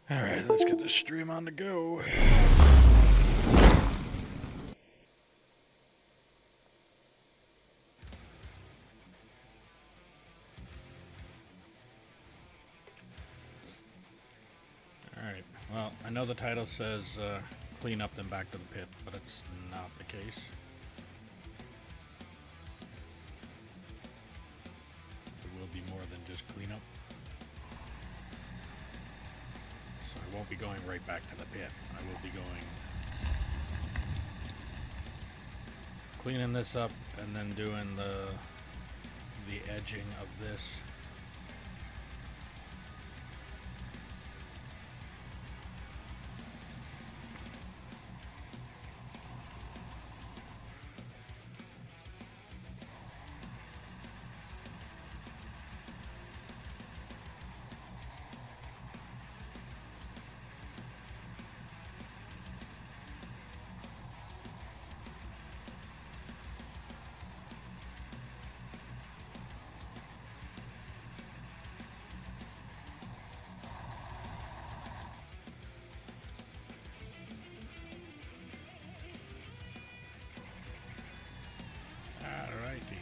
Alright, let's get this stream on the go. Alright, well, I know the title says clean up then back to the pit, but it's not the case. There will be more than just cleanup. So I won't be going right back to the pit. I will be going cleaning this up and then doing the edging of this. Alrighty.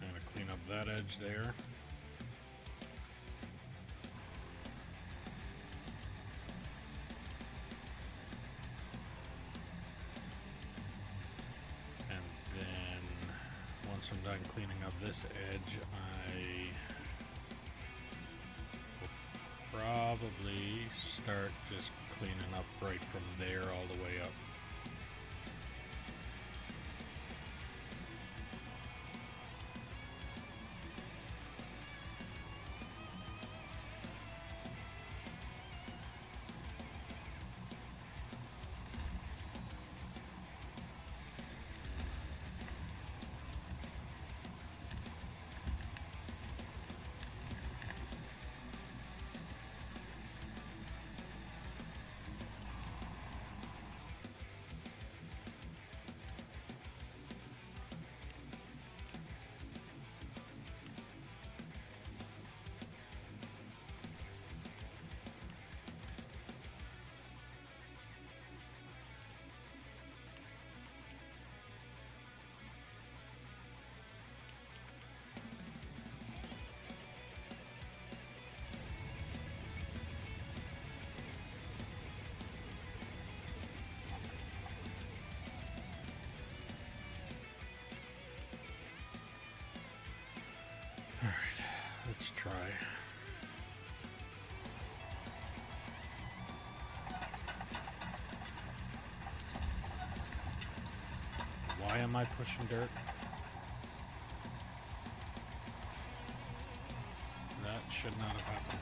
I'm going to clean up that edge there. And then once I'm done cleaning up this edge, I will probably start just cleaning up right from there all the way up. Alright, let's try. Why am I pushing dirt? That should not have happened.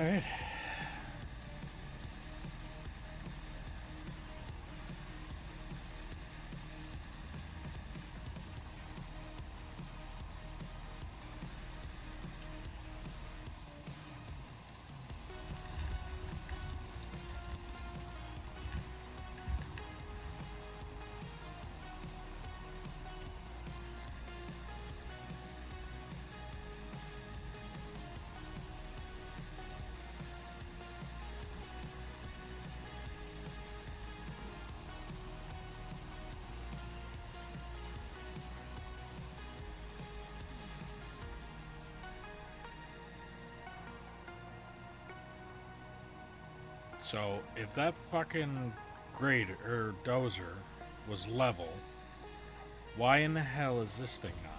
Alright. So, if that fucking grader or dozer was level, why in the hell is this thing not?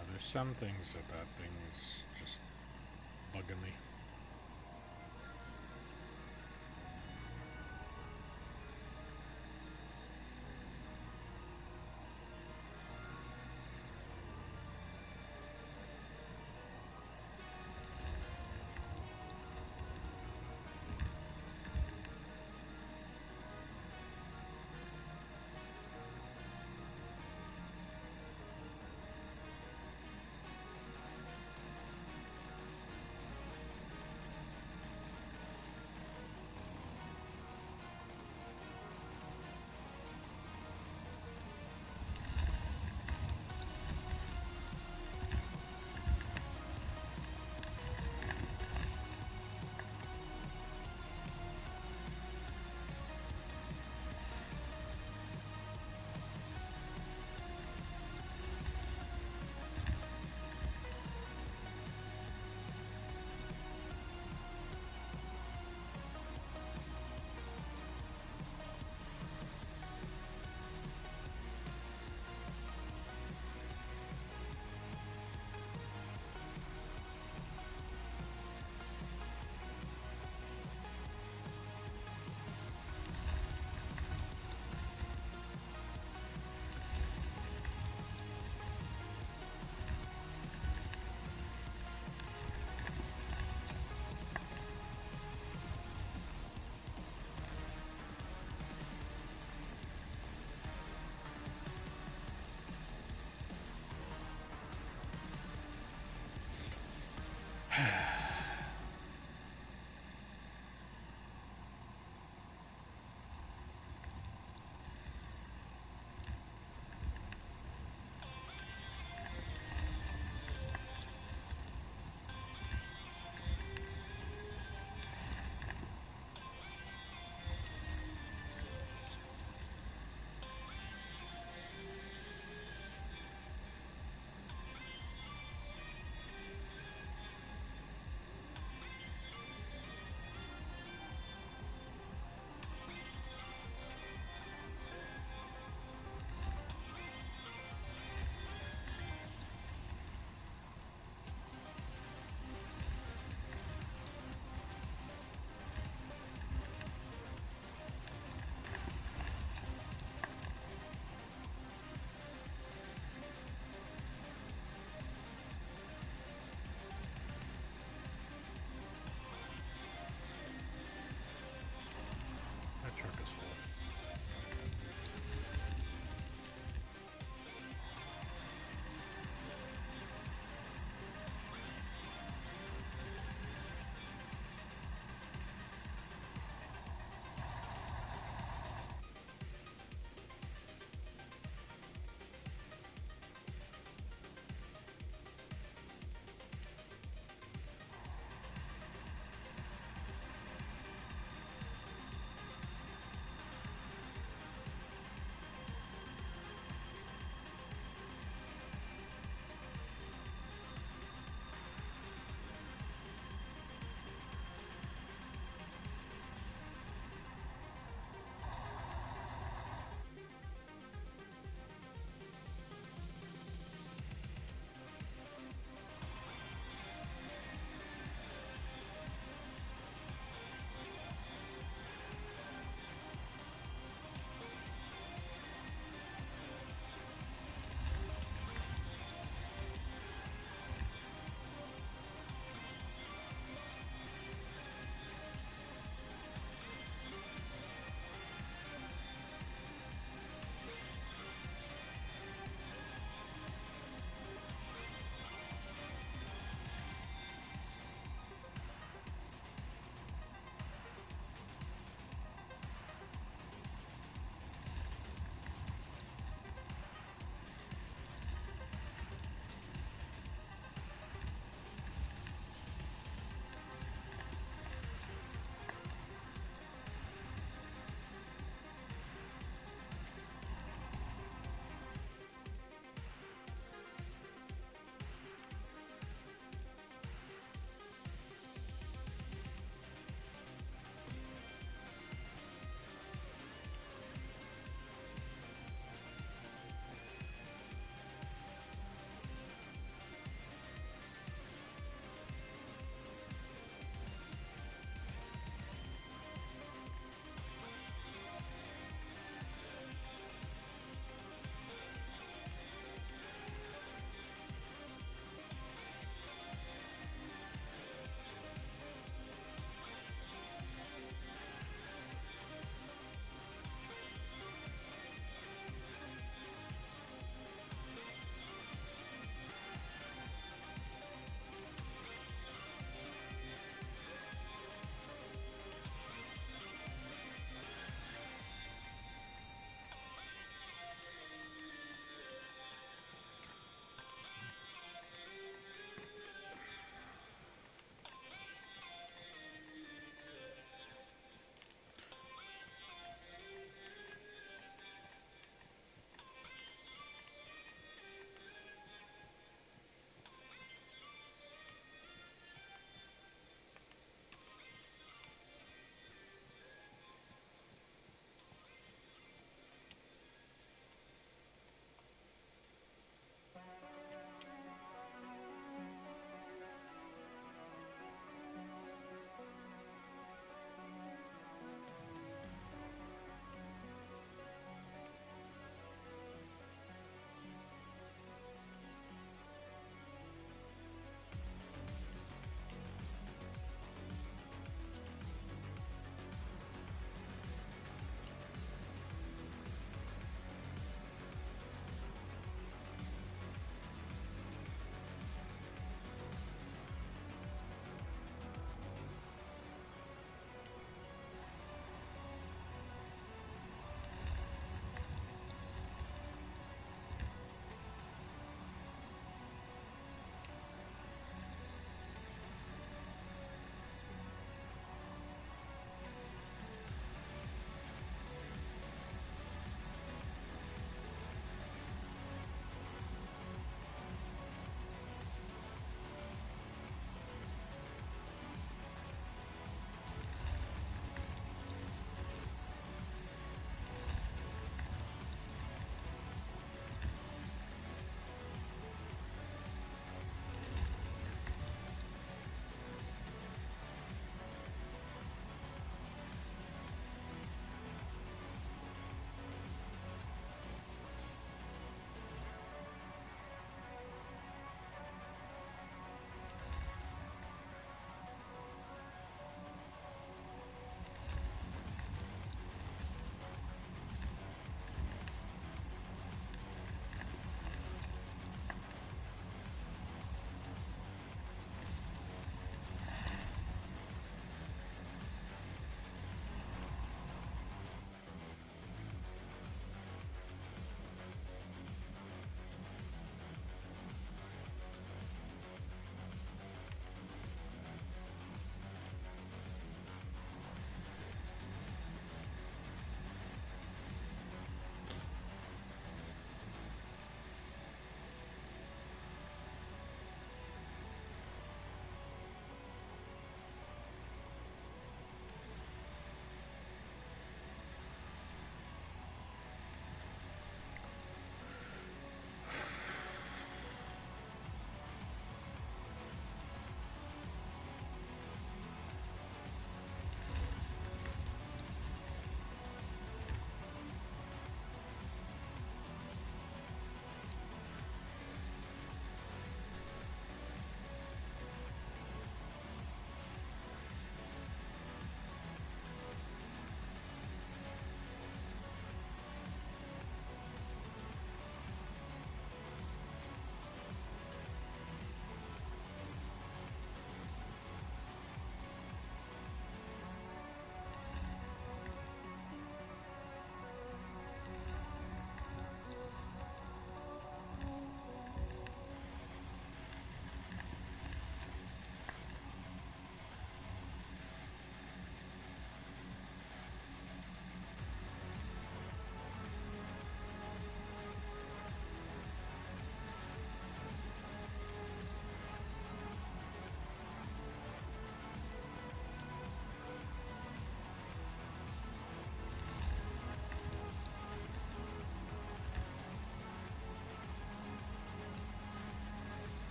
Now, there's some things that thing is just bugging me.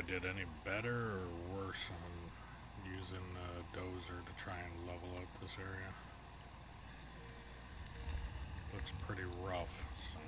did any better or worse on using the dozer to try and level out this area. Looks pretty rough, so.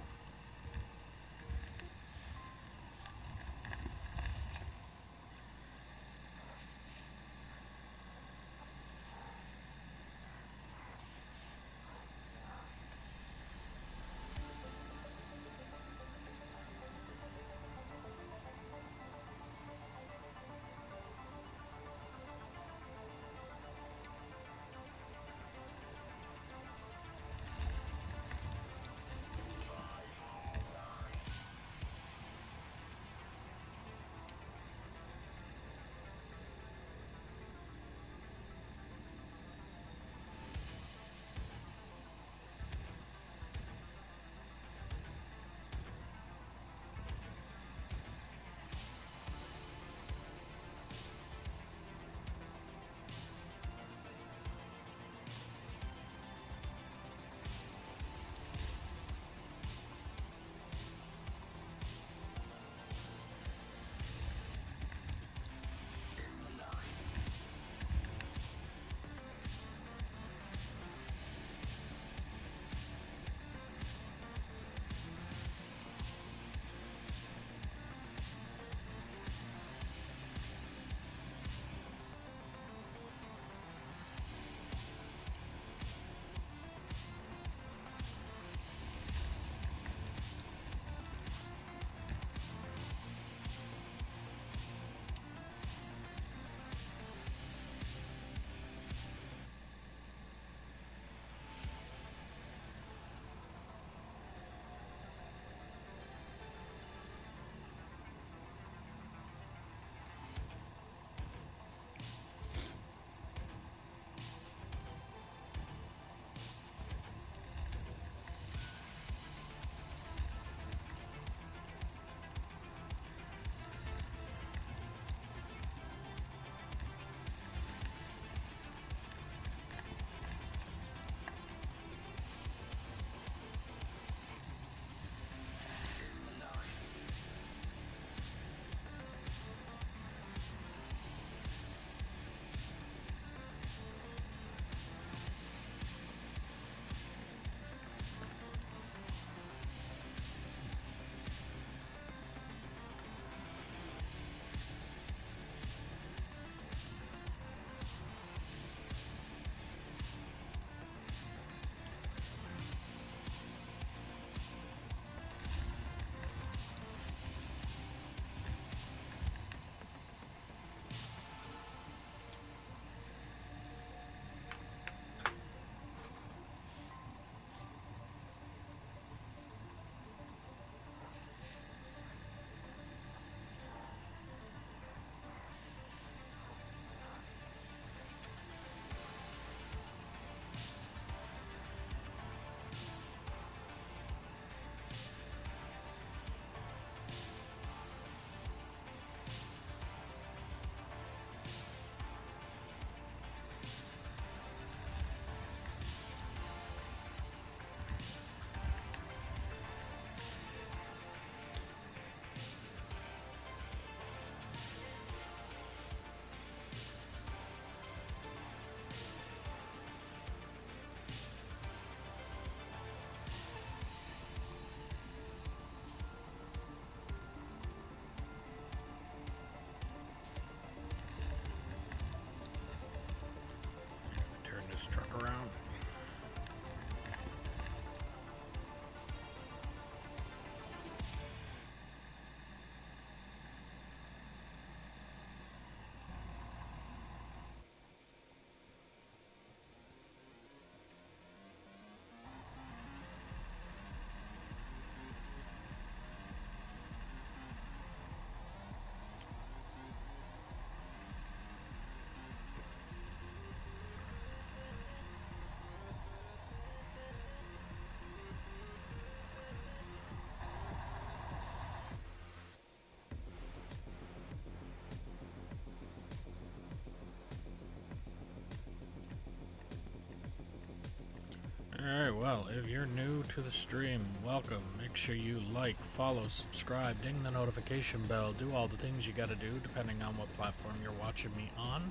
well, if you're new to the stream, welcome. Make sure you like, follow, subscribe, ding the notification bell, do all the things you gotta do depending on what platform you're watching me on.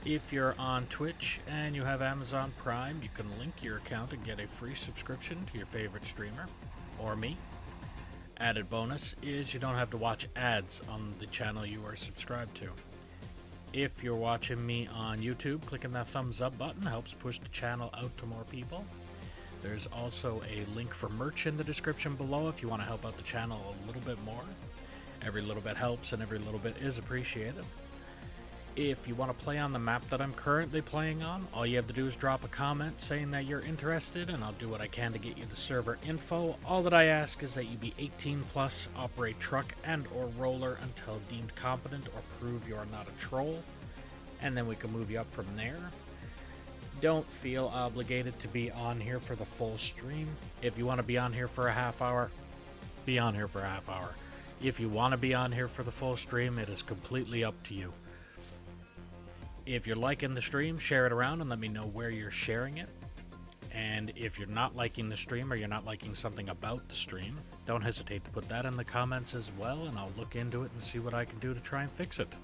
If you're on Twitch and you have Amazon Prime, you can link your account and get a free subscription to your favorite streamer, or me. Added bonus is you don't have to watch ads on the channel you are subscribed to. If you're watching me on YouTube, clicking that thumbs up button helps push the channel out to more people. There's also a link for merch in the description below if you want to help out the channel a little bit more. Every little bit helps and every little bit is appreciated. If you want to play on the map that I'm currently playing on, all you have to do is drop a comment saying that you're interested and I'll do what I can to get you the server info. All that I ask is that you be 18 plus, operate truck and or roller until deemed competent or prove you are not a troll, and then we can move you up from there. Don't feel obligated to be on here for the full stream. If you want to be on here for a half hour, be on here for a half hour. If you want to be on here for the full stream, it is completely up to you. If you're liking the stream, share it around and let me know where you're sharing it. And if you're not liking the stream or you're not liking something about the stream, don't hesitate to put that in the comments as well, and I'll look into it and see what I can do to try and fix it.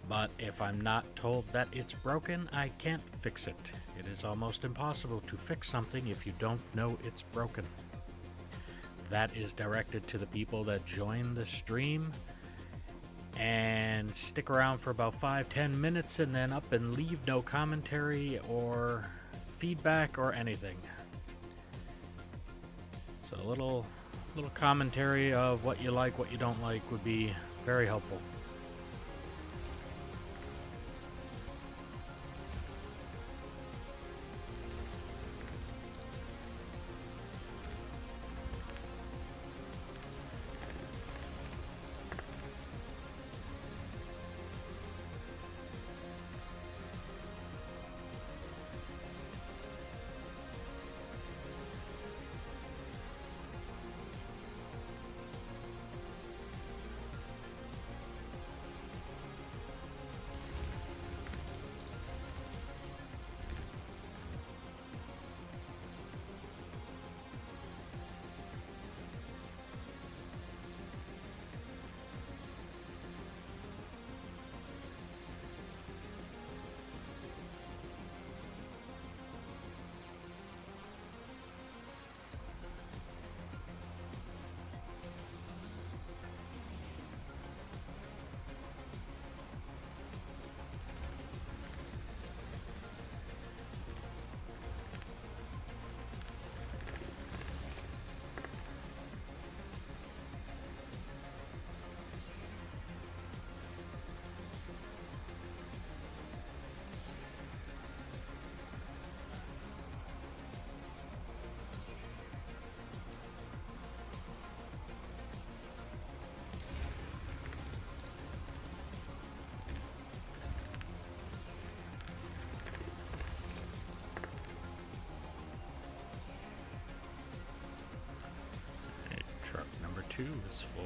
But if I'm not told that it's broken, I can't fix it. It is almost impossible to fix something if you don't know it's broken. That is directed to the people that join the stream and stick around for about 5-10 minutes and then up and leave no commentary or feedback or anything. So a little commentary of what you like, what you don't like would be very helpful. Truck number 2 is full.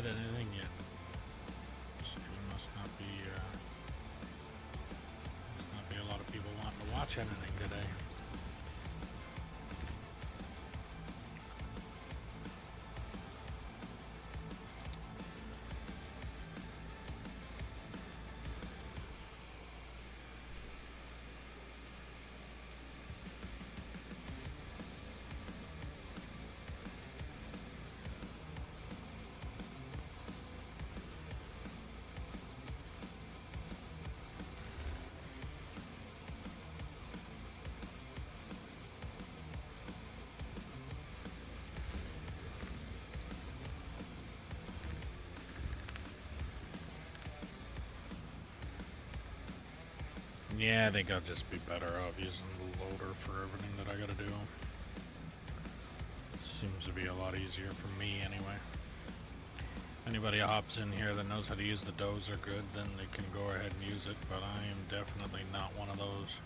had anything yet. Stream must not be a lot of people wanting to watch anything today. Yeah, I think I'll just be better off using the loader for everything that I gotta do. Seems to be a lot easier for me anyway. Anybody hops in here that knows how to use the dozer good, then they can go ahead and use it, but I am definitely not one of those.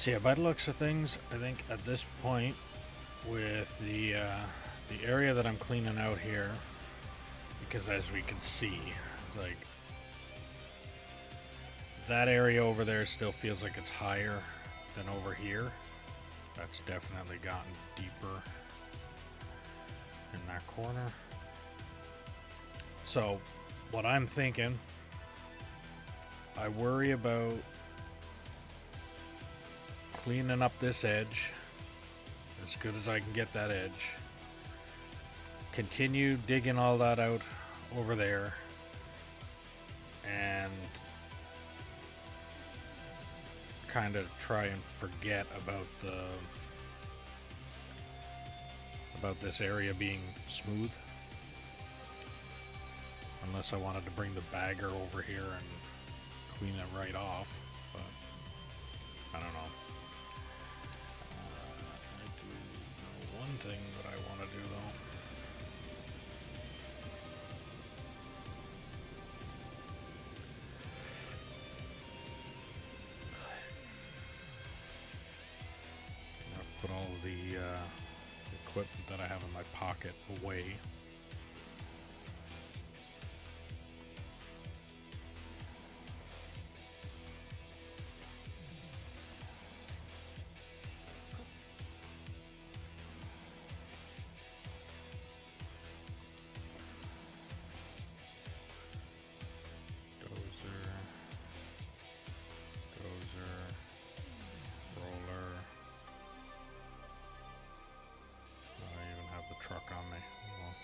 So yeah, by the looks of things, I think at this point, with the area that I'm cleaning out here, because as we can see, it's like that area over there still feels like it's higher than over here. That's definitely gotten deeper in that corner. So what I'm thinking, I worry about cleaning up this edge as good as I can get that edge. Continue digging all that out over there, and kind of try and forget about this area being smooth, unless I wanted to bring the bagger over here and clean it right off, but I don't know. I do know one thing that I want to do though. Put all the equipment that I have in my pocket away. Truck on me. Well,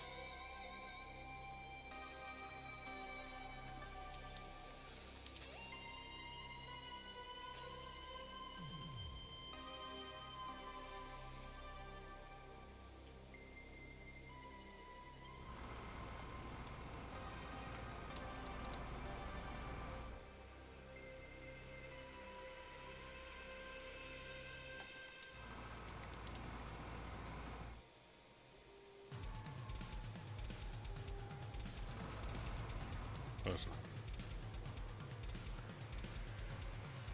close enough.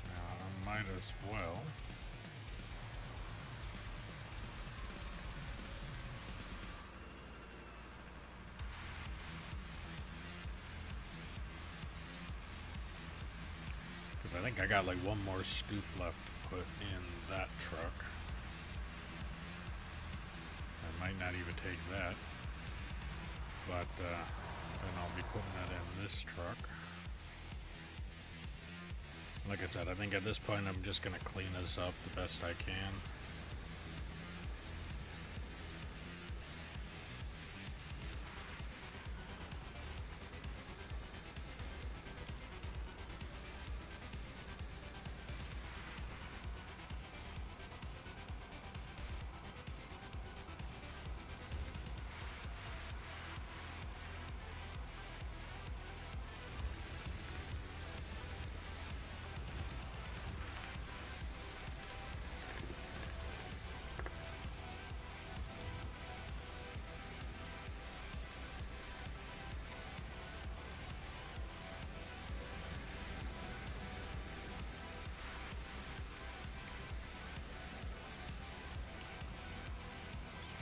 Now, I might as well. Because I think I got like one more scoop left to put in that truck. I might not even take that. But, then I'll be putting that in this truck. Like I said, I think at this point I'm just going to clean this up the best I can.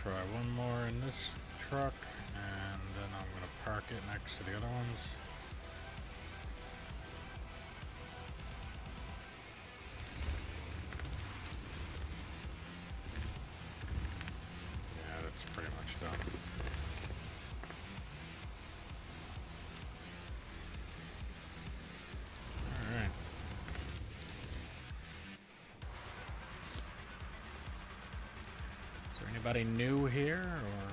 Try one more in this truck, and then I'm going to park it next to the other ones. Yeah, that's pretty much done. Alright. Anybody new here, or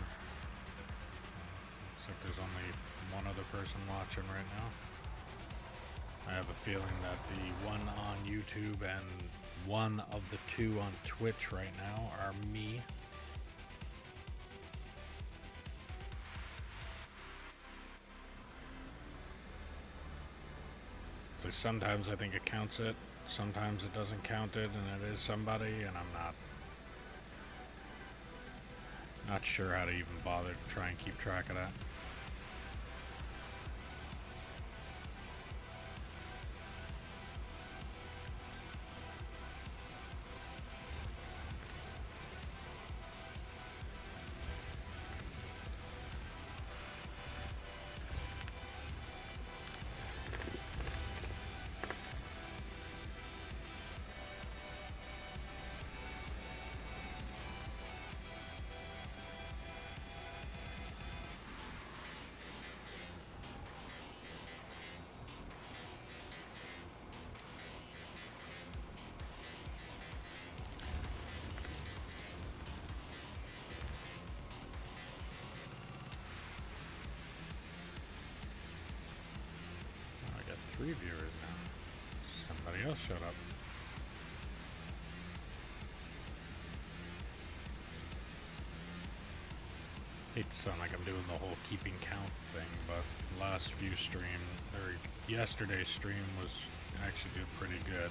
looks like there's only one other person watching right now. I have a feeling that the one on YouTube and one of the two on Twitch right now are me. So sometimes I think it counts it, sometimes it doesn't count it, and it is somebody, and I'm not sure how to even bother to try and keep track of that. 3 viewers now. Somebody else showed up. Hate to sound like I'm doing the whole keeping count thing, but last few stream, or yesterday's stream was actually did pretty good.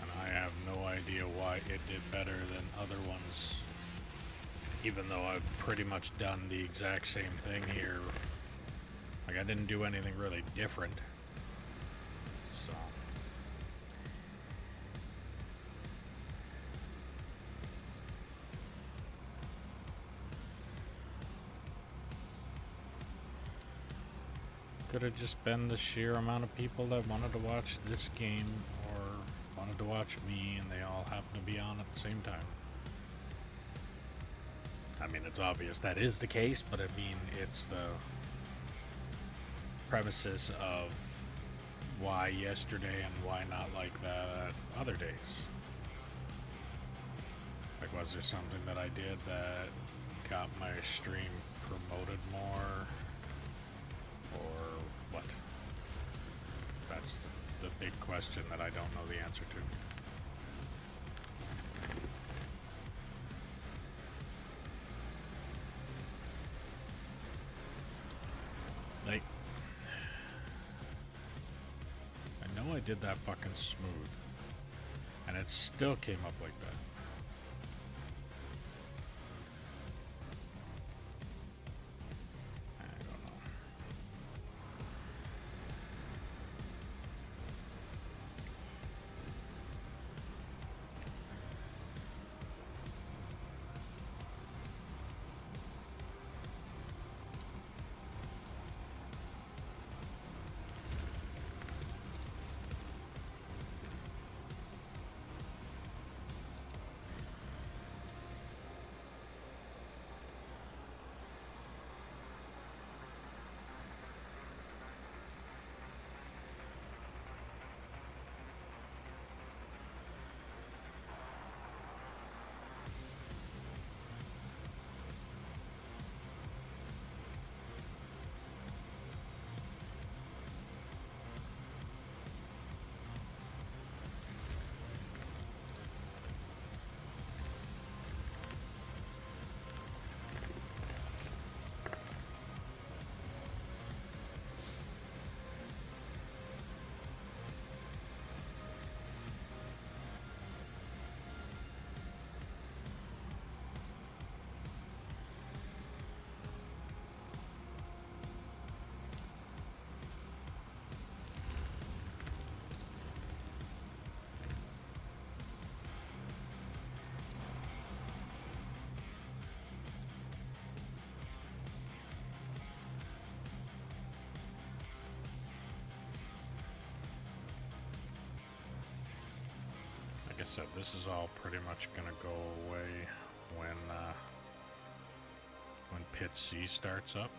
And I have no idea why it did better than other ones, even though I've pretty much done the exact same thing here. Like, I didn't do anything really different. So could have just been the sheer amount of people that wanted to watch this game or wanted to watch me, and they all happened to be on at the same time. I mean, it's obvious that is the case, but I mean, it's the premises of why yesterday and why not like that other days. Like, was there something that I did that got my stream promoted more, or what? That's the big question that I don't know the answer to. Like, I know I did that fucking smooth, and it still came up like that. I don't know. Like I said, this is all pretty much gonna go away when Pit C starts up.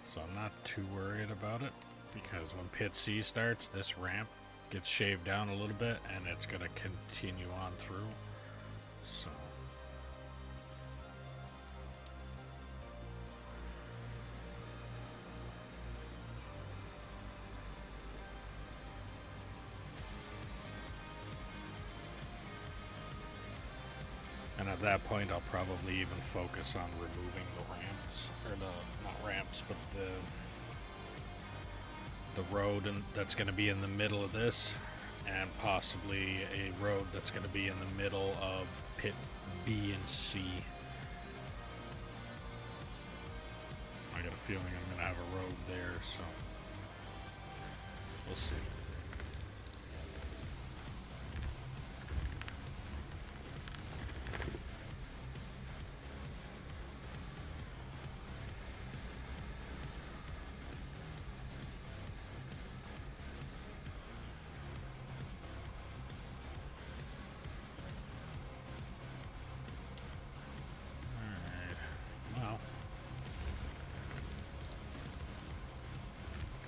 So I'm not too worried about it, because when Pit C starts, this ramp gets shaved down a little bit and it's gonna continue on through. So and at that point, I'll probably even focus on removing the ramps, or not ramps, but the road that's going to be in the middle of this, and possibly a road that's going to be in the middle of pit B and C. I got a feeling I'm going to have a road there, so we'll see.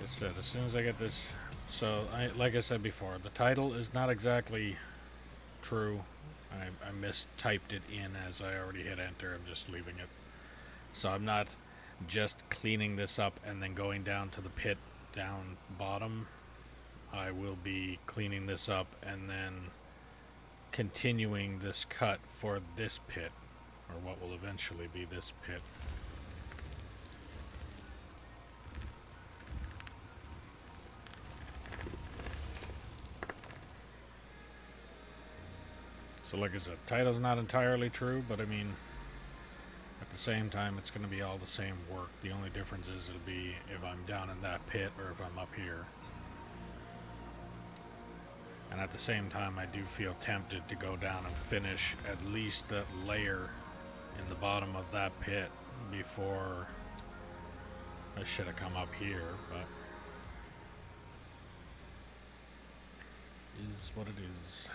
Said, as soon as I get this, so like I said before, the title is not exactly true. I mistyped it in as I already hit enter. I'm just leaving it. So I'm not just cleaning this up and then going down to the pit down bottom, I will be cleaning this up and then continuing this cut for this pit, or what will eventually be this pit. So like I said, title's not entirely true, but I mean, at the same time, it's going to be all the same work. The only difference is it'll be if I'm down in that pit or if I'm up here. And at the same time, I do feel tempted to go down and finish at least that layer in the bottom of that pit before I should have come up here, but it is what it is.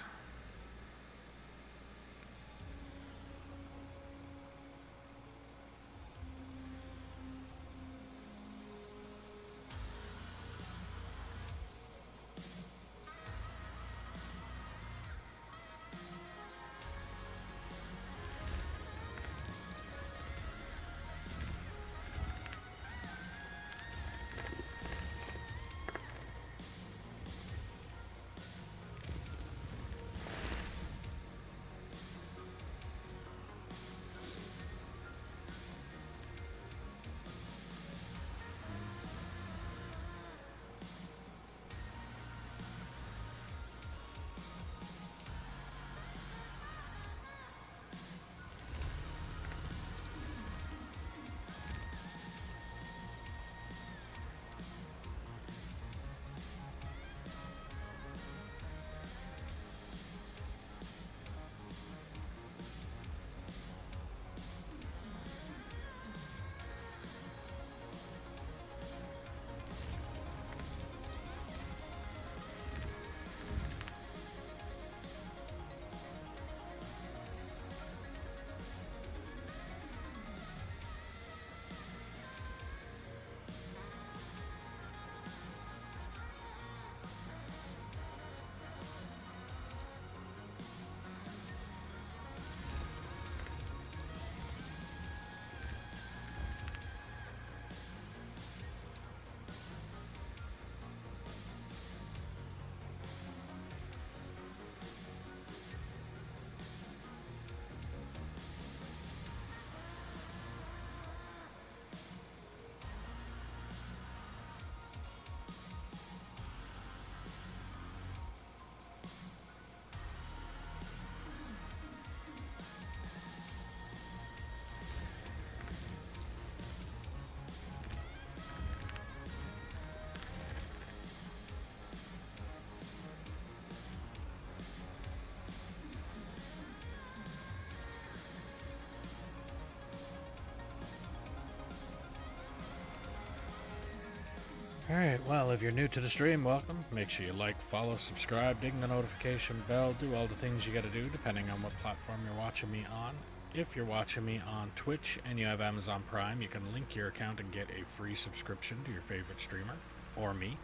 Alright, well, if you're new to the stream, welcome. Make sure you like, follow, subscribe, ding the notification bell, do all the things you gotta do depending on what platform you're watching me on. If you're watching me on Twitch and you have Amazon Prime, you can link your account and get a free subscription to your favorite streamer, or me.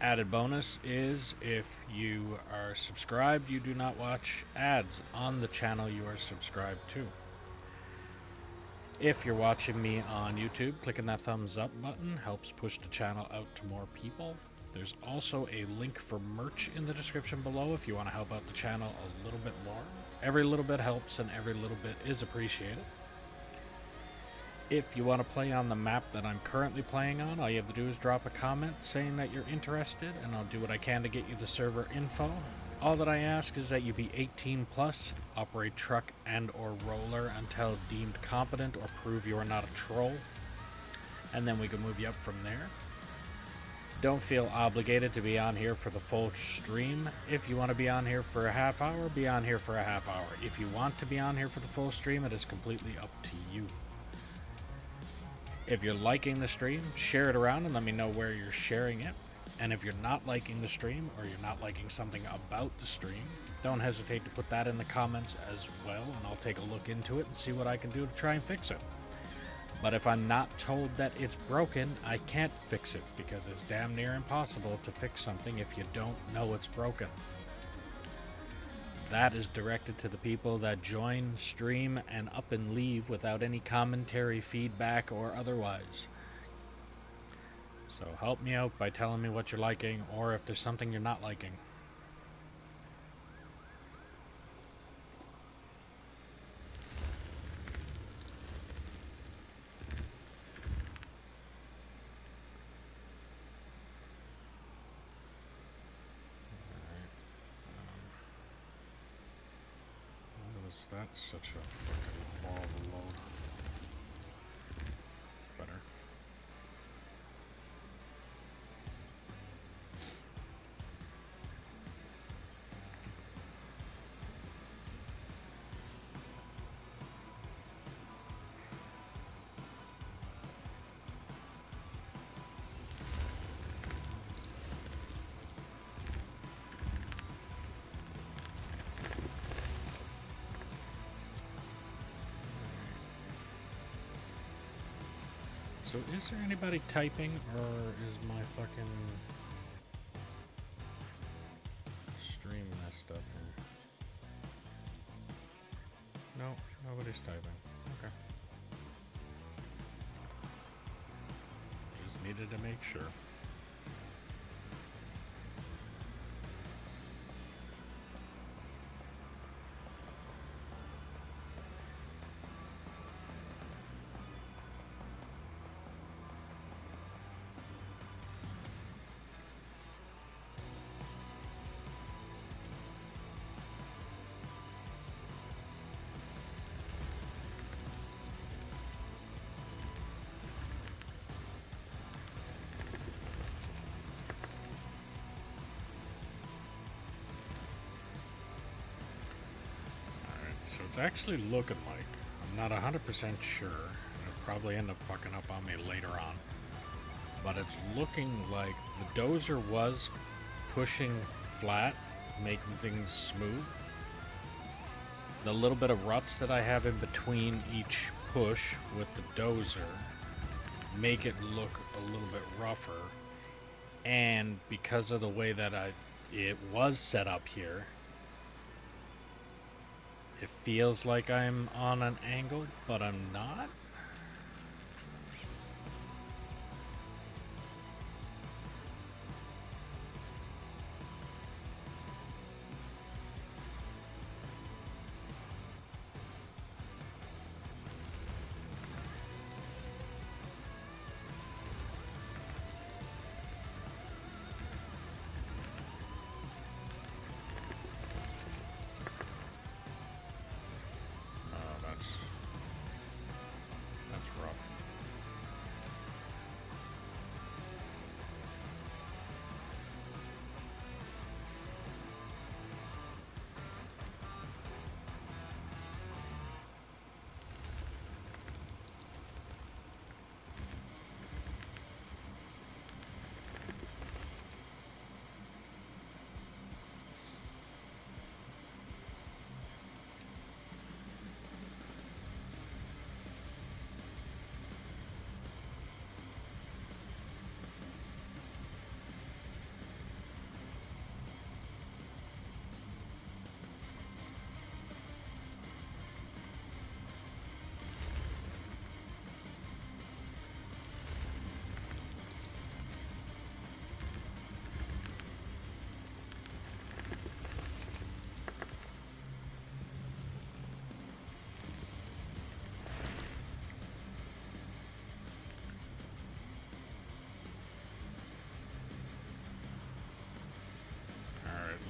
Added bonus is if you are subscribed, you do not watch ads on the channel you are subscribed to. If you're watching me on YouTube, clicking that thumbs up button helps push the channel out to more people. There's also a link for merch in the description below if you want to help out the channel a little bit more. Every little bit helps and every little bit is appreciated. If you want to play on the map that I'm currently playing on, all you have to do is drop a comment saying that you're interested, and I'll do what I can to get you the server info. All that I ask is that you be 18 plus, operate truck and or roller until deemed competent or prove you are not a troll, and then we can move you up from there. Don't feel obligated to be on here for the full stream. If you want to be on here for a half hour, be on here for a half hour. If you want to be on here for the full stream, it is completely up to you. If you're liking the stream, share it around and let me know where you're sharing it. And if you're not liking the stream, or you're not liking something about the stream, don't hesitate to put that in the comments as well, and I'll take a look into it and see what I can do to try and fix it. But if I'm not told that it's broken, I can't fix it, because it's damn near impossible to fix something if you don't know it's broken. That is directed to the people that join, stream, and up and leave without any commentary, feedback, or otherwise. So So help me out by telling me what you're liking, or if there's something you're not liking. That's such a fucking horrible load. Better. So is there anybody typing, or is my fucking stream messed up here? No, nobody's typing. Okay. Just needed to make sure. So it's actually looking like, I'm not 100% sure, it'll probably end up fucking up on me later on, but it's looking like the dozer was pushing flat, making things smooth. The little bit of ruts that I have in between each push with the dozer make it look a little bit rougher, and because of the way that it was set up here, it feels like I'm on an angle, but I'm not. That's rough.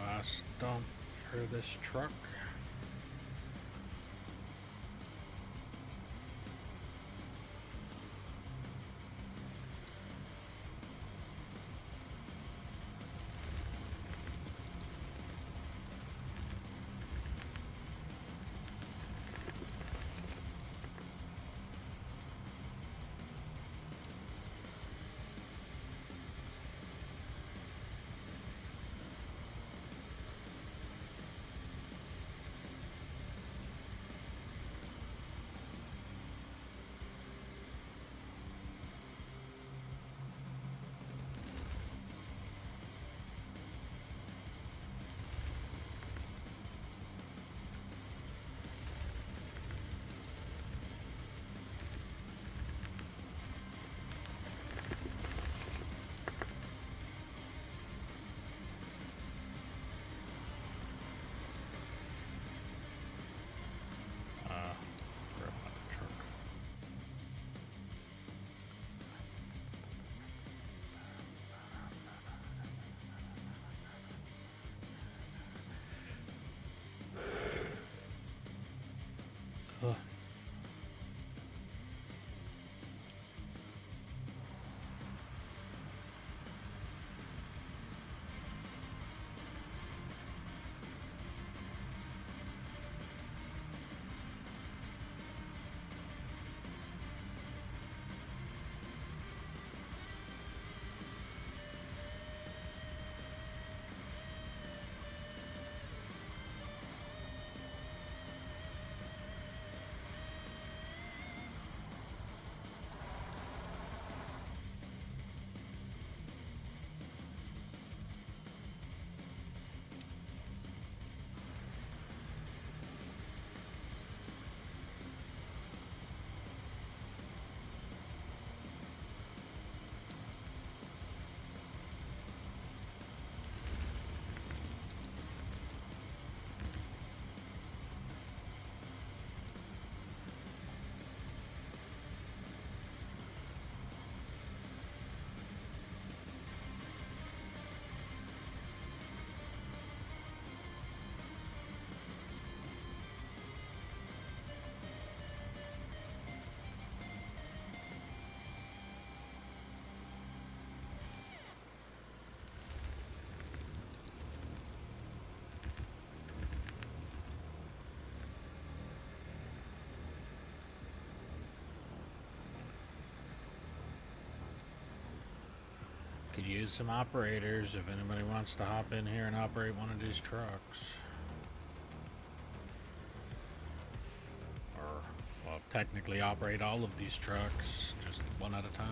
Last dump for this truck. Could use some operators if anybody wants to hop in here and operate one of these trucks. Or, well, technically operate all of these trucks, just one at a time.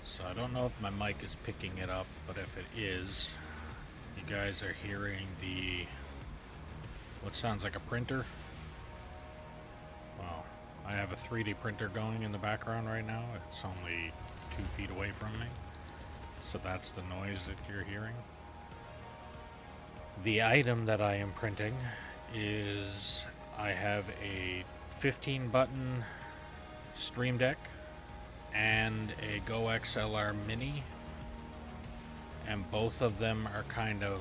So I don't know if my mic is picking it up, but if it is, you guys are hearing what sounds like a printer. Well, I have a 3D printer going in the background right now. It's only 2 feet away from me. So that's the noise that you're hearing. The item that I am printing is I have a 15 button Stream Deck and a Go XLR Mini, and both of them are kind of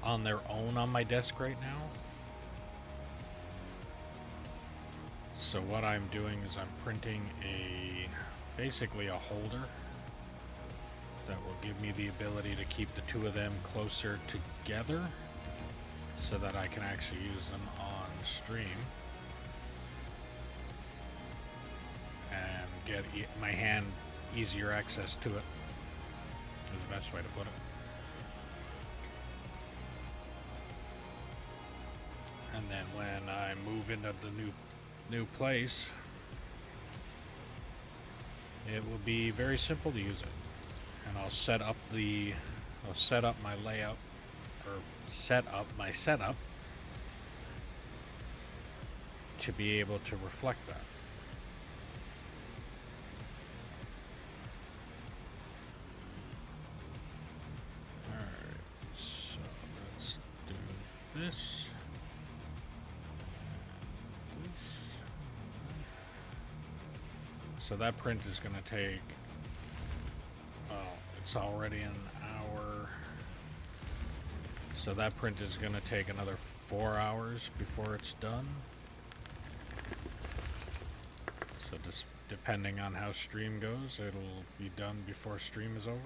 on their own on my desk right now. So what I'm doing is I'm printing basically a holder that will give me the ability to keep the two of them closer together so that I can actually use them on stream and get my hand easier access to it, is the best way to put it. And then when I move into the new place, it will be very simple to use it. And I'll set up my layout, or set up my setup to be able to reflect that. Alright, so let's do this. So that print is going to take, it's already an hour. So that print is going to take another 4 hours before it's done. So just depending on how stream goes, it'll be done before stream is over.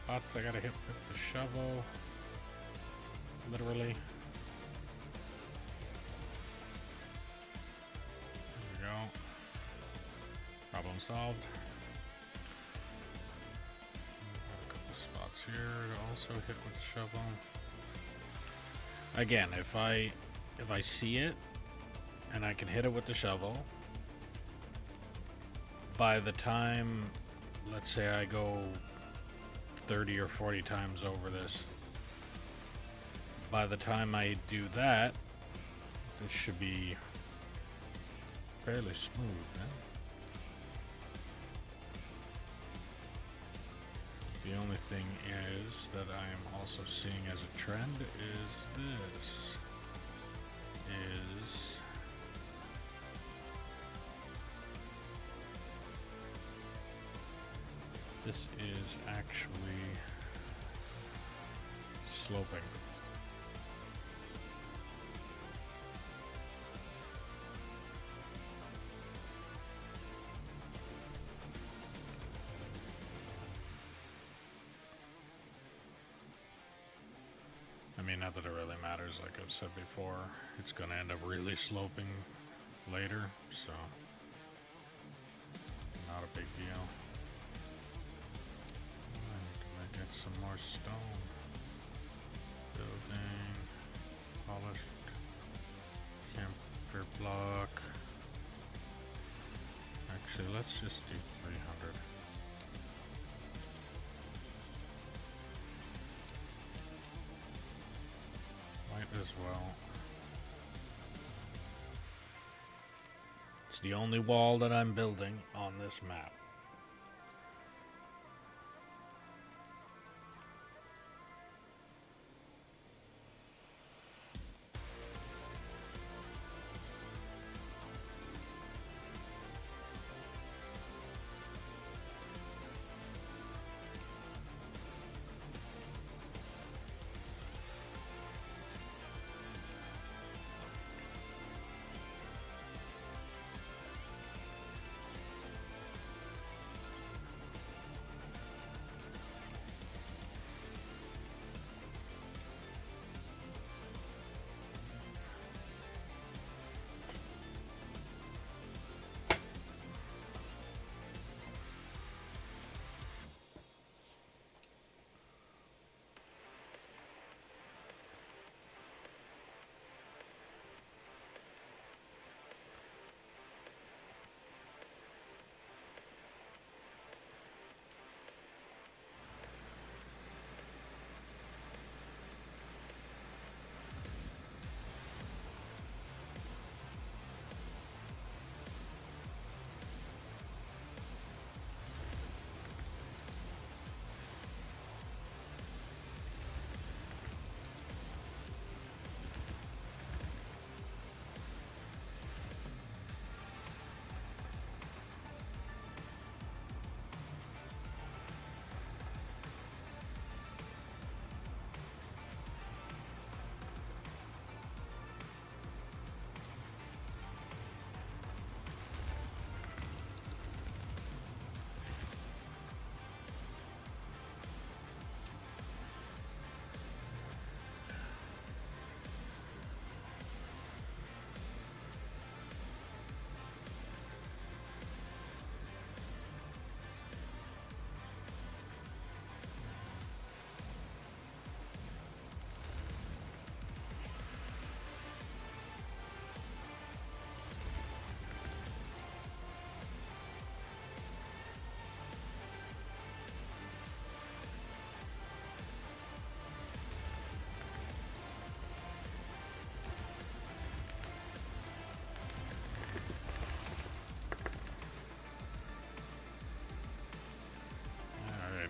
spots I gotta hit with the shovel. Literally. There we go. Problem solved. Got a couple spots here to also hit with the shovel. Again, if I see it and I can hit it with the shovel, by the time, let's say I go 30 or 40 times over this, by the time I do that, this should be fairly smooth, man. The only thing is that I am also seeing as a trend is this. This is actually sloping. I mean, not that it really matters, like I've said before, it's going to end up really sloping later, so not a big deal. I get some more stone. Building, polished camphor block. Actually, let's just do 300. Might as well. It's the only wall that I'm building on this map.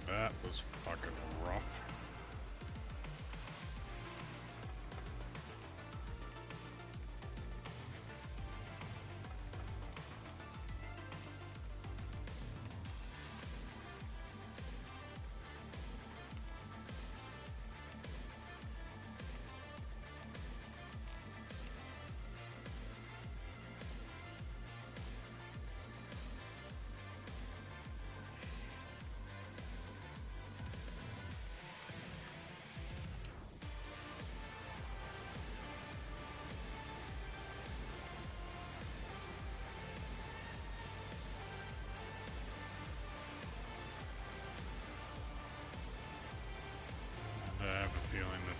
That was fucking rough.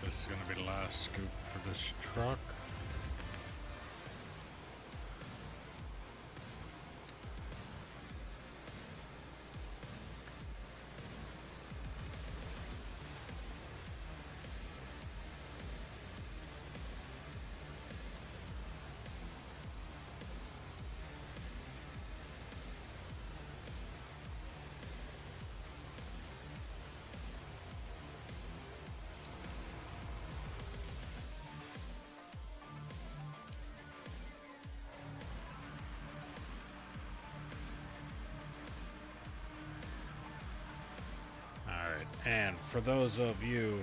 this is going to be the last scoop for this truck. And for those of you,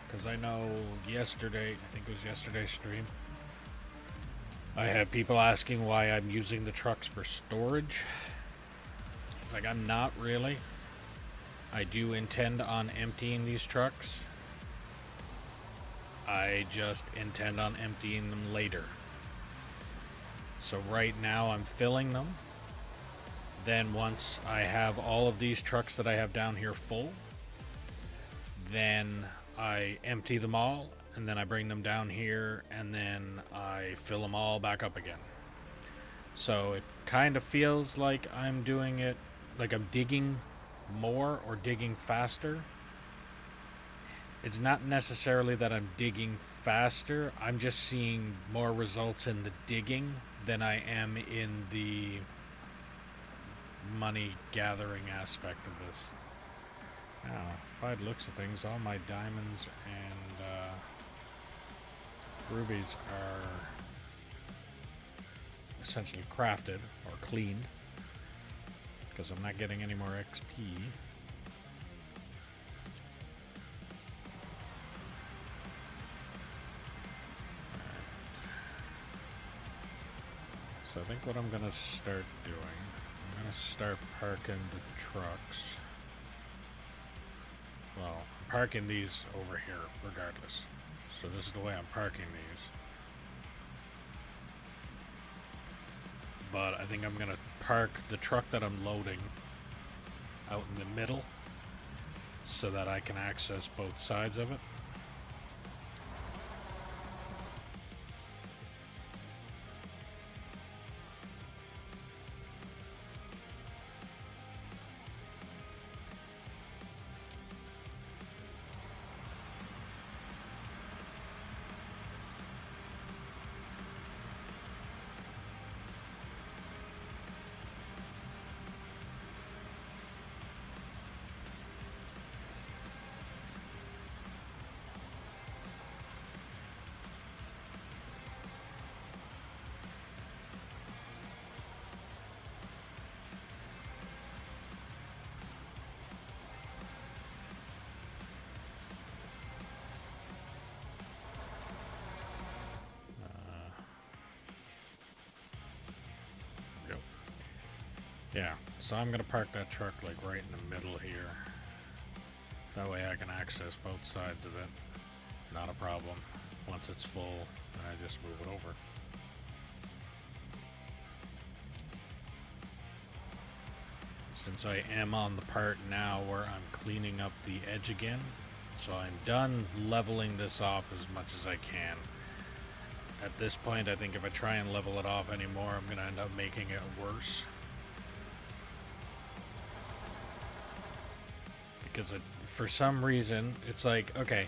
because I know yesterday, I think it was yesterday's stream, I had people asking why I'm using the trucks for storage. It's like, I'm not really. I do intend on emptying these trucks. I just intend on emptying them later. So right now I'm filling them. Then once I have all of these trucks that I have down here full, then I empty them all, and then I bring them down here, and then I fill them all back up again. So it kind of feels like I'm doing it, like I'm digging more or digging faster. It's not necessarily that I'm digging faster, I'm just seeing more results in the digging than I am in the money gathering aspect of this. Now, by the looks of things, all my diamonds and rubies are essentially crafted or cleaned, because I'm not getting any more XP. So I think what I'm going to start doing, I'm going to start parking the trucks. Well, I'm parking these over here regardless. So this is the way I'm parking these. But I think I'm going to park the truck that I'm loading out in the middle so that I can access both sides of it. Yeah, so I'm gonna park that truck like right in the middle here. That way I can access both sides of it. Not a problem. Once it's full, then I just move it over. Since I am on the part now where I'm cleaning up the edge again, so I'm done leveling this off as much as I can. At this point, I think if I try and level it off anymore, I'm gonna end up making it worse. Because for some reason, it's like, okay,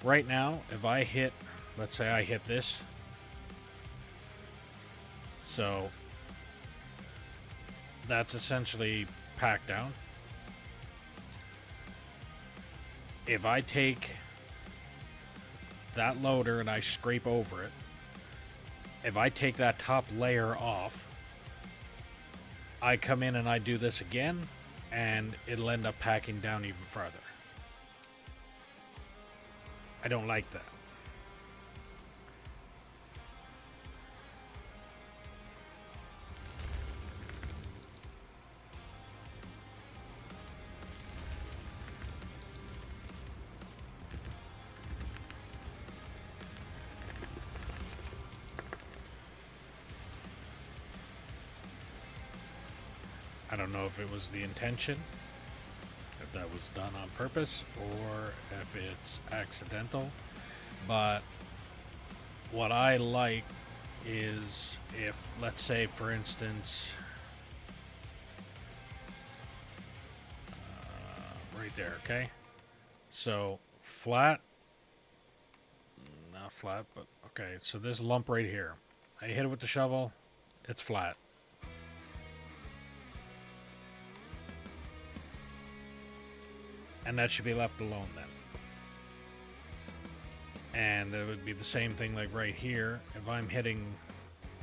right now, if I hit, let's say I hit this, so that's essentially packed down. If I take that loader and I scrape over it, if I take that top layer off, I come in and I do this again, and it'll end up packing down even farther. I don't like that. I don't know if it was the intention, if that was done on purpose, or if it's accidental, But what I like is if, let's say, for instance, right there, okay? So flat, not flat, but okay. So this lump right here, I hit it with the shovel, it's flat. And that should be left alone then. And it would be the same thing like right here. If I'm hitting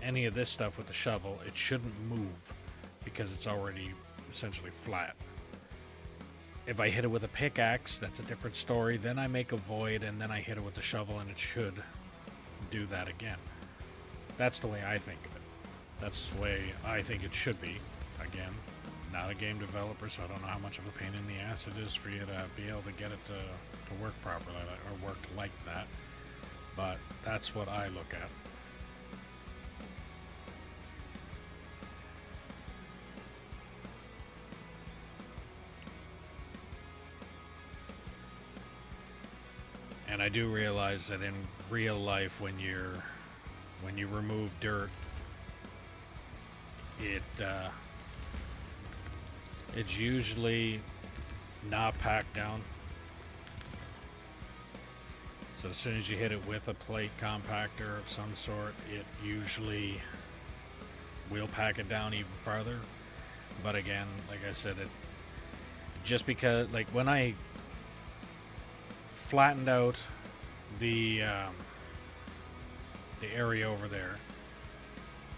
any of this stuff with the shovel, it shouldn't move because it's already essentially flat. If I hit it with a pickaxe, that's a different story. Then I make a void and then I hit it with the shovel and it should do that again. That's the way I think of it. That's the way I think it should be. Again, not a game developer, so I don't know how much of a pain in the ass it is for you to be able to get it to work properly or work like that. But that's what I look at. And I do realize that in real life, when you remove dirt, it's usually not packed down. So as soon as you hit it with a plate compactor of some sort, it usually will pack it down even farther. But again, like I said, it just because, like, when I flattened out the area over there,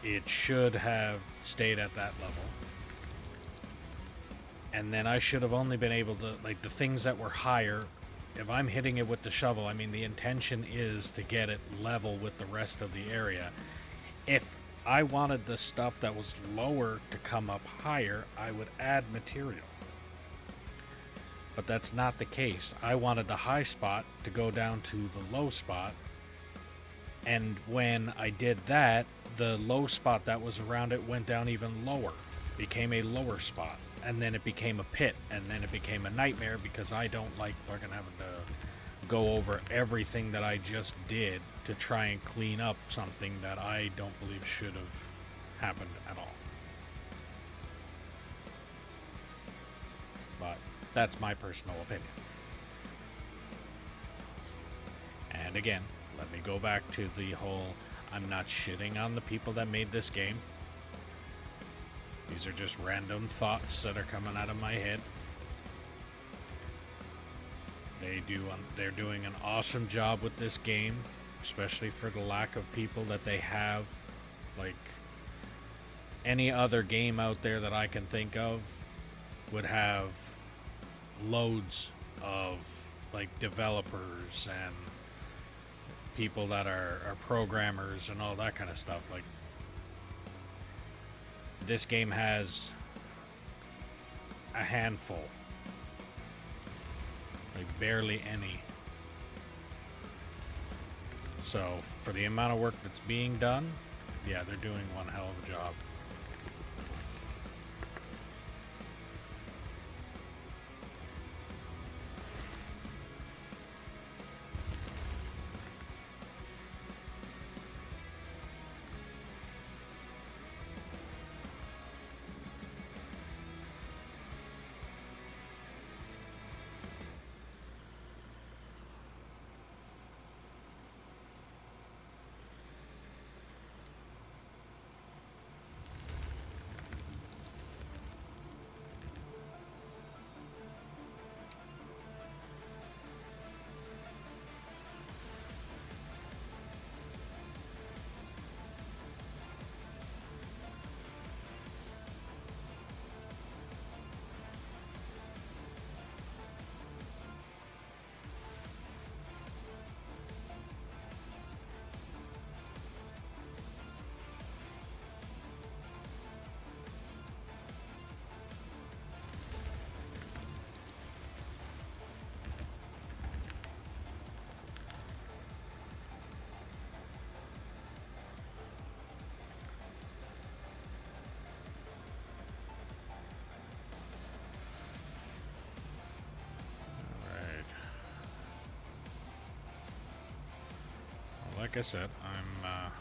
it should have stayed at that level. And then I should have only been able to, like, the things that were higher, if I'm hitting it with the shovel, I mean, the intention is to get it level with the rest of the area. If I wanted the stuff that was lower to come up higher, I would add material. But that's not the case. I wanted the high spot to go down to the low spot. And when I did that, the low spot that was around it went down even lower, became a lower spot. And then it became a pit, and then it became a nightmare because I don't like fucking having to go over everything that I just did to try and clean up something that I don't believe should have happened at all. But that's my personal opinion. And again, let me go back to the whole, I'm not shitting on the people that made this game. These are just random thoughts that are coming out of my head. They're doing an awesome job with this game, especially for the lack of people that they have. Like, any other game out there that I can think of would have loads of, like, developers and people that are programmers and all that kind of stuff. Like, this game has a handful, like barely any. So for the amount of work that's being done, yeah, they're doing one hell of a job. like I said, I'm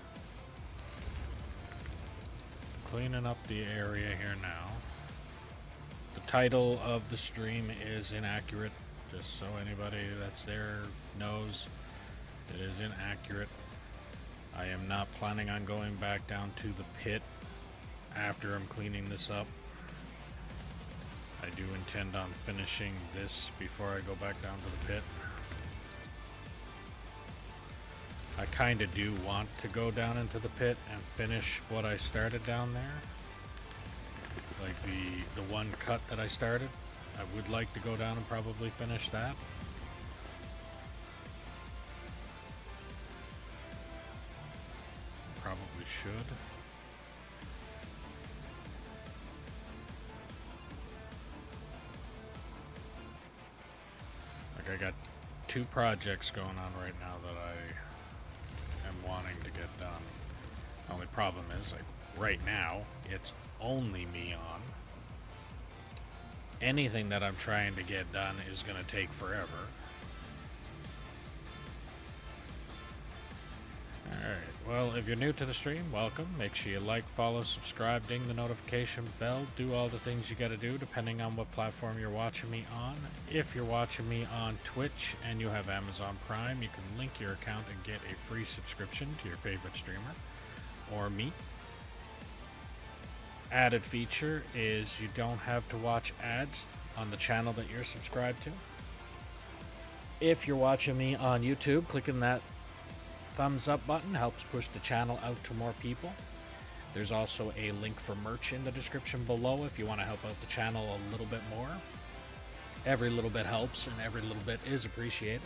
cleaning up the area here now. The title of the stream is inaccurate, just so anybody that's there knows it is inaccurate. I am not planning on going back down to the pit after I'm cleaning this up. I do intend on finishing this before I go back down to the pit. I kinda do want to go down into the pit and finish what I started down there. Like the one cut that I started. I would like to go down and probably finish that. Probably should. Like I got 2 projects going on right now that I am wanting to get done. The only problem is, like, right now, it's only me on. Anything that I'm trying to get done is going to take forever. Alright, well, if you're new to the stream, welcome. Make sure you like, follow, subscribe, ding the notification bell, do all the things you gotta do depending on what platform you're watching me on. If you're watching me on Twitch and you have Amazon Prime, you can link your account and get a free subscription to your favorite streamer or me. Added feature is you don't have to watch ads on the channel that you're subscribed to. If you're watching me on YouTube, clicking that thumbs up button helps push the channel out to more people. There's also a link for merch in the description below if you want to help out the channel a little bit more. Every little bit helps and every little bit is appreciated.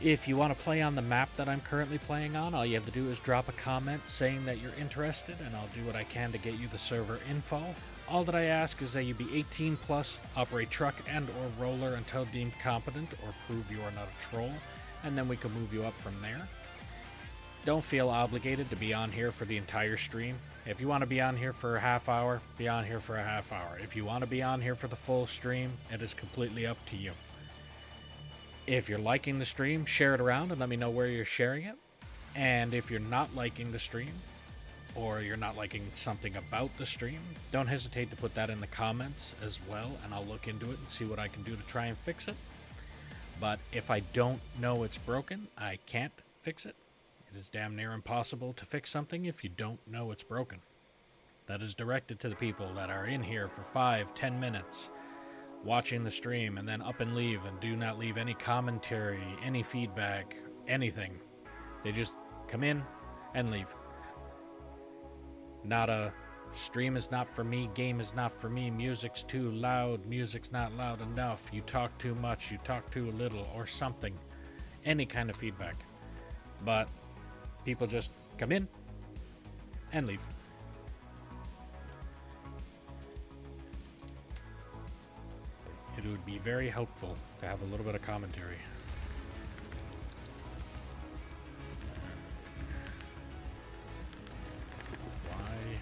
If you want to play on the map that I'm currently playing on, all you have to do is drop a comment saying that you're interested and I'll do what I can to get you the server info. All that I ask is that you be 18 plus, operate truck and or roller until deemed competent or prove you are not a troll, and then we can move you up from there. Don't feel obligated to be on here for the entire stream. If you want to be on here for a half hour, be on here for a half hour. If you want to be on here for the full stream, it is completely up to you. If you're liking the stream, share it around and let me know where you're sharing it. And if you're not liking the stream, or you're not liking something about the stream, don't hesitate to put that in the comments as well, and I'll look into it and see what I can do to try and fix it. But if I don't know it's broken, I can't fix it. It is damn near impossible to fix something if you don't know it's broken. That is directed to the people that are in here for 5-10 minutes watching the stream and then up and leave and do not leave any commentary, any feedback, anything. They just come in and leave. Not a stream is not for me, game is not for me, music's too loud, music's not loud enough, you talk too much, you talk too little, or something. Any kind of feedback. But people just come in and leave. It would be very helpful to have a little bit of commentary. Why?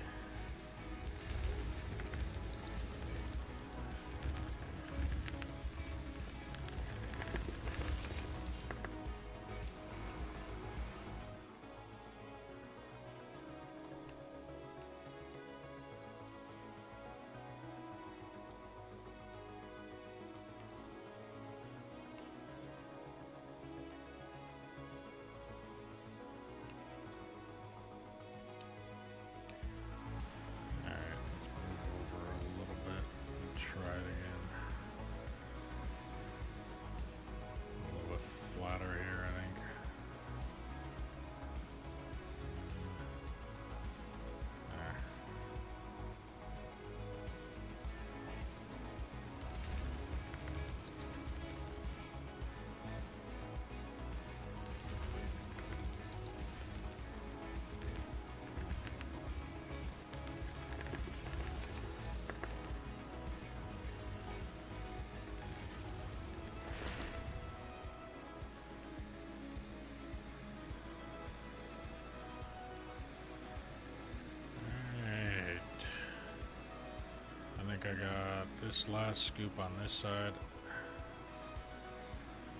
I got this last scoop on this side,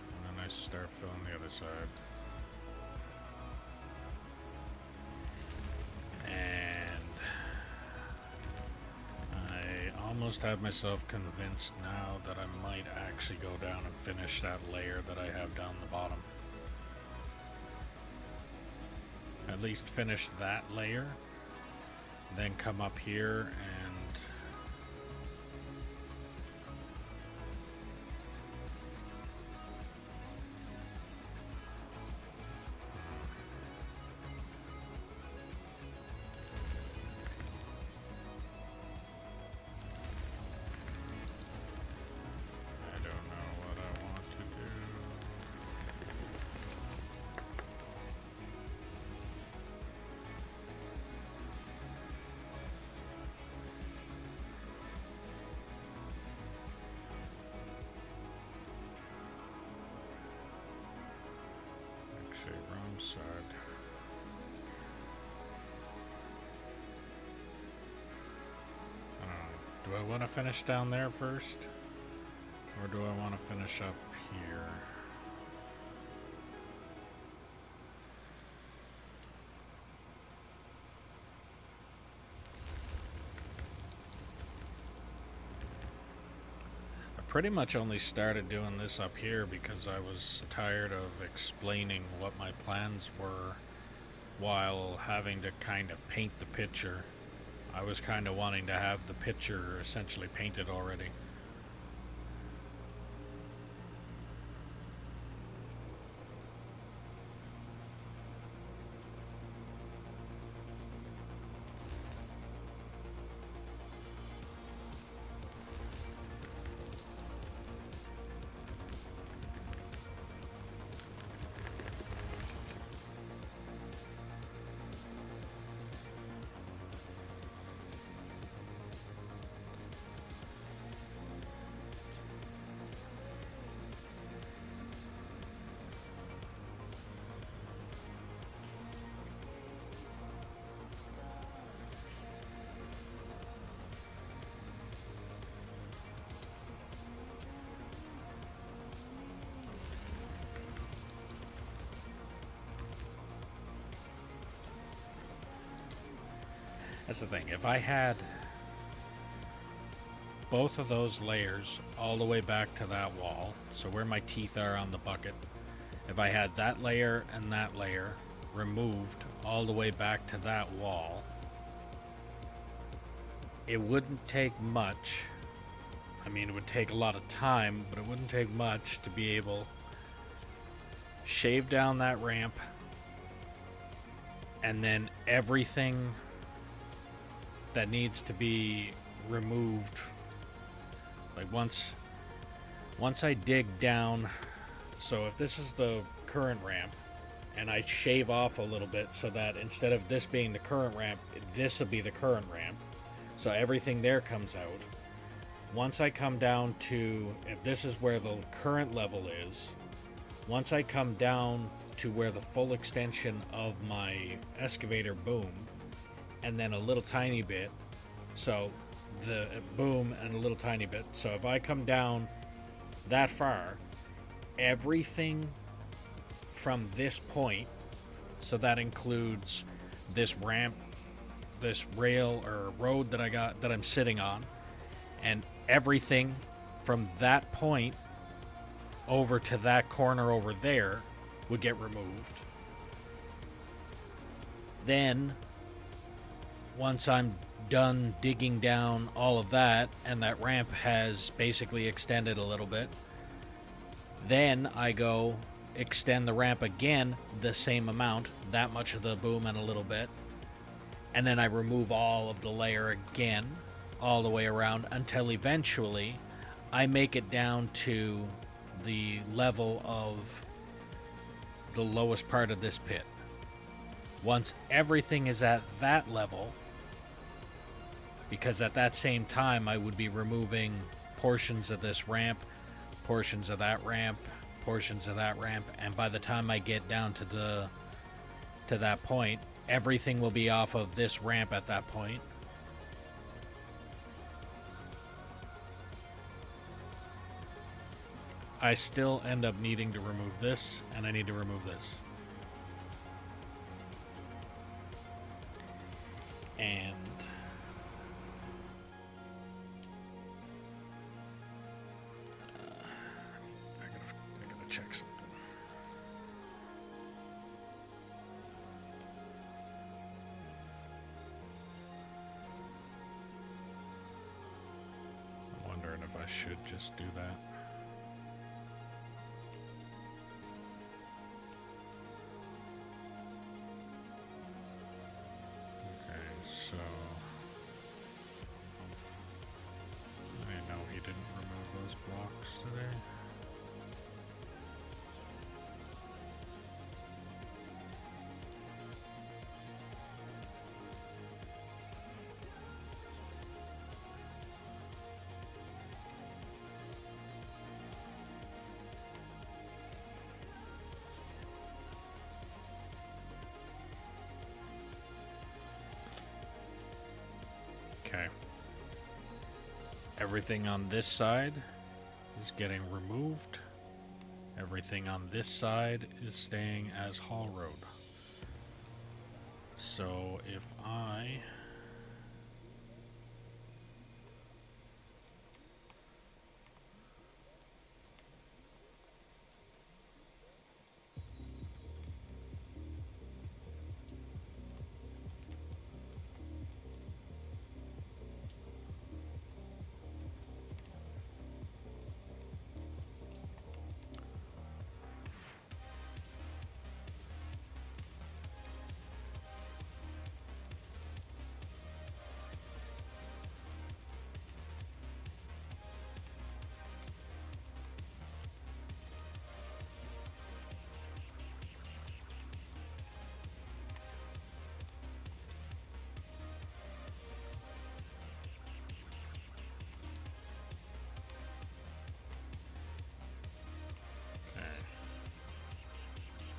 and then I start filling the other side. almost have myself convinced now that I might actually go down and finish that layer that I have down the bottom. At least finish that layer, then come up here and wrong side. Do I want to finish down there first? Or do I want to finish up here? I pretty much only started doing this up here because I was tired of explaining what my plans were while having to kind of paint the picture. I was kind of wanting to have the picture essentially painted already. That's the thing, if I had both of those layers all the way back to that wall, so where my teeth are on the bucket, if I had that layer and that layer removed all the way back to that wall, it wouldn't take much. I mean, it would take a lot of time, but it wouldn't take much to be able to shave down that ramp, and then everything that needs to be removed, like once I dig down, so if this is the current ramp and I shave off a little bit so that instead of this being the current ramp, this will be the current ramp, so everything there comes out. Once I come down to, if this is where the current level is, once I come down to where the full extension of my excavator boom, and then a little tiny bit, so the boom and a little tiny bit, so if I come down that far, everything from this point, so that includes this ramp, this rail or road that I got that I'm sitting on, and everything from that point over to that corner over there would get removed. Then once I'm done digging down all of that and that ramp has basically extended a little bit, then I go extend the ramp again the same amount, that much of the boom and a little bit, and then I remove all of the layer again all the way around until eventually I make it down to the level of the lowest part of this pit. Once everything is at that level, because at that same time I would be removing portions of this ramp, portions of that ramp, portions of that ramp, and by the time I get down to that point, everything will be off of this ramp at that point. I still end up needing to remove this, and I need to remove this. And check something. I'm wondering if I should just do that. Okay, so I know he didn't remove those blocks today. Okay. Everything on this side is getting removed. Everything on this side is staying as Hall Road. So if I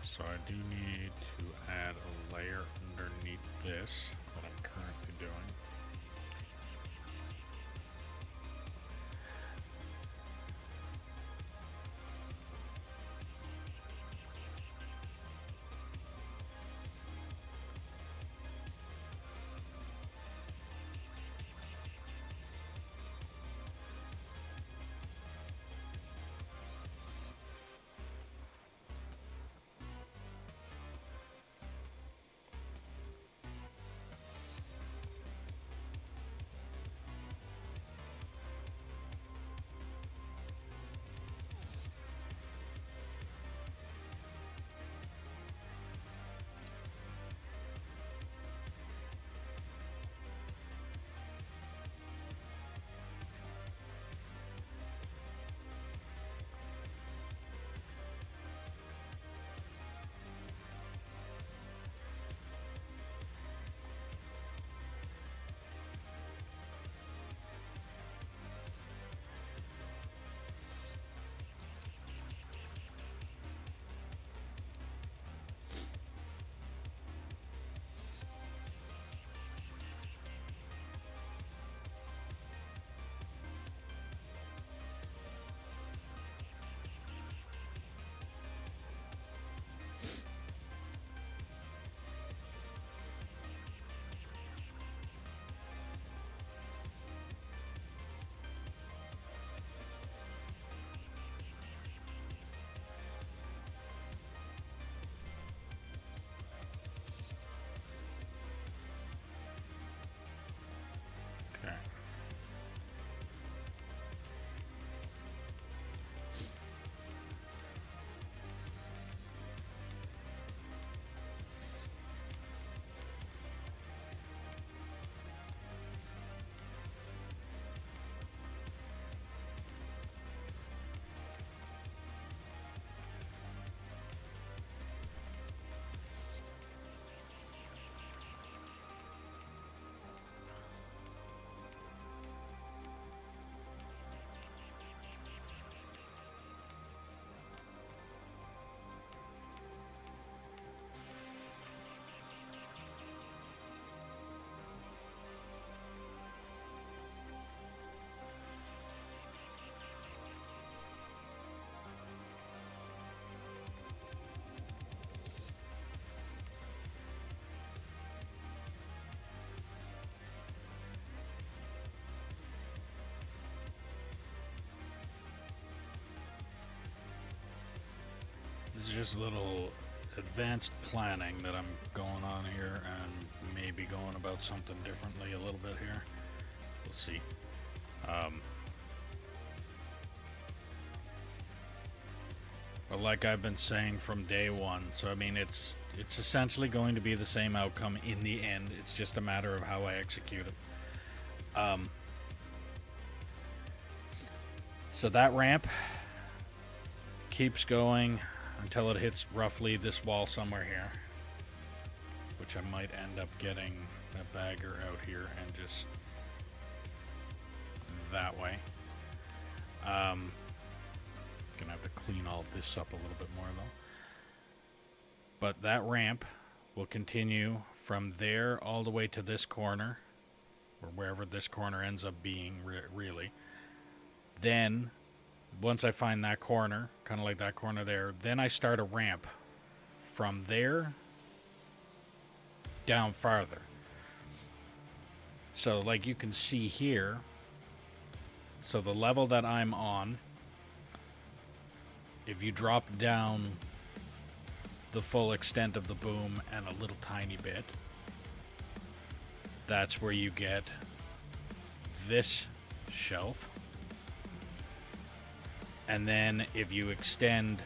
So I do need to add a layer underneath this that I'm currently doing. It's just a little advanced planning that I'm going on here, and maybe going about something differently a little bit here. We'll see. But like I've been saying from day one, so I mean it's essentially going to be the same outcome in the end. It's just a matter of how I execute it. So that ramp keeps going until it hits roughly this wall somewhere here, which I might end up getting a bagger out here and just that way. Gonna have to clean all of this up a little bit more though. But that ramp will continue from there all the way to this corner, or wherever this corner ends up being, really. Then, once I find that corner, kind of like that corner there, then I start a ramp from there down farther. So, like you can see here, so the level that I'm on, if you drop down the full extent of the boom and a little tiny bit, that's where you get this shelf. And then if you extend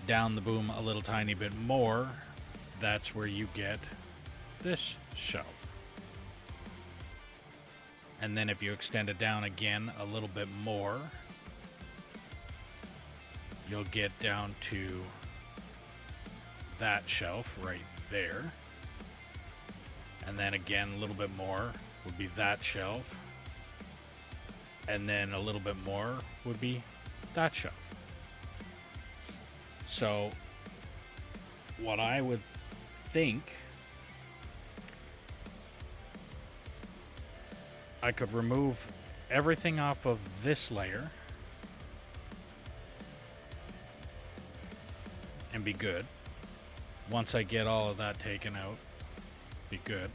down the boom a little tiny bit more, that's where you get this shelf. And then if you extend it down again a little bit more, you'll get down to that shelf right there. And then again a little bit more would be that shelf. And then a little bit more would be that shelf. So what I would think, I could remove everything off of this layer and be good. Once I get all of that taken out, be good.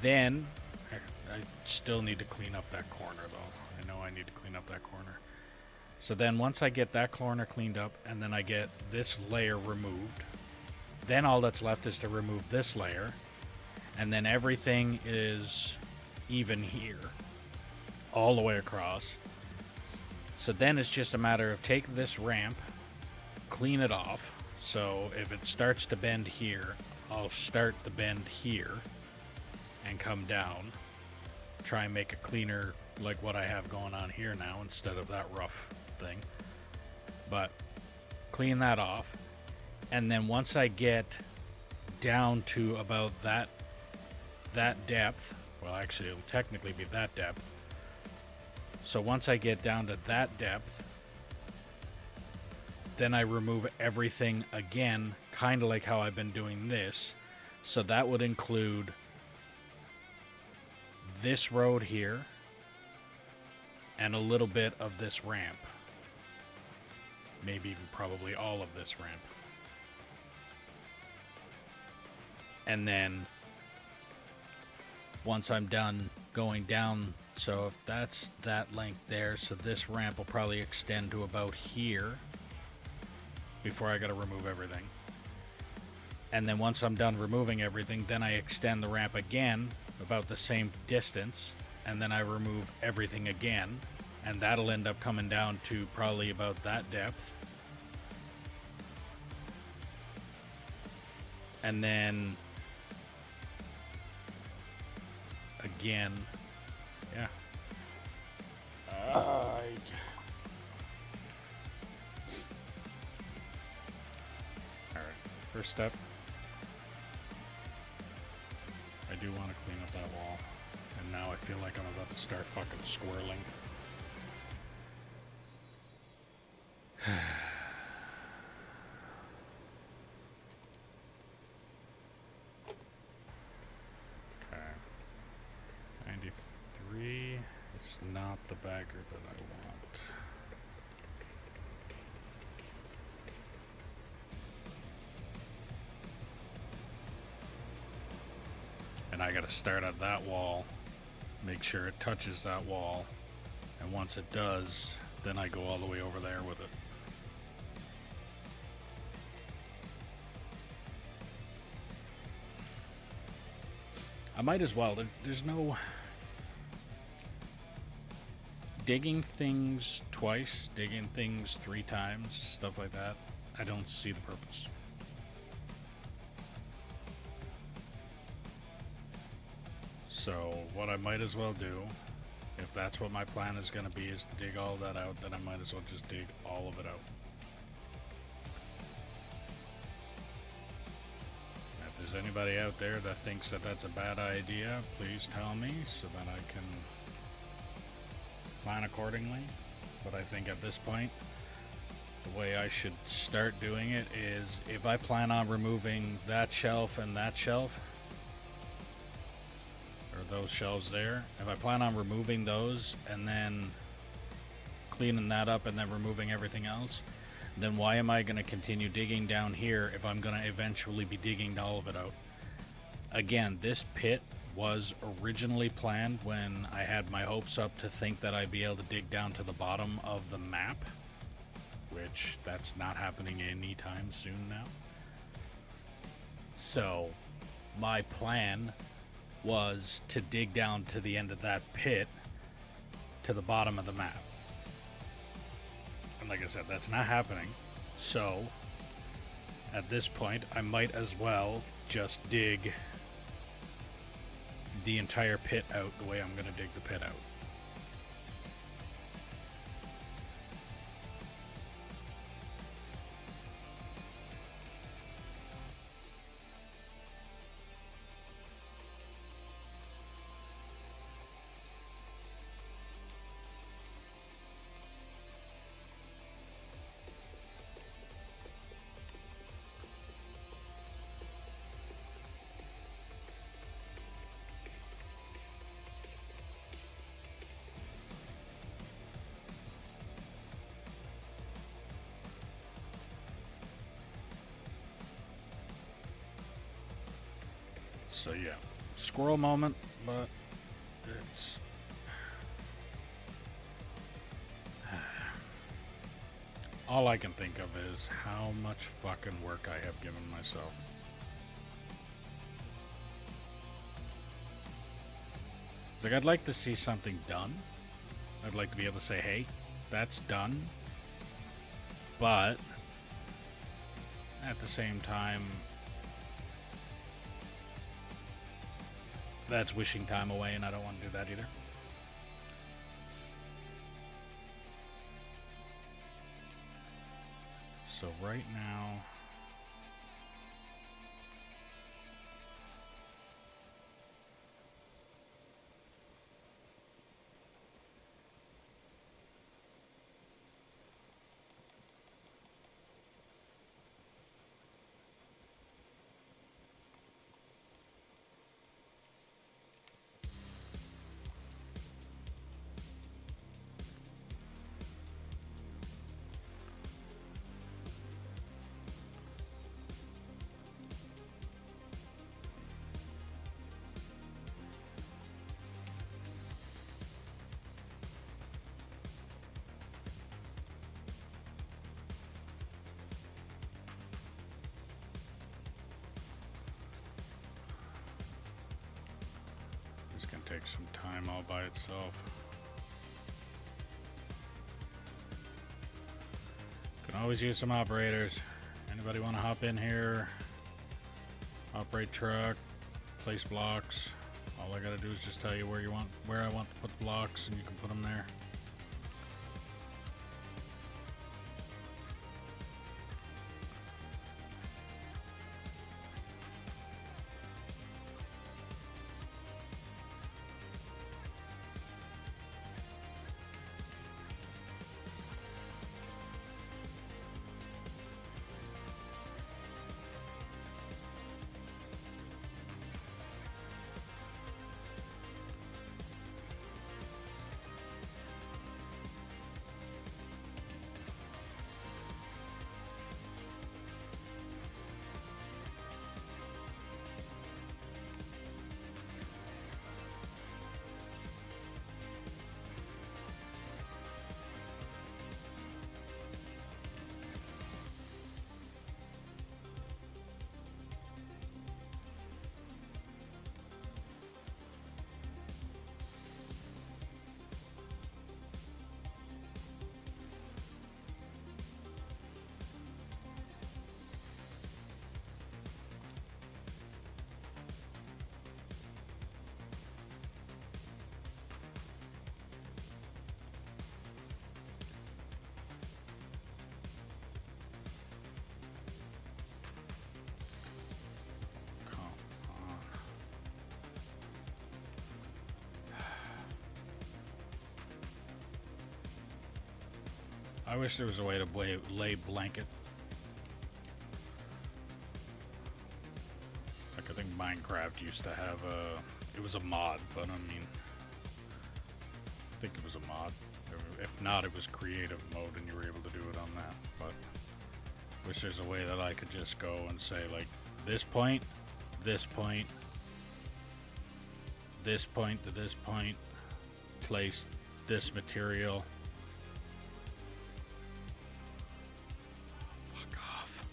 Then I still need to clean up that corner though. I know I need to clean up that corner. So then once I get that corner cleaned up and then I get this layer removed, then all that's left is to remove this layer, and then everything is even here all the way across. So then it's just a matter of take this ramp, clean it off. So if it starts to bend here, I'll start the bend here and come down, try and make it cleaner like what I have going on here now instead of that rough thing. But clean that off, and then once I get down to about that depth, well actually it'll technically be that depth. So once I get down to that depth, then I remove everything again, kind of like how I've been doing this. So that would include this road here and a little bit of this ramp. Maybe even probably all of this ramp. And then once I'm done going down, so if that's that length there, so this ramp will probably extend to about here before I gotta remove everything. And then once I'm done removing everything, then I extend the ramp again about the same distance, and then I remove everything again, and that'll end up coming down to probably about that depth. And then again, yeah. Alright, first step. I do want to clean up that wall. And now I feel like I'm about to start fucking squirreling. Okay. 93 is not the bagger that I want. And I gotta start at that wall, make sure it touches that wall, and once it does, then I go all the way over there with it. I might as well. There's no digging things twice, digging things 3 times, stuff like that. I don't see the purpose. So what I might as well do, if that's what my plan is going to be, is to dig all that out, then I might as well just dig all of it out. If there's anybody out there that thinks that that's a bad idea, please tell me so that I can plan accordingly. But I think at this point, the way I should start doing it is, if I plan on removing that shelf and that shelf, or those shelves there, if I plan on removing those and then cleaning that up and then removing everything else, then why am I going to continue digging down here if I'm going to eventually be digging all of it out? Again, this pit was originally planned when I had my hopes up to think that I'd be able to dig down to the bottom of the map, which that's not happening anytime soon now. So my plan was to dig down to the end of that pit to the bottom of the map. And like I said, that's not happening. So at this point, I might as well just dig the entire pit out the way I'm going to dig the pit out. So yeah, squirrel moment, but it's all I can think of is how much fucking work I have given myself. It's like, I'd like to see something done. I'd like to be able to say, hey, that's done. But at the same time, that's wishing time away, and I don't want to do that either. So right now, take some time all by itself. Can always use some operators. Anybody want to hop in here? Operate truck, place blocks. All I gotta do is just tell you where I want to put the blocks, and you can put them there. I wish there was a way to lay blanket. Like I think Minecraft used to have a... It was a mod, but I mean... I think it was a mod. If not, it was creative mode and you were able to do it on that. But wish there's a way that I could just go and say like, this point, this point, this point to this point, place this material. Fuck off.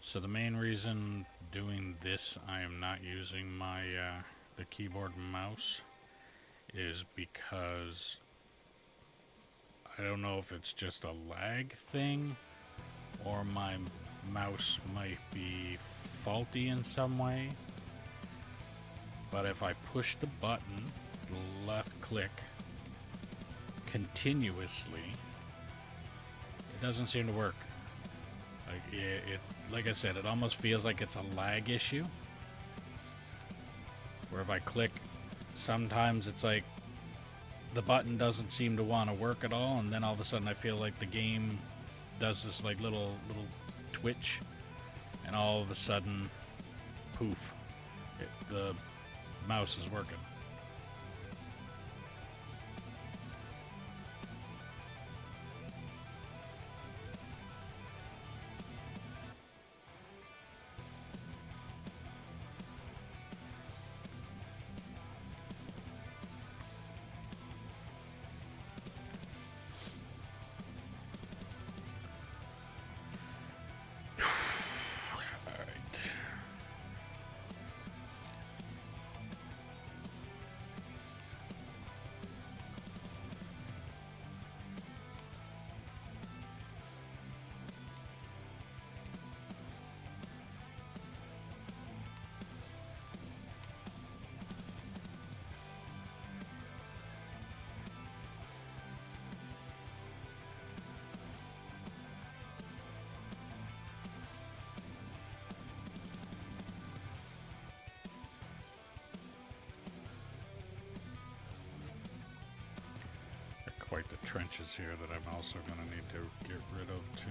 So the main reason doing this, I am not using my the keyboard and mouse, is because I don't know if it's just a lag thing or my mouse might be faulty in some way. But if I push the button, the left click, continuously, it doesn't seem to work. Like like I said, it almost feels like it's a lag issue. Where if I click, sometimes it's like the button doesn't seem to want to work at all, and then all of a sudden I feel like the game does this like little twitch, and all of a sudden, poof, the mouse is working. Quite the trenches here that I'm also going to need to get rid of too.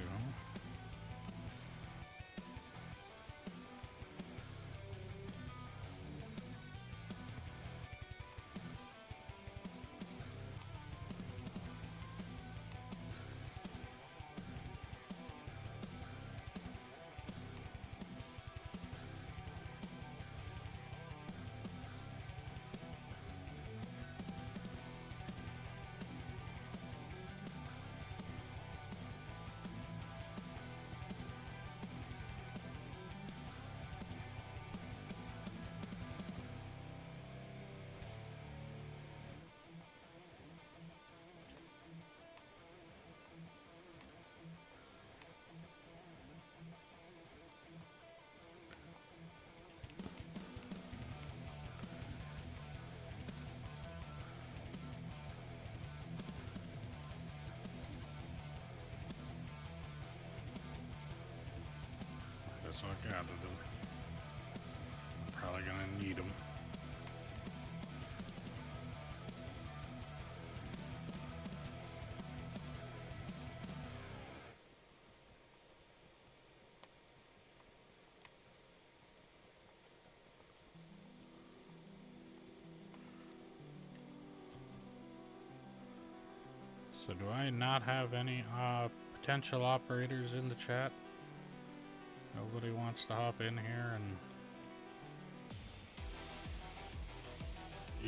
So I gathered them. I'm probably gonna need them. So do I not have any potential operators in the chat? Nobody wants to hop in here and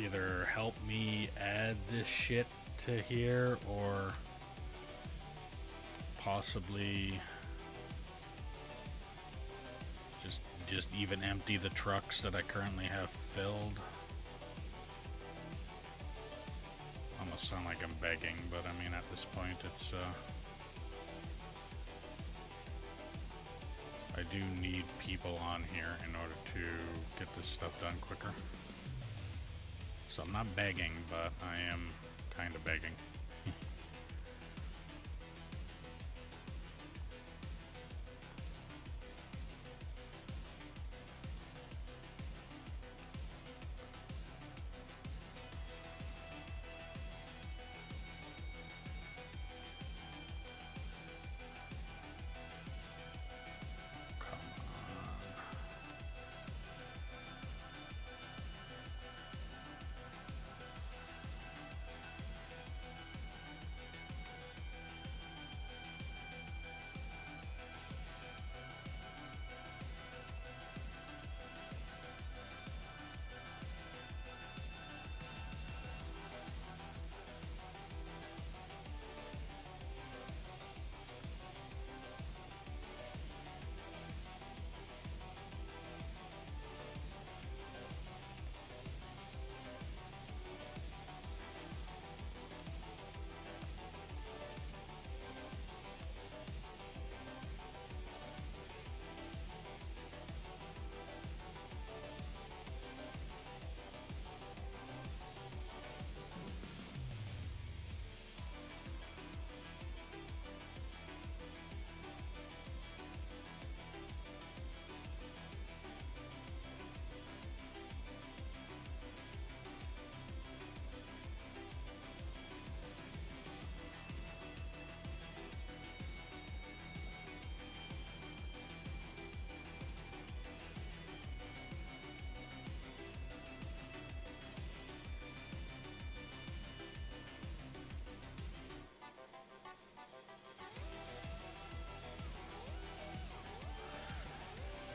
either help me add this shit to here or possibly Just even empty the trucks that I currently have filled. Almost sound like I'm begging, but I mean, at this point, it's I do need people on here in order to get this stuff done quicker. So I'm not begging, but I am kind of begging.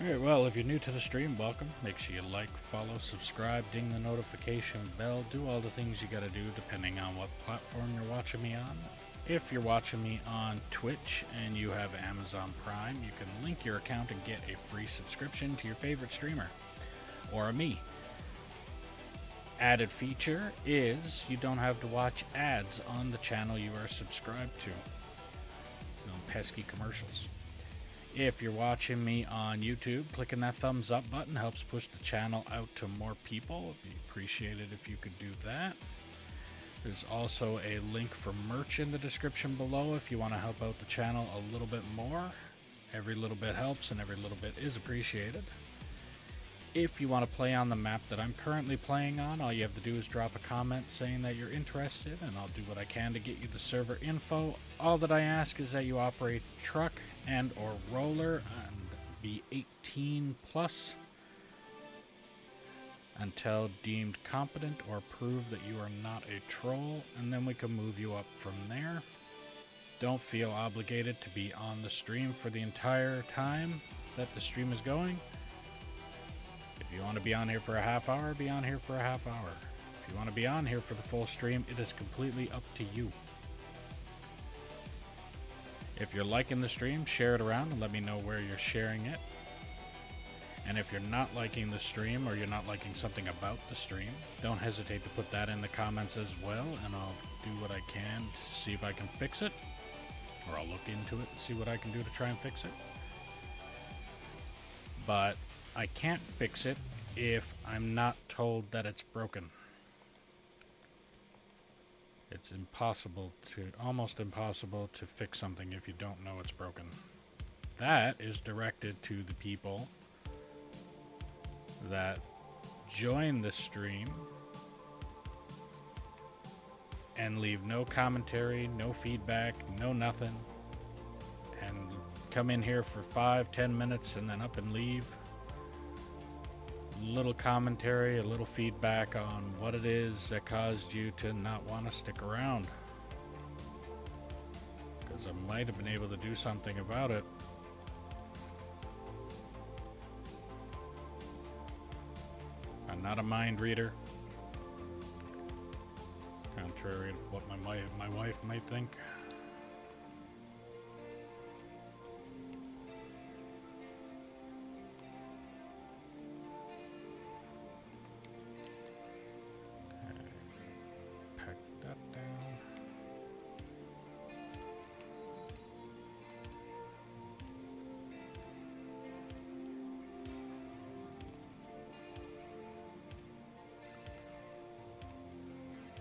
Alright, well, if you're new to the stream, welcome. Make sure you like, follow, subscribe, ding the notification bell, do all the things you gotta do depending on what platform you're watching me on. If you're watching me on Twitch and you have Amazon Prime, you can link your account and get a free subscription to your favorite streamer, or me. Added feature is you don't have to watch ads on the channel you are subscribed to. No pesky commercials. If you're watching me on YouTube, clicking that thumbs up button helps push the channel out to more people. It'd be appreciated if you could do that. There's also a link for merch in the description below if you want to help out the channel a little bit more. Every little bit helps and every little bit is appreciated. If you want to play on the map that I'm currently playing on, all you have to do is drop a comment saying that you're interested, and I'll do what I can to get you the server info. All that I ask is that you operate truck and or roller and be 18 plus until deemed competent or prove that you are not a troll, and then we can move you up from there. Don't feel obligated to be on the stream for the entire time that the stream is going. If you want to be on here for a half hour, be on here for a half hour. If you want to be on here for the full stream, it is completely up to you. If you're liking the stream, share it around and let me know where you're sharing it. And if you're not liking the stream or you're not liking something about the stream, don't hesitate to put that in the comments as well, and I'll do what I can to see if I can fix it. Or I'll look into it and see what I can do to try and fix it. But I can't fix it if I'm not told that it's broken. It's almost impossible to fix something if you don't know it's broken. That is directed to the people that join the stream and leave no commentary, no feedback, no nothing, and come in here for 5-10 minutes and then up and leave. Little commentary, a little feedback on what it is that caused you to not want to stick around, because I might have been able to do something about it. I'm not a mind reader, contrary to what my wife might think.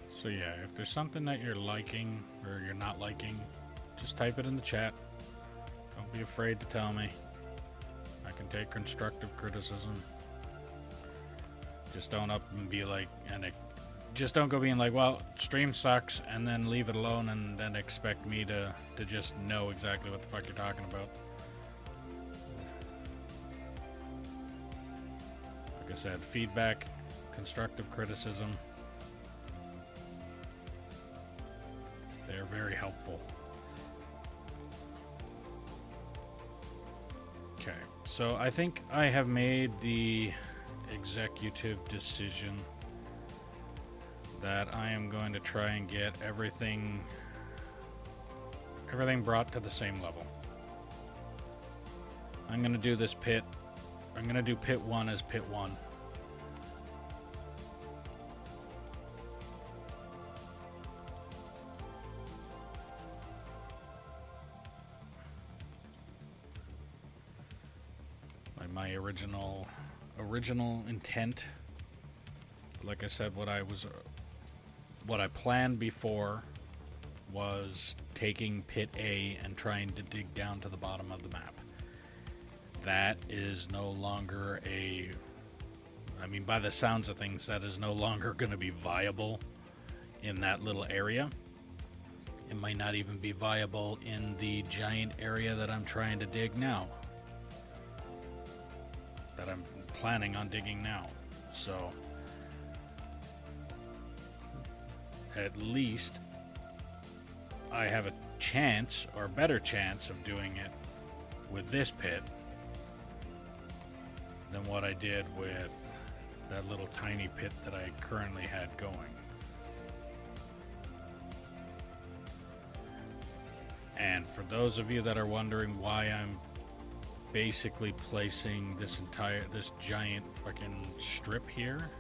So yeah, if there's something that you're liking or you're not liking, just type it in the chat. Don't be afraid to tell me. I can take constructive criticism. Just don't up and be like, just don't go being like, well, stream sucks, and then leave it alone and then expect me to just know exactly what the fuck you're talking about. Like I said, feedback, constructive criticism, they're very helpful. Okay, so I think I have made the executive decision that I am going to try and get everything brought to the same level. I'm going to do this pit. I'm going to do pit 1 as pit 1. Like my original intent, like I said, what I planned before was taking pit A and trying to dig down to the bottom of the map. That is no longer I mean, by the sounds of things, that is no longer going to be viable in that little area. It might not even be viable in the giant area that I'm trying to dig now, that I'm planning on digging now. So at least I have a chance, or a better chance, of doing it with this pit than what I did with that little tiny pit that I currently had going. And for those of you that are wondering why I'm basically placing this giant fucking strip here,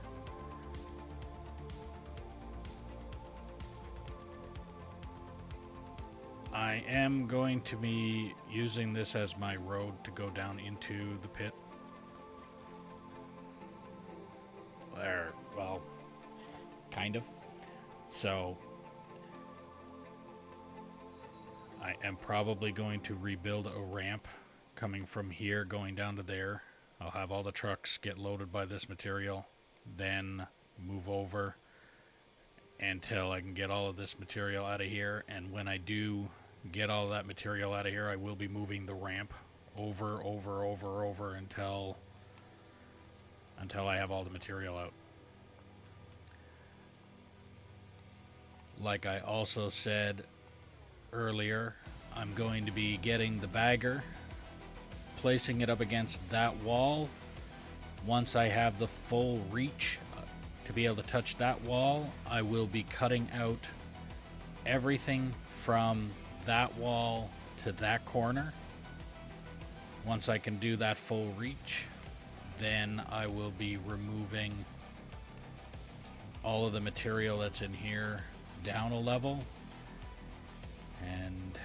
I am going to be using this as my road to go down into the pit. Well, kind of. So I am probably going to rebuild a ramp coming from here going down to there. I'll have all the trucks get loaded by this material, then move over until I can get all of this material out of here. And when I do get all of that material out of here, I will be moving the ramp over until I have all the material out. Like I also said earlier, I'm going to be getting the bagger, placing it up against that wall. Once I have the full reach to be able to touch that wall, I will be cutting out everything from that wall to that corner. Once I can do that full reach, then I will be removing all of the material that's in here down a level. And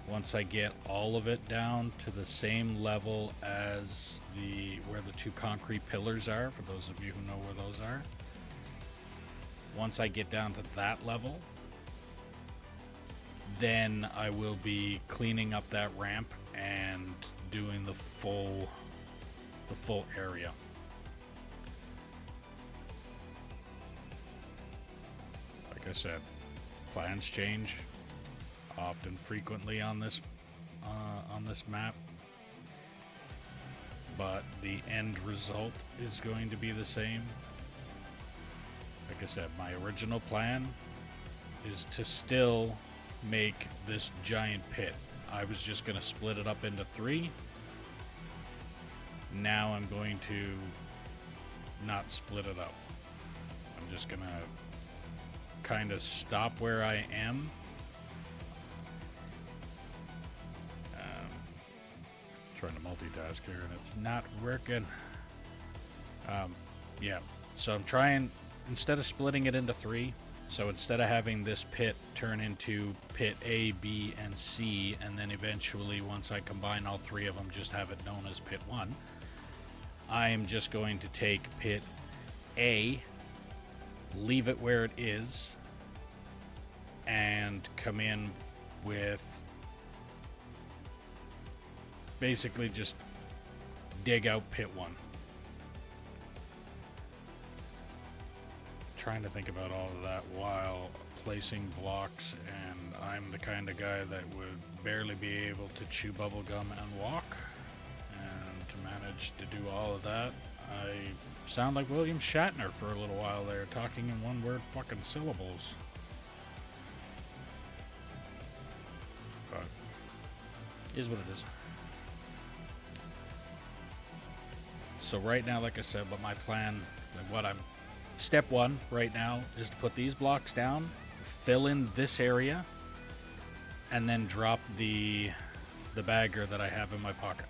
once I get all of it down to the same level as where the two concrete pillars are, for those of you who know where those are, once I get down to that level, then I will be cleaning up that ramp and doing the full area. Like I said, plans change often, frequently on this map, but the end result is going to be the same. Like I said, my original plan is to still make this giant pit. I was just going to split it up into 3. Now I'm going to not split it up. I'm just going to kind of stop where I am. Trying to multitask here and it's not working. Yeah, so I'm trying, instead of splitting it into 3, so instead of having this pit turn into pit A, B, and C, and then eventually once I combine all 3 of them just have it known as pit 1, I am just going to take pit A, leave it where it is, and come in with basically just dig out pit 1. Trying to think about all of that while placing blocks, and I'm the kind of guy that would barely be able to chew bubble gum and walk, and to manage to do all of that, I sound like William Shatner for a little while there, talking in one word fucking syllables. But is what it is. So right now, like I said, but my plan, like step 1 right now is to put these blocks down, fill in this area, and then drop the bagger that I have in my pocket.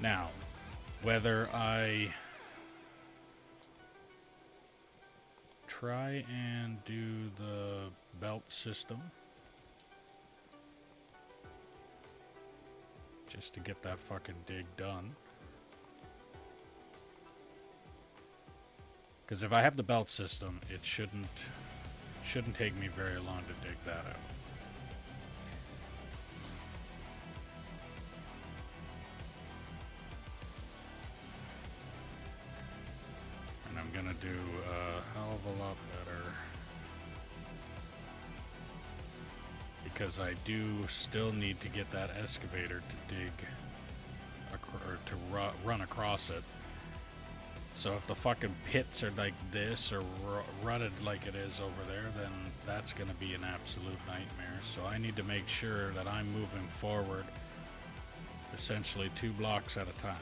Now, whether I try and do the belt system just to get that fucking dig done. Because if I have the belt system, it shouldn't take me very long to dig that out. And I'm gonna do a hell of a lot better, because I do still need to get that excavator to dig or to run across it. So if the fucking pits are like this or rutted like it is over there, then that's going to be an absolute nightmare. So I need to make sure that I'm moving forward essentially 2 blocks at a time.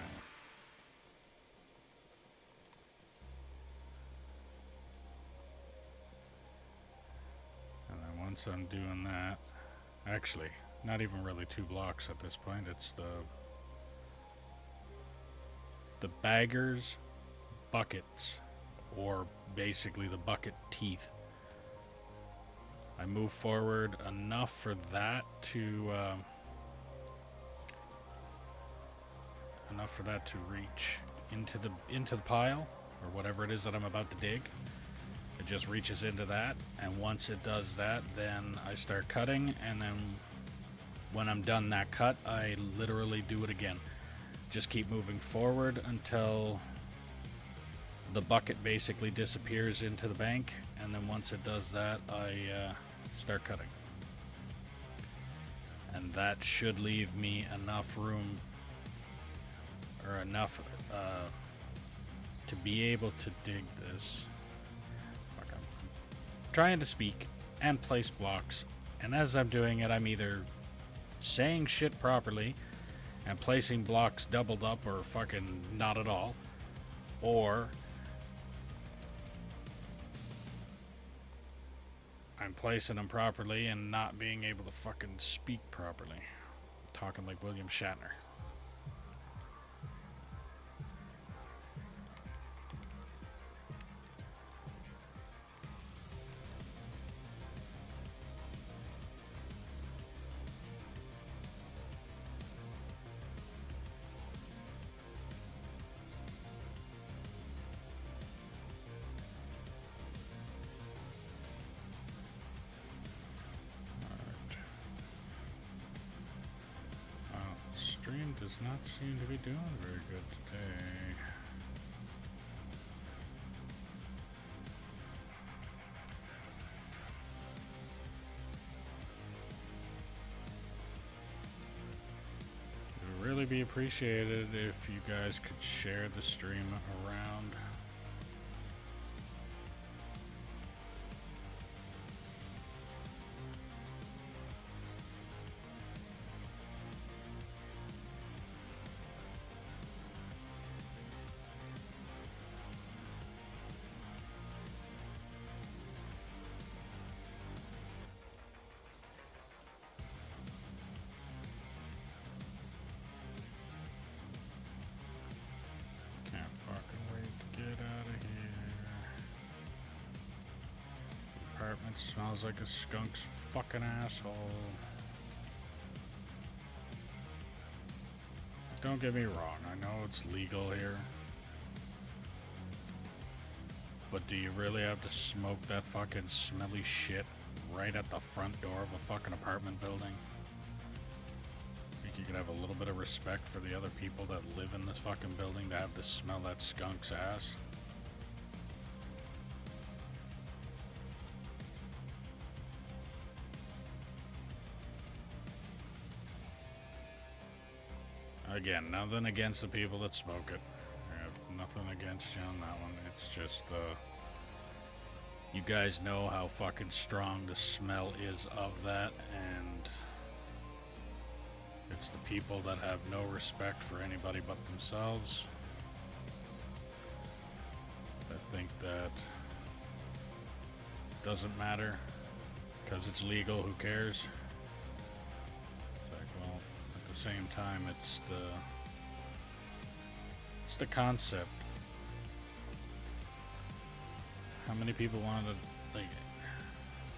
And then once I'm doing that, actually, not even really 2 blocks at this point, it's the baggers buckets, or basically the bucket teeth. I move forward enough for that to reach into the pile or whatever it is that I'm about to dig. It just reaches into that, and once it does that, then I start cutting, and then when I'm done that cut, I literally do it again. Just keep moving forward until the bucket basically disappears into the bank, and then once it does that, I start cutting. And that should leave me enough room, or enough to be able to dig this. Fuck, I'm trying to speak and place blocks, and as I'm doing it, I'm either saying shit properly and placing blocks doubled up or fucking not at all, or I'm placing them properly and not being able to fucking speak properly. Talking like William Shatner. Stream does not seem to be doing very good today. It would really be appreciated if you guys could share the stream around. Apartment smells like a skunk's fucking asshole. Don't get me wrong, I know it's legal here. But do you really have to smoke that fucking smelly shit right at the front door of a fucking apartment building? Think you could have a little bit of respect for the other people that live in this fucking building to have to smell that skunk's ass? Again, nothing against the people that smoke it. I have nothing against you on that one. It's just, you guys know how fucking strong the smell is of that, and it's the people that have no respect for anybody but themselves. I think that doesn't matter because it's legal, who cares? It's like, well, at the same time, it's the concept. How many people want to, like,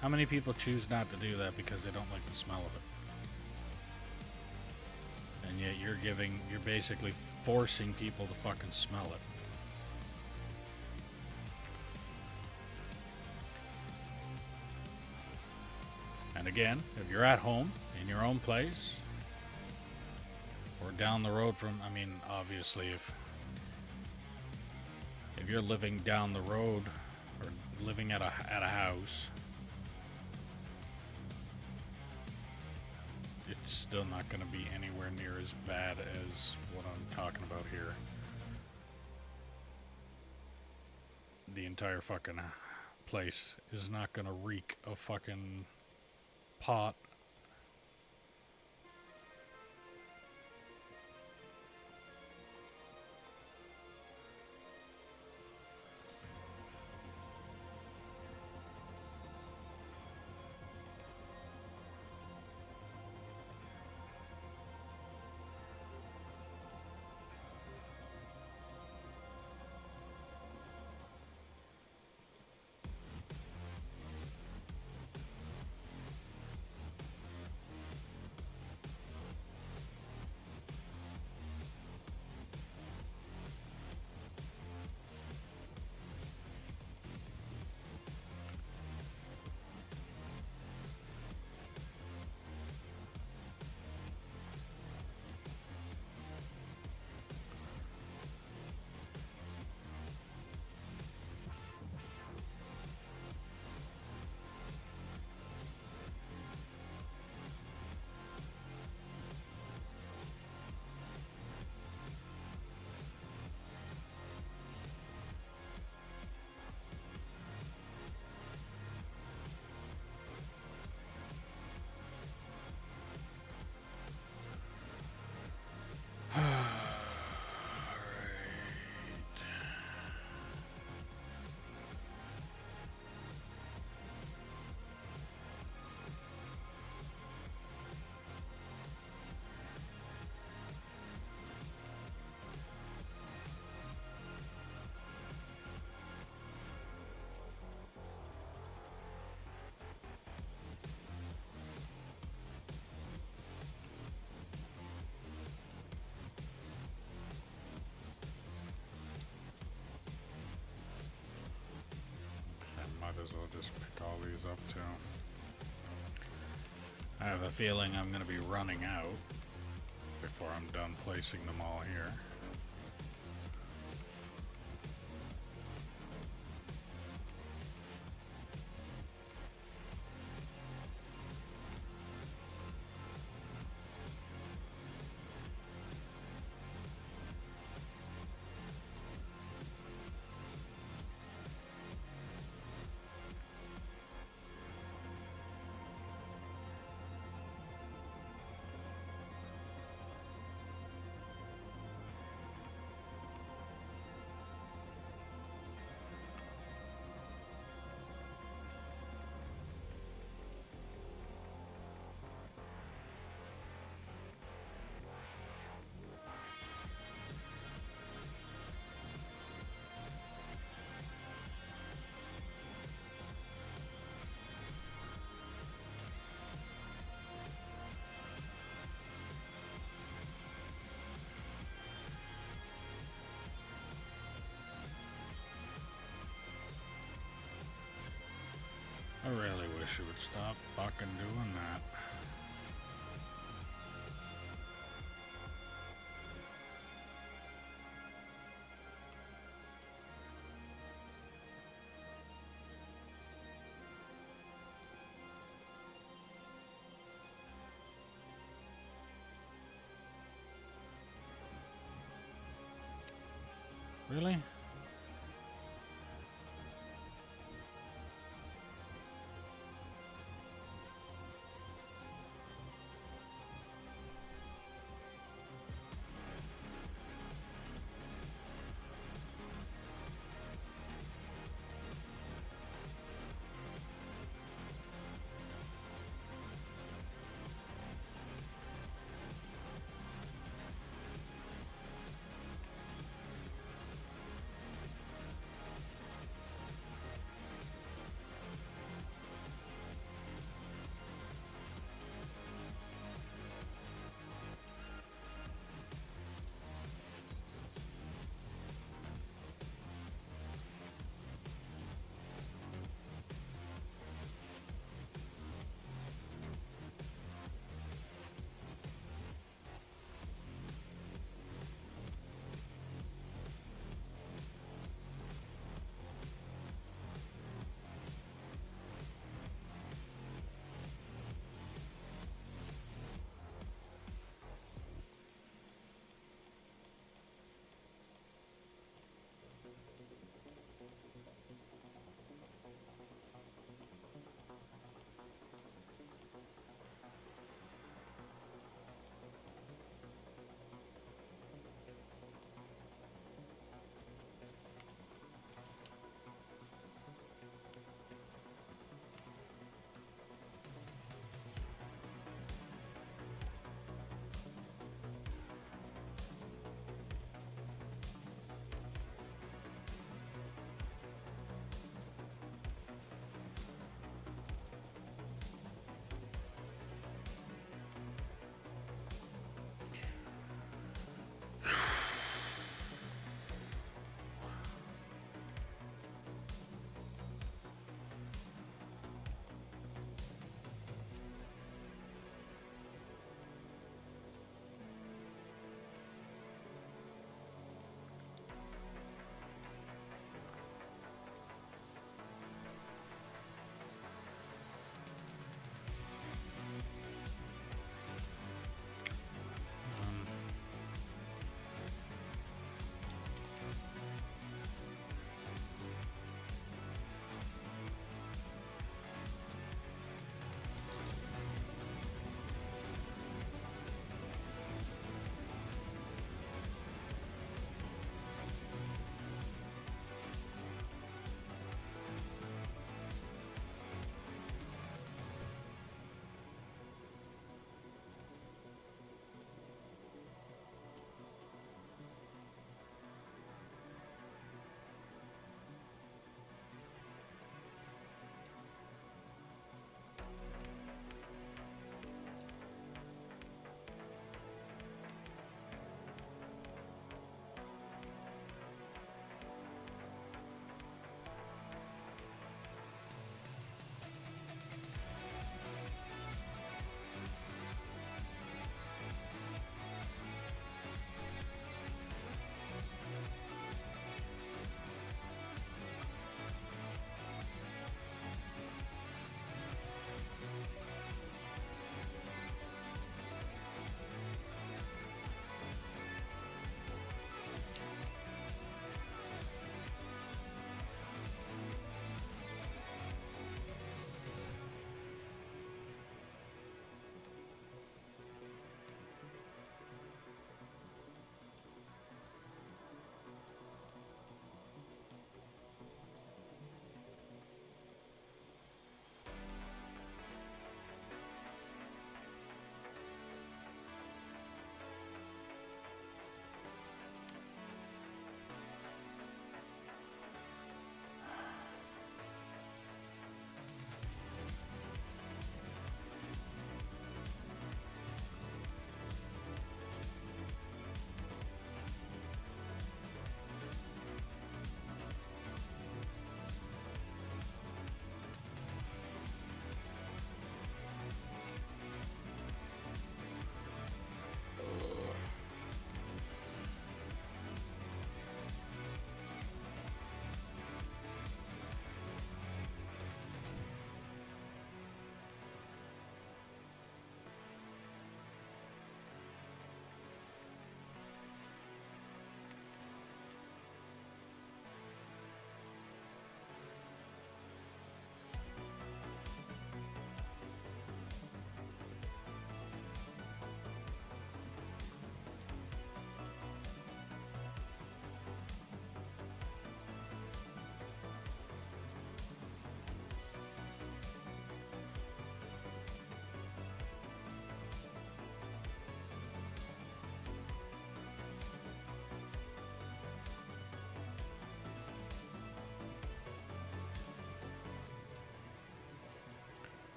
how many people choose not to do that because they don't like the smell of it? And yet you're basically forcing people to fucking smell it. And again, if you're at home, in your own place, or down the road from, I mean, obviously if you're living down the road or living at a house, it's still not going to be anywhere near as bad as what I'm talking about here. The entire fucking place is not going to reek of fucking pot. Might as well just pick all these up too. I have a feeling I'm going to be running out before I'm done placing them all here. I really wish it would stop fucking doing that. Really?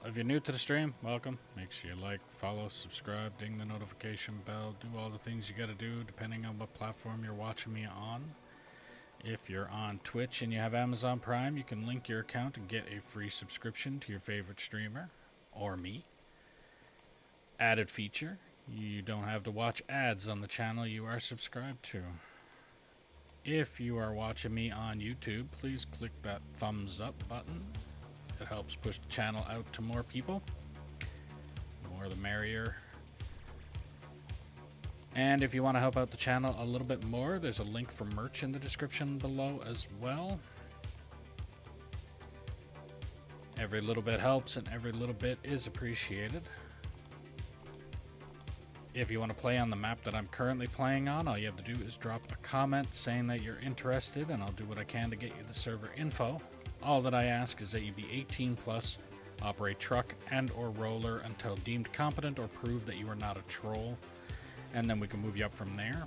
if you're new to the stream, welcome. Make sure you like, follow, subscribe, ding the notification bell, do all the things you gotta do depending on what platform you're watching me on. If you're on Twitch and you have Amazon Prime, you can link your account and get a free subscription to your favorite streamer, or me. Added feature, you don't have to watch ads on the channel you are subscribed to. If you are watching me on YouTube, please click that thumbs up button. It helps push the channel out to more people. The more the merrier. And if you want to help out the channel a little bit more, there's a link for merch in the description below as well. Every little bit helps and every little bit is appreciated. If you want to play on the map that I'm currently playing on, all you have to do is drop a comment saying that you're interested, and I'll do what I can to get you the server info. All that I ask is that you be 18 plus, operate truck and or roller until deemed competent or prove that you are not a troll, and then we can move you up from there.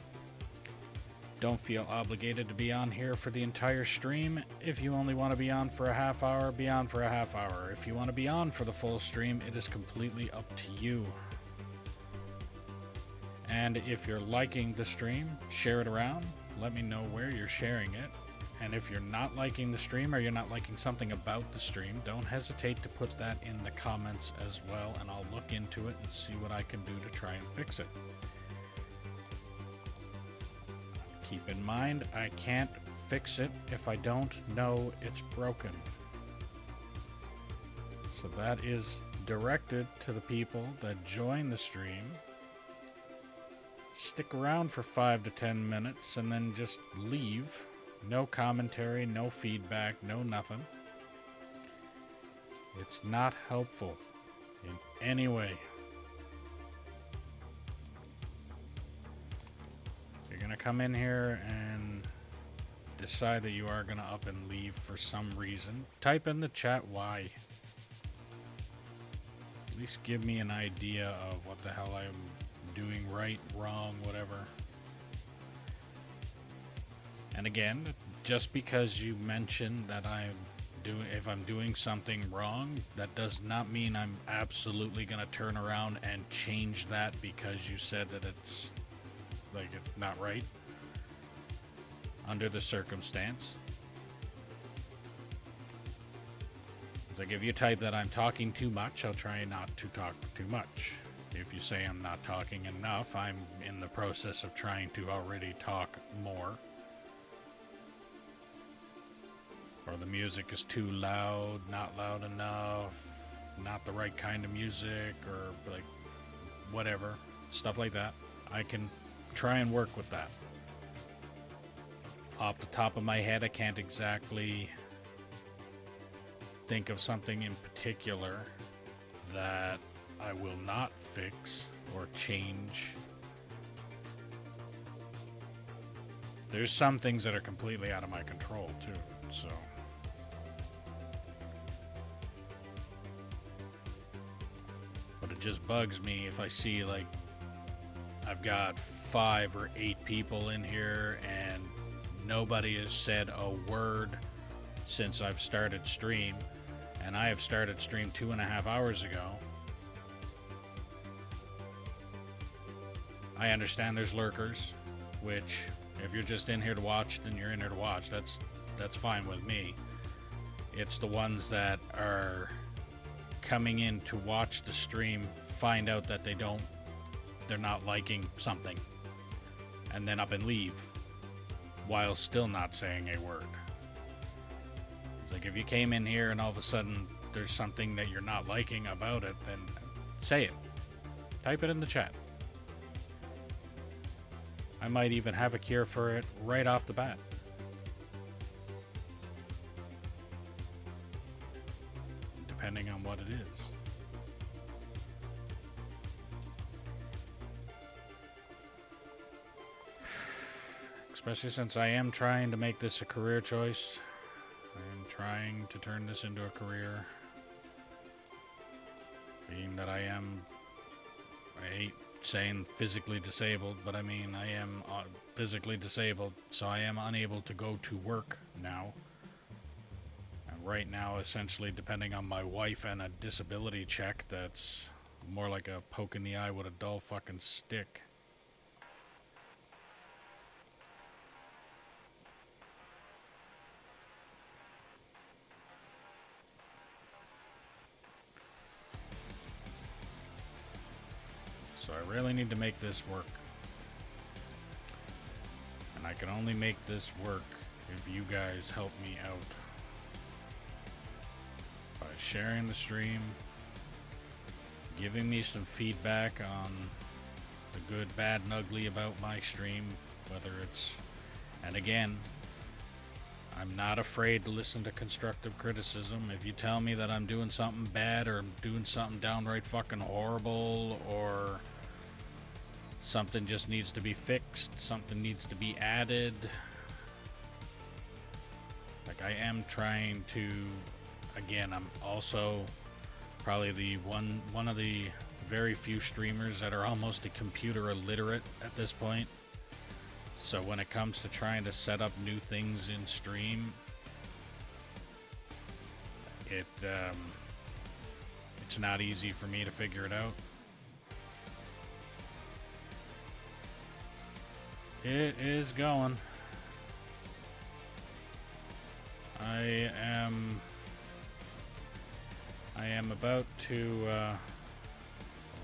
Don't feel obligated to be on here for the entire stream. If you only want to be on for a half hour, be on for a half hour. If you want to be on for the full stream, it is completely up to you. And if you're liking the stream, share it around. Let me know where you're sharing it. And if you're not liking the stream or you're not liking something about the stream, don't hesitate to put that in the comments as well, and I'll look into it and see what I can do to try and fix it. Keep in mind, I can't fix it if I don't know it's broken. So that is directed to the people that join the stream. Stick around for 5 to 10 minutes and then just leave. No commentary, no feedback, no nothing. It's not helpful in any way. If you're gonna come in here and decide that you are gonna up and leave for some reason, type in the chat why. At least give me an idea of what the hell I'm doing right, wrong, whatever. And again, just because you mention that if I'm doing something wrong, that does not mean I'm absolutely gonna turn around and change that because you said that it's like it's not right under the circumstance. It's like if you type that I'm talking too much, I'll try not to talk too much. If you say I'm not talking enough, I'm in the process of trying to already talk more. Or the music is too loud, not loud enough, not the right kind of music, or like whatever, stuff like that. I can try and work with that. Off the top of my head, I can't exactly think of something in particular that I will not fix or change. There's some things that are completely out of my control too, so. But it just bugs me if I see like I've got 5 or 8 people in here and nobody has said a word since I've started stream, and I have started stream 2.5 hours ago. I understand there's lurkers, which if you're just in here to watch, then you're in here to watch. That's fine with me. It's the ones that are coming in to watch the stream, find out that they're not liking something, and then up and leave while still not saying a word. It's like if you came in here and all of a sudden there's something that you're not liking about it, then say it. Type it in the chat. I might even have a cure for it right off the bat. Depending on what it is. Especially since I am trying to make this a career choice. I am trying to turn this into a career. Being that I hate saying physically disabled, but I mean I am physically disabled, so I am unable to go to work now. And right now essentially depending on my wife and a disability check that's more like a poke in the eye with a dull fucking stick. So I really need to make this work. And I can only make this work if you guys help me out. By sharing the stream, giving me some feedback on the good, bad, and ugly about my stream, whether it's... And again, I'm not afraid to listen to constructive criticism. If you tell me that I'm doing something bad or doing something downright fucking horrible, or something just needs to be fixed, something needs to be added, like I am trying to, again, I'm also probably the one of the very few streamers that are almost a computer illiterate at this point. So when it comes to trying to set up new things in stream, it's not easy for me to figure it out. It is going. I am about to,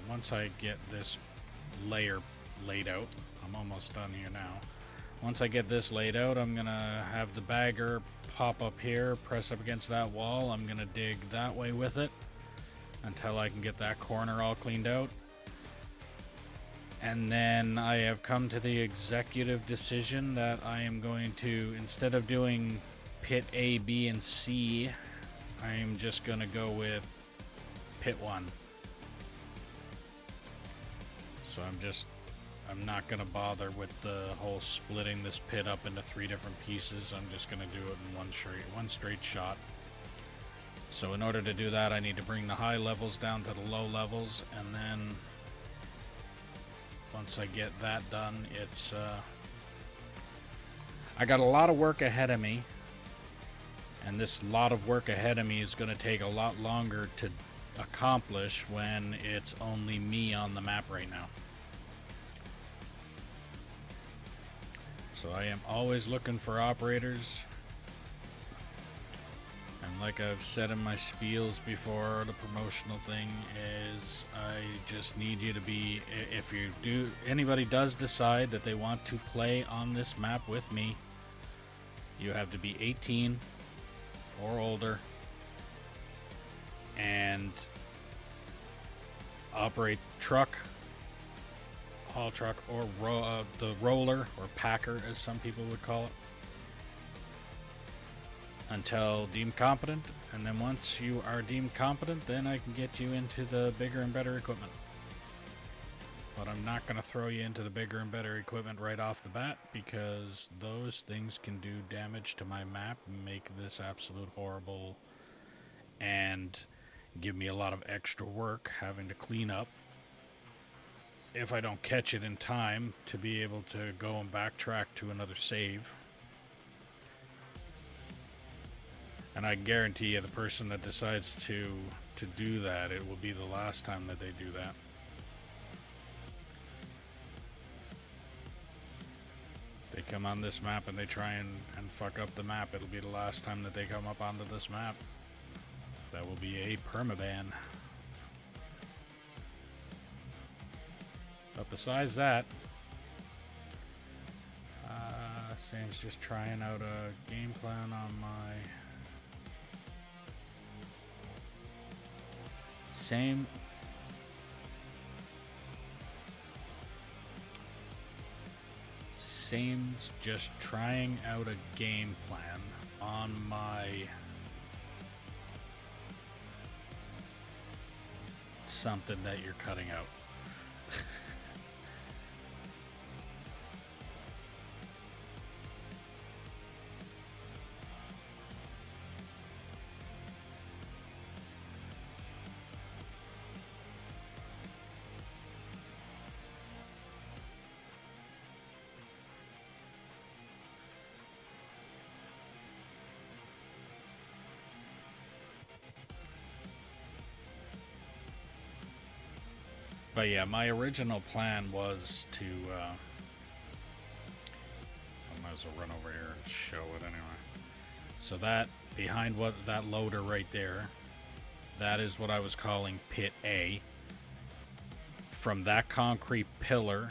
once I get this layer laid out, I'm almost done here now. Once I get this laid out, I'm gonna have the bagger pop up here, press up against that wall. I'm gonna dig that way with it until I can get that corner all cleaned out. And then I have come to the executive decision that I am going to, instead of doing pit A, B, and C, I am just gonna go with pit 1. So I'm not gonna bother with the whole splitting this pit up into 3 different pieces. I'm just gonna do it in one straight shot. So in order to do that, I need to bring the high levels down to the low levels, and then once I get that done, it's I got a lot of work ahead of me, and this lot of work ahead of me is going to take a lot longer to accomplish when it's only me on the map right now. So I am always looking for operators, and like I've said in my spiels before, the promotional thing is I just need you to be, if anybody does decide that they want to play on this map with me, you have to be 18 or older and operate truck, haul truck, or the roller, or packer as some people would call it, until deemed competent. And then once you are deemed competent, then I can get you into the bigger and better equipment. But I'm not going to throw you into the bigger and better equipment right off the bat, because those things can do damage to my map, make this absolute horrible, and give me a lot of extra work having to clean up if I don't catch it in time to be able to go and backtrack to another save. And I guarantee you, the person that decides to do that, it will be the last time that they do that. They come on this map and they try and fuck up the map, it'll be the last time that they come up onto this map. That will be a permaban. But besides that, Sam's just trying out a game plan on my Same's just trying out a game plan on my something that you're cutting out. But yeah, my original plan was to, I might as well run over here and show it anyway. So that, behind what that loader right there, that is what I was calling Pit A. From that concrete pillar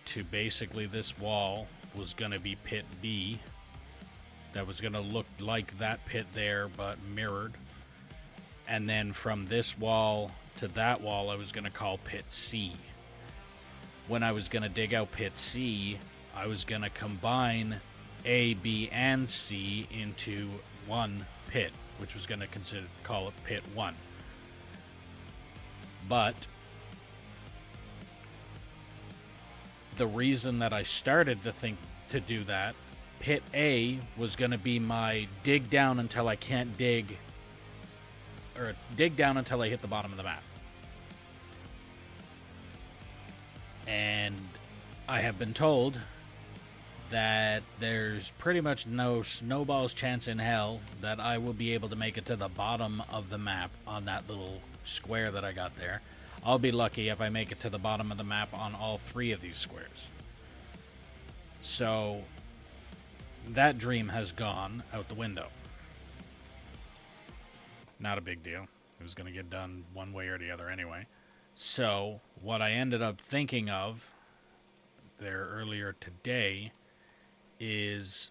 to basically this wall was going to be Pit B. That was going to look like that pit there, but mirrored. And then from this wall to that wall, I was going to call Pit C. When I was going to dig out Pit C, I was going to combine A, B, and C into one pit, which was going to call it Pit 1. But the reason that I started to think to do that, Pit A was going to be my dig down until I can't dig, or dig down until I hit the bottom of the map. And I have been told that there's pretty much no snowball's chance in hell that I will be able to make it to the bottom of the map on that little square that I got there. I'll be lucky if I make it to the bottom of the map on all 3 of these squares. So that dream has gone out the window. Not a big deal. It was going to get done one way or the other anyway. So what I ended up thinking of there earlier today is,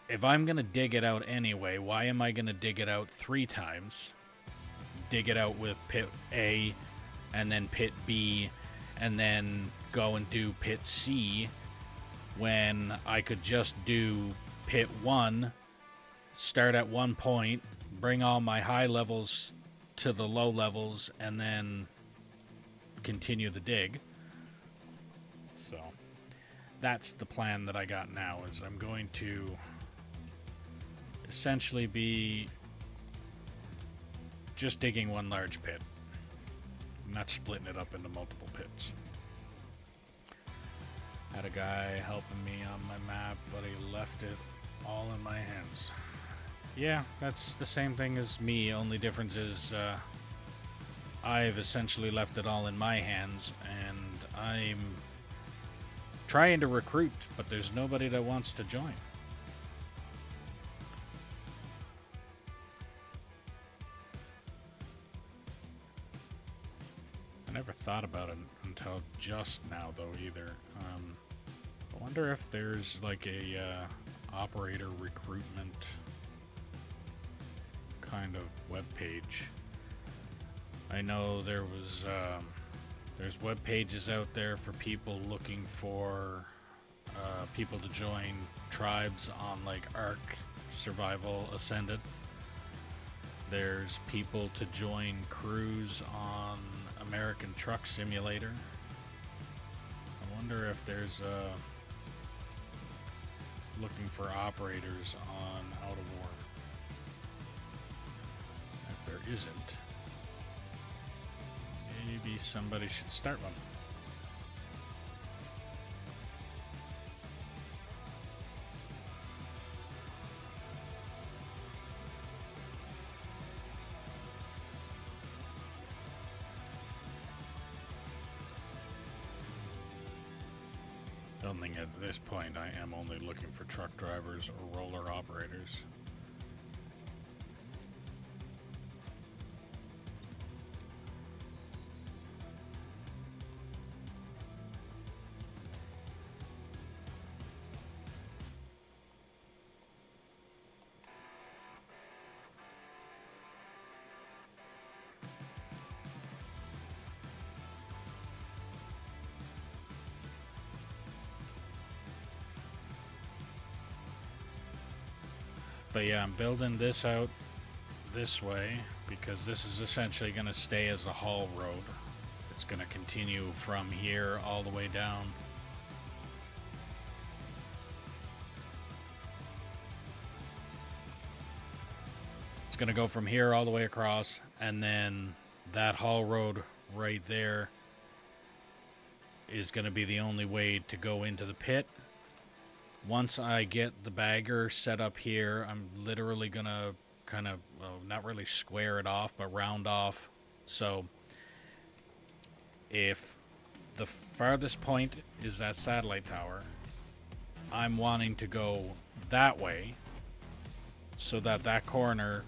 if I'm going to dig it out anyway, why am I going to dig it out 3 times? Dig it out with Pit A and then Pit B and then go and do Pit C, when I could just do Pit 1, start at one point, bring all my high levels to the low levels, and then continue the dig. So that's the plan that I got now, is I'm going to essentially be just digging one large pit, not splitting it up into multiple pits. Had a guy helping me on my map, but he left it all in my hands. Yeah, that's the same thing as me, only difference is I've essentially left it all in my hands, and I'm trying to recruit, but there's nobody that wants to join. I never thought about it until just now, though, either. I wonder if there's like a operator recruitment kind of web page. I know there was there's web pages out there for people looking for people to join tribes on like Ark Survival Ascended. There's people to join crews on American Truck Simulator. I wonder if there's looking for operators on Out of War. If there isn't, maybe somebody should start one. I don't think at this point I am only looking for truck drivers or roller operators. But yeah, I'm building this out this way because this is essentially going to stay as a haul road. It's going to continue from here all the way down. It's going to go from here all the way across, and then that haul road right there is going to be the only way to go into the pit. Once I get the bagger set up here, I'm literally going to kind of, well, not really square it off, but round off. So If the farthest point is that satellite tower, I'm wanting to go that way so that that corner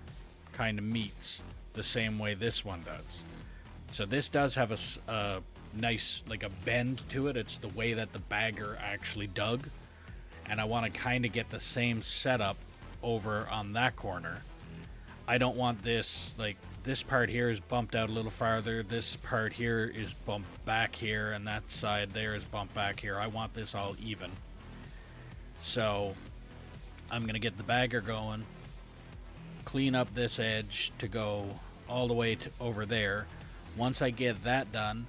kind of meets the same way this one does. So this does have a nice, like a bend to it. It's the way that the bagger actually dug. And I want to kind of get the same setup over on that corner. I don't want this, like, this part here is bumped out a little farther. This part here is bumped back here, and that side there is bumped back here. I want this all even. So I'm going to get the bagger going, clean up this edge to go all the way to over there. Once I get that done,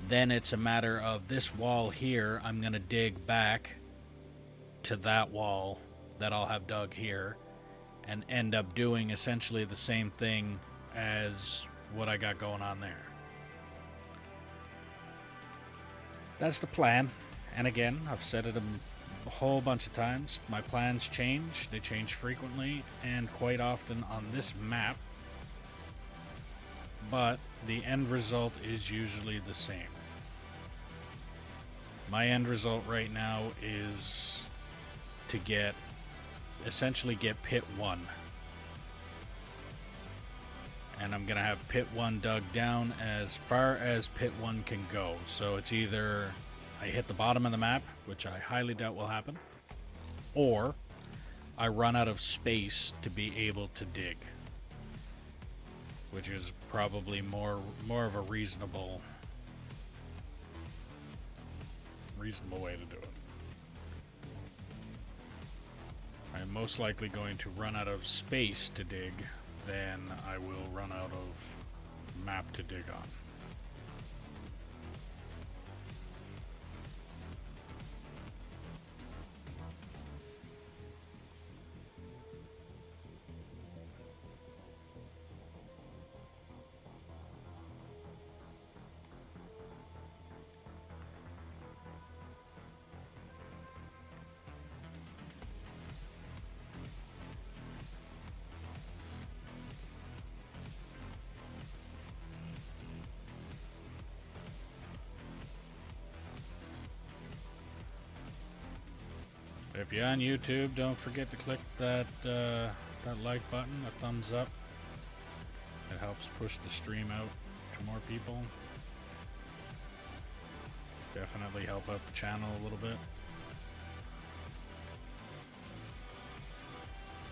then it's a matter of this wall here. I'm going to dig back to that wall that I'll have dug here and end up doing essentially the same thing as what I got going on there. That's the plan. And again, I've said it a whole bunch of times. My plans change. They change frequently and quite often on this map. But the end result is usually the same. My end result right now is to essentially get pit 1. And I'm gonna have pit 1 dug down as far as pit 1 can go. So it's either I hit the bottom of the map, which I highly doubt will happen, or I run out of space to be able to dig, which is probably more of a reasonable way to do it. I'm most likely going to run out of space to dig than I will run out of map to dig on. If you're on YouTube, don't forget to click that like button, a thumbs up. It helps push the stream out to more people. Definitely help out the channel a little bit.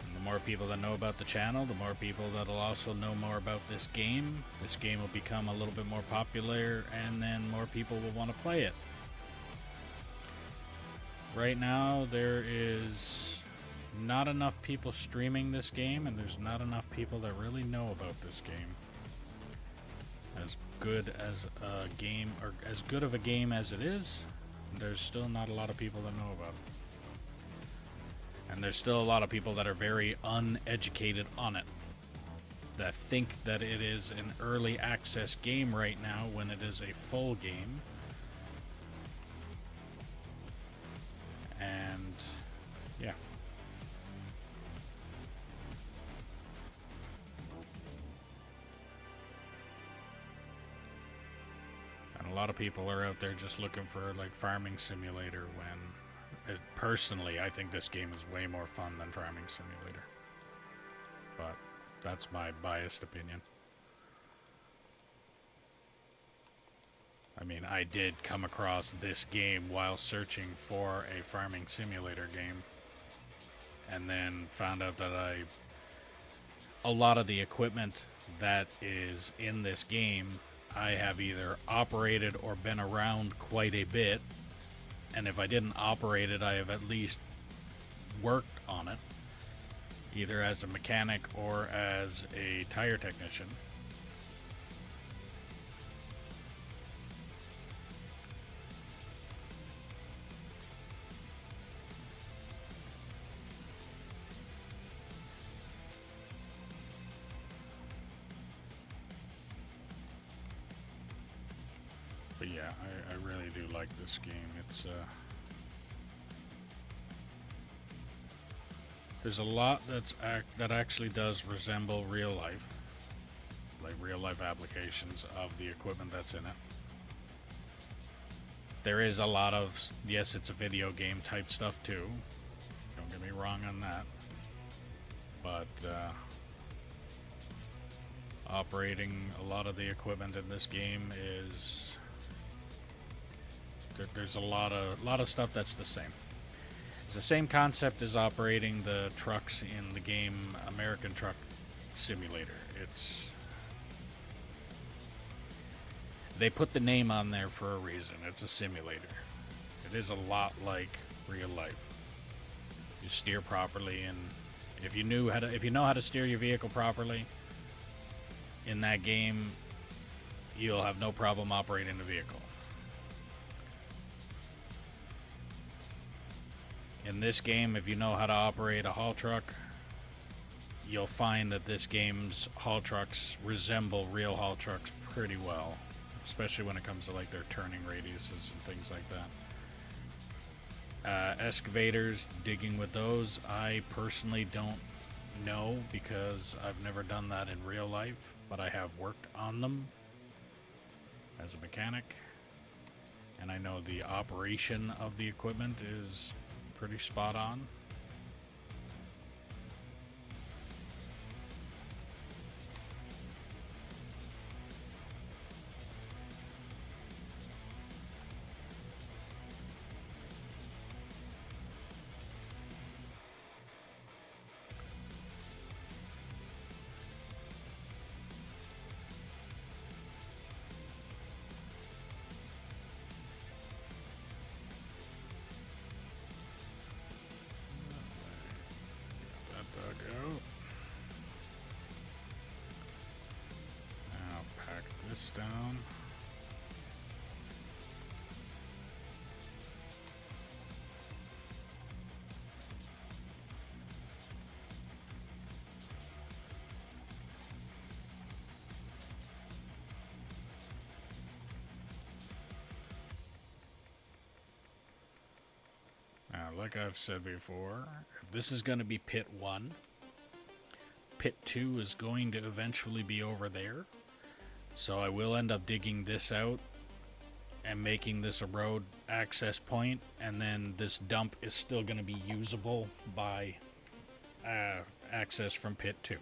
And the more people that know about the channel, the more people that'll also know more about this game. This game will become a little bit more popular, and then more people will want to play it. Right now, there is not enough people streaming this game, and there's not enough people that really know about this game. As good as a game, or as good of a game as it is, there's still not a lot of people that know about it. And there's still a lot of people that are very uneducated on it, that think that it is an early access game right now when it is a full game. And yeah. And a lot of people are out there just looking for like Farming Simulator when personally I think this game is way more fun than Farming Simulator. But that's my biased opinion. I mean, I did come across this game while searching for a Farming Simulator game, and then found out that a lot of the equipment that is in this game I have either operated or been around quite a bit, and if I didn't operate it, I have at least worked on it, either as a mechanic or as a tire technician. But yeah, I really do like this game. It's there's a lot that actually does resemble real life, like real life applications of the equipment that's in it. There is a lot of, yes, it's a video game type stuff too. Don't get me wrong on that. But operating a lot of the equipment in this game is there's a lot of stuff that's the same. It's the same concept as operating the trucks in the game American Truck Simulator. They put the name on there for a reason. It's a simulator. It is a lot like real life. You steer properly, and if you know how to steer your vehicle properly in that game, you'll have no problem operating the vehicle. In this game, if you know how to operate a haul truck, you'll find that this game's haul trucks resemble real haul trucks pretty well, especially when it comes to like their turning radiuses and things like that. Excavators, digging with those, I personally don't know because I've never done that in real life, but I have worked on them as a mechanic, and I know the operation of the equipment is pretty spot on. Down. Now, like I've said before, if this is going to be pit 1, pit 2 is going to eventually be over there. So I will end up digging this out and making this a road access point, and then this dump is still going to be usable by access from pit 2.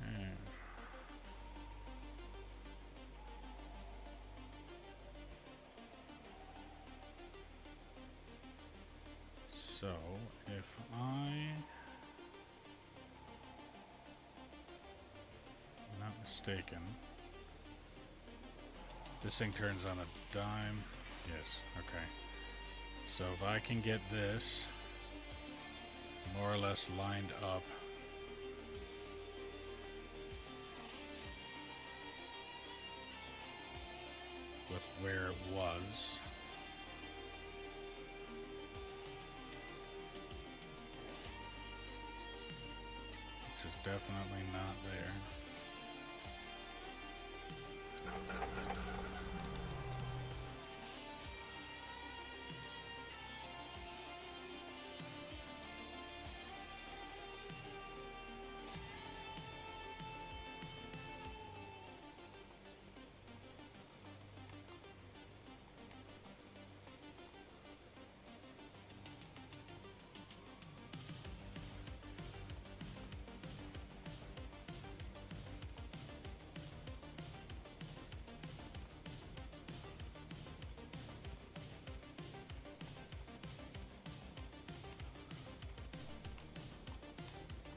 Okay. So if I'm not mistaken, this thing turns on a dime. Yes, okay. So if I can get this more or less lined up with where it was, which is definitely not there.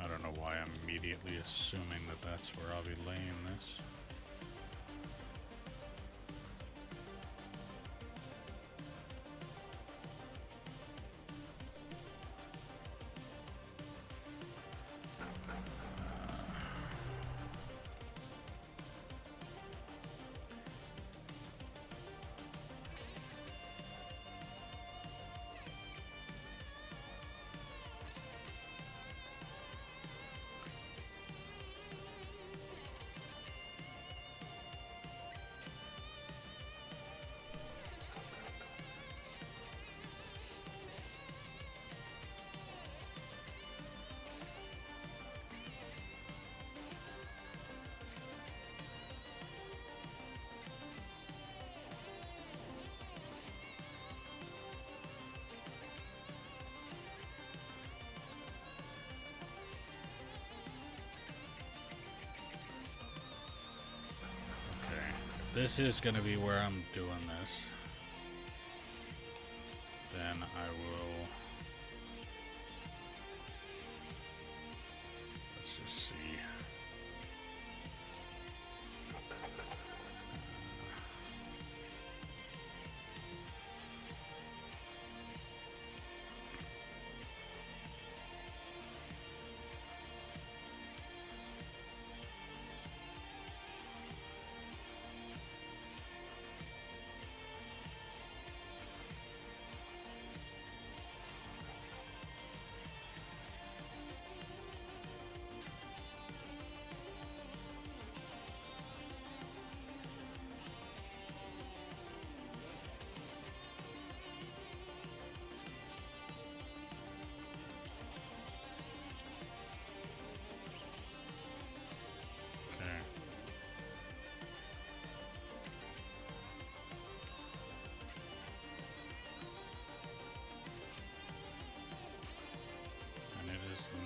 I don't know why I'm immediately assuming that that's where I'll be laying this. this is going to be where I'm doing this. Then I will... Let's just see.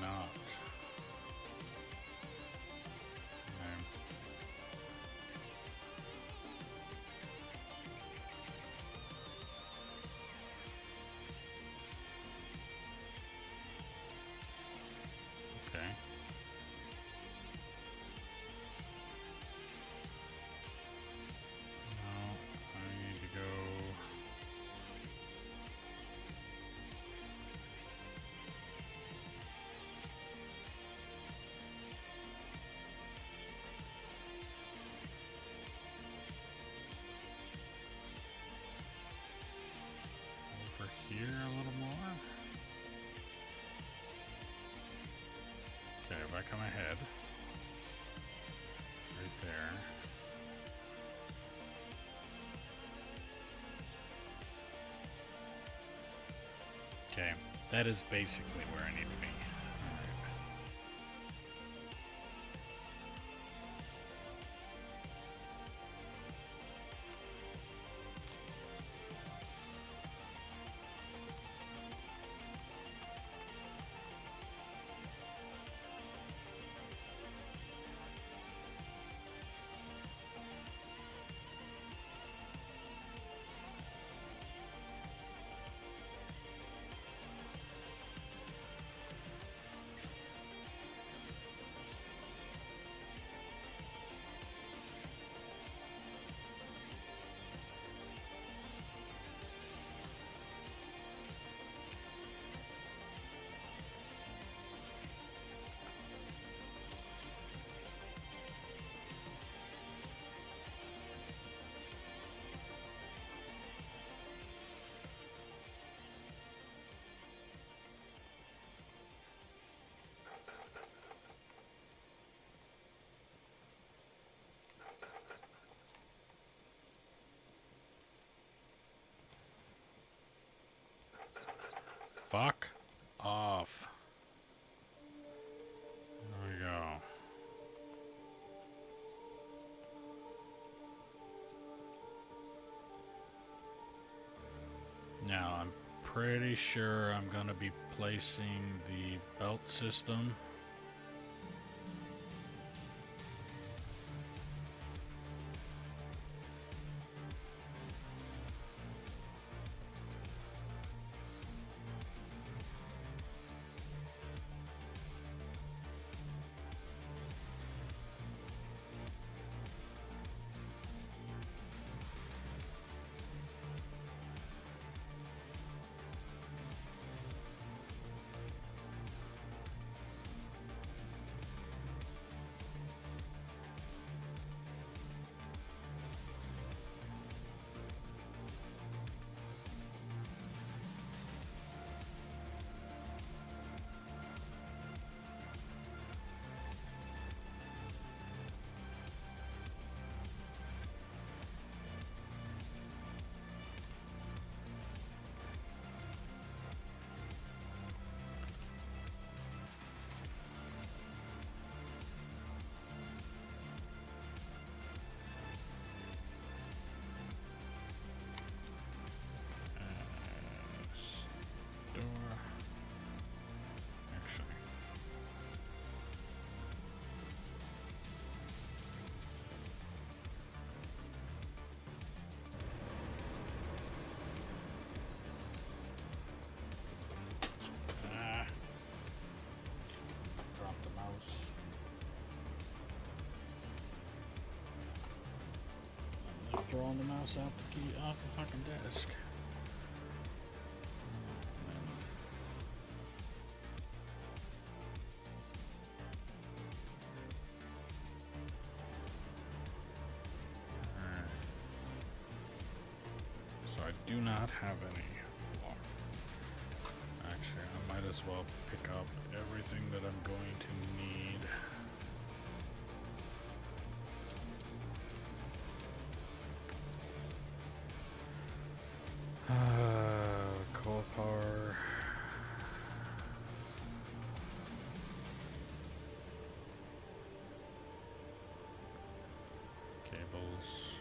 Not. Okay. Now I need to go. Over here a little more. Okay, if I come ahead, right there. Okay, that is basically where I need to be. Fuck off. There we go. Now I'm pretty sure I'm gonna be placing the belt system . throwing the mouse out the key off the fucking desk. Alright. So I do not have any water. Actually, I might as well pick up everything that I'm going to need. Coal power. Cables.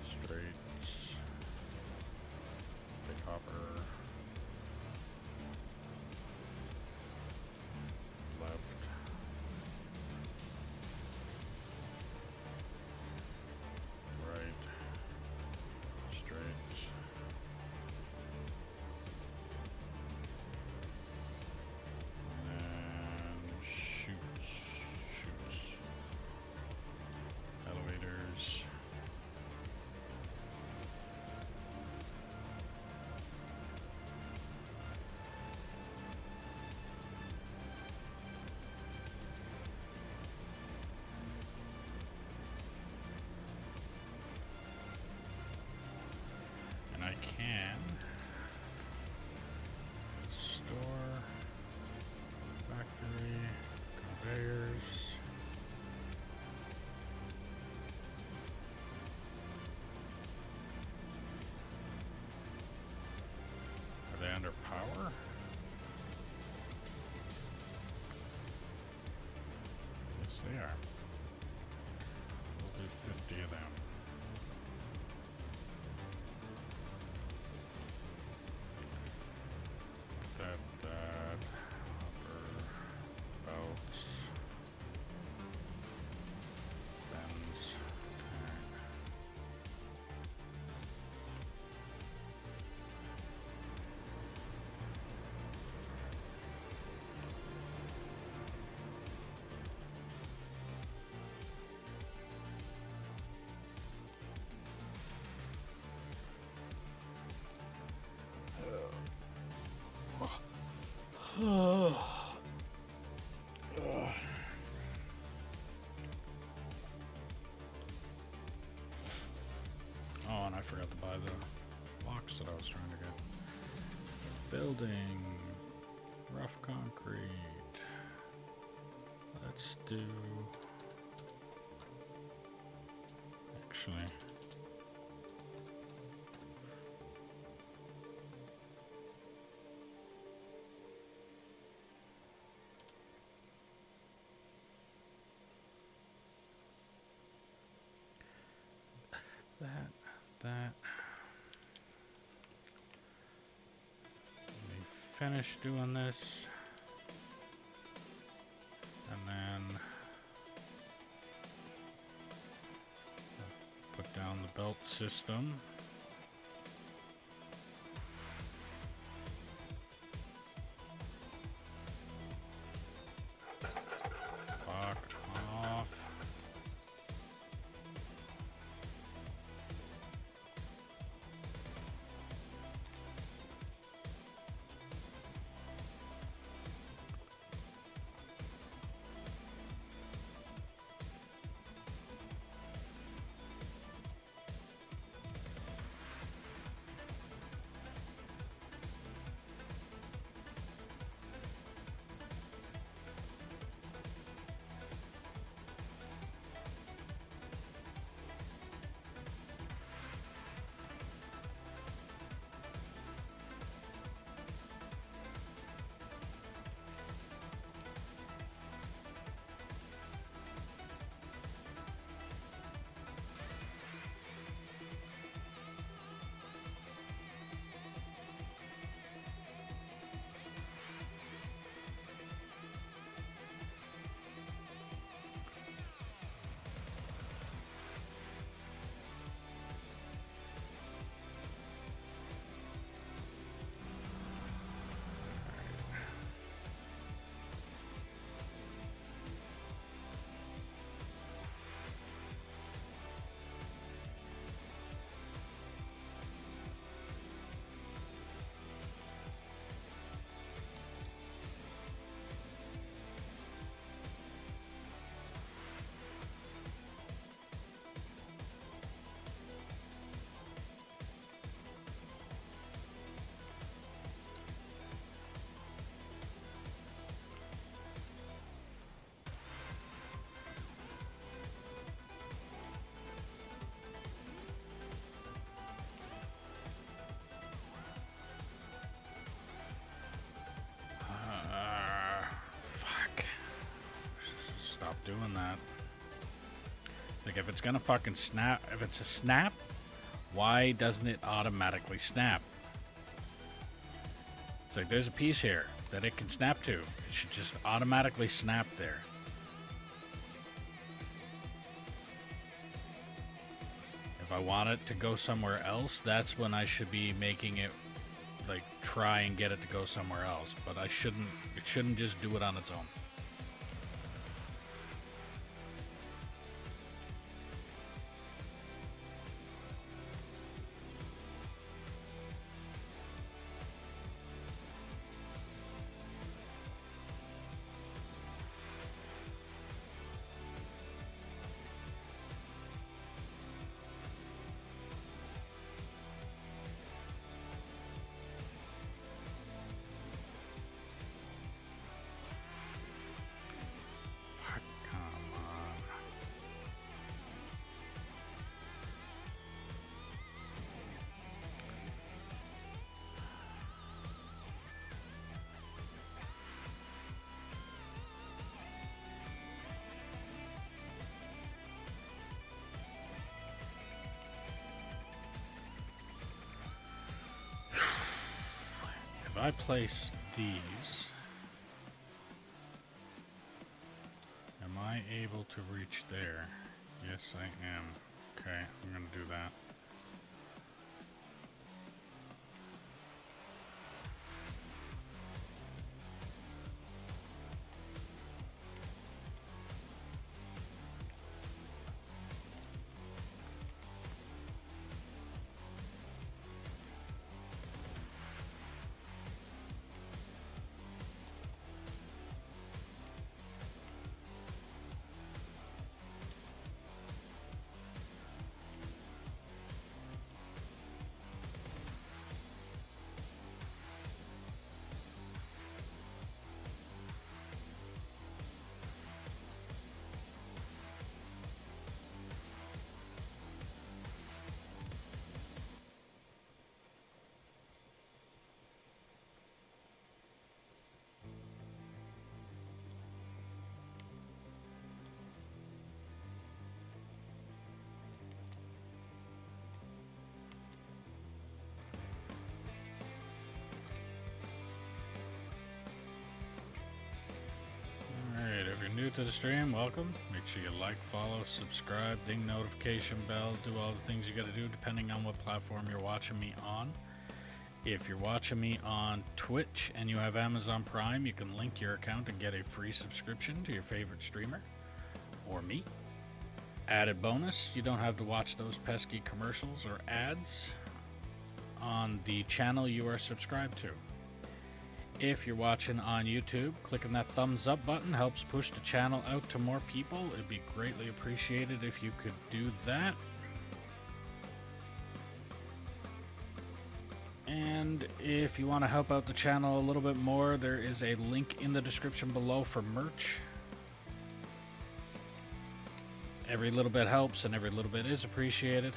Straights. Big hopper. Left. Right. Straight. And shoots. Elevators. And I can store, factory, conveyors. Are they under power? Yes, they are. We'll do 50 of them. That, hopper, belts, bends, Oh, and I forgot to buy the blocks that I was trying to get. Building, rough concrete. Let's do, actually, that. Let me finish doing this, and then put down the belt system. Fuck off. doing that. Like, if it's gonna fucking snap, if it's a snap, why doesn't it automatically snap? It's like, there's a piece here that it can snap to. It should just automatically snap there. If I want it to go somewhere else, that's when I should be making it, like, try and get it to go somewhere else. But it shouldn't just do it on its own. If I place these, am I able to reach there? Yes, I am. Okay, I'm gonna do that. New to the stream, welcome. Make sure you like, follow, subscribe, ding notification bell, do all the things you gotta do depending on what platform you're watching me on. If you're watching me on Twitch and you have Amazon Prime, you can link your account and get a free subscription to your favorite streamer or me. Added bonus, you don't have to watch those pesky commercials or ads on the channel you are subscribed to. If you're watching on YouTube, clicking that thumbs up button helps push the channel out to more people. It'd be greatly appreciated if you could do that. And if you want to help out the channel a little bit more, there is a link in the description below for merch. Every little bit helps and every little bit is appreciated.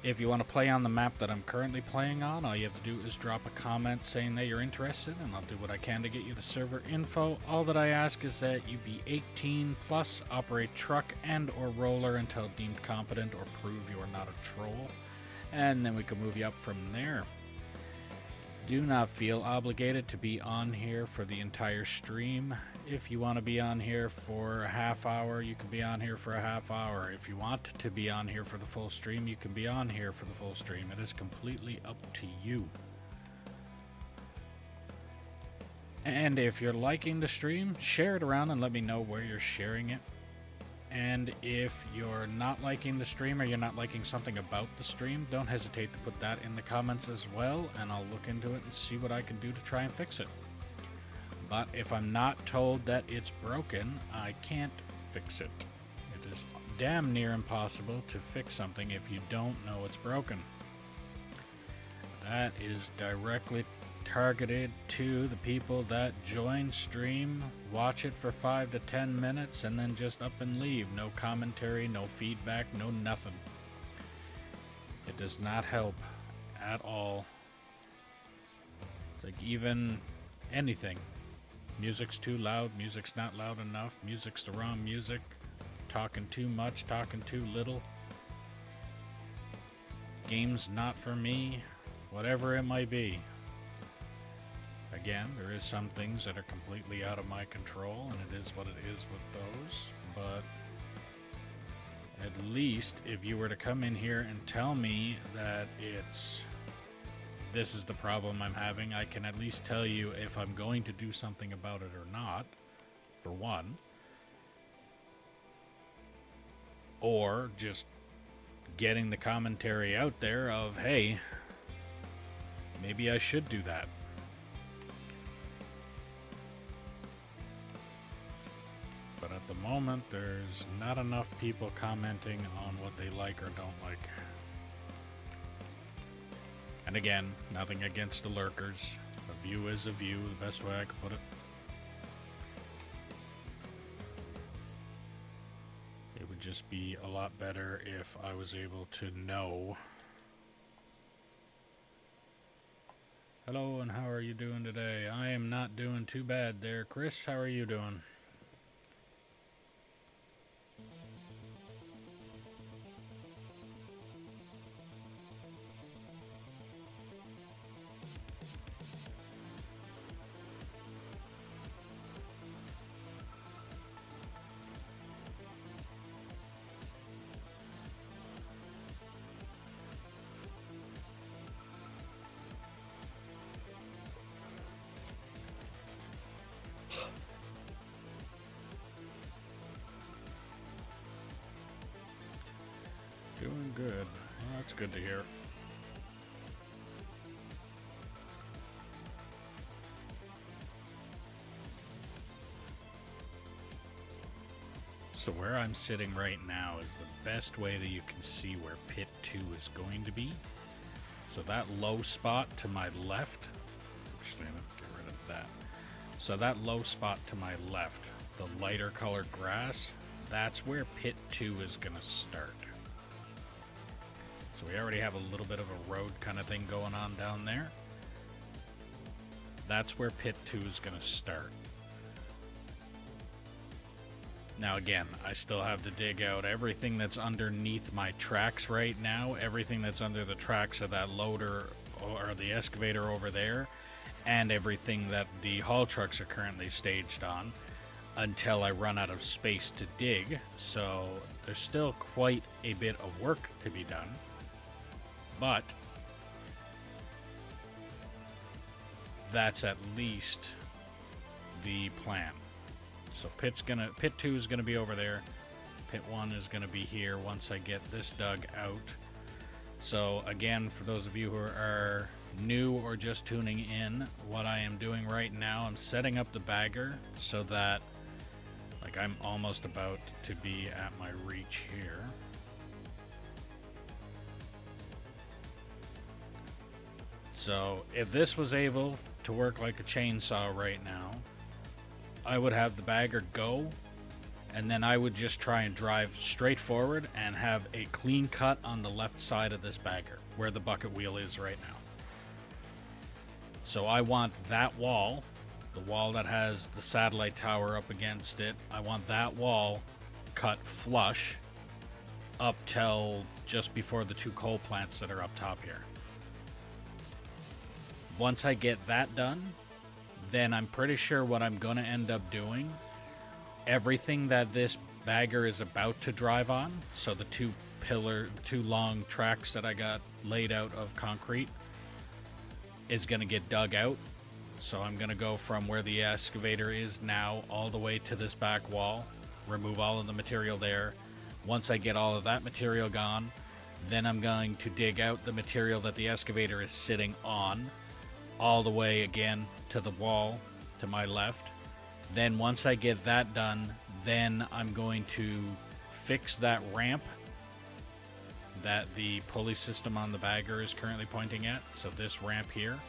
If you want to play on the map that I'm currently playing on, all you have to do is drop a comment saying that you're interested, and I'll do what I can to get you the server info. All that I ask is that you be 18 plus, operate truck and or roller until deemed competent or prove you are not a troll, and then we can move you up from there. Do not feel obligated to be on here for the entire stream. If you want to be on here for a half hour, you can be on here for a half hour. If you want to be on here for the full stream, you can be on here for the full stream. It is completely up to you. And if you're liking the stream, share it around and let me know where you're sharing it. And if you're not liking the stream or you're not liking something about the stream, don't hesitate to put that in the comments as well, and I'll look into it and see what I can do to try and fix it. But if I'm not told that it's broken, I can't fix it. It is damn near impossible to fix something if you don't know it's broken. That is directly targeted to the people that join stream, watch it for 5 to 10 minutes, and then just up and leave. No commentary, no feedback, no nothing. It does not help at all. It's like even anything. Music's too loud, music's not loud enough, music's the wrong music, talking too much, talking too little, game's not for me, whatever it might be. Again, there is some things that are completely out of my control, and it is what it is with those, but at least if you were to come in here and tell me that this is the problem I'm having, I can at least tell you if I'm going to do something about it or not, for one. Or just getting the commentary out there of, hey, maybe I should do that. But at the moment, there's not enough people commenting on what they like or don't like. And again, nothing against the lurkers. A view is a view, the best way I could put it. It would just be a lot better if I was able to know. Hello, and how are you doing today? I am not doing too bad there. Chris, how are you doing? Doing good. Well, that's good to hear. So where I'm sitting right now is the best way that you can see where pit 2 is going to be. So that low spot to my left, actually let me get rid of that. So that low spot to my left, the lighter colored grass, that's where pit 2 is going to start. So we already have a little bit of a road kind of thing going on down there. That's where pit 2 is going to start. Now again, I still have to dig out everything that's underneath my tracks right now, everything that's under the tracks of that loader or the excavator over there, and everything that the haul trucks are currently staged on until I run out of space to dig. So there's still quite a bit of work to be done. But that's at least the plan. So pit 2 is gonna be over there. Pit 1 is gonna be here once I get this dug out. So again, for those of you who are new or just tuning in, what I am doing right now, I'm setting up the bagger so that, like, I'm almost about to be at my reach here. So if this was able to work like a chainsaw right now, I would have the bagger go, and then I would just try and drive straight forward and have a clean cut on the left side of this bagger where the bucket wheel is right now. So I want that wall, the wall that has the satellite tower up against it, I want that wall cut flush up till just before the 2 coal plants that are up top here. Once I get that done, then I'm pretty sure what I'm going to end up doing, everything that this bagger is about to drive on, so the 2 long tracks that I got laid out of concrete, is going to get dug out. So I'm going to go from where the excavator is now all the way to this back wall, remove all of the material there. Once I get all of that material gone, then I'm going to dig out the material that the excavator is sitting on, all the way again to the wall to my left. Then once I get that done, then I'm going to fix that ramp that the pulley system on the bagger is currently pointing at. So this ramp here,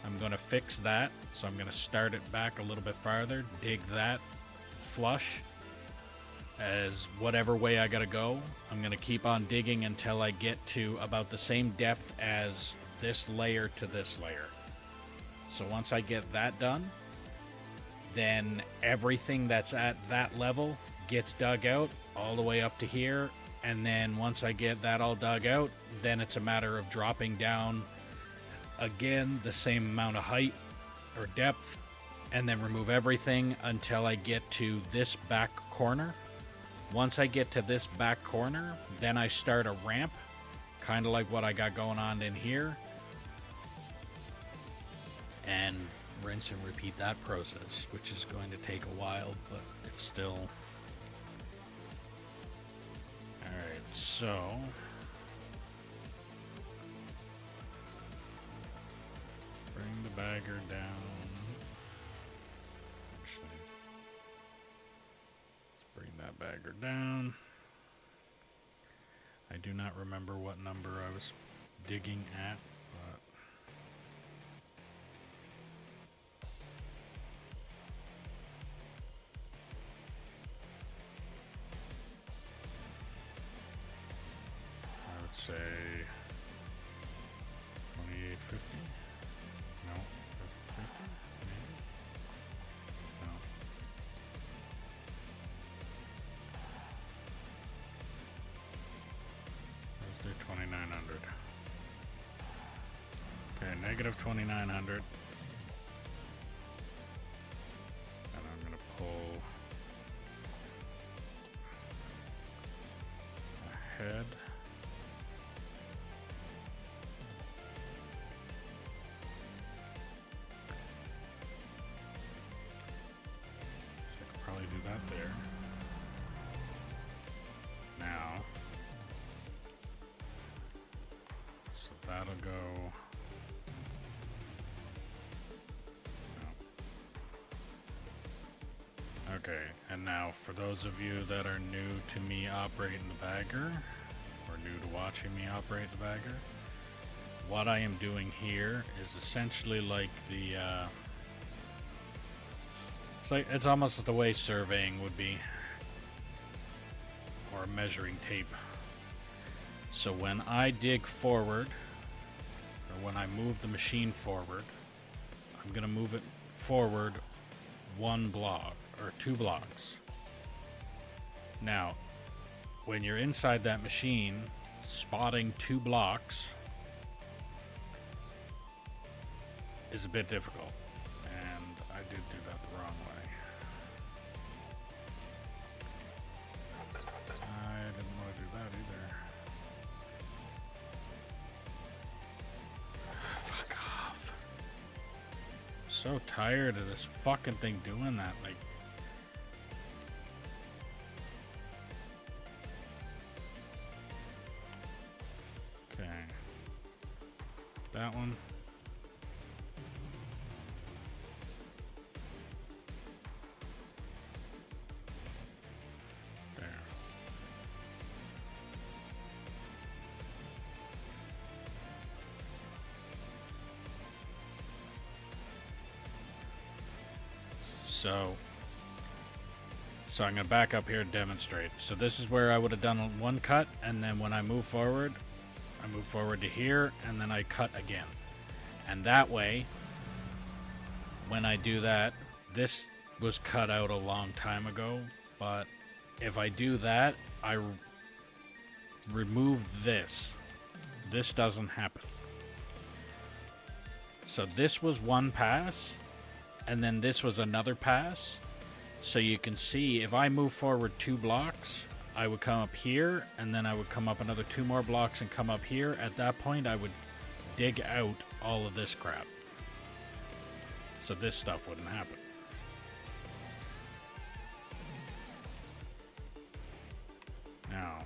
I'm going to fix that. So I'm going to start it back a little bit farther, dig that flush as whatever way I got to go. I'm going to keep on digging until I get to about the same depth as this layer to this layer. So once I get that done, then everything that's at that level gets dug out all the way up to here. And then once I get that all dug out, then it's a matter of dropping down again the same amount of height or depth, and then remove everything until I get to this back corner. Once I get to this back corner, then I start a ramp, kind of like what I got going on in here, and rinse and repeat that process, which is going to take a while, but it's still... Alright, so... bring the bagger down. Actually, let's bring that bagger down. I do not remember what number I was digging at, but... I would say 2850. No, 50, maybe. No. Let's do 2900. Okay, negative 2900. And I'm gonna pull ahead. Probably do that there. Now, so that'll go. No. Okay, and now for those of you that are new to me operating the bagger, or new to watching me operate the bagger, what I am doing here is essentially like the it's almost the way surveying would be, or measuring tape. So when I dig forward, or when I move the machine forward, I'm going to move it forward one block or 2 blocks. Now, when you're inside that machine, spotting 2 blocks is a bit difficult, and I did do that the wrong way. I didn't want to do that either. Fuck off. I'm so tired of this fucking thing doing that. Like, okay. That one. So I'm going to back up here and demonstrate. So this is where I would have done one cut, and then when I move forward to here, and then I cut again. And that way, when I do that, this was cut out a long time ago, but if I do that, I remove this. This doesn't happen. So this was one pass, and then this was another pass. So you can see if I move forward 2 blocks, I would come up here, and then I would come up another 2 more blocks and come up here. At that point, I would dig out all of this crap. So this stuff wouldn't happen. Now,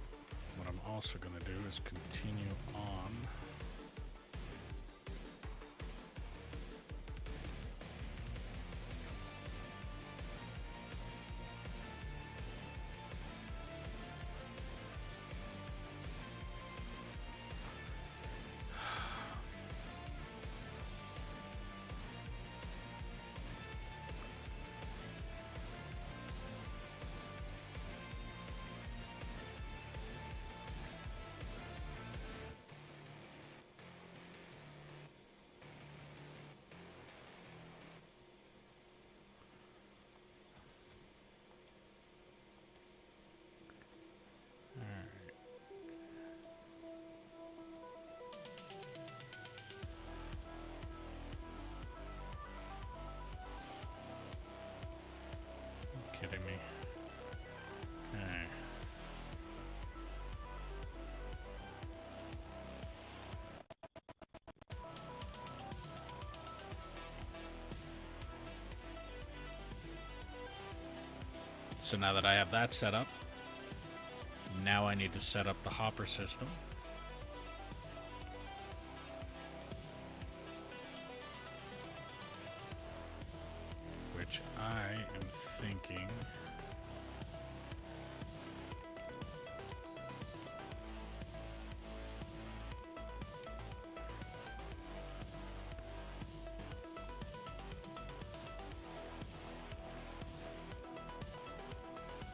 what I'm also going to do is continue on. So now that I have that set up, now I need to set up the hopper system. Which I am thinking...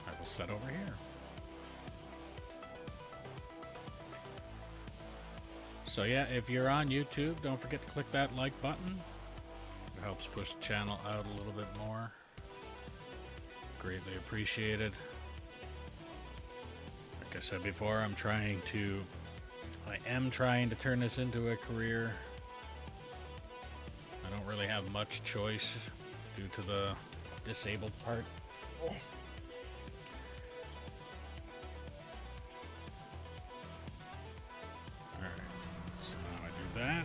I will set over here. So yeah, if you're on YouTube, don't forget to click that like button. It helps push the channel out a little bit more. Greatly appreciated. Like I said before, I am trying to turn this into a career. I don't really have much choice due to the disabled part. That.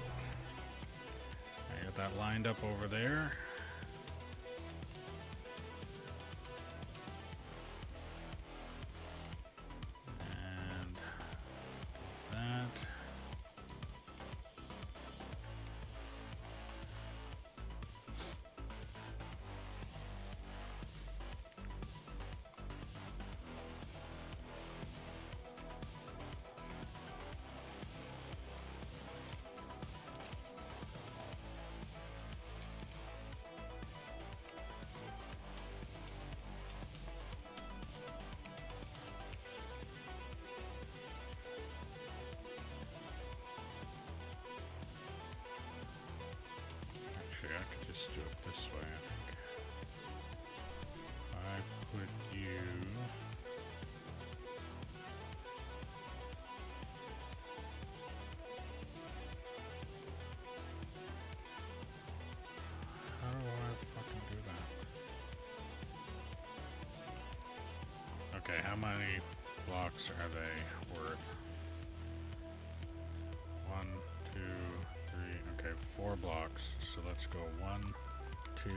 I got that lined up over there. And that. I could just do it this way, I think. I put you... How do I fucking do that? Okay, how many blocks are they worth? 1, 2, 3, okay, 4 blocks. So let's go 1, 2, 3,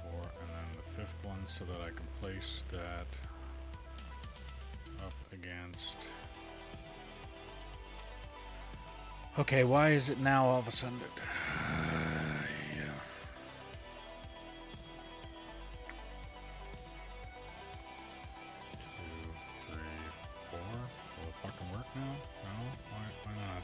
4, and then the 5th one so that I can place that up against. Okay, why is it now all of a sudden? Yeah. 2, 3, 4. Will it fucking work now? No? Why not?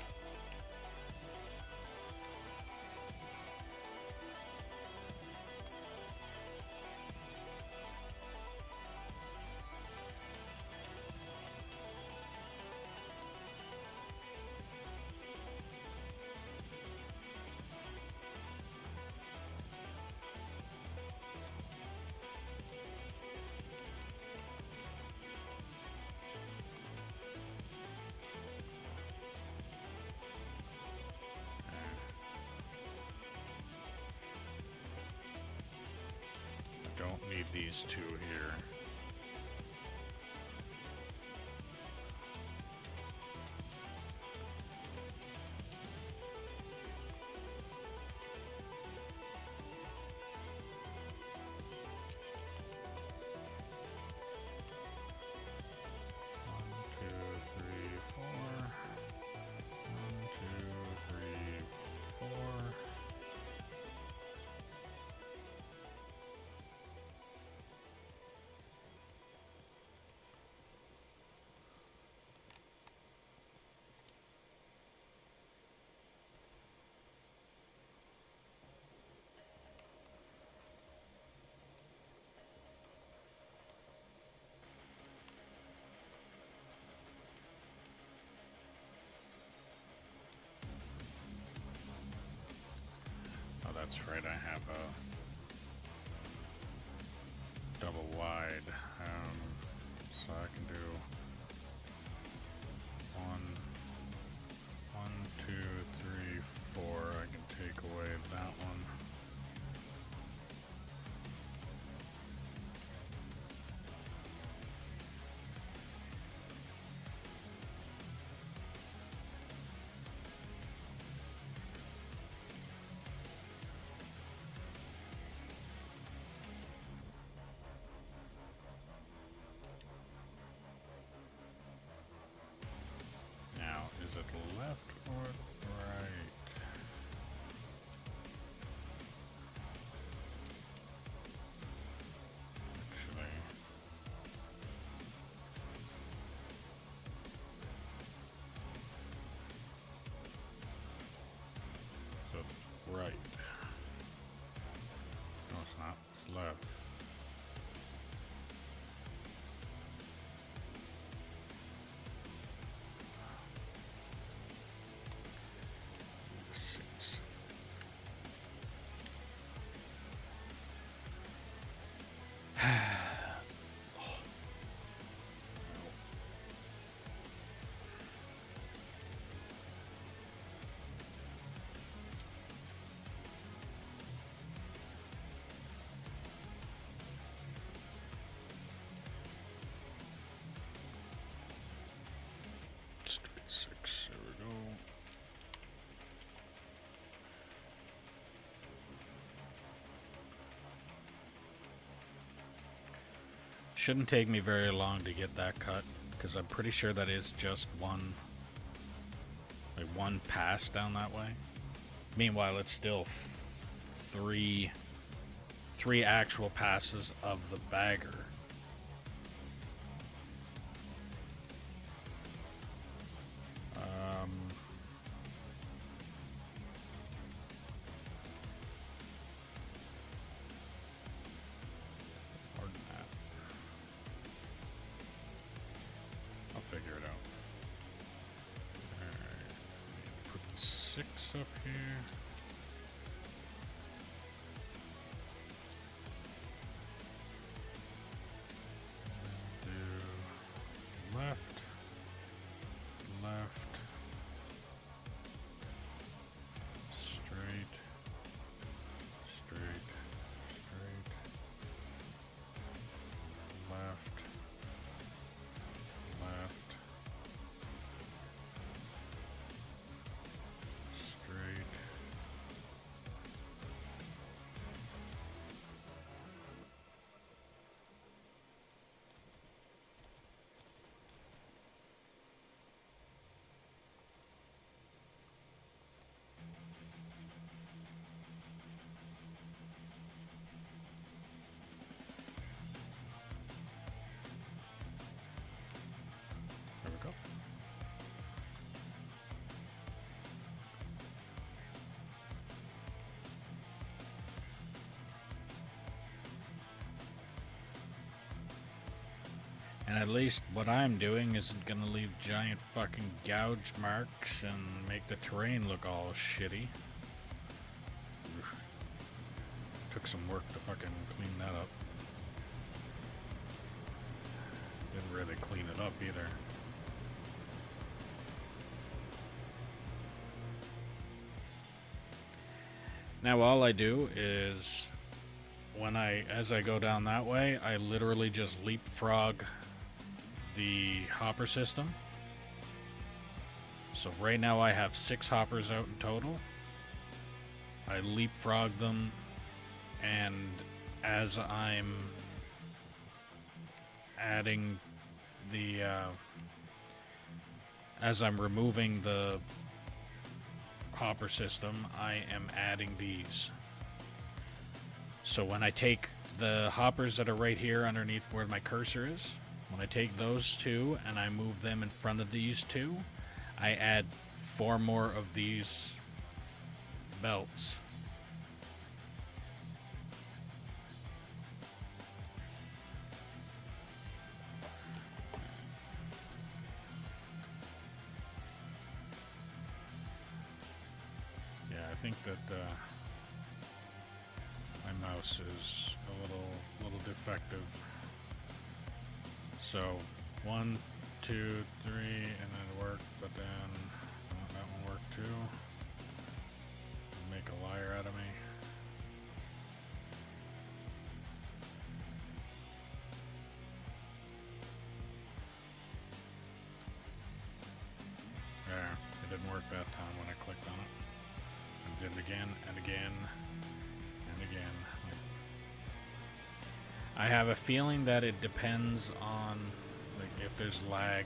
Don't need these two here. That's right, I have a double wide, so I can do 1, 2, 3, 4. I can take away that one. Shouldn't take me very long to get that cut, because I'm pretty sure that is just one pass down that way. Meanwhile, it's still three actual passes of the bagger. Figure it out. Alright, put 6 up here. Do left, left, straight, straight, straight, left, left, straight. There we go. And at least what I'm doing isn't gonna leave giant fucking gouge marks and make the terrain look all shitty. Oof. Took some work to fucking clean that up. Didn't really clean it up either. Now all I do is as I go down that way, I literally just leapfrog the hopper system. So right now I have 6 hoppers out in total. I leapfrog them, and as I'm adding the as I'm removing the hopper system, I am adding these. So when I take the hoppers that are right here underneath where my cursor is, when I take those 2 and I move them in front of these 2, I add 4 more of these belts. Yeah, I think that my mouse is a little defective. So 1, 2, 3, and then it worked, but then that one worked too. Make a liar out of me. There, it didn't work that time when I clicked on it. I did it again and again and again. I have a feeling that it depends on like if there's lag,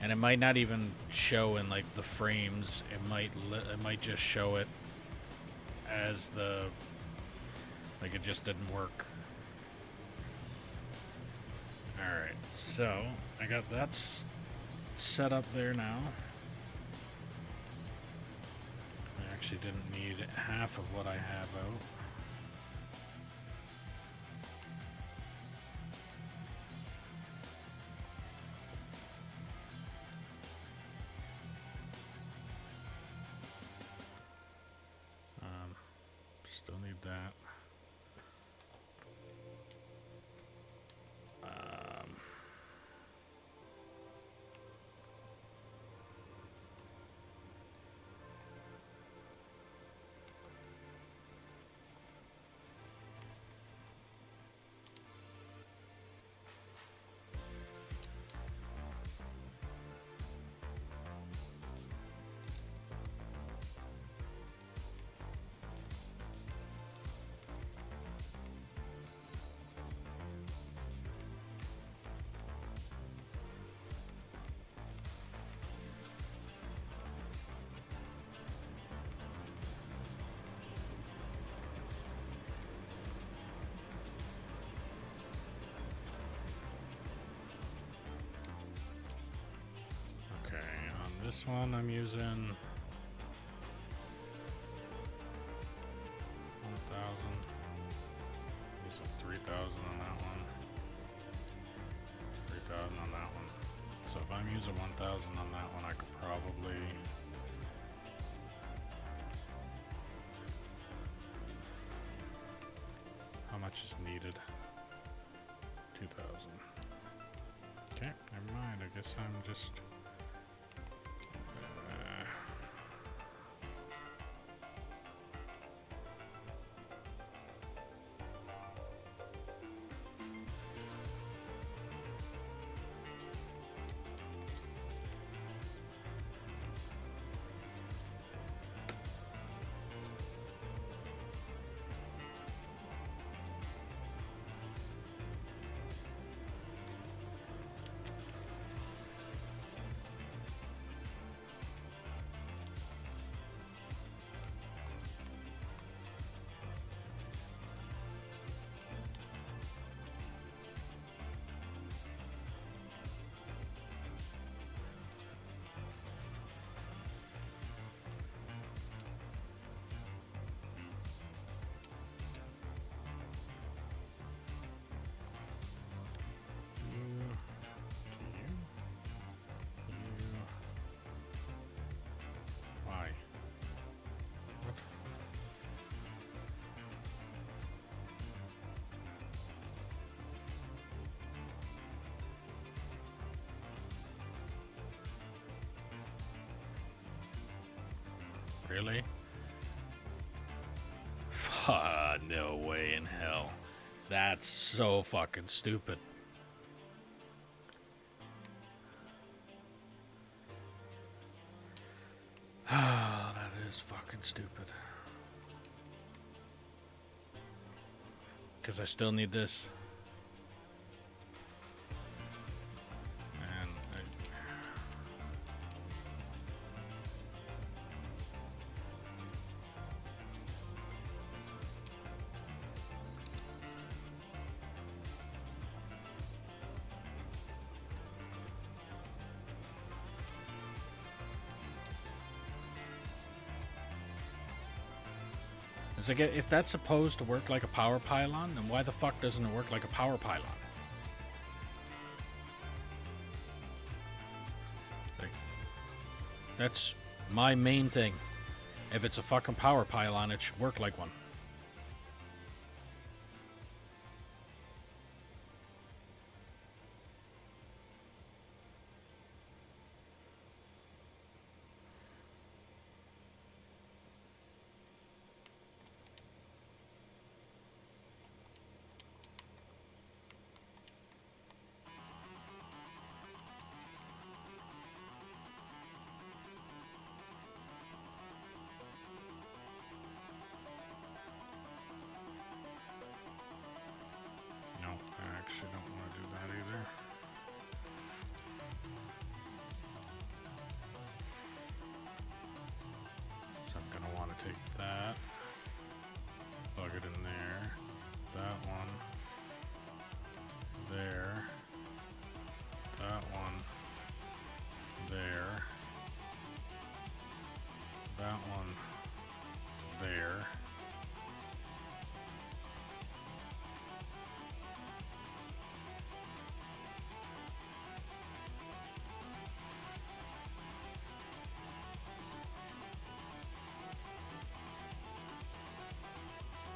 and it might not even show in like the frames. It might just show it as the like it just didn't work. All right, so I got that set up there now. I actually didn't need half of what I have out. Still need that. this one I'm using 1,000. Using 3,000 on that one. 3,000 on that one. So if I'm using 1,000 on that one, I could probably... How much is needed? 2,000. Okay, never mind. I guess I'm just... Why? What? Really? No way in hell. That's so fucking stupid. That is fucking stupid. Because I still need this. And it's like, if that's supposed to work like a power pylon, then why the fuck doesn't it work like a power pylon? Like, that's my main thing. If it's a fucking power pylon, it should work like one. Take that, plug it in there, that one, there, that one, there, that one, there,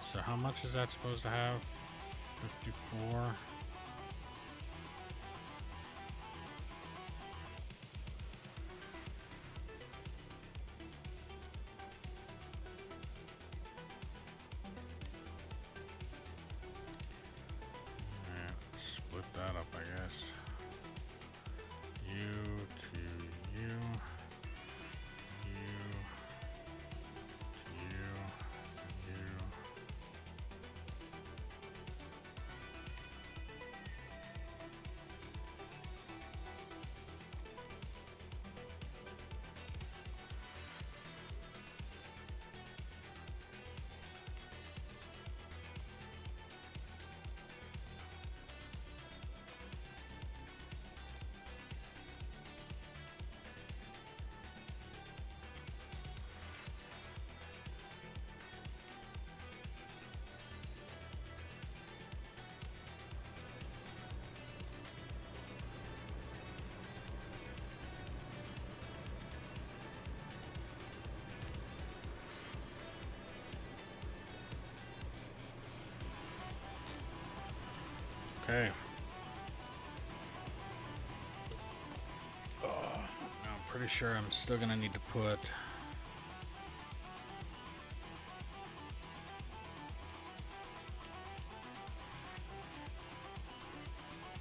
so how much is that supposed to have? 54. Alright, split that up, I guess. U to U, U to U, U. Okay. I'm pretty sure I'm still gonna need to put...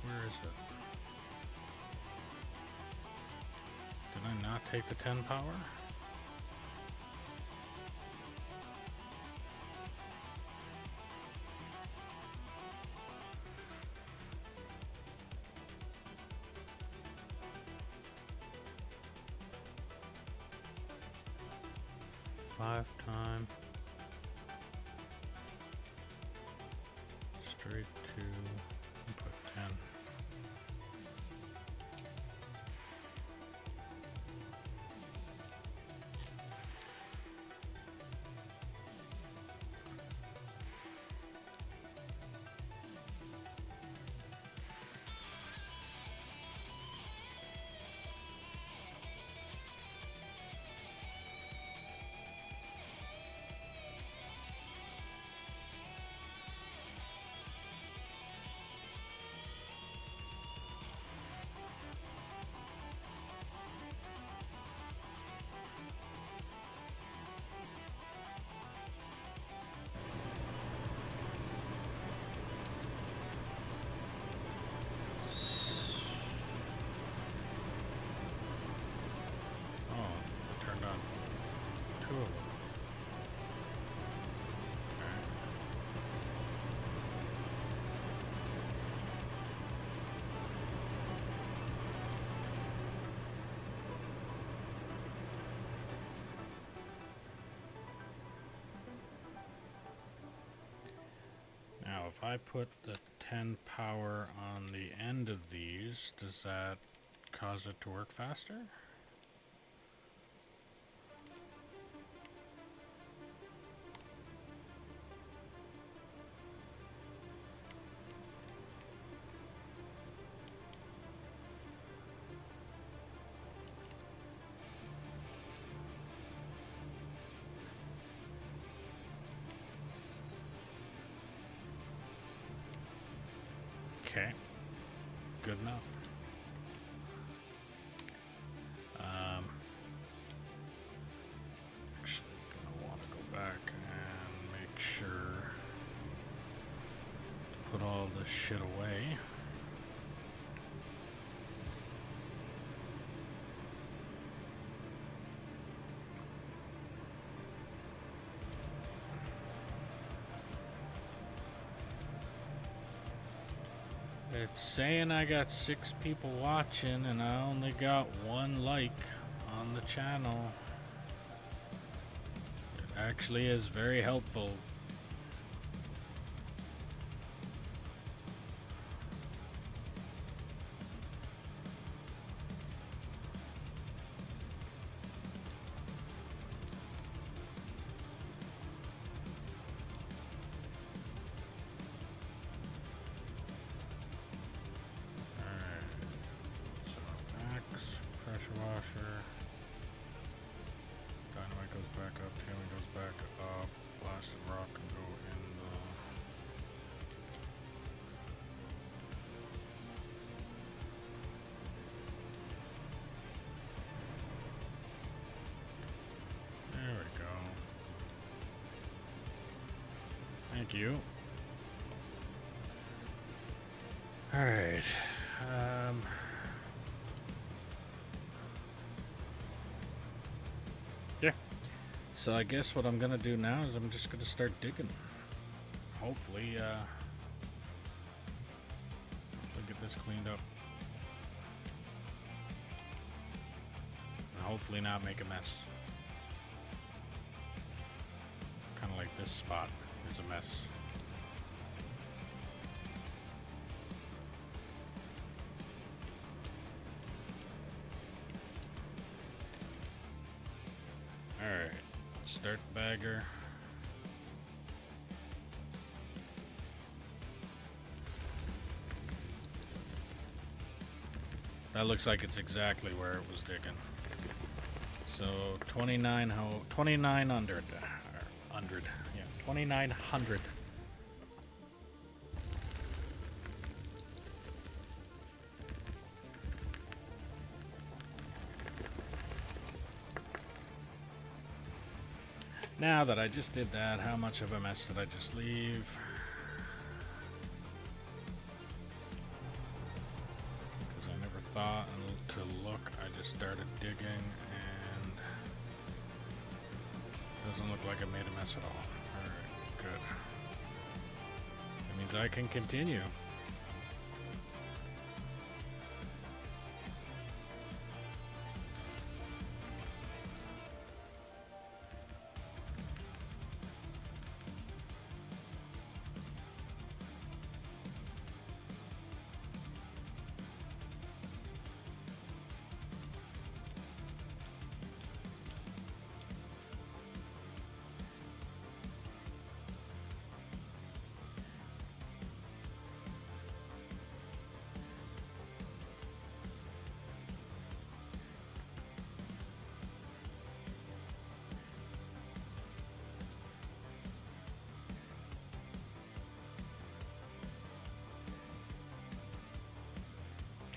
Where is it? Did I not take the 10 power? Five time. Straight to input 10. Now, if I put the 10 power on the end of these, does that cause it to work faster? Okay, good enough. Actually, gonna want to go back and make sure to put all this shit away. It's saying I got 6 people watching and I only got 1 like on the channel. It actually is very helpful. Washer. Dynamite goes back up, tailing goes back up, blasted rock can go in the... There we go. Thank you. Alright. So I guess what I'm gonna do now is I'm just gonna start digging. Hopefully, get this cleaned up. And hopefully not make a mess. Kind of like this spot is a mess. Alright. Start bagger. That looks like it's exactly where it was digging. So 2900. Yeah, 2900. Now that I just did that, how much of a mess did I just leave? Because I never thought to look. I just started digging and doesn't look like I made a mess at all. Alright, good. That means I can continue.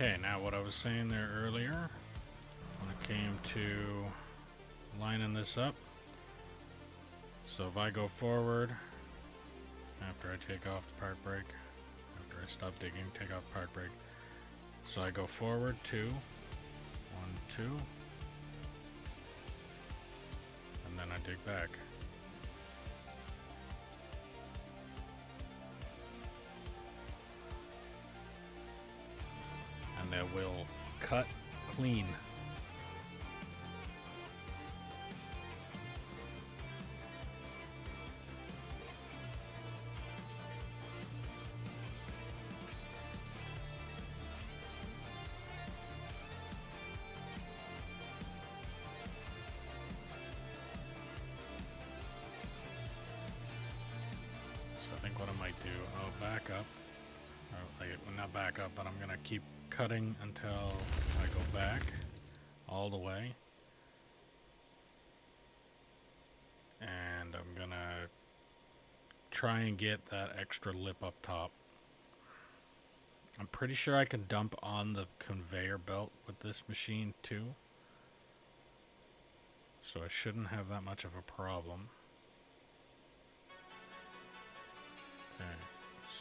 Okay, now what I was saying there earlier, when it came to lining this up, so if I go forward, after I take off the park brake, after I stop digging, take off the park brake, so I go forward 2, 1, 2, and then I dig back. And that will cut clean. So I think what I might do, I'll back up. Or not back up, but I'm gonna keep cutting until I go back all the way, and I'm gonna try and get that extra lip up top. I'm pretty sure I can dump on the conveyor belt with this machine too, so I shouldn't have that much of a problem. Okay,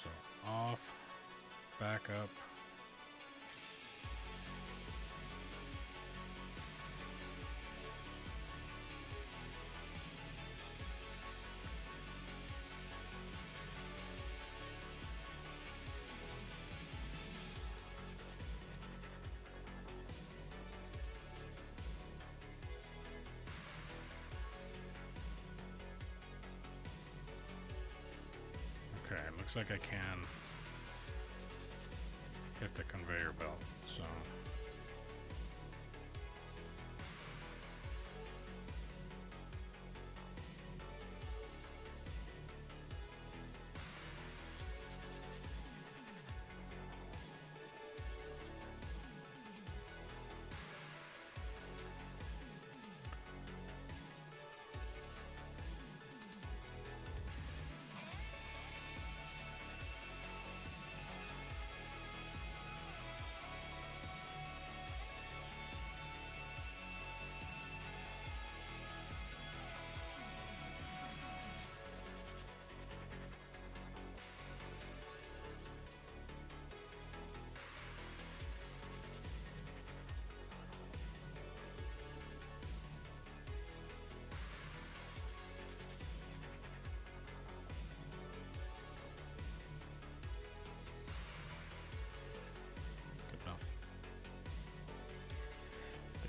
so off, back up. Okay, it looks like I can hit the conveyor belt, so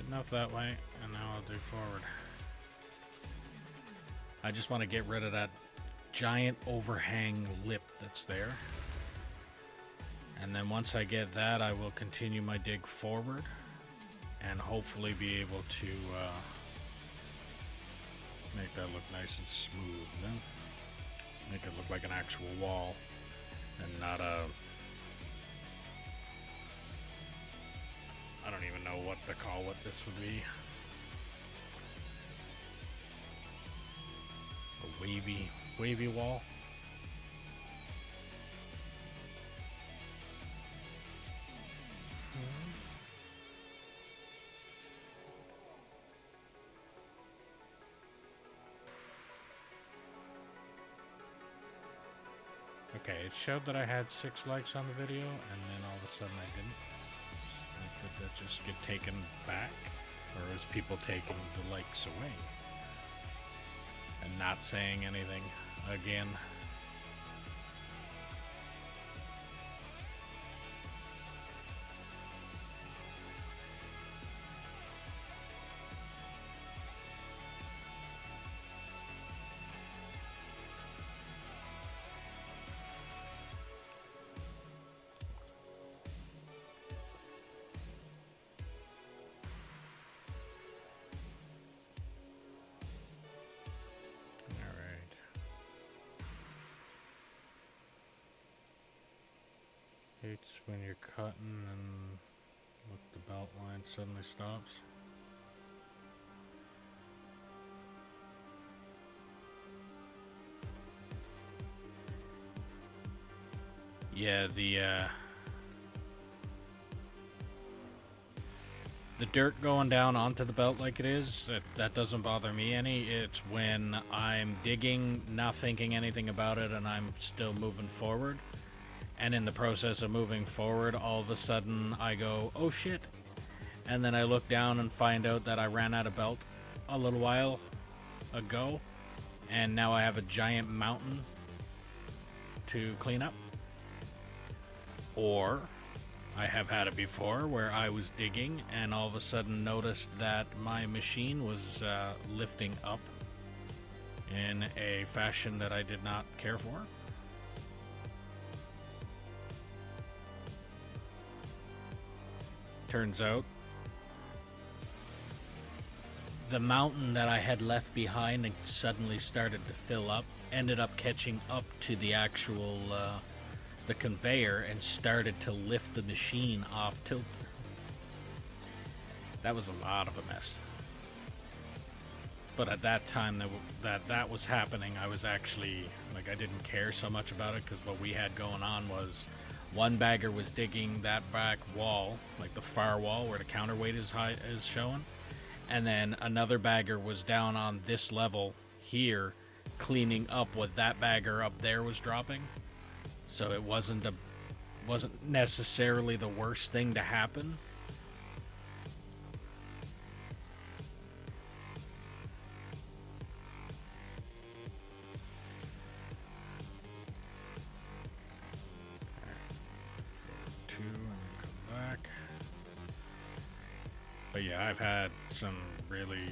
enough that way, and now I'll do forward. I just want to get rid of that giant overhang lip that's there, and then once I get that, I will continue my dig forward and hopefully be able to make that look nice and smooth, then make it look like an actual wall and not a, I don't even know what to call what this would be. A wavy wall. Okay, it showed that I had 6 likes on the video, and then all of a sudden I didn't. Like, did that just get taken back? Or is people taking the likes away? And not saying anything again? Hates when you're cutting and look, the belt line suddenly stops. Yeah, the dirt going down onto the belt like it is, that doesn't bother me any. It's when I'm digging, not thinking anything about it, and I'm still moving forward. And in the process of moving forward, all of a sudden I go, oh shit. And then I look down and find out that I ran out of belt a little while ago. And now I have a giant mountain to clean up. Or I have had it before where I was digging and all of a sudden noticed that my machine was lifting up in a fashion that I did not care for. Turns out the mountain that I had left behind and suddenly started to fill up ended up catching up to the actual the conveyor and started to lift the machine off tilt. That was a lot of a mess. But at that time that was happening, I was actually, like, I didn't care so much about it, because what we had going on was one bagger was digging that back wall, like the far wall where the counterweight is showing, and then another bagger was down on this level here cleaning up what that bagger up there was dropping. So it wasn't necessarily the worst thing to happen. But yeah, I've had some really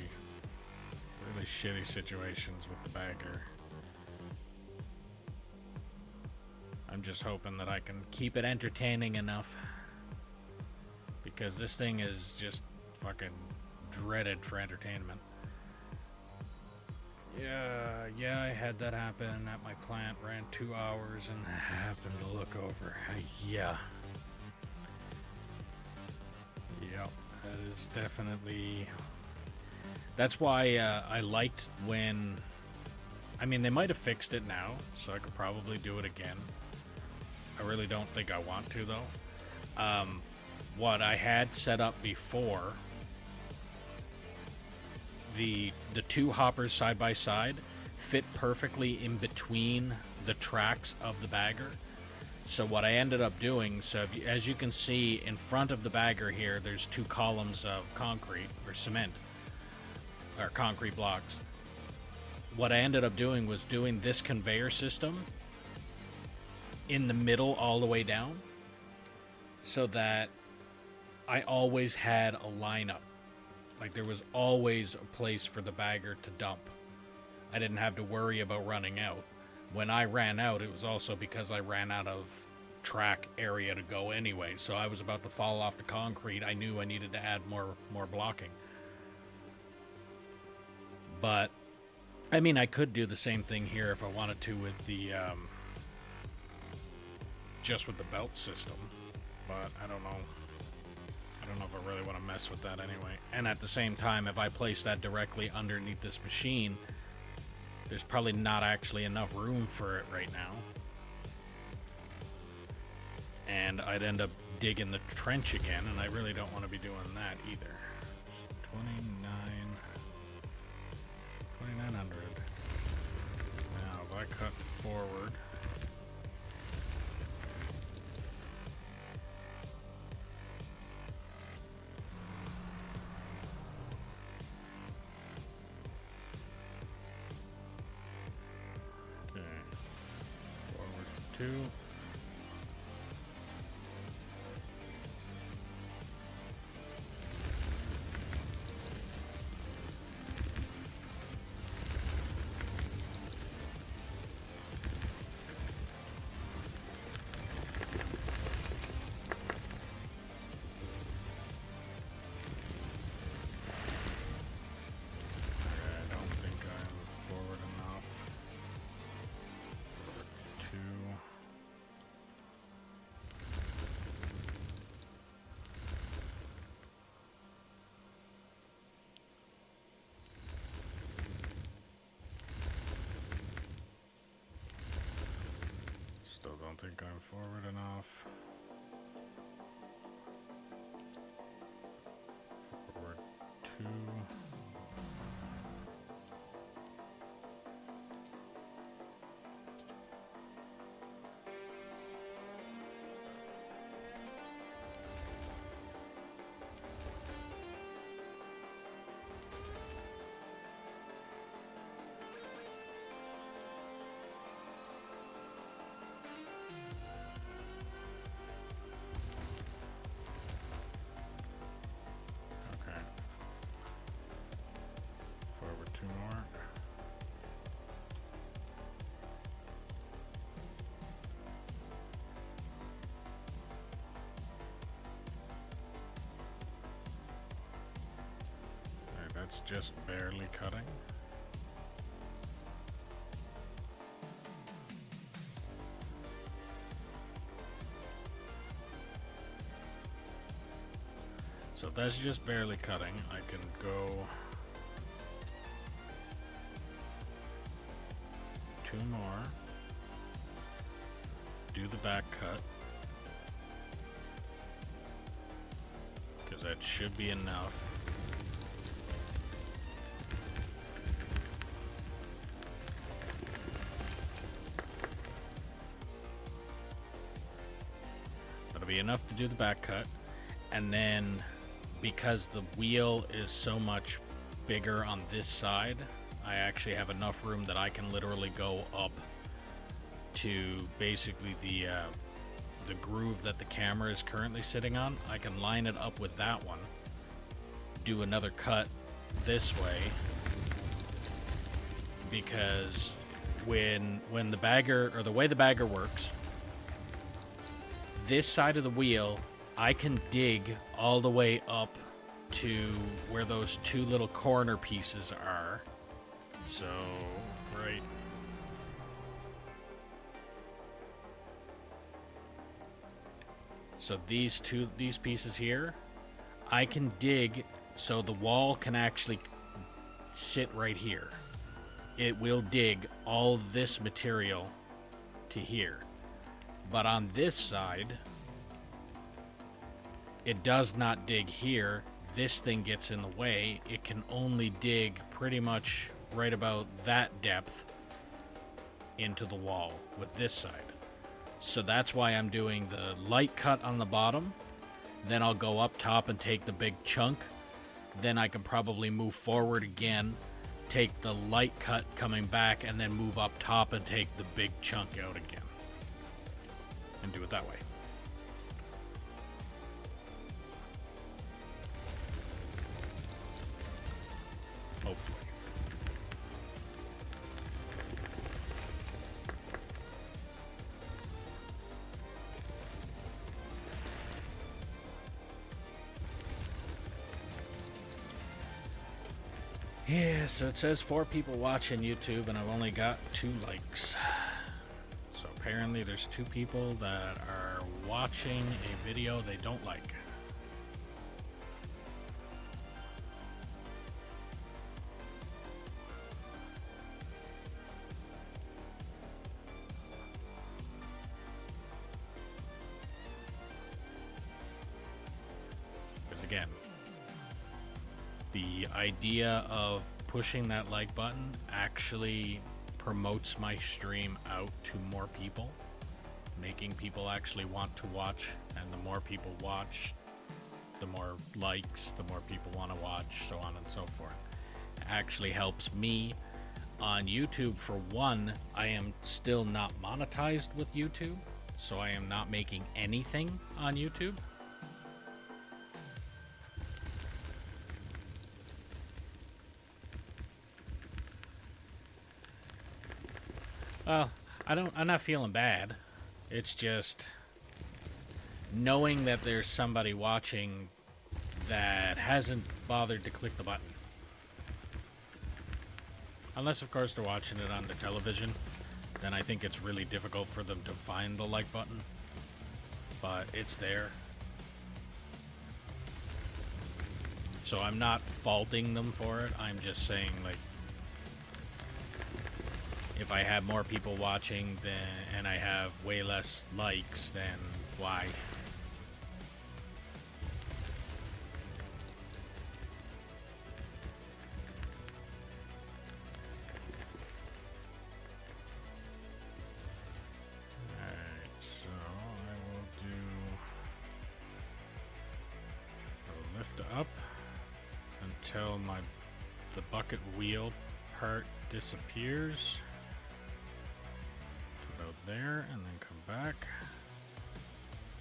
shitty situations with the bagger. I'm just hoping that I can keep it entertaining enough, because this thing is just fucking dreaded for entertainment. Yeah, I had that happen at my plant, ran 2 hours and happened to look over. Yeah. Yep. That is definitely... That's why I liked when... I mean, they might have fixed it now, so I could probably do it again. I really don't think I want to, though. What I had set up before, the 2 hoppers side by side fit perfectly in between the tracks of the bagger. So what I ended up doing, as you can see in front of the bagger here, there's 2 columns of concrete or cement, or concrete blocks. What I ended up doing was doing this conveyor system in the middle all the way down, so that I always had a lineup. Like, there was always a place for the bagger to dump. I didn't have to worry about running out. When I ran out, it was also because I ran out of track area to go anyway. So I was about to fall off the concrete. I knew I needed to add more blocking. But, I mean, I could do the same thing here if I wanted to with the, just with the belt system. But I don't know. I don't know if I really want to mess with that anyway. And at the same time, if I place that directly underneath this machine, there's probably not actually enough room for it right now. And I'd end up digging the trench again, and I really don't want to be doing that either. 2900. Now, if I cut forward, 2. Still don't think I'm forward enough. Forward 2. Forward 2 more. Okay, that's just barely cutting. So that's just barely cutting. I can go 2 more, do the back cut, because that should be enough. That'll be enough to do the back cut, and then because the wheel is so much bigger on this side, I actually have enough room that I can literally go up to basically the groove that the camera is currently sitting on. I can line it up with that one, do another cut this way, because when the bagger, or the way the bagger works, this side of the wheel, I can dig all the way up to where those 2 little corner pieces are. So, right. So these pieces here, I can dig so the wall can actually sit right here. It will dig all this material to here. But on this side, it does not dig here. This thing gets in the way. It can only dig pretty much right about that depth into the wall with this side. So that's why I'm doing the light cut on the bottom. Then I'll go up top and take the big chunk. Then I can probably move forward again, take the light cut coming back, and then move up top and take the big chunk out again. And do it that way. Hopefully. Yeah, so it says 4 people watching YouTube and I've only got 2 likes. So apparently there's 2 people that are watching a video they don't like. Because again, the idea of pushing that like button actually promotes my stream out to more people, making people actually want to watch, and the more people watch, the more likes, the more people want to watch, so on and so forth. It actually helps me On YouTube, for one, I am still not monetized with YouTube, so I am not making anything on YouTube. Well, I'm not feeling bad. It's just knowing that there's somebody watching that hasn't bothered to click the button. Unless, of course, they're watching it on the television, then I think it's really difficult for them to find the like button. But it's there. So I'm not faulting them for it. I'm just saying, like, if I have more people watching and I have way less likes, then why? Alright, so I will do a lift up until the bucket wheel part disappears. About there, and then come back.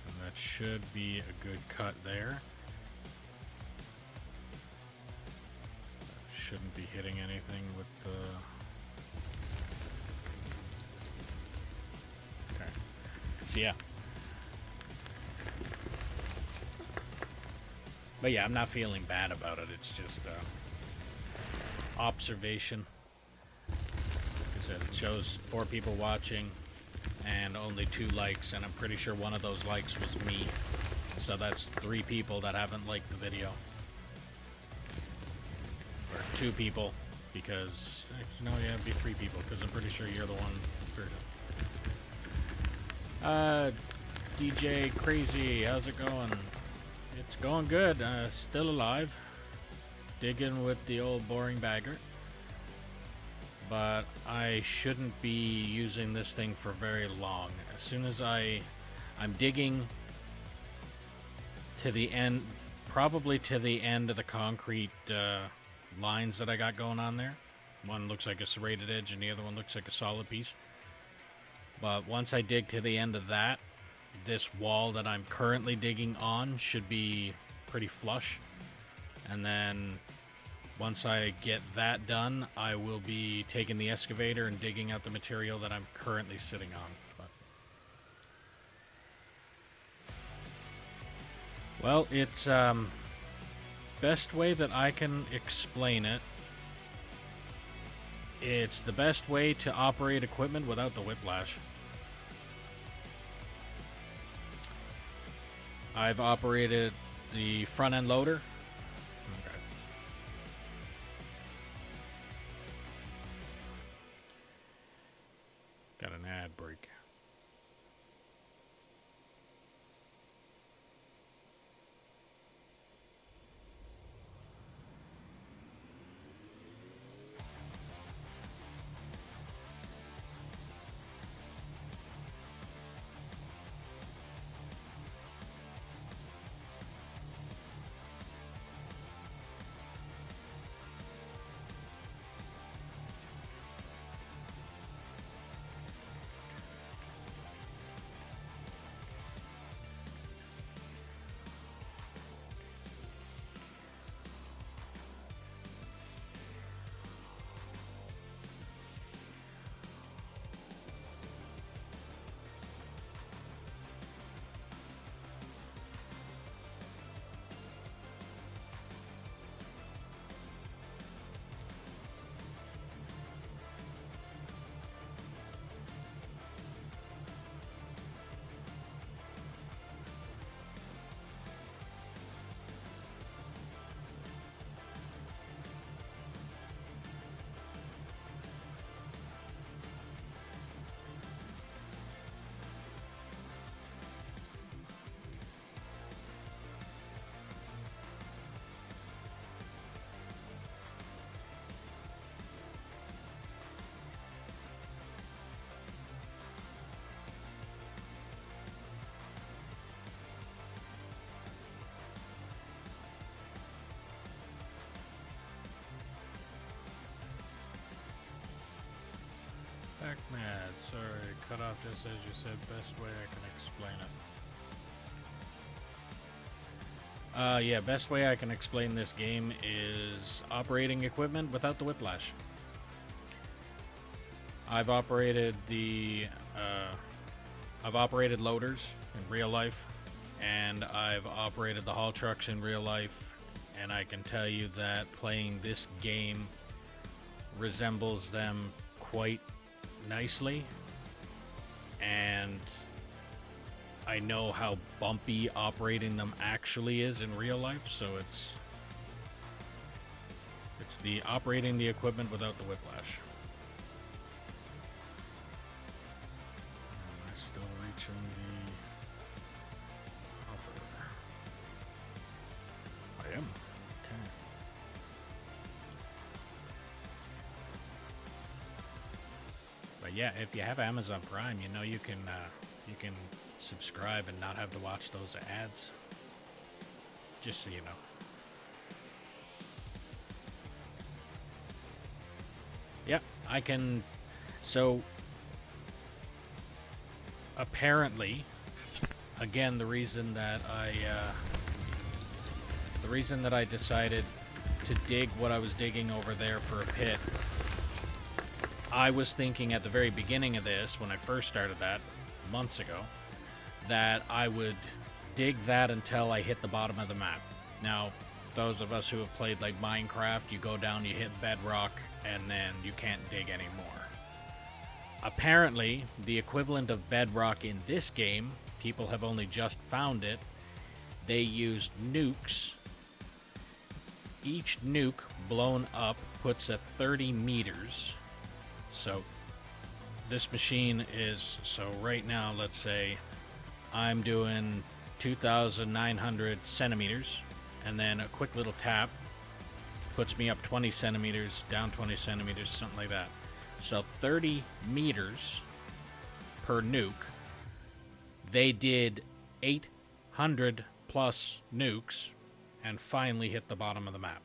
And that should be a good cut there. Shouldn't be hitting anything with the... Okay. So yeah. But yeah, I'm not feeling bad about it. It's just observation. Like I said, it shows 4 people watching and only 2 likes, and I'm pretty sure one of those likes was me. So that's 3 people that haven't liked the video. Or 2 people, because... No, yeah, it'd be 3 people, because I'm pretty sure you're the one person. DJ Crazy, how's it going? It's going good. Still alive. Digging with the old boring bagger. But I shouldn't be using this thing for very long. As soon as I'm digging to the end, probably to the end of the concrete lines that I got going on there. One looks like a serrated edge and the other one looks like a solid piece. But once I dig to the end of that, this wall that I'm currently digging on should be pretty flush. And then once I get that done, I will be taking the excavator and digging out the material that I'm currently sitting on. But, well, it's best way that I can explain it. It's the best way to operate equipment without the whiplash. I've operated the front end loader. Okay. Got an ad break. cut off just as you said, best way I can explain it. Yeah, best way I can explain this game is operating equipment without the whiplash. I've operated loaders in real life, and I've operated the haul trucks in real life, and I can tell you that playing this game resembles them quite nicely, and I know how bumpy operating them actually is in real life, so it's the operating the equipment without the whiplash. Am I still reaching the hover? I am. Okay. But yeah, if you have Amazon Prime, you know you can subscribe and not have to watch those ads. Just so you know. Yeah, I can. So apparently, again, the reason that I decided to dig what I was digging over there for a pit, I was thinking at the very beginning of this, when I first started that months ago, that I would dig that until I hit the bottom of the map. Now, those of us who have played like Minecraft, you go down, you hit bedrock, and then you can't dig anymore. Apparently, the equivalent of bedrock in this game, people have only just found it, they used nukes. Each nuke blown up puts at 30 meters. So this machine is, so right now, let's say I'm doing 2,900 centimeters, and then a quick little tap puts me up 20 centimeters, down 20 centimeters, something like that. So 30 meters per nuke. They did 800 plus nukes and finally hit the bottom of the map.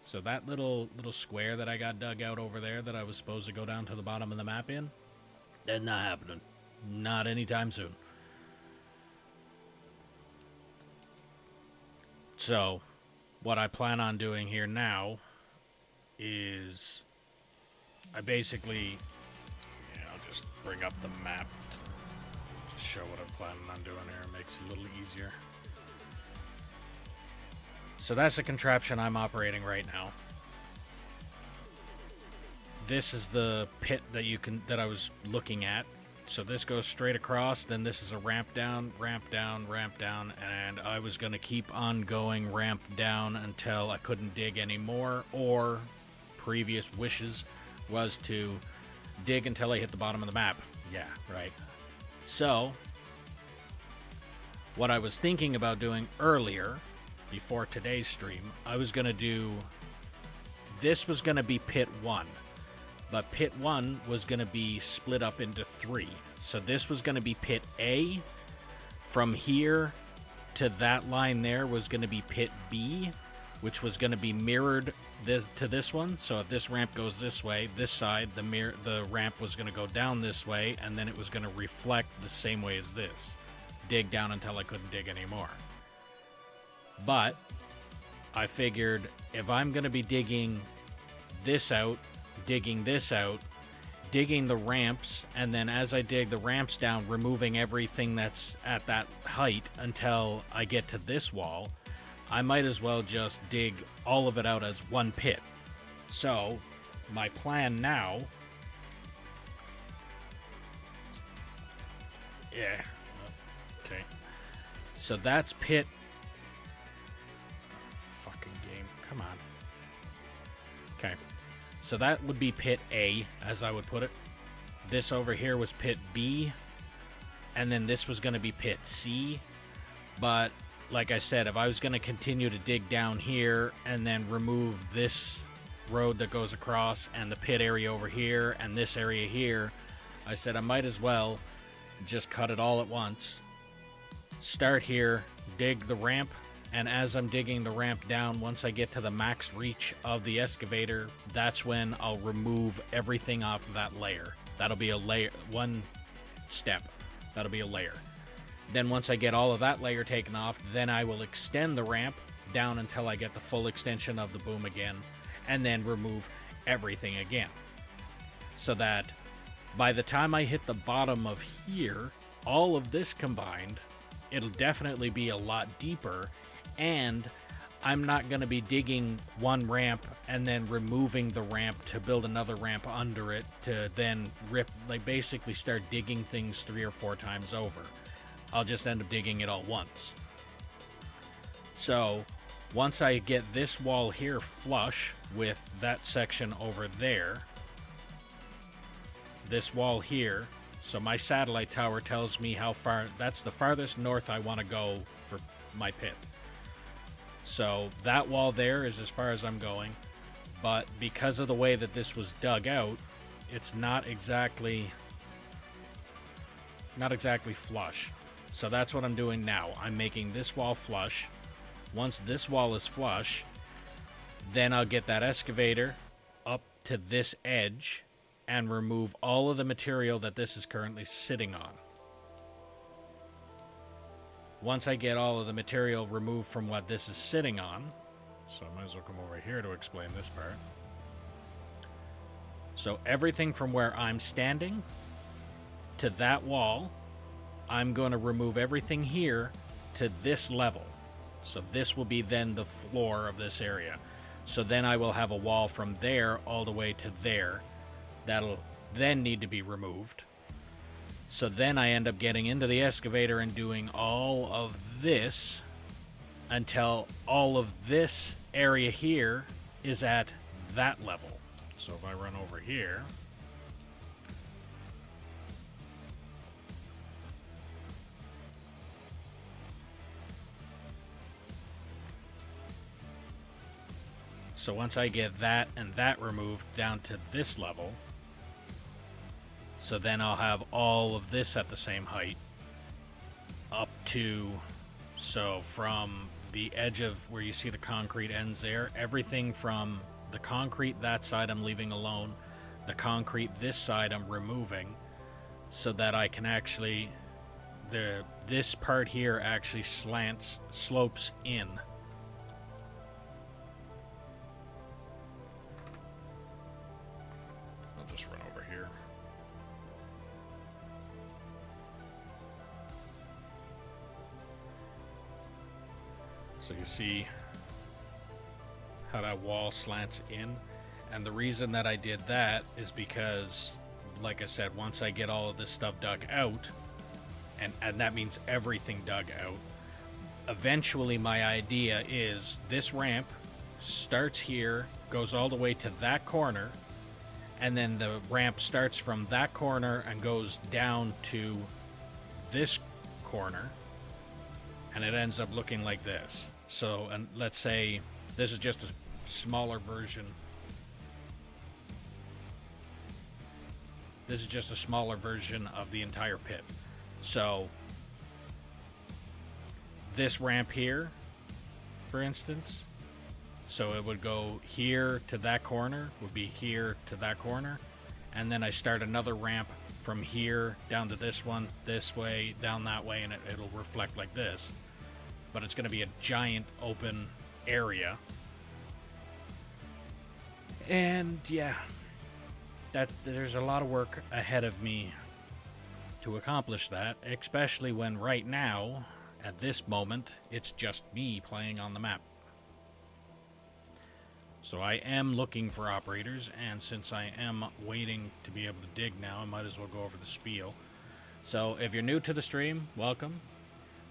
So that little square that I got dug out over there that I was supposed to go down to the bottom of the map in, that's not happening. Not anytime soon. So, what I plan on doing here now is I basically, I'll just bring up the map to show what I'm planning on doing here. It makes it a little easier. So that's the contraption I'm operating right now. This is the pit that I was looking at. So this goes straight across, then this is a ramp down, ramp down, ramp down, and I was going to keep on going ramp down until I couldn't dig anymore, or previous wishes was to dig until I hit the bottom of the map. Yeah, right. So, what I was thinking about doing earlier, before today's stream, I was going to do, this was going to be pit 1. But pit 1 was going to be split up into 3. So this was going to be pit A. From here to that line there was going to be pit B, which was going to be mirrored to this one. So if this ramp goes this way, this side, the ramp was going to go down this way, and then it was going to reflect the same way as this. Dig down until I couldn't dig anymore. But I figured if I'm going to be digging this out, digging this out, digging the ramps, and then as I dig the ramps down, removing everything that's at that height until I get to this wall, I might as well just dig all of it out as one pit. So, my plan now... Yeah. Okay. So that's pit... Fucking game. Come on. Okay. So that would be pit A, as I would put it. This over here was pit B. And then this was going to be pit C. But, like I said, if I was going to continue to dig down here and then remove this road that goes across and the pit area over here and this area here, I said I might as well just cut it all at once. Start here, dig the ramp, And as I'm digging the ramp down, once I get to the max reach of the excavator, that's when I'll remove everything off of that layer. That'll be a layer, one step. That'll be a layer. Then once I get all of that layer taken off, then I will extend the ramp down until I get the full extension of the boom again, and then remove everything again. So that by the time I hit the bottom of here, all of this combined, it'll definitely be a lot deeper, and I'm not going to be digging one ramp and then removing the ramp to build another ramp under it to then basically start digging things 3 or 4 times over. I'll just end up digging it all once. So once I get this wall here flush with that section over there, this wall here, so my satellite tower tells me how far, that's the farthest north I want to go for my pit. So that wall there is as far as I'm going, but because of the way that this was dug out, it's not exactly flush. So that's what I'm doing now. I'm making this wall flush. Once this wall is flush, then I'll get that excavator up to this edge and remove all of the material that this is currently sitting on. Once I get all of the material removed from what this is sitting on, so I might as well come over here to explain this part. So everything from where I'm standing to that wall, I'm going to remove everything here to this level. So this will be then the floor of this area. So then I will have a wall from there all the way to there. That'll then need to be removed. So then I end up getting into the excavator and doing all of this until all of this area here is at that level. So if I run over here, so once I get that and that removed down to this level, so then I'll have all of this at the same height up to, so from the edge of where you see the concrete ends there, everything from the concrete that side I'm leaving alone, the concrete this side I'm removing, so that I can actually, this part here actually slopes in. I'll just run over here. So you see how that wall slants in, and the reason that I did that is because, like I said, once I get all of this stuff dug out, and that means everything dug out, eventually my idea is this ramp starts here, goes all the way to that corner, and then the ramp starts from that corner and goes down to this corner, and it ends up looking like this. So, and let's say this is just a smaller version. This is just a smaller version of the entire pit. So this ramp here, for instance, so it would go here to that corner, would be here to that corner, and then I start another ramp from here down to this one, this way, down that way, and it'll reflect like this. But it's going to be a giant open area. And yeah, there's a lot of work ahead of me to accomplish that, especially when right now, at this moment, it's just me playing on the map. So I am looking for operators, and since I am waiting to be able to dig now, I might as well go over the spiel. So if you're new to the stream, welcome.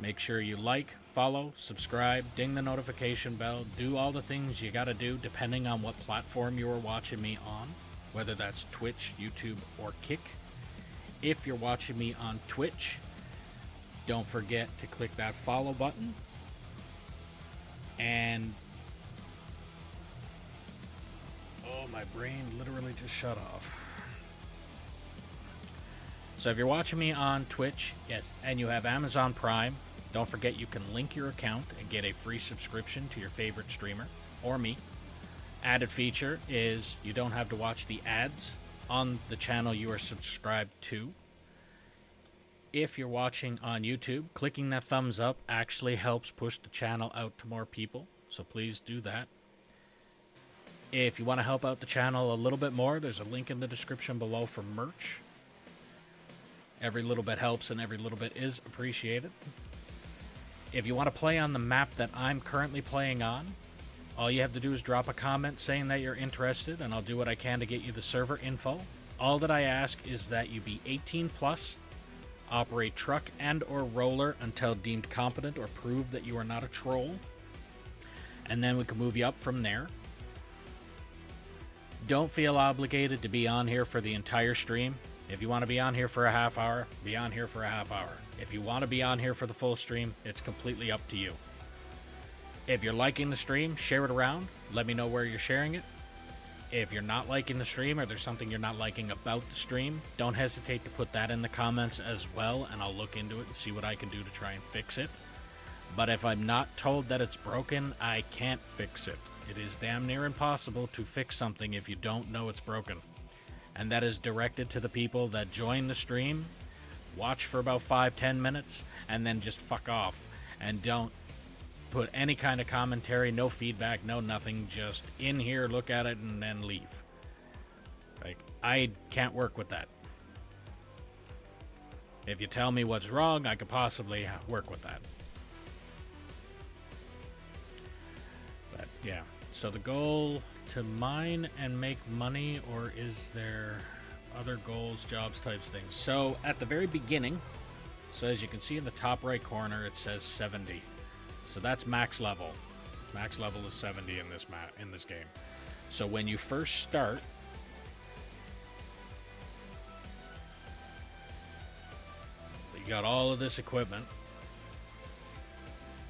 Make sure you like, follow, subscribe, ding the notification bell, do all the things you gotta do depending on what platform you are watching me on, whether that's Twitch, YouTube, or Kick. If you're watching me on Twitch, don't forget to click that follow button. And oh, my brain literally just shut off. So if you're watching me on Twitch, yes, and you have Amazon Prime, Don't forget you can link your account and get a free subscription to your favorite streamer or me. Added feature is you don't have to watch the ads on the channel you are subscribed to. If you're watching on YouTube, clicking that thumbs up actually helps push the channel out to more people, so please do that. If you want to help out the channel a little bit more, there's a link in the description below for merch. Every little bit helps and every little bit is appreciated. If you want to play on the map that I'm currently playing on, all you have to do is drop a comment saying that you're interested, and I'll do what I can to get you the server info. All that I ask is that you be 18 plus, operate truck and or roller until deemed competent or prove that you are not a troll, and then we can move you up from there. Don't feel obligated to be on here for the entire stream. If you want to be on here for a half hour, be on here for a half hour. If you want to be on here for the full stream, it's completely up to you. If you're liking the stream, share it around. Let me know where you're sharing it. If you're not liking the stream or there's something you're not liking about the stream, don't hesitate to put that in the comments as well, and I'll look into it and see what I can do to try and fix it. But if I'm not told that it's broken, I can't fix it. It is damn near impossible to fix something if you don't know it's broken. And that is directed to the people that join the stream, watch for about 5-10 minutes, and then just fuck off. And don't put any kind of commentary, no feedback, no nothing, just in here, look at it, and then leave. Like, I can't work with that. If you tell me what's wrong, I could possibly work with that. But, yeah. So the goal to mine and make money, or is there other goals, jobs, types, things? So at the very beginning, so as you can see in the top right corner, it says 70. So that's max level. Max level is 70 in this game. So when you first start, you got all of this equipment,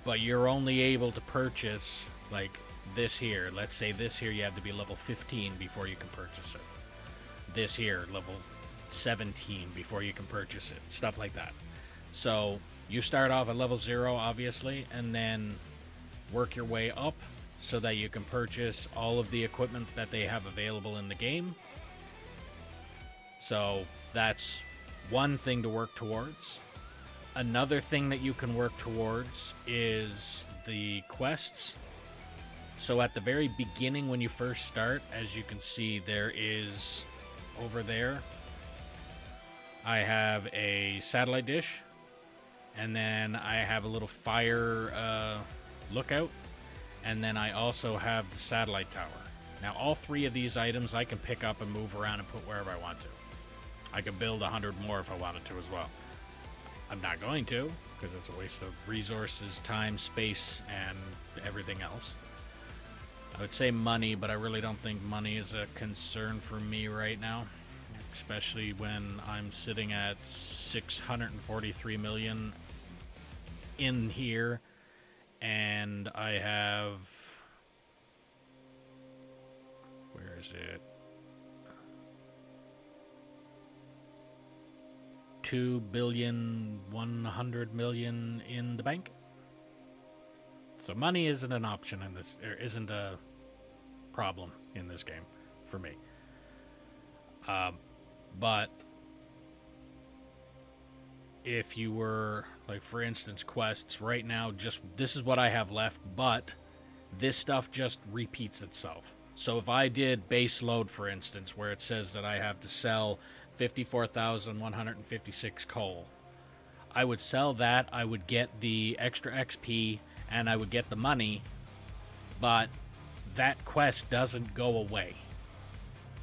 but you're only able to purchase like this here. Let's say this here you have to be level 15 before you can purchase it. This here, level 17 before you can purchase it. Stuff like that. So you start off at level 0, obviously, and then work your way up so that you can purchase all of the equipment that they have available in the game. So that's one thing to work towards. Another thing that you can work towards is the quests. So at the very beginning when you first start, as you can see, there is over there, I have a satellite dish, and then I have a little fire lookout, and then I also have the satellite tower. Now all three of these items I can pick up and move around and put wherever I want to. I could build 100 more if I wanted to as well. I'm not going to, because it's a waste of resources, time, space, and everything else. I would say money, but I really don't think money is a concern for me right now, especially when I'm sitting at 643 million in here, and I have, where is it, 2,100,000,000 in the bank. So money isn't an option in this, or isn't a problem in this game for me. But if you were, like, for instance, quests right now, just this is what I have left, but this stuff just repeats itself. So if I did base load, for instance, where it says that I have to sell 54,156 coal, I would sell that, I would get the extra XP, and I would get the money, but that quest doesn't go away.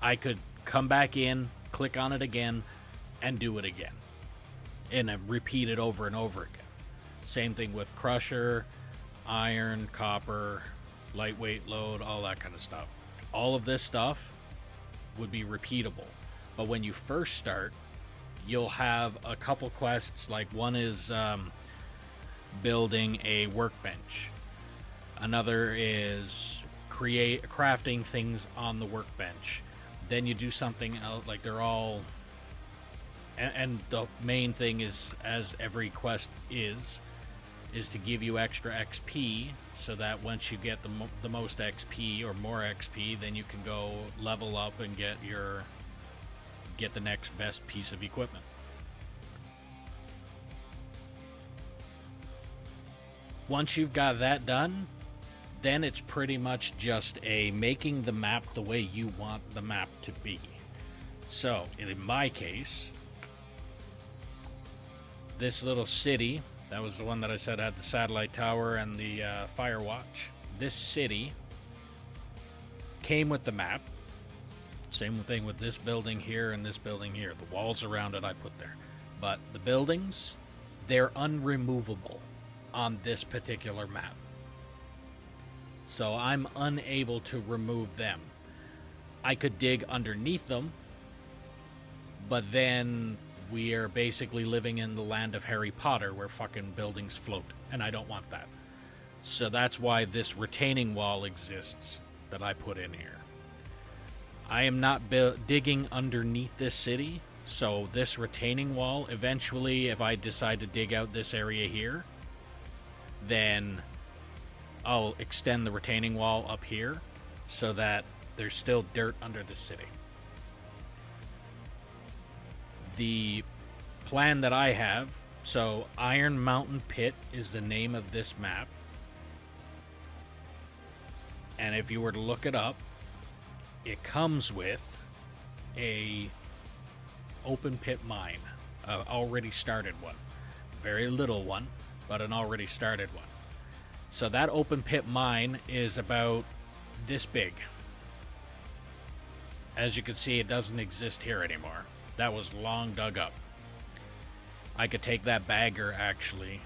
I could come back in, click on it again, and do it again. And repeat it over and over again. Same thing with Crusher, Iron, Copper, Lightweight Load, all that kind of stuff. All of this stuff would be repeatable. But when you first start, you'll have a couple quests, like one is building a workbench. Another is crafting things on the workbench. Then you do something else, like they're all, and the main thing is, as every quest is is to give you extra XP, so that once you get the most XP or more XP, then you can go level up and get the next best piece of equipment. Once you've got that done, then it's pretty much just making the map the way you want the map to be. So, in my case, this little city, that was the one that I said had the satellite tower and the fire watch. This city came with the map. Same thing with this building here and this building here. The walls around it I put there. But the buildings, they're unremovable on this particular map. So I'm unable to remove them. I could dig underneath them, but then we are basically living in the land of Harry Potter where fucking buildings float, and I don't want that. So that's why this retaining wall exists that I put in here. I am not digging underneath this city, so this retaining wall, eventually if I decide to dig out this area here, then I'll extend the retaining wall up here so that there's still dirt under the city. The plan that I have, so Iron Mountain Pit is the name of this map. And if you were to look it up, it comes with a open pit mine, already started one. Very little one, but an already started one. So that open pit mine is about this big. As you can see, it doesn't exist here anymore. That was long dug up. I could take that bagger actually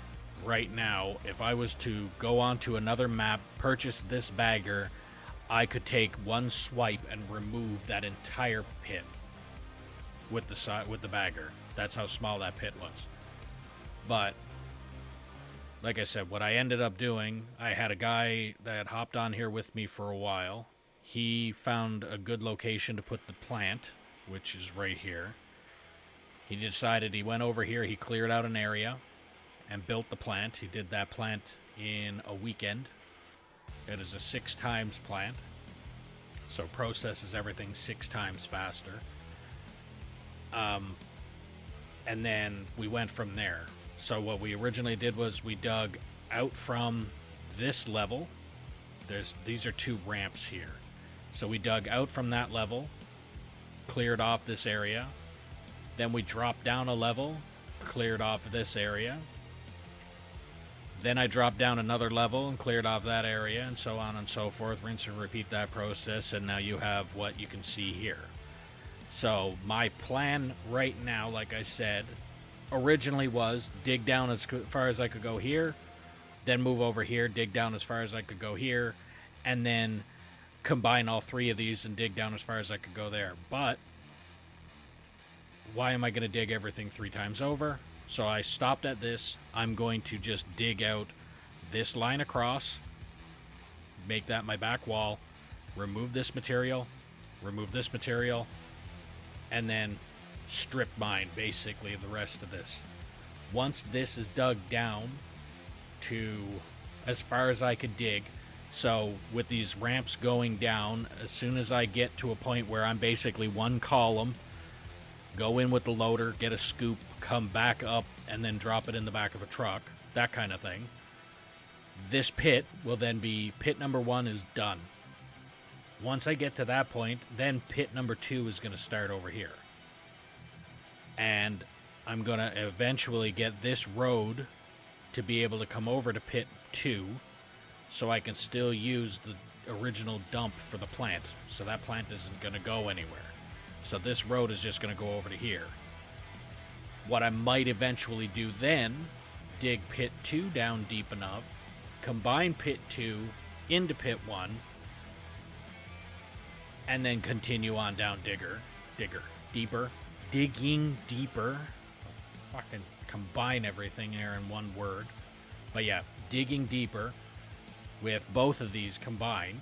right now. If I was to go onto another map, purchase this bagger, I could take one swipe and remove that entire pit with the bagger. That's how small that pit was. But like I said, what I ended up doing, I had a guy that hopped on here with me for a while. He found a good location to put the plant, which is right here. He decided he went over here, he cleared out an area and built the plant. He did that plant in a weekend. It is a 6 times plant, so processes everything 6 times faster. And then we went from there. So what we originally did was we dug out from this level. These are 2 ramps here. So we dug out from that level, cleared off this area. Then we dropped down a level, cleared off this area. Then I dropped down another level and cleared off that area, and so on and so forth. Rinse and repeat that process, and now you have what you can see here. So my plan right now, like I said, originally was dig down as far as I could go here, then move over here, dig down as far as I could go here, and then combine all 3 of these and dig down as far as I could go there. But why am I going to dig everything 3 times over? So I stopped at this. I'm going to just dig out this line across, make that my back wall, remove this material, and then strip mine basically the rest of this. Once this is dug down to as far as I could dig, so with these ramps going down, as soon as I get to a point where I'm basically 1 column, go in with the loader, get a scoop, come back up, and then drop it in the back of a truck, that kind of thing. This pit will then be, pit number 1 is done. Once I get to that point, then pit number 2 is going to start over here. And I'm going to eventually get this road to be able to come over to pit 2, so I can still use the original dump for the plant. So that plant isn't going to go anywhere. So this road is just going to go over to here. What I might eventually do then, dig pit 2 down deep enough, combine pit 2 into pit 1, and then continue on down digging deeper. Fucking combine everything there in one word. But yeah, digging deeper with both of these combined.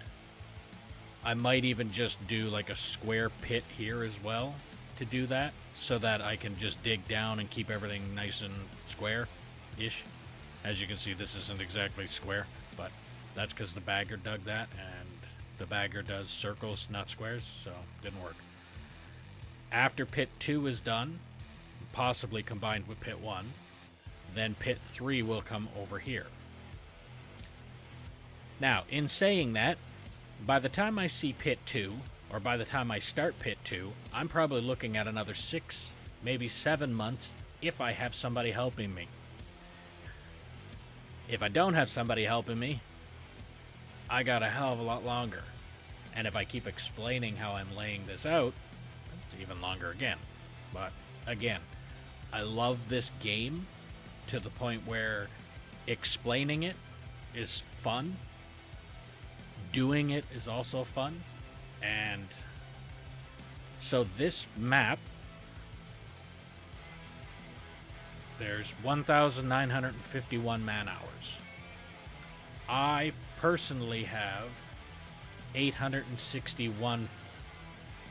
I might even just do like a square pit here as well to do that, so that I can just dig down and keep everything nice and square-ish. As you can see, this isn't exactly square, but that's because the bagger dug that, and the bagger does circles, not squares, so didn't work. After pit 2 is done, possibly combined with pit 1, then pit 3 will come over here. Now, in saying that, by the time I see pit 2, or by the time I start pit 2, I'm probably looking at another 6, maybe 7 months if I have somebody helping me. If I don't have somebody helping me, I got a hell of a lot longer. And if I keep explaining how I'm laying this out, it's even longer again. But again, I love this game to the point where explaining it is fun. Doing it is also fun. And so this map, there's 1,951 man-hours. I personally have 861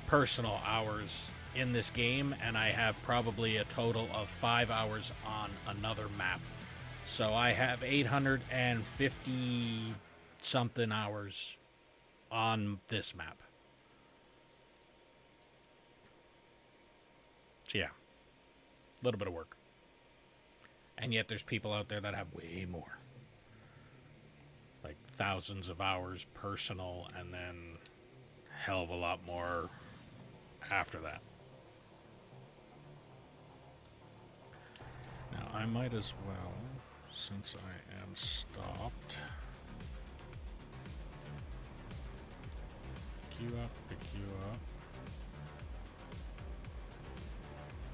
personal hours in this game, and I have probably a total of 5 hours on another map. So I have 850 something hours on this map. So yeah, a little bit of work. And yet there's people out there that have way more. Like thousands of hours personal, and then hell of a lot more after that. Now I might as well, since I am stopped, pick you up, pick you up,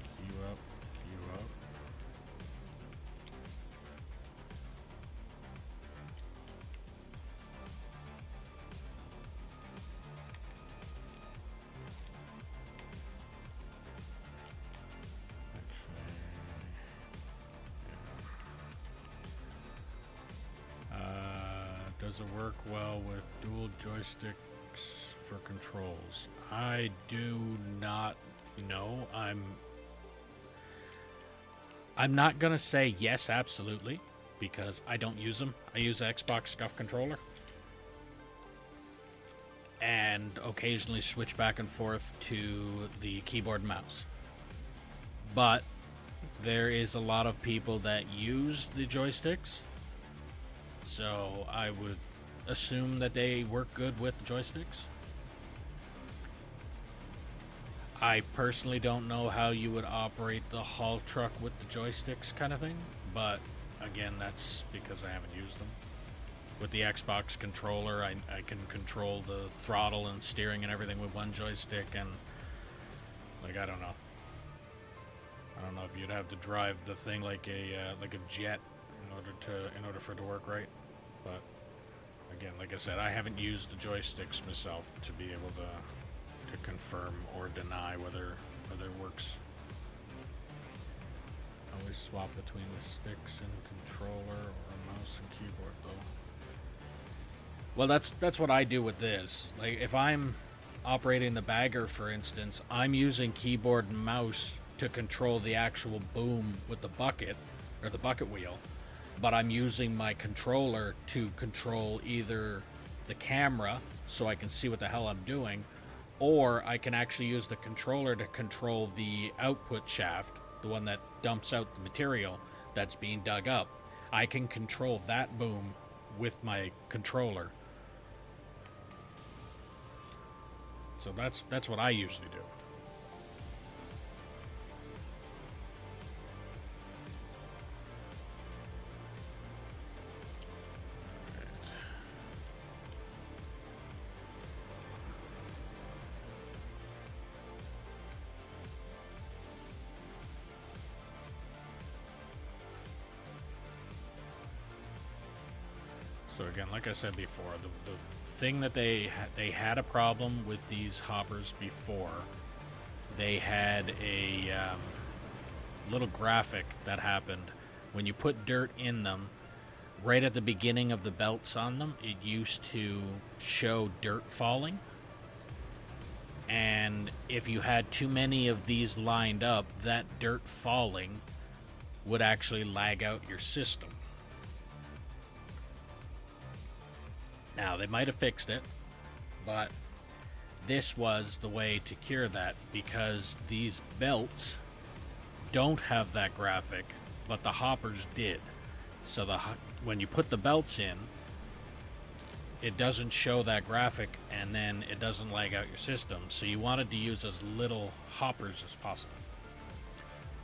pick you up, pick you up. Does it work well with dual joysticks for controls? I do not know. I'm not gonna say yes, absolutely, because I don't use them. I use the Xbox Scuff controller, and occasionally switch back and forth to the keyboard and mouse. But there is a lot of people that use the joysticks, so I would assume that they work good with the joysticks. I personally don't know how you would operate the haul truck with the joysticks kind of thing, but again, that's because I haven't used them. With the Xbox controller, I can control the throttle and steering and everything with one joystick, and like, I don't know if you'd have to drive the thing like a jet in order for it to work right. But again, like I said, I haven't used the joysticks myself to be able to confirm or deny whether it works. Always swap between the sticks and controller, or mouse and keyboard though. Well, that's what I do with this. Like, if I'm operating the bagger, for instance, I'm using keyboard and mouse to control the actual boom with the bucket, or the bucket wheel, but I'm using my controller to control either the camera so I can see what the hell I'm doing, or I can actually use the controller to control the output shaft, the one that dumps out the material that's being dug up. I can control that boom with my controller. So that's what I usually do. So again, like I said before, the thing that they had a problem with these hoppers before, they had a little graphic that happened when you put dirt in them. Right at the beginning of the belts on them, it used to show dirt falling, and if you had too many of these lined up, that dirt falling would actually lag out your system. Now, they might have fixed it, but this was the way to cure that, because these belts don't have that graphic, but the hoppers did. So when you put the belts in, it doesn't show that graphic, and then it doesn't lag out your system. So you wanted to use as little hoppers as possible.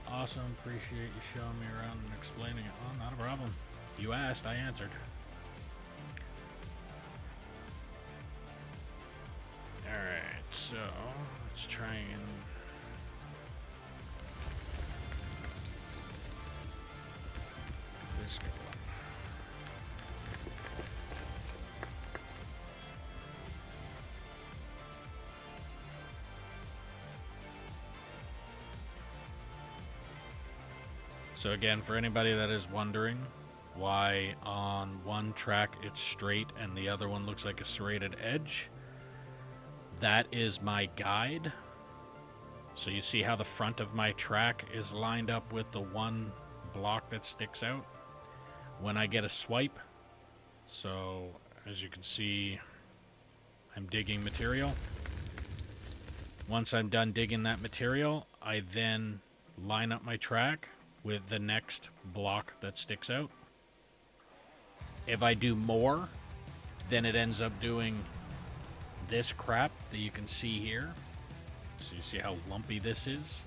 Awesome, appreciate you showing me around and explaining it. Oh, not a problem. You asked, I answered. Alright, so let's try and get this going. So again, for anybody that is wondering why on one track it's straight and the other one looks like a serrated edge, that is my guide. So you see how the front of my track is lined up with the one block that sticks out when I get a swipe. So as you can see, I'm digging material. Once I'm done digging that material, I then line up my track with the next block that sticks out. If I do more, then it ends up doing this crap that you can see here. So you see how lumpy this is?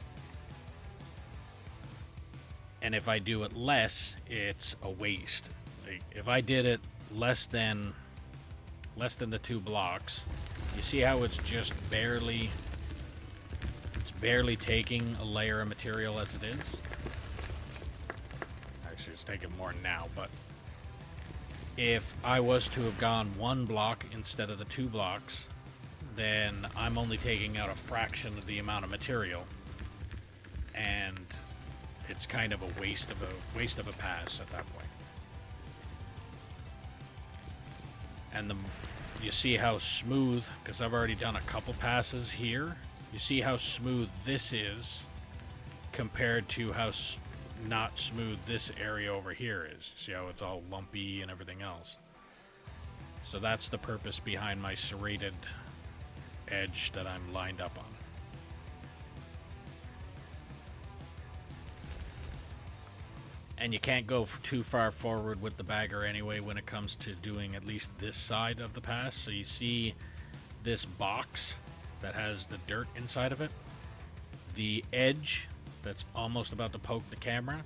And if I do it less, it's a waste. Like, if I did it less than the 2 blocks, you see how it's just barely taking a layer of material as it is? Actually, it's taking more now, but if I was to have gone 1 block instead of the 2 blocks, then I'm only taking out a fraction of the amount of material, and it's kind of a waste of a pass at that point. And you see how smooth, because I've already done a couple passes here, you see how smooth this is compared to how not smooth this area over here is. See how it's all lumpy and everything else. So that's the purpose behind my serrated edge that I'm lined up on. And you can't go too far forward with the bagger anyway when it comes to doing at least this side of the pass. So you see this box that has the dirt inside of it, the edge that's almost about to poke the camera,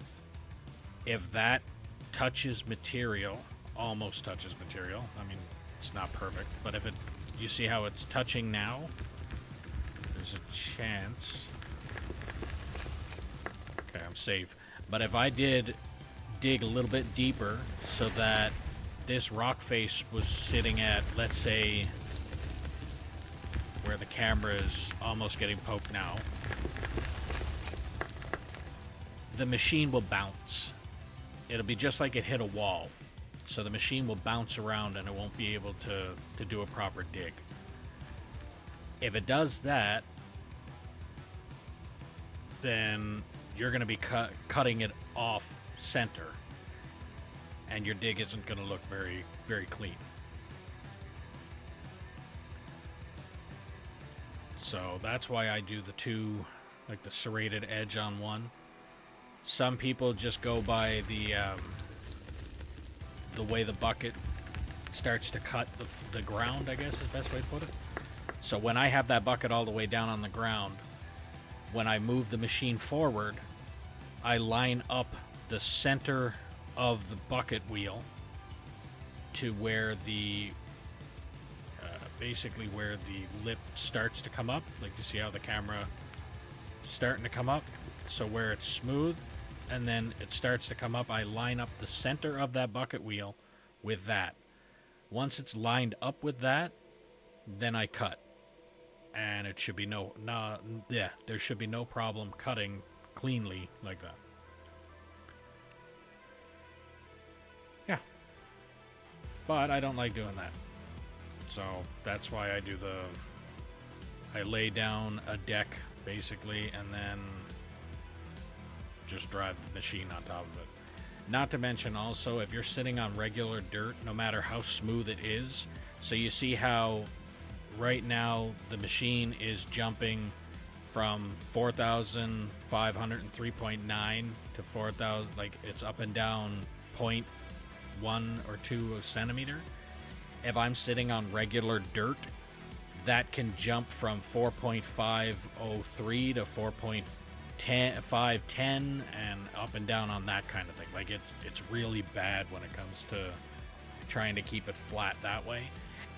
if that touches material, almost touches material, I mean, it's not perfect, but if it, you see how it's touching now, there's a chance. Okay, I'm safe. But if I did dig a little bit deeper so that this rock face was sitting at, let's say, where the camera is almost getting poked now, the machine will bounce. It'll be just like it hit a wall. So the machine will bounce around and it won't be able to do a proper dig. If it does that, then you're going to be cutting it off center, and your dig isn't going to look very, very clean. So that's why I do the 2, like the serrated edge on one. Some people just go by the way the bucket starts to cut the ground, I guess is the best way to put it. So when I have that bucket all the way down on the ground, when I move the machine forward, I line up the center of the bucket wheel to where the basically where the lip starts to come up. Like, you see how the camera is starting to come up? So where it's smooth and then it starts to come up, I line up the center of that bucket wheel with that. Once it's lined up with that, then I cut. And it should be there should be no problem cutting cleanly like that. Yeah. But I don't like doing that. So that's why I lay down a deck basically and then just drive the machine on top of it. Not to mention also, if you're sitting on regular dirt, no matter how smooth it is, So you see how right now the machine is jumping from 4,503.9 to 4,000, like it's up and down 0.1 or 2 of centimeter. If I'm sitting on regular dirt, that can jump from 4.503 to 4.510 and up and down on that kind of thing. Like it's really bad when it comes to trying to keep it flat that way.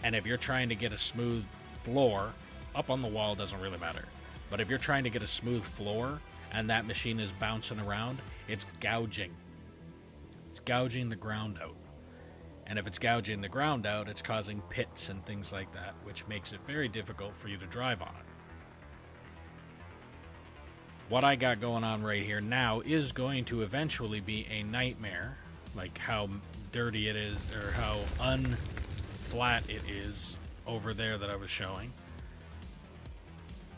And if you're trying to get a smooth floor, up on the wall doesn't really matter. But if you're trying to get a smooth floor and that machine is bouncing around, it's gouging. It's gouging the ground out. And if it's gouging the ground out, it's causing pits and things like that, which makes it very difficult for you to drive on it. What I got going on right here now is going to eventually be a nightmare, like how dirty it is, or how unflat it is over there that I was showing.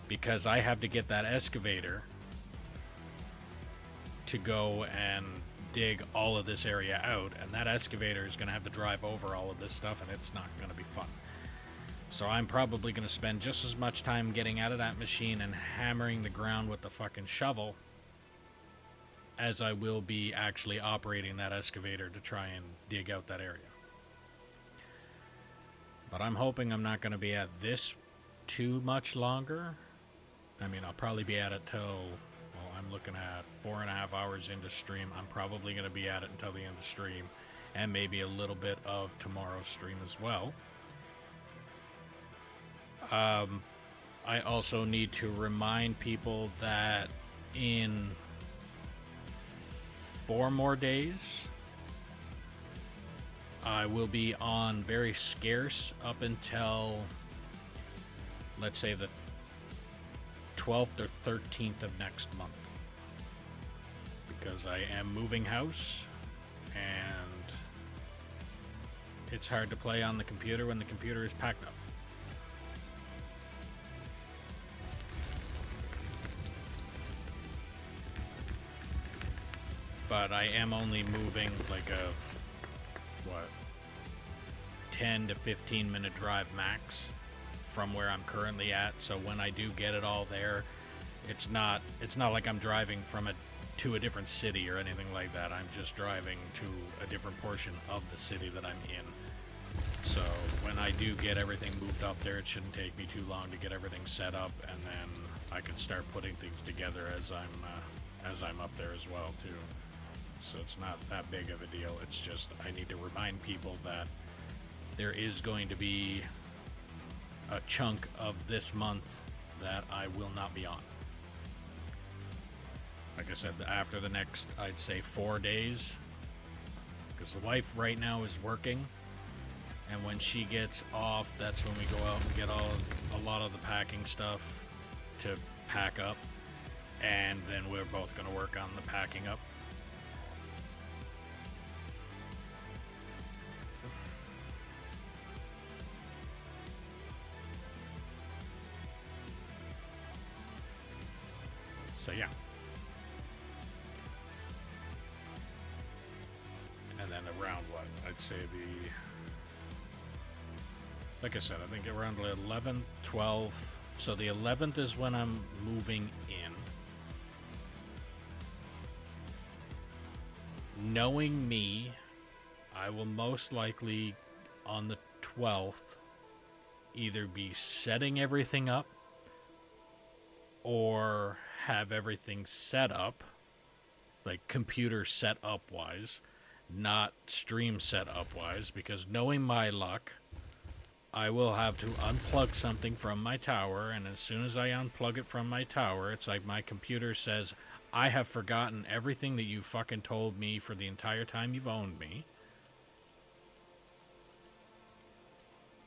Because I have to get that excavator to go and dig all of this area out, and that excavator is going to have to drive over all of this stuff, and it's not going to be fun. So I'm probably going to spend just as much time getting out of that machine and hammering the ground with the fucking shovel as I will be actually operating that excavator to try and dig out that area. But I'm hoping I'm not going to be at this too much longer. I mean, I'll probably be at it till, well, I'm looking at 4.5 hours into stream. I'm probably going to be at it until the end of stream, and maybe a little bit of tomorrow's stream as well. I also need to remind people that in 4 more days, I will be on very scarce up until, let's say, the 12th or 13th of next month, because I am moving house and it's hard to play on the computer when the computer is packed up. But I am only moving like a 10 to 15 minute drive max from where I'm currently at. So when I do get it all there, it's not like I'm driving from it to a different city or anything like that. I'm just driving to a different portion of the city that I'm in. So when I do get everything moved up there, it shouldn't take me too long to get everything set up, and then I can start putting things together as I'm up there as well too. So it's not that big of a deal. It's just I need to remind people that there is going to be a chunk of this month that I will not be on. Like I said, after the next, I'd say 4 days, because the wife right now is working, and when she gets off, that's when we go out and get a lot of the packing stuff to pack up, and then we're both going to work on the packing up. So yeah. And then around what? I'd say like I said, I think around the 11th, 12th. So the 11th is when I'm moving in. Knowing me, I will most likely on the 12th either be setting everything up or have everything set up, like computer setup wise, not stream setup wise, because knowing my luck, I will have to unplug something from my tower, and as soon as I unplug it from my tower, it's like my computer says, I have forgotten everything that you fucking told me for the entire time you've owned me.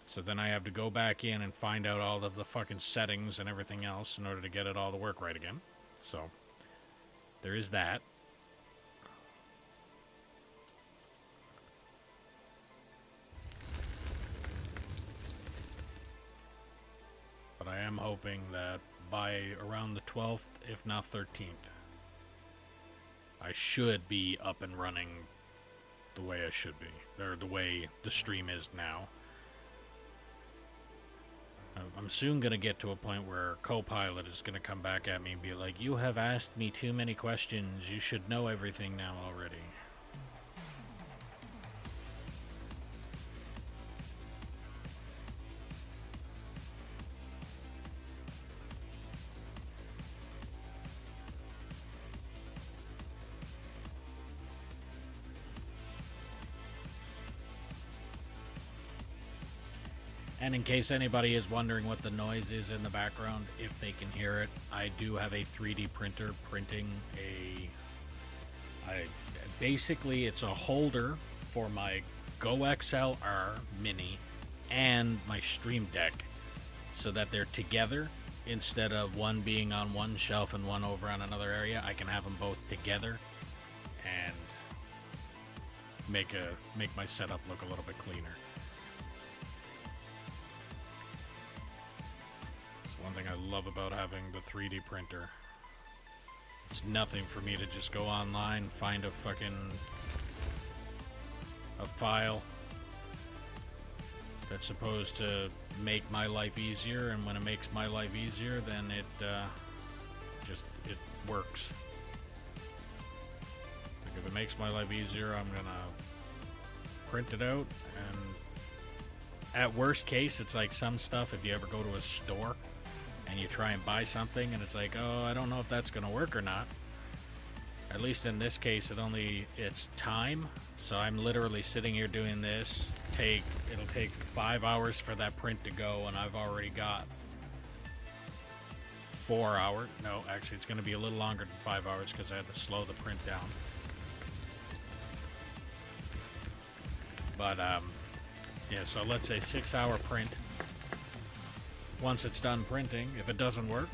So then I have to go back in and find out all of the fucking settings and everything else in order to get it all to work right again. So there is that. But I am hoping that by around the 12th, if not 13th, I should be up and running the way I should be, or the way the stream is now. I'm soon going to get to a point where Copilot is going to come back at me and be like, you have asked me too many questions. You should know everything now already. And in case anybody is wondering what the noise is in the background, if they can hear it, I do have a 3D printer printing basically it's a holder for my Go XLR Mini and my Stream Deck, so that they're together instead of one being on one shelf and one over on another area. I can have them both together and make my setup look a little bit cleaner. One thing I love about having the 3D printer. It's nothing for me to just go online, find a file that's supposed to make my life easier, and when it makes my life easier, then it works. Like if it makes my life easier, I'm gonna print it out, and at worst case, it's like some stuff, if you ever go to a store and you try and buy something and it's like, oh, I don't know if that's gonna work or not. At least in this case, it's time. So I'm literally sitting here doing this. It'll take 5 hours for that print to go, and I've already got 4 hours. No, actually it's gonna be a little longer than 5 hours because I had to slow the print down. But yeah, so let's say 6-hour print. Once it's done printing, if it doesn't work,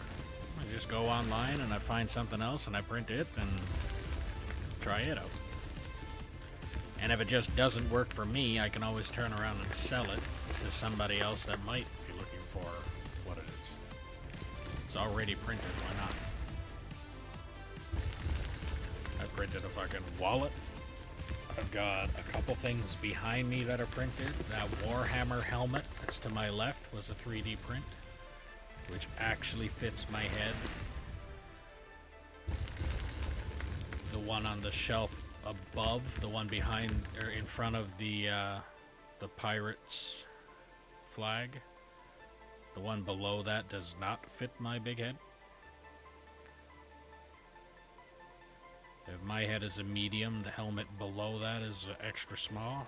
I just go online and I find something else and I print it and try it out. And if it just doesn't work for me, I can always turn around and sell it to somebody else that might be looking for what it is. It's already printed, why not? I printed a fucking wallet. I've got a couple things behind me that are printed. That Warhammer helmet that's to my left was a 3D print, which actually fits my head. The one on the shelf above, the one behind or in front of the pirates flag, the one below that does not fit my big head. If my head is a medium, the helmet below that is extra small.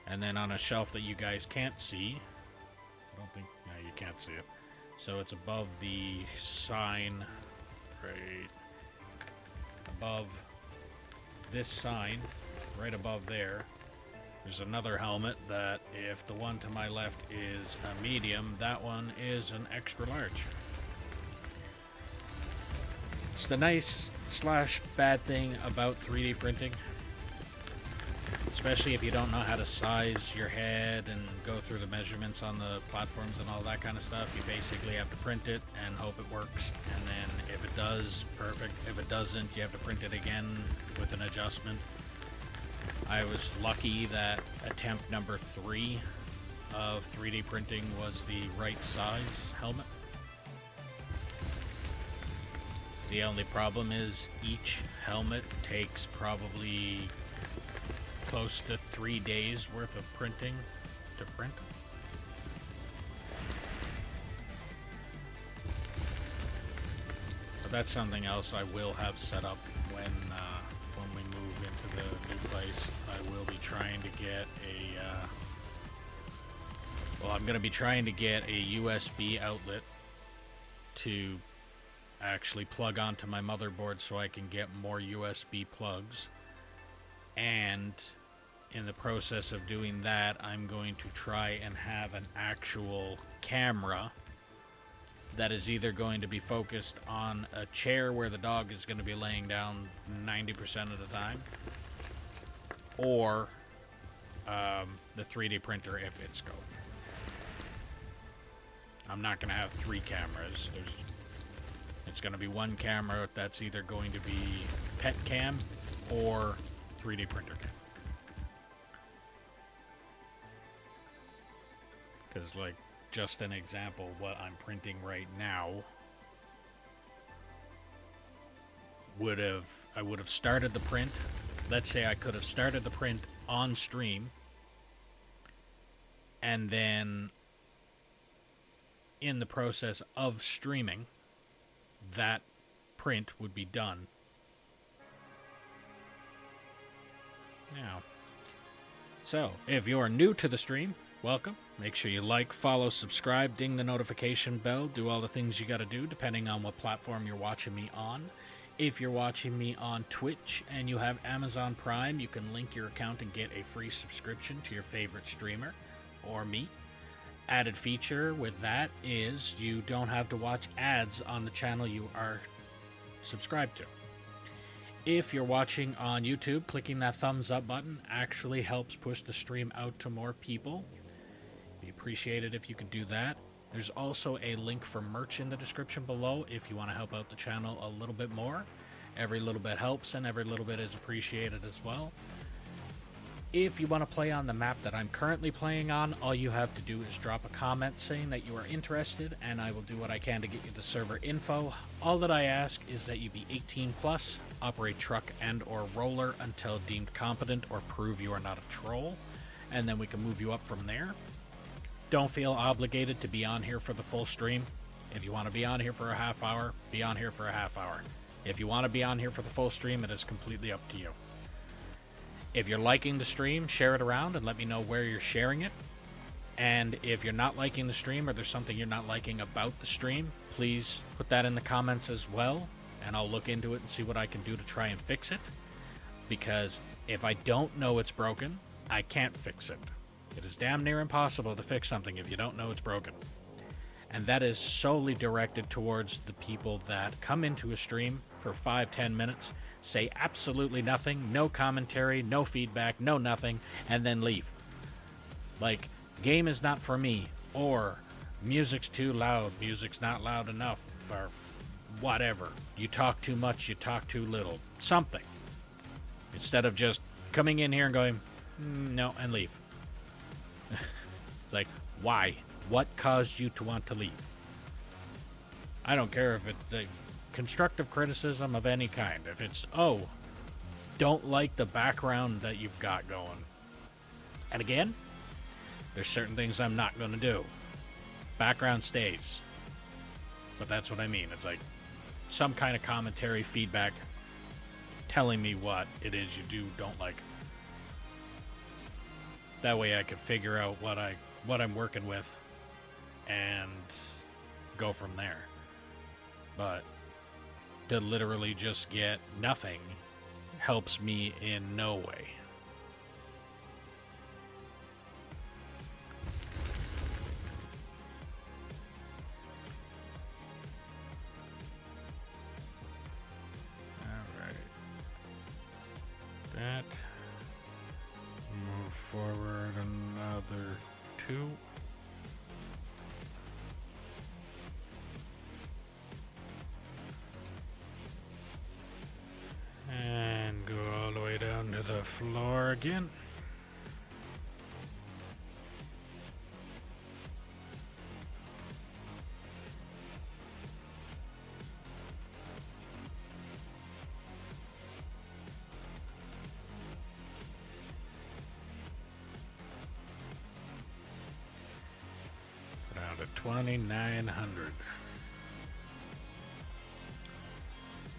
And then on a shelf that you guys can't see, I don't think, no, you can't see it. So it's above the sign, right above this sign, right above there. There's another helmet that, if the one to my left is a medium, that one is an extra large. It's the nice / bad thing about 3D printing, especially if you don't know how to size your head and go through the measurements on the platforms and all that kind of stuff. You basically have to print it and hope it works, and then if it does, perfect. If it doesn't, you have to print it again with an adjustment. I was lucky that attempt number 3 of 3D printing was the right size helmet. The only problem is each helmet takes probably close to 3 days worth of printing to print. But that's something else I will have set up when we move into the new place. I will be trying to get I'm going to be trying to get a USB outlet to actually plug onto my motherboard so I can get more USB plugs. And in the process of doing that, I'm going to try and have an actual camera that is either going to be focused on a chair where the dog is going to be laying down 90% of the time, or the 3D printer if it's going. I'm not going to have 3 cameras. It's going to be one camera that's either going to be pet cam or 3D printer cam. Because, like, just an example, what I'm printing right now I would have started the print. Let's say I could have started the print on stream, and then in the process of streaming, that print would be done. Now, so if you're new to the stream, welcome. Make sure you like, follow, subscribe, ding the notification bell, do all the things you gotta do depending on what platform you're watching me on. If you're watching me on Twitch and you have Amazon Prime, you can link your account and get a free subscription to your favorite streamer or me. Added feature with that is you don't have to watch ads on the channel you are subscribed to. If you're watching on YouTube, clicking that thumbs up button actually helps push the stream out to more people. Be appreciated if you could do that. There's also a link for merch in the description below if you want to help out the channel a little bit more. Every little bit helps and every little bit is appreciated as well. If you want to play on the map that I'm currently playing on, all you have to do is drop a comment saying that you are interested, and I will do what I can to get you the server info. All that I ask is that you be 18 plus, operate truck and or roller until deemed competent or prove you are not a troll, and then we can move you up from there. Don't feel obligated to be on here for the full stream. If you want to be on here for a half hour, be on here for a half hour. If you want to be on here for the full stream, it is completely up to you. If you're liking the stream, share it around and let me know where you're sharing it. And if you're not liking the stream or there's something you're not liking about the stream, please put that in the comments as well, and I'll look into it and see what I can do to try and fix it. Because if I don't know it's broken, I can't fix it. It is damn near impossible to fix something if you don't know it's broken. And that is solely directed towards the people that come into a stream for 5-10 minutes, say absolutely nothing, no commentary, no feedback, no nothing, and then leave. Like, game is not for me, or music's too loud, music's not loud enough, or whatever. You talk too much, you talk too little. Something. Instead of just coming in here and going, no, and leave. It's like, why? What caused you to want to leave? I don't care if it's constructive criticism of any kind. If it's, oh, don't like the background that you've got going. And again, there's certain things I'm not going to do. Background stays. But that's what I mean. It's like some kind of commentary, feedback, telling me what it is you don't like. That way I can figure out what I'm working with and go from there. But to literally just get nothing helps me in no way. Alright. That. Move forward another 2. And go all the way down to the floor again. Down to 2,900.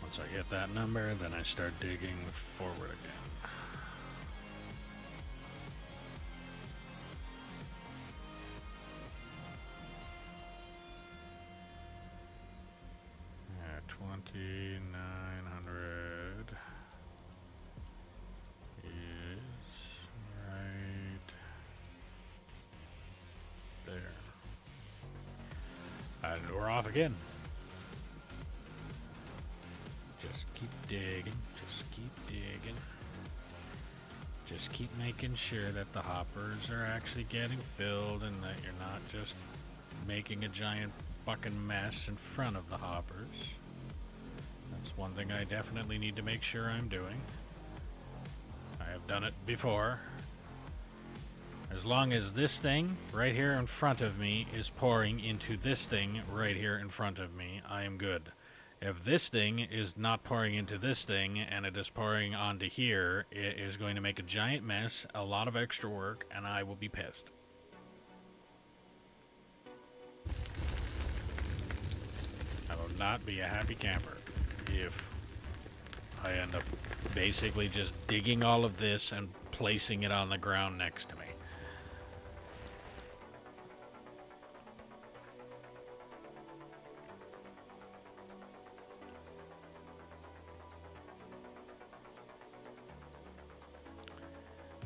Once I get that number, then I start digging forward again. Yeah, 2,900 is right there. And we're off again. Just keep digging, just keep digging. Just keep making sure that the hoppers are actually getting filled and that you're not just making a giant fucking mess in front of the hoppers. That's one thing I definitely need to make sure I'm doing. I have done it before. As long as this thing right here in front of me is pouring into this thing right here in front of me, I am good. If this thing is not pouring into this thing and it is pouring onto here, it is going to make a giant mess, a lot of extra work, and I will be pissed. I will not be a happy camper if I end up basically just digging all of this and placing it on the ground next to me.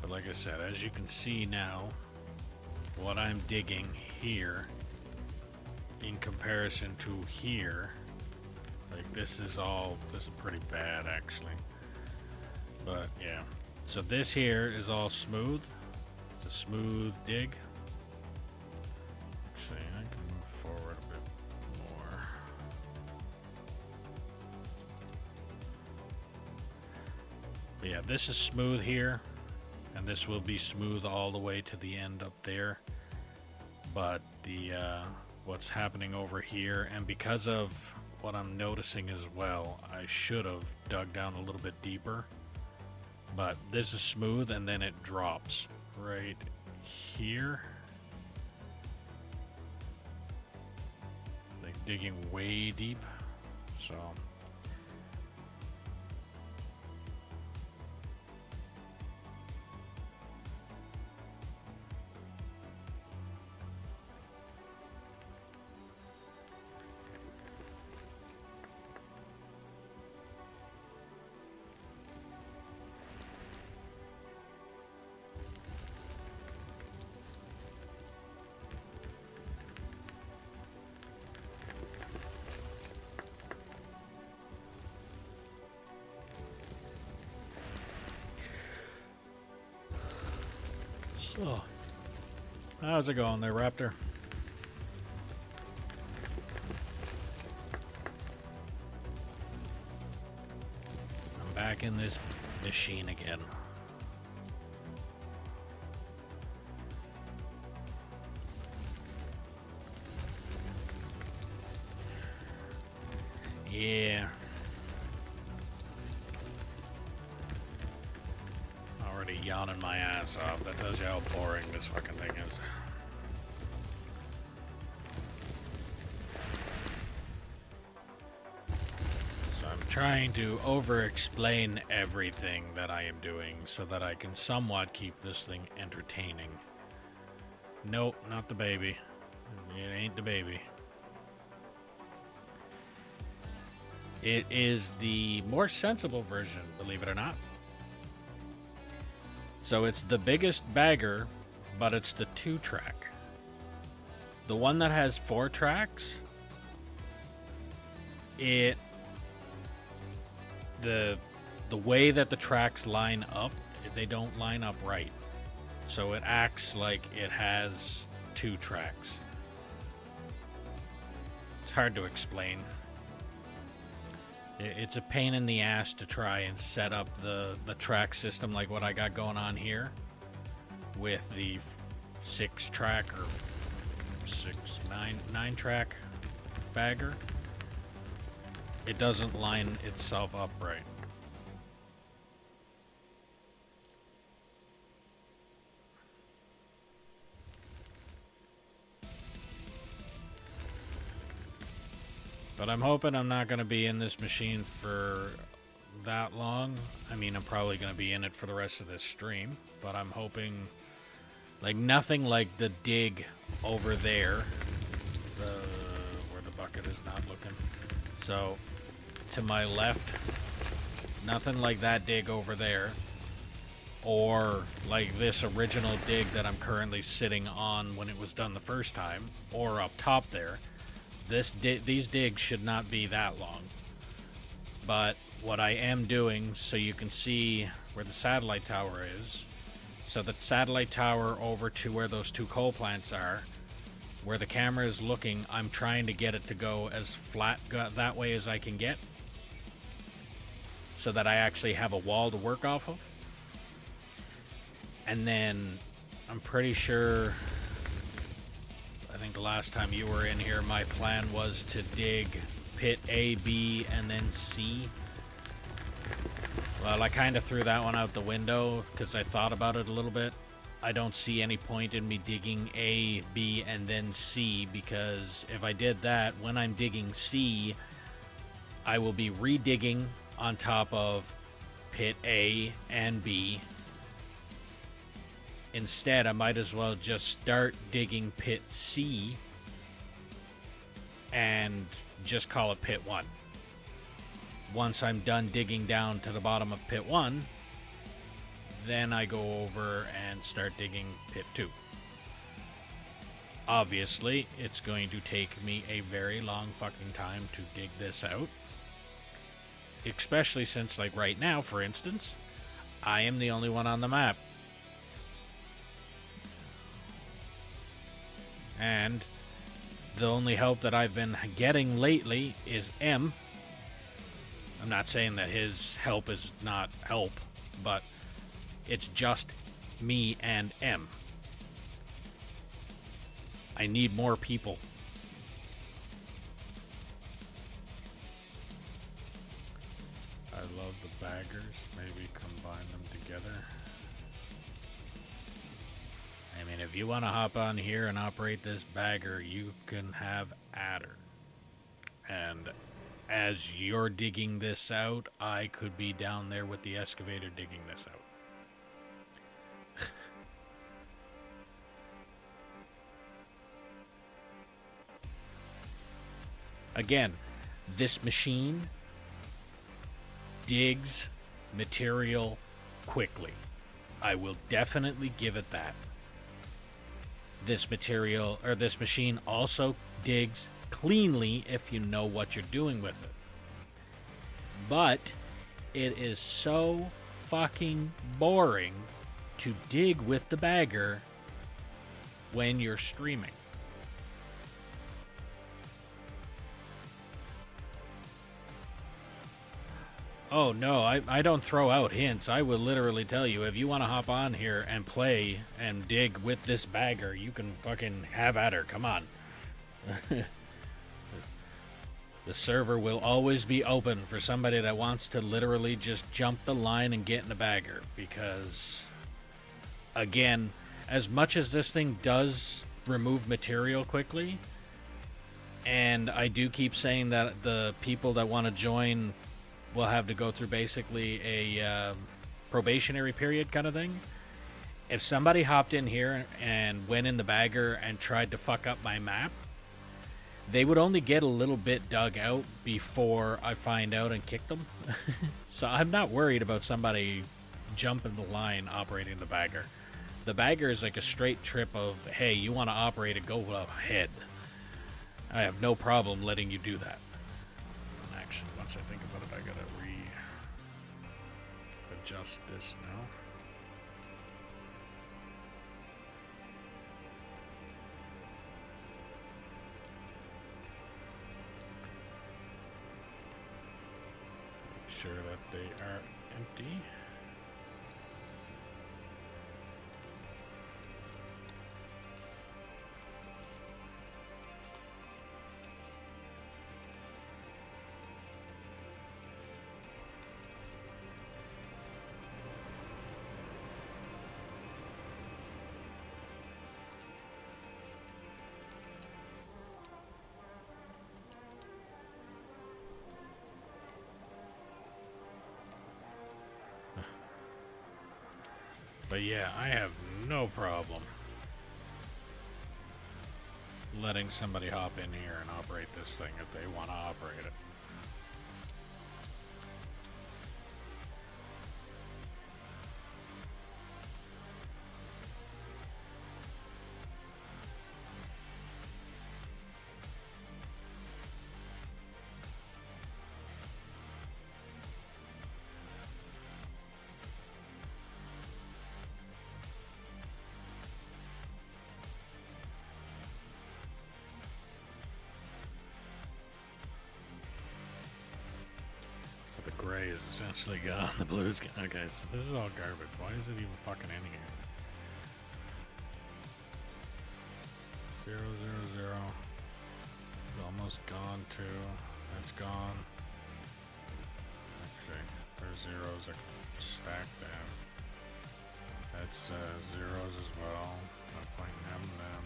But like I said, as you can see now, what I'm digging here in comparison to here, like this is pretty bad actually. But yeah, so this here is all smooth. It's a smooth dig. Actually, I can move forward a bit more. But yeah, this is smooth here, and this will be smooth all the way to the end up there. But the what's happening over here, and because of what I'm noticing as well, I should have dug down a little bit deeper. But this is smooth, and then it drops right here. Like digging way deep. So oh. How's it going there, Raptor? I'm back in this machine again. Yeah. Already yawning my ass off. That tells you how boring this fucking thing is. So I'm trying to over-explain everything that I am doing so that I can somewhat keep this thing entertaining. Nope, not the baby. It ain't the baby. It is the more sensible version, believe it or not. So it's the biggest bagger, but it's the 2-track. The one that has 4 tracks, the way that the tracks line up, they don't line up right. So it acts like it has 2 tracks. It's hard to explain. It's a pain in the ass to try and set up the track system like what I got going on here with the 6-track or 9-track bagger. It doesn't line itself up right. But I'm hoping I'm not going to be in this machine for that long. I mean, I'm probably going to be in it for the rest of this stream, but I'm hoping, like, nothing like the dig over there, where the bucket is not looking. So, to my left, nothing like that dig over there, or like this original dig that I'm currently sitting on when it was done the first time, or up top there. These digs should not be that long. But what I am doing, so you can see where the satellite tower is, so the satellite tower over to where those 2 coal plants are, where the camera is looking, I'm trying to get it to go as flat that way as I can get, so that I actually have a wall to work off of. And then I'm pretty sure, I think the last time you were in here, my plan was to dig pit A, B, and then C. Well, I kind of threw that one out the window because I thought about it a little bit. I don't see any point in me digging A, B, and then C, because if I did that, when I'm digging C, I will be redigging on top of pit A and B. Instead, I might as well just start digging pit C and just call it pit 1. Once I'm done digging down to the bottom of pit 1, then I go over and start digging pit 2. Obviously, it's going to take me a very long fucking time to dig this out. Especially since, like right now, for instance, I am the only one on the map. And the only help that I've been getting lately is M. I'm not saying that his help is not help, but it's just me and M. I need more people. I love the baggers. Maybe combine them together. I mean, if you want to hop on here and operate this bagger, you can have Adder. And as you're digging this out, I could be down there with the excavator digging this out. Again, this machine digs material quickly. I will definitely give it that. This machine also digs cleanly if you know what you're doing with it. But it is so fucking boring to dig with the bagger when you're streaming. Oh no, I don't throw out hints. I will literally tell you, if you want to hop on here and play and dig with this bagger, you can fucking have at her. Come on. The server will always be open for somebody that wants to literally just jump the line and get in the bagger. Because, again, as much as this thing does remove material quickly, and I do keep saying that the people that want to join will have to go through basically a probationary period kind of thing. If somebody hopped in here and went in the bagger and tried to fuck up my map, they would only get a little bit dug out before I find out and kick them. So I'm not worried about somebody jumping the line operating the bagger. The bagger is like a straight trip of, hey, you want to operate it, go ahead. I have no problem letting you do that. Actually, once I think about it, I gotta adjust this now. Make sure that they are empty. But yeah, I have no problem letting somebody hop in here and operate this thing if they want to operate it. The gray is essentially gone. The blue is gone. Okay, so this is all garbage. Why is it even fucking in here? 0, 0, 0. It's almost gone too. That's gone. Actually, there's zeros that can stack them. That's zeros as well. No point in having them.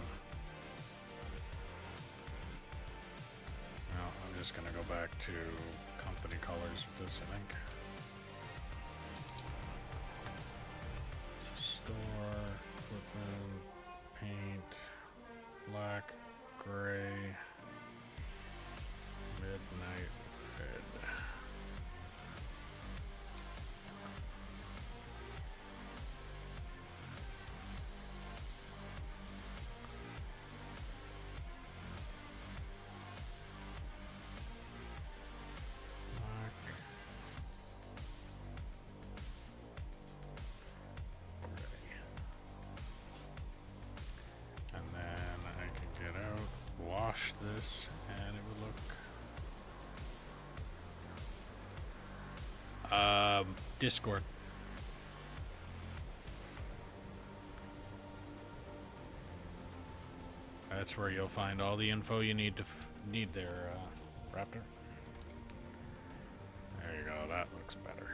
No, I'm just gonna go back to company colors with this, I think. Store, equipment, paint, black, gray, midnight red. Wash this and it would look Discord. That's where you'll find all the info you need to need there, Raptor. There you go, that looks better.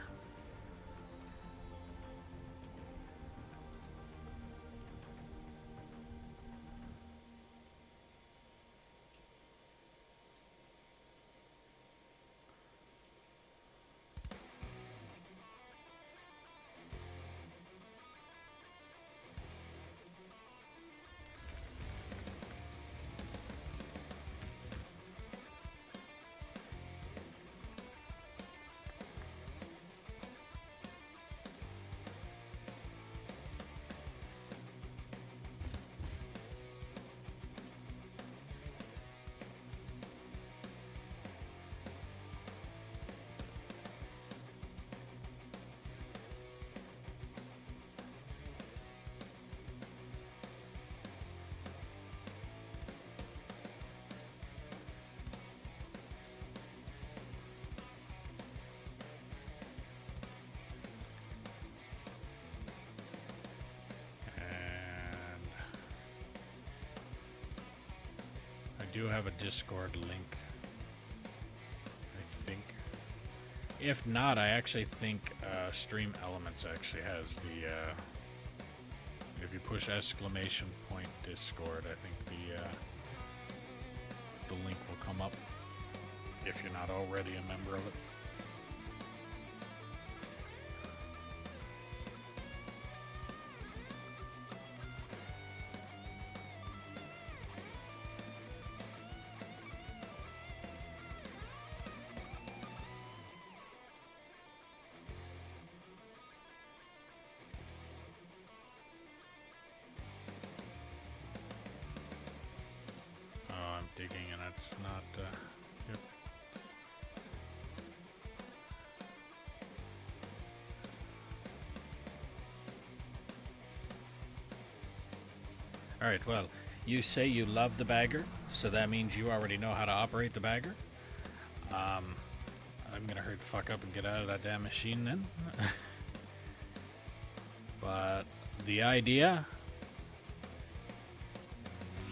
I do have a Discord link, I think. If not, I actually think Stream Elements actually has the, if you push exclamation point Discord, I think the link will come up if you're not already a member of it. Digging and it's not, yep. Alright, well, you say you love the bagger, so that means you already know how to operate the bagger. I'm gonna hurry the fuck up and get out of that damn machine then. But the idea,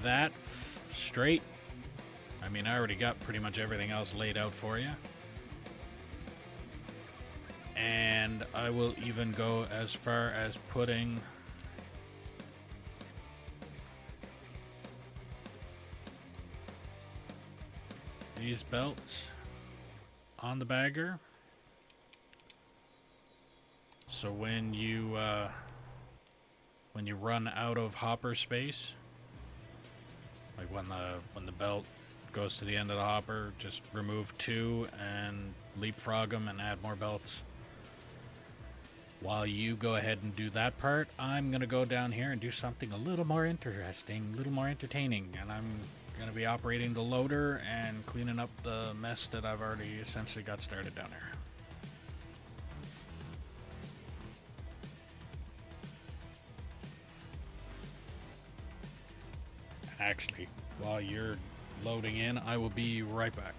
that straight, I mean, I already got pretty much everything else laid out for you. And I will even go as far as putting these belts on the bagger. So when you run out of hopper space, like when the belt goes to the end of the hopper, just remove 2 and leapfrog them and add more belts. While you go ahead and do that part, I'm gonna go down here and do something a little more interesting, a little more entertaining, and I'm gonna be operating the loader and cleaning up the mess that I've already essentially got started down here. Actually, while you're loading in, I will be right back.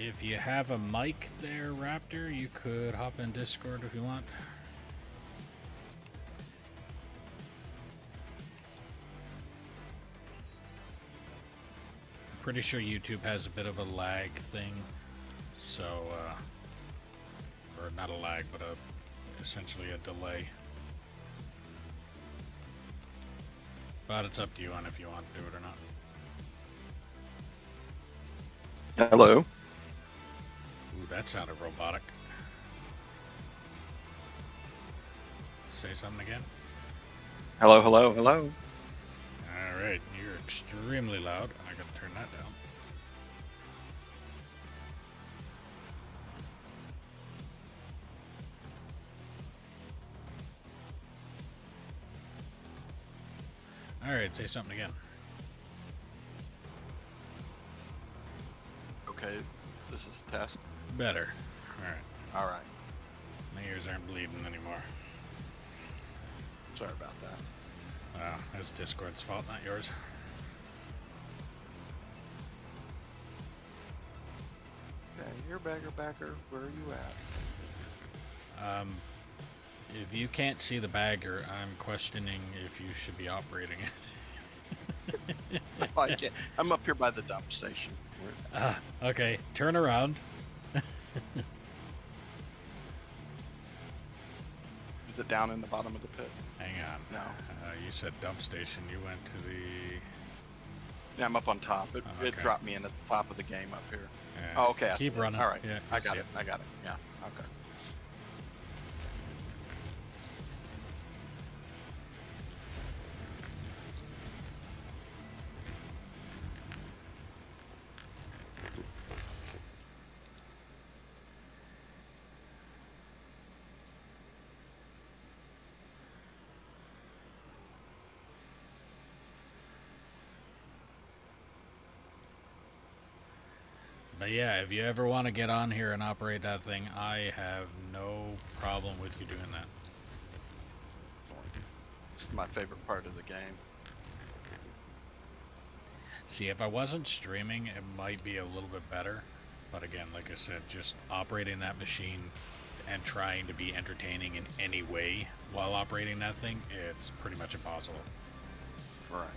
If you have a mic there, Raptor, you could hop in Discord if you want. I'm pretty sure YouTube has a bit of a lag thing, so, or not a lag, but essentially a delay. But it's up to you on if you want to do it or not. Hello. Ooh, that sounded robotic. Say something again. Hello, hello, hello. Alright, you're extremely loud. I gotta turn that down. Alright, say something again. Okay, this is a test. Better. Alright. Alright. My ears aren't bleeding anymore. Sorry about that. That's Discord's fault, not yours. Okay, you're bagger backer. Where are you at? If you can't see the bagger, I'm questioning if you should be operating it. Oh, I can't. I'm up here by the dump station. Okay, turn around. Is it down in the bottom of the pit? Hang on. No. You said dump station. You went to the... Yeah, I'm up on top. It Okay. dropped me in at the top of the game up here. Yeah. Oh, okay. I Keep see it. running. All right. Yeah, I see got it. it. I got it. Yeah. Okay. But yeah, if you ever want to get on here and operate that thing, I have no problem with you doing that. This is my favorite part of the game. See, if I wasn't streaming, it might be a little bit better. But again, like I said, just operating that machine and trying to be entertaining in any way while operating that thing, it's pretty much impossible. Right.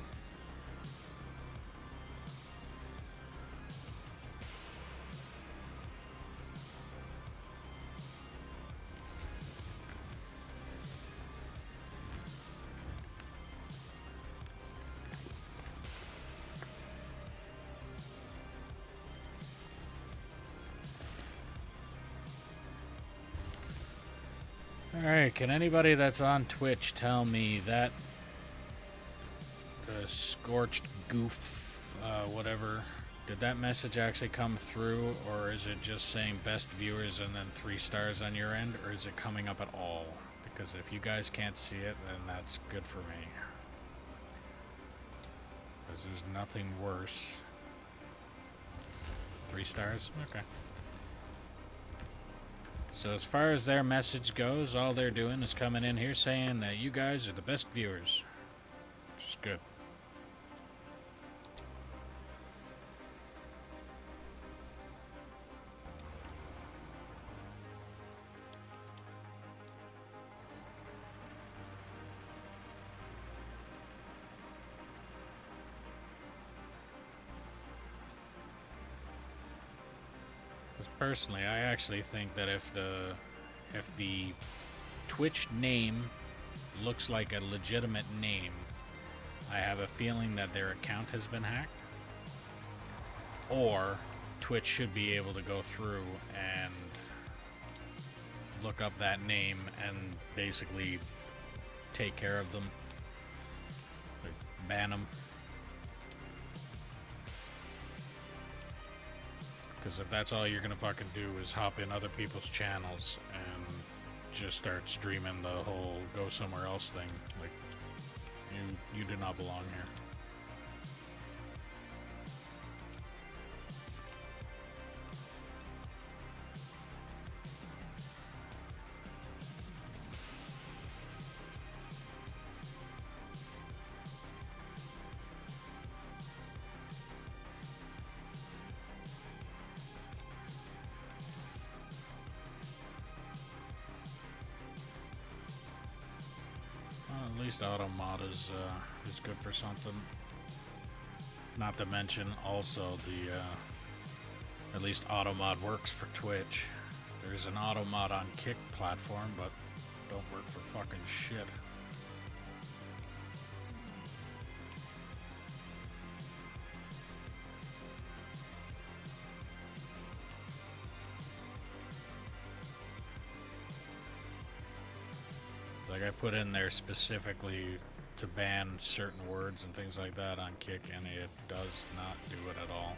Alright, can anybody that's on Twitch tell me that scorched goof, whatever, did that message actually come through, or is it just saying best viewers and then 3 stars on your end, or is it coming up at all? Because if you guys can't see it, then that's good for me. Because there's nothing worse. 3 stars? Okay. So as far as their message goes, all they're doing is coming in here saying that you guys are the best viewers. Which is good. Because personally, I actually think that if the Twitch name looks like a legitimate name, I have a feeling that their account has been hacked. Or Twitch should be able to go through and look up that name and basically take care of them. Like, ban them. Because if that's all you're gonna fucking do is hop in other people's channels and just start streaming the whole go somewhere else thing, like, you do not belong here. At least AutoMod is good for something. Not to mention also the at least AutoMod works for Twitch. There's an AutoMod on Kick platform, but don't work for fucking shit. Like I put in there specifically to ban certain words and things like that on Kick, and it does not do it at all.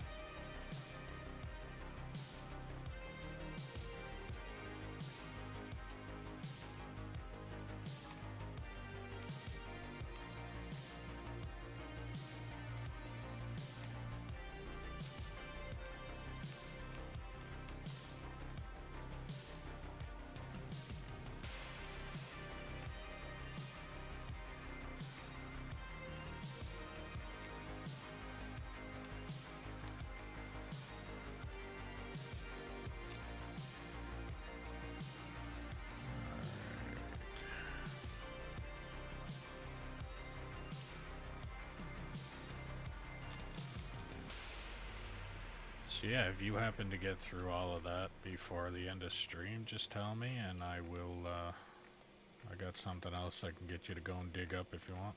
So yeah, if you happen to get through all of that before the end of stream, just tell me and I will, I got something else I can get you to go and dig up if you want.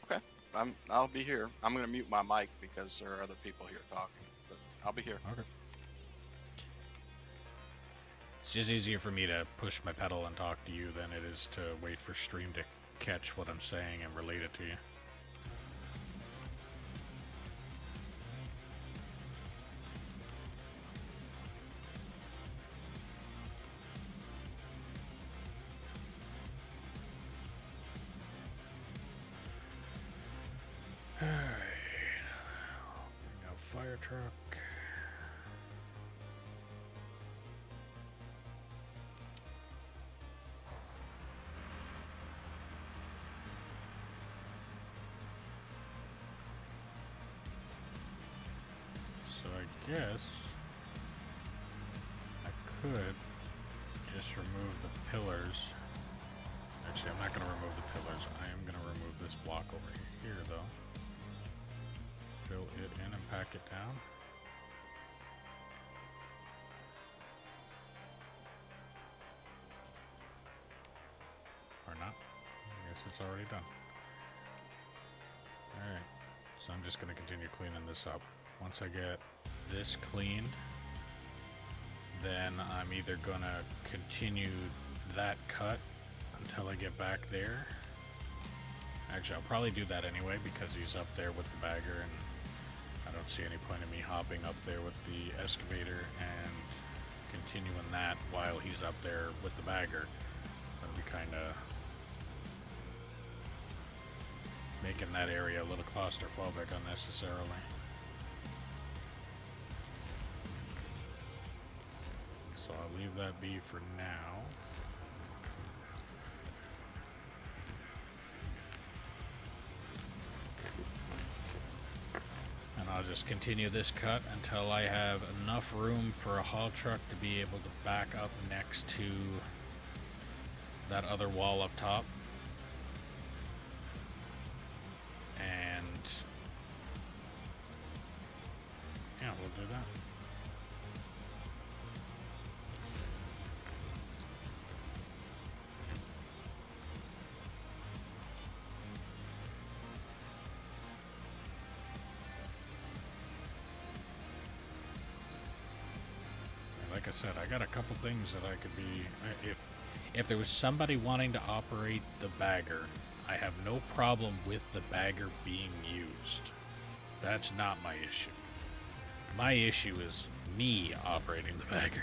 Okay, I'll be here. I'm gonna mute my mic because there are other people here talking, but I'll be here. Okay. It's just easier for me to push my pedal and talk to you than it is to wait for stream to catch what I'm saying and relate it to you. Fire truck. So I guess I could just remove the pillars. Actually, I'm not going to remove the pillars. I am going to remove this block over here though. Fill it in and pack it down. Or not. I guess it's already done. Alright, so I'm just going to continue cleaning this up. Once I get this cleaned, then I'm either going to continue that cut until I get back there. Actually, I'll probably do that anyway because he's up there with the bagger, and I don't see any point in me hopping up there with the excavator and continuing that while he's up there with the bagger. That'll be kind of making that area a little claustrophobic unnecessarily. So I'll leave that be for now. And I'll just continue this cut until I have enough room for a haul truck to be able to back up next to that other wall up top. And yeah, we'll do that. Like I said, I got a couple things that I could be, if there was somebody wanting to operate the bagger, I have no problem with the bagger being used. That's not my issue. My issue is me operating the bagger.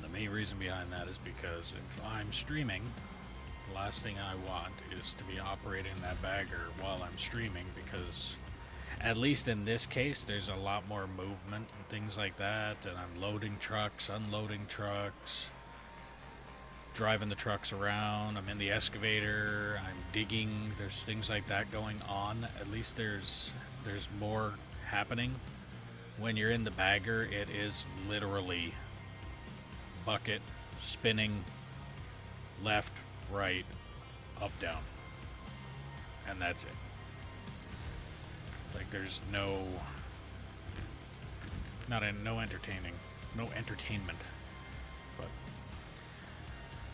The main reason behind that is because if I'm streaming, the last thing I want is to be operating that bagger while I'm streaming, because at least in this case, there's a lot more movement and things like that, and I'm loading trucks, unloading trucks, driving the trucks around, I'm in the excavator, I'm digging, there's things like that going on. At least there's more happening. When you're in the bagger, it is literally bucket, spinning, left, right, up, down. And that's it. Like there's no entertainment.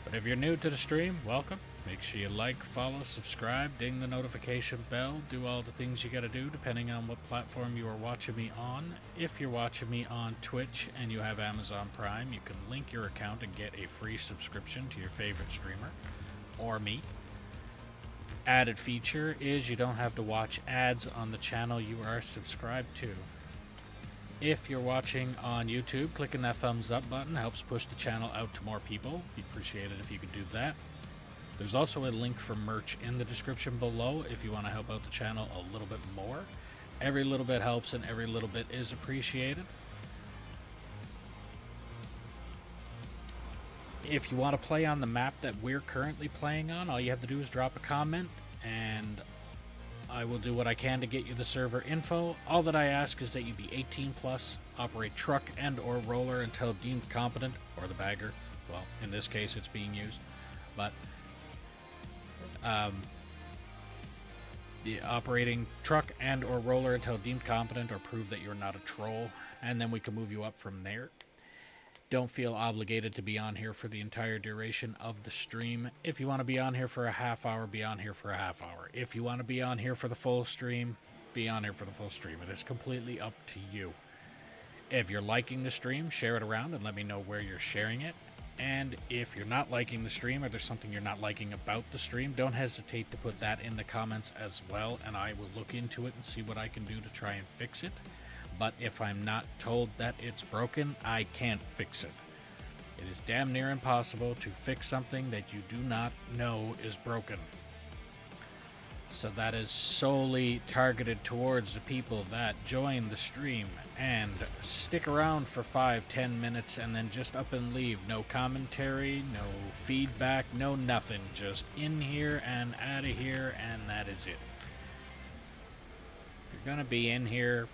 But if you're new to the stream, welcome. Make sure you like, follow, subscribe, ding the notification bell, do all the things you gotta do depending on what platform you are watching me on. If you're watching me on Twitch and you have Amazon Prime, you can link your account and get a free subscription to your favorite streamer or me. Added feature is you don't have to watch ads on the channel you are subscribed to. If you're watching on YouTube, clicking that thumbs up button helps push the channel out to more people. Be appreciated if you could do that. There's also a link for merch in the description below if you want to help out the channel a little bit more. Every little bit helps and every little bit is appreciated. If you want to play on the map that we're currently playing on, all you have to do is drop a comment and I will do what I can to get you the server info. All that I ask is that you be 18 plus, operate truck and or roller until deemed competent, or the bagger. Well, in this case it's being used. But the operating truck and or roller until deemed competent or prove that you're not a troll, and then we can move you up from there. Don't feel obligated to be on here for the entire duration of the stream. If you want to be on here for a half hour, be on here for a half hour. If you want to be on here for the full stream, be on here for the full stream. It is completely up to you. If you're liking the stream, share it around and let me know where you're sharing it. And if you're not liking the stream or there's something you're not liking about the stream, don't hesitate to put that in the comments as well, and I will look into it and see what I can do to try and fix it. But if I'm not told that it's broken, I can't fix it. It is damn near impossible to fix something that you do not know is broken. So that is solely targeted towards the people that join the stream and stick around for 5-10 minutes and then just up and leave. No commentary, no feedback, no nothing. Just in here and out of here, and that is it. If you're gonna be in here,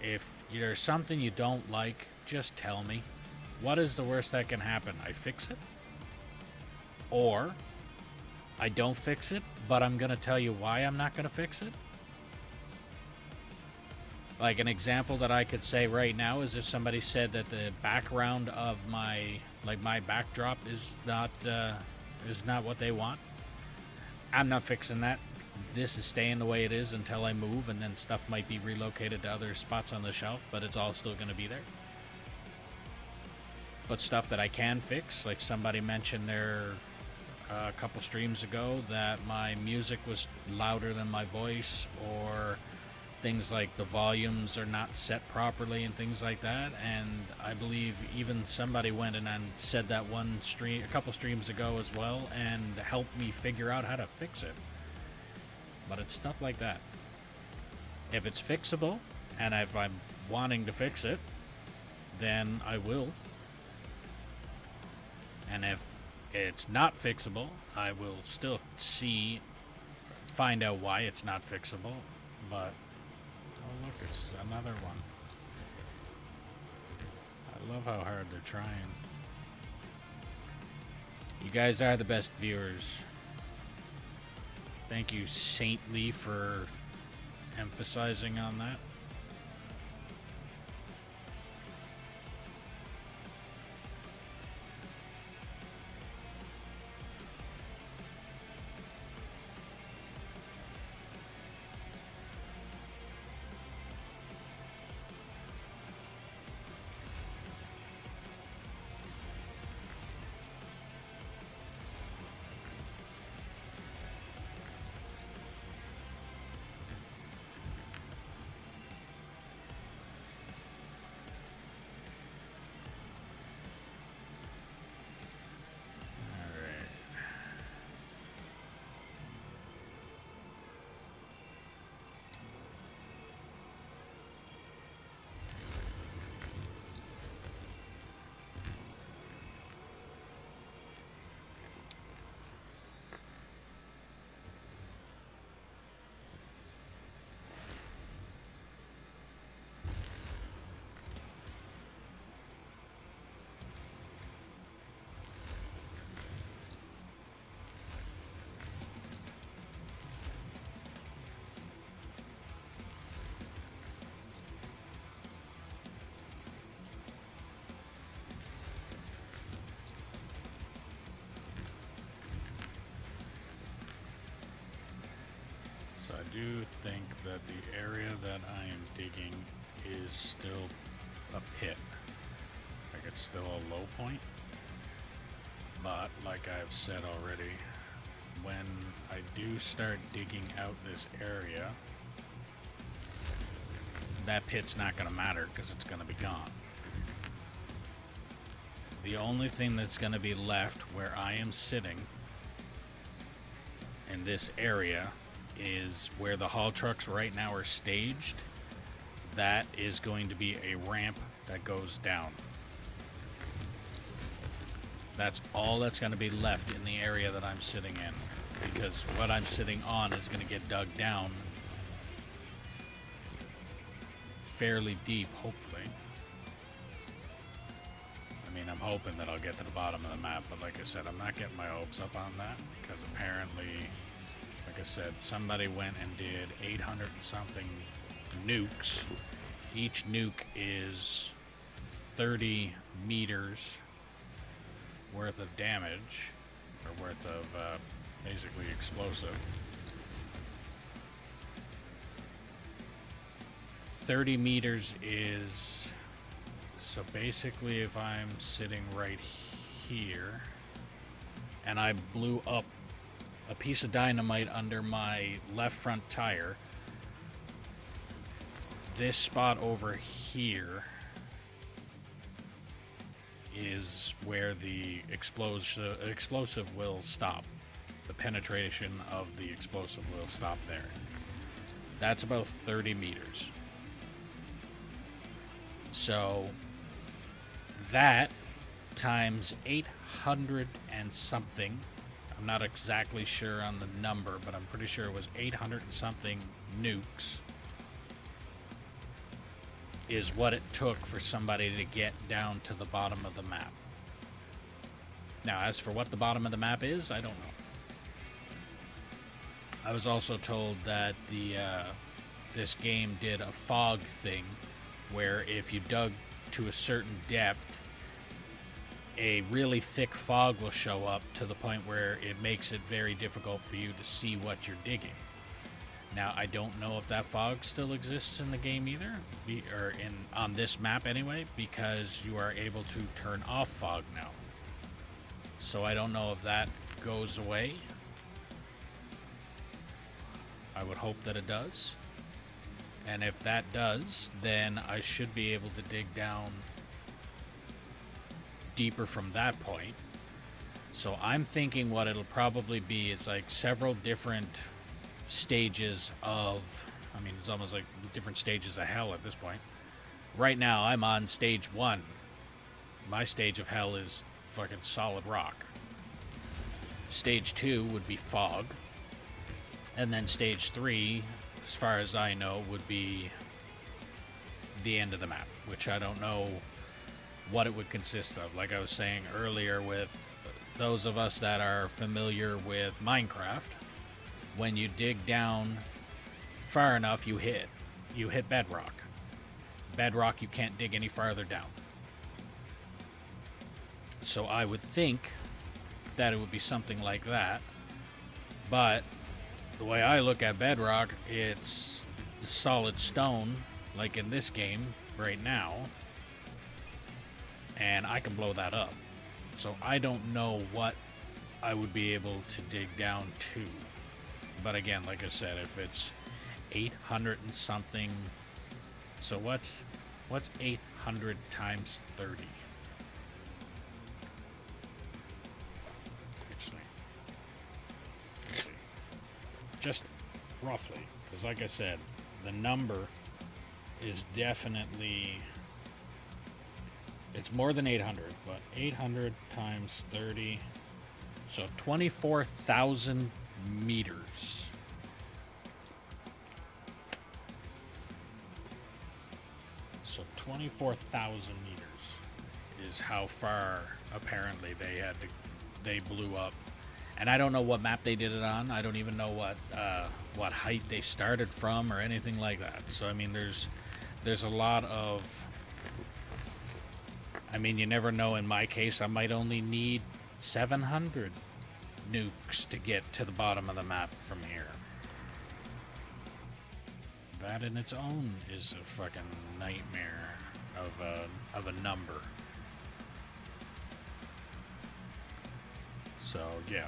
if there's something you don't like, just tell me. What is the worst that can happen? I fix it? Or I don't fix it, but I'm going to tell you why I'm not going to fix it? Like an example that I could say right now is if somebody said that the background of my backdrop is not what they want. I'm not fixing that. This is staying the way it is until I move, and then stuff might be relocated to other spots on the shelf, but it's all still going to be there. But stuff that I can fix, like somebody mentioned there a couple streams ago that my music was louder than my voice, or things like the volumes are not set properly and things like that. And I believe even somebody went and said that one stream a couple streams ago as well and helped me figure out how to fix it. But it's stuff like that. If it's fixable, and if I'm wanting to fix it, then I will. And if it's not fixable, I will still find out why it's not fixable. But, oh look, it's another one. I love how hard they're trying. You guys are the best viewers. Thank you, Saintly, for emphasizing on that. So I do think that the area that I am digging is still a pit. Like it's still a low point. But like I've said already, when I do start digging out this area, that pit's not going to matter because it's going to be gone. The only thing that's going to be left where I am sitting in this area is where the haul trucks right now are staged. That is going to be a ramp that goes down. That's all that's going to be left in the area that I'm sitting in, because what I'm sitting on is going to get dug down fairly deep, hopefully. I mean, I'm hoping that I'll get to the bottom of the map, but like I said, I'm not getting my hopes up on that, because apparently, like I said, somebody went and did 800 and something nukes. Each nuke is 30 meters worth of damage, or worth of basically explosive. 30 meters is, so basically if I'm sitting right here and I blew up a piece of dynamite under my left front tire, this spot over here is where the explosive will stop. The penetration of the explosive will stop there. That's about 30 meters. So that times 800 and something, I'm not exactly sure on the number, but I'm pretty sure it was 800 and something nukes, is what it took for somebody to get down to the bottom of the map. Now, as for what the bottom of the map is, I don't know. I was also told that this game did a fog thing, where if you dug to a certain depth, a really thick fog will show up to the point where it makes it very difficult for you to see what you're digging. Now, I don't know if that fog still exists in the game either, or on this map anyway, because you are able to turn off fog now. So I don't know if that goes away. I would hope that it does. And if that does, then I should be able to dig down deeper from that point. So I'm thinking what it'll probably be, it's like several different stages of, I mean, it's almost like different stages of hell at this point. Right now I'm on stage 1. My stage of hell is fucking solid rock. Stage 2 would be fog, and then stage 3, as far as I know, would be the end of the map, which I don't know what it would consist of. Like I was saying earlier, with those of us that are familiar with Minecraft, when you dig down far enough, you hit bedrock. Bedrock, you can't dig any farther down. So I would think that it would be something like that. But the way I look at bedrock, it's solid stone, like in this game right now, and I can blow that up. So I don't know what I would be able to dig down to. But again, like I said, if it's 800 and something, so what's 800 times 30? Actually, let's see. Just roughly, because like I said, the number is definitely, it's more than 800, but 800 times 30, so 24,000 meters. So 24,000 meters is how far apparently they blew up. And I don't know what map they did it on. I don't even know what height they started from or anything like that. So I mean, there's a lot of, I mean, you never know. In my case, I might only need 700 nukes to get to the bottom of the map from here. That in its own is a fucking nightmare of a number. So yeah,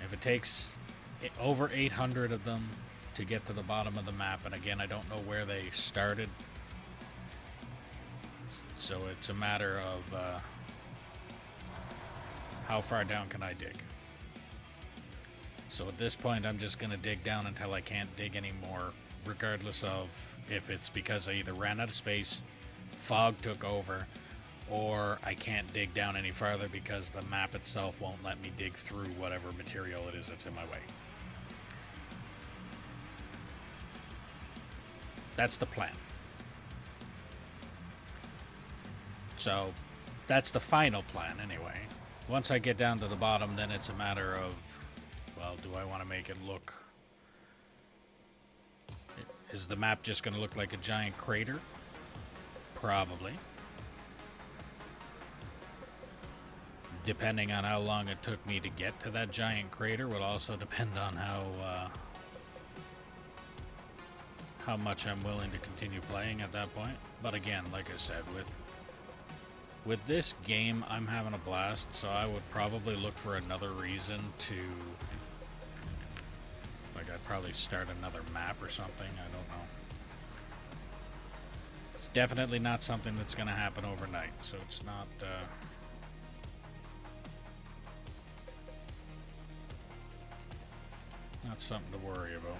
if it takes over 800 of them to get to the bottom of the map, and again, I don't know where they started, so it's a matter of how far down can I dig. So at this point, I'm just gonna dig down until I can't dig anymore, regardless of if it's because I either ran out of space, fog took over, or I can't dig down any farther because the map itself won't let me dig through whatever material it is that's in my way. That's the plan. So that's the final plan anyway. Once I get down to the bottom, then it's a matter of, well, do I want to make it look... Is the map just going to look like a giant crater? Probably. Depending on how long it took me to get to that giant crater will also depend on how much I'm willing to continue playing at that point. But again, like I said, with this game, I'm having a blast, so I would probably look for another reason to... Like, I'd probably start another map or something, I don't know. It's definitely not something that's going to happen overnight, so it's not... Not something to worry about.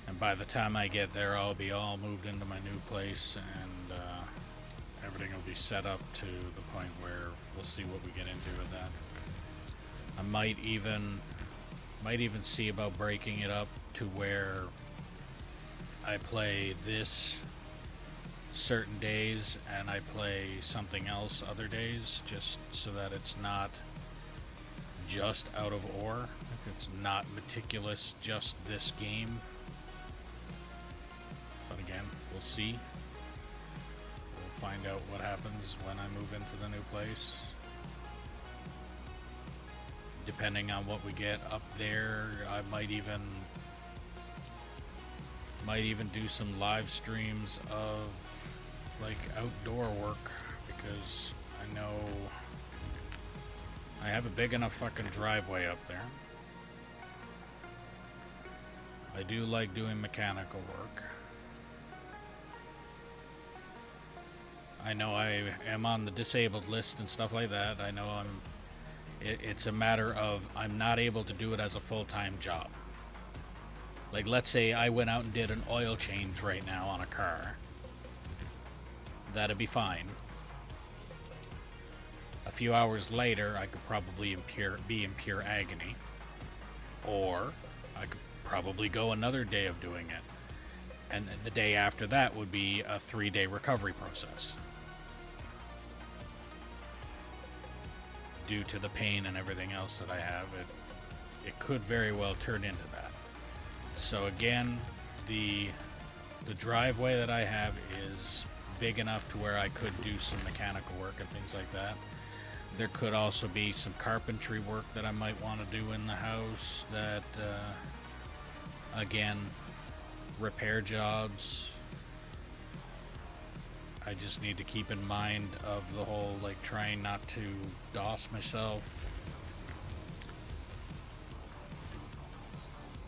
And by the time I get there, I'll be all moved into my new place, and everything will be set up to the point where we'll see what we get into with that. I might even see about breaking it up to where I play this certain days and I play something else other days, just so that it's not just out of ore. It's not meticulous, just this game. But again, we'll see. We'll find out what happens when I move into the new place. Depending on what we get up there, I might even do some live streams of like outdoor work, because I know I have a big enough fucking driveway up there. I do like doing mechanical work. I know I am on the disabled list and stuff like that. I know it's a matter of I'm not able to do it as a full-time job. Like, let's say I went out and did an oil change right now on a car. That'd be fine. A few hours later, I could probably be in pure agony. Or I could probably go another day of doing it. And the day after that would be a 3-day recovery process. Due to the pain and everything else that I have, it could very well turn into that. So again, the driveway that I have is big enough to where I could do some mechanical work and things like that. There could also be some carpentry work that I might want to do in the house that, again, repair jobs. I just need to keep in mind of the whole, like, trying not to DOS myself.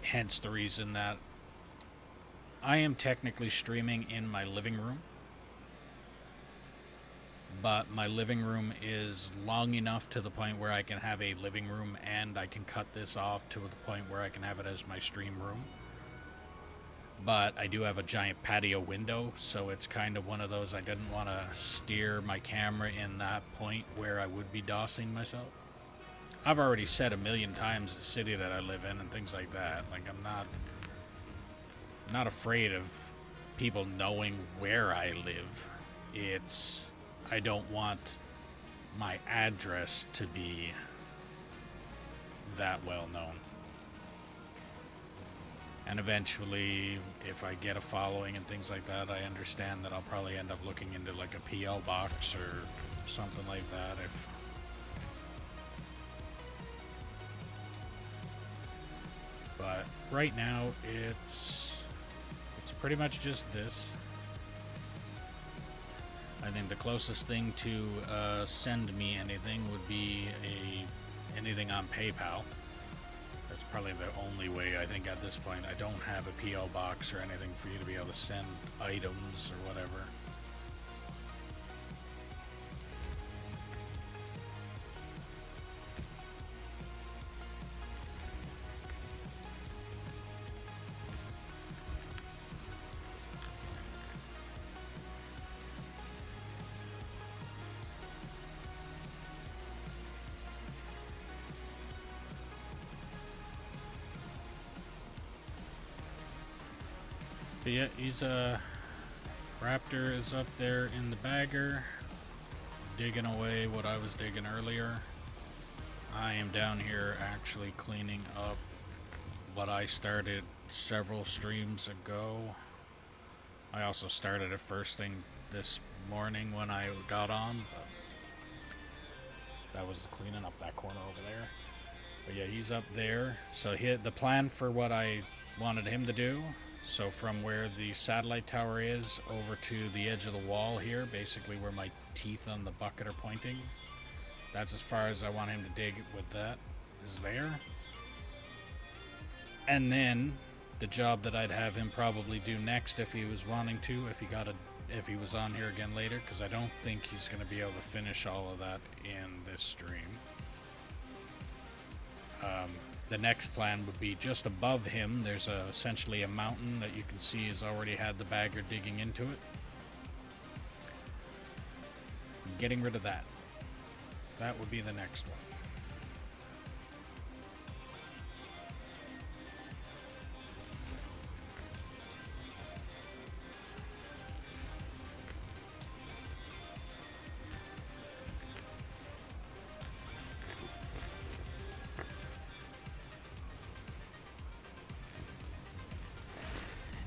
Hence the reason that I am technically streaming in my living room. But my living room is long enough to the point where I can have a living room, and I can cut this off to the point where I can have it as my stream room. But I do have a giant patio window, so it's kind of one of those, I didn't want to steer my camera in that point where I would be DOSing myself. I've already said a million times the city that I live in and things like that. Like, I'm not afraid of people knowing where I live. It's, I don't want my address to be that well known. And eventually, if I get a following and things like that, I understand that I'll probably end up looking into like a PL box or something like that But right now it's pretty much just this. I think the closest thing to send me anything would be anything on PayPal. That's probably the only way. I think at this point I don't have a PO box or anything for you to be able to send items or whatever. But yeah, he's Raptor is up there in the bagger, digging away what I was digging earlier. I am down here actually cleaning up what I started several streams ago. I also started it first thing this morning when I got on, but that was the cleaning up that corner over there. But yeah, he's up there. So the plan for what I wanted him to do, so from where the satellite tower is over to the edge of the wall here, basically where my teeth on the bucket are pointing, that's as far as I want him to dig with that, is there. And then the job that I'd have him probably do next, if he was wanting to, if he was on here again later, because I don't think he's going to be able to finish all of that in this stream. The next plan would be just above him. There's essentially a mountain that you can see has already had the bagger digging into it. Getting rid of that. That would be the next one.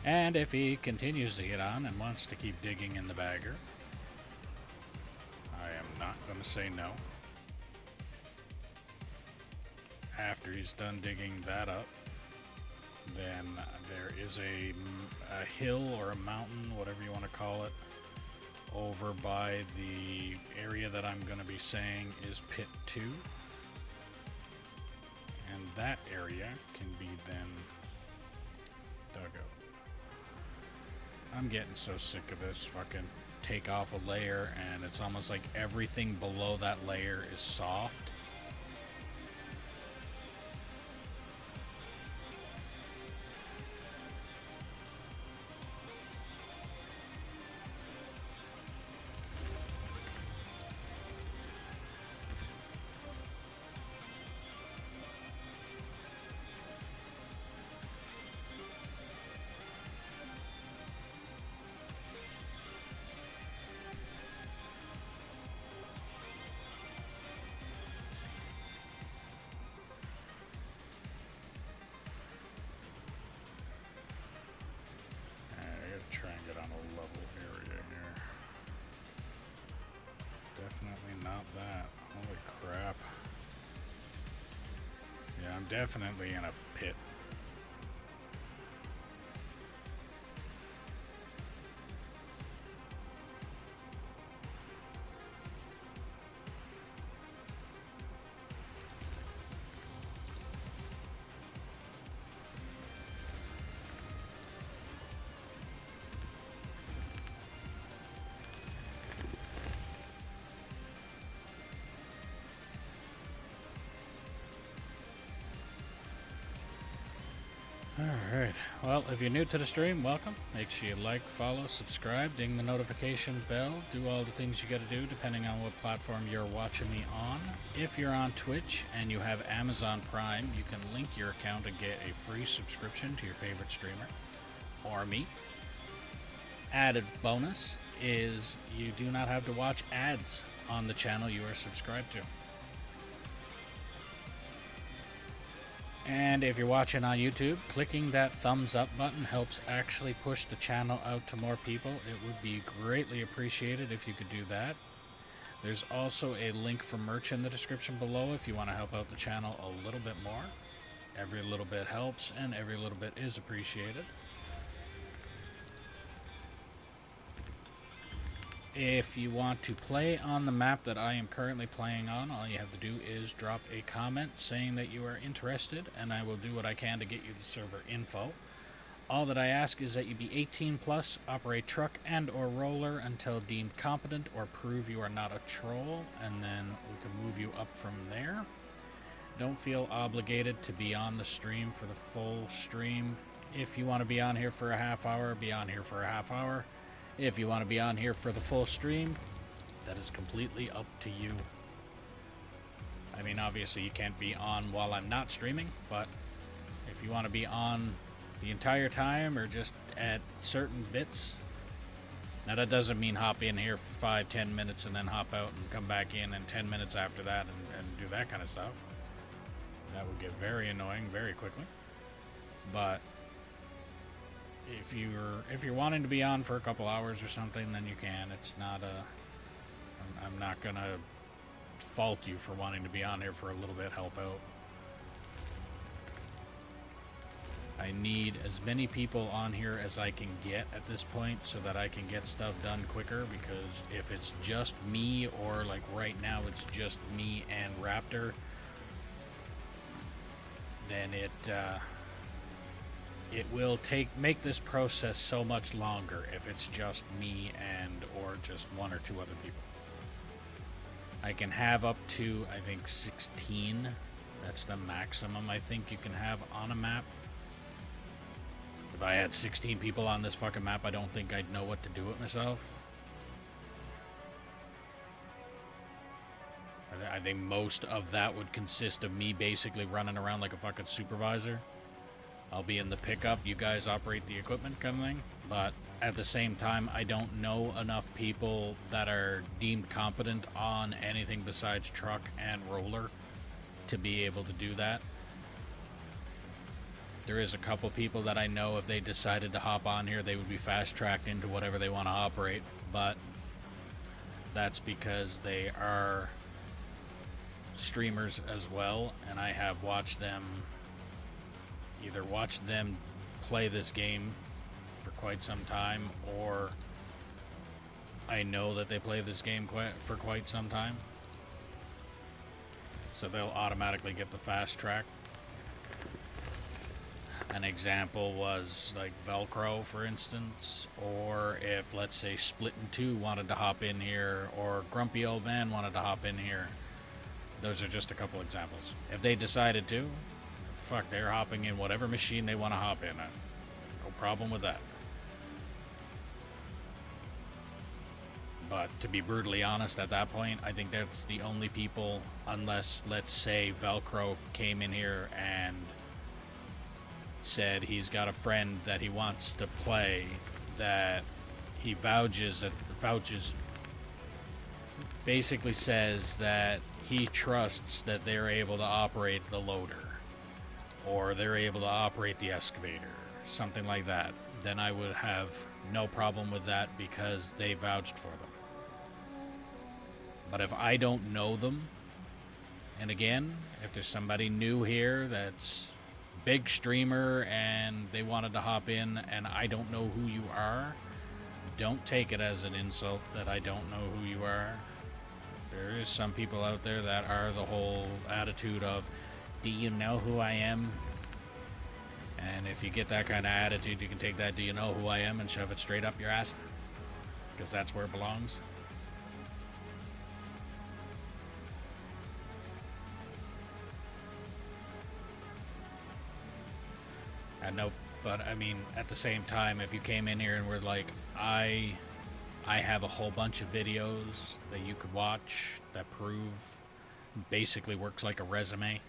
And if he continues to get on and wants to keep digging in the bagger, I am not going to say no. After he's done digging that up, then there is a hill or a mountain, whatever you want to call it, over by the area that I'm going to be saying is Pit 2. And that area can be then dug up. I'm getting so sick of this fucking take off a layer and it's almost like everything below that layer is soft. Try and get on a level area here. Definitely not that. Holy crap. Yeah, I'm definitely in a pit. Alright, well, if you're new to the stream, welcome. Make sure you like, follow, subscribe, ding the notification bell, do all the things you gotta do depending on what platform you're watching me on. If you're on Twitch and you have Amazon Prime, you can link your account and get a free subscription to your favorite streamer, or me. Added bonus is you do not have to watch ads on the channel you are subscribed to. And if you're watching on YouTube, clicking that thumbs up button helps actually push the channel out to more people. It would be greatly appreciated if you could do that. There's also a link for merch in the description below if you want to help out the channel a little bit more. Every little bit helps, and every little bit is appreciated. If you want to play on the map that I am currently playing on, all you have to do is drop a comment saying that you are interested, and I will do what I can to get you the server info. All that I ask is that you be 18 plus, operate truck and or roller until deemed competent, or prove you are not a troll, and then we can move you up from there. Don't feel obligated to be on the stream for the full stream. If you want to be on here for a half hour, be on here for a half hour. If you want to be on here for the full stream, that is completely up to you. I mean, obviously you can't be on while I'm not streaming, but if you want to be on the entire time or just at certain bits, now that doesn't mean hop in here for 5-10 minutes and then hop out and come back in and 10 minutes after that and do that kind of stuff. That would get very annoying very quickly. But if you're wanting to be on for a couple hours or something, then you can. It's not I'm not gonna fault you for wanting to be on here for a little bit, help out. I need as many people on here as I can get at this point so that I can get stuff done quicker, because if it's just me, or like right now it's just me and Raptor, then it will make this process so much longer if it's just me and or just one or two other people. I can have up to, I think, 16. That's the maximum I think you can have on a map. If I had 16 people on this fucking map, I don't think I'd know what to do with myself. I think most of that would consist of me basically running around like a fucking supervisor. I'll be in the pickup, you guys operate the equipment kind of thing. But at the same time, I don't know enough people that are deemed competent on anything besides truck and roller to be able to do that. There is a couple people that I know, if they decided to hop on here, they would be fast-tracked into whatever they want to operate, but that's because they are streamers as well, and I have watched them play this game for quite some time, or I know that they play this game for quite some time, so they'll automatically get the fast track. An example was like Velcro, for instance, or if, let's say, Splittin' 2 wanted to hop in here, or Grumpy Old Man wanted to hop in here. Those are just a couple examples. If they decided to, fuck, they're hopping in whatever machine they want to hop in. No problem with that. But to be brutally honest, at that point, I think that's the only people, unless, let's say, Velcro came in here and said he's got a friend that he wants to play, that he basically says that he trusts that they're able to operate the loader, or they're able to operate the excavator, something like that, then I would have no problem with that because they vouched for them. But if I don't know them, and again, if there's somebody new here that's big streamer and they wanted to hop in and I don't know who you are, don't take it as an insult that I don't know who you are. There is some people out there that are the whole attitude of, do you know who I am? And if you get that kind of attitude, you can take that do you know who I am and shove it straight up your ass, because that's where it belongs. I know, but I mean, at the same time, if you came in here and were like, I have a whole bunch of videos that you could watch that prove, basically works like a resume.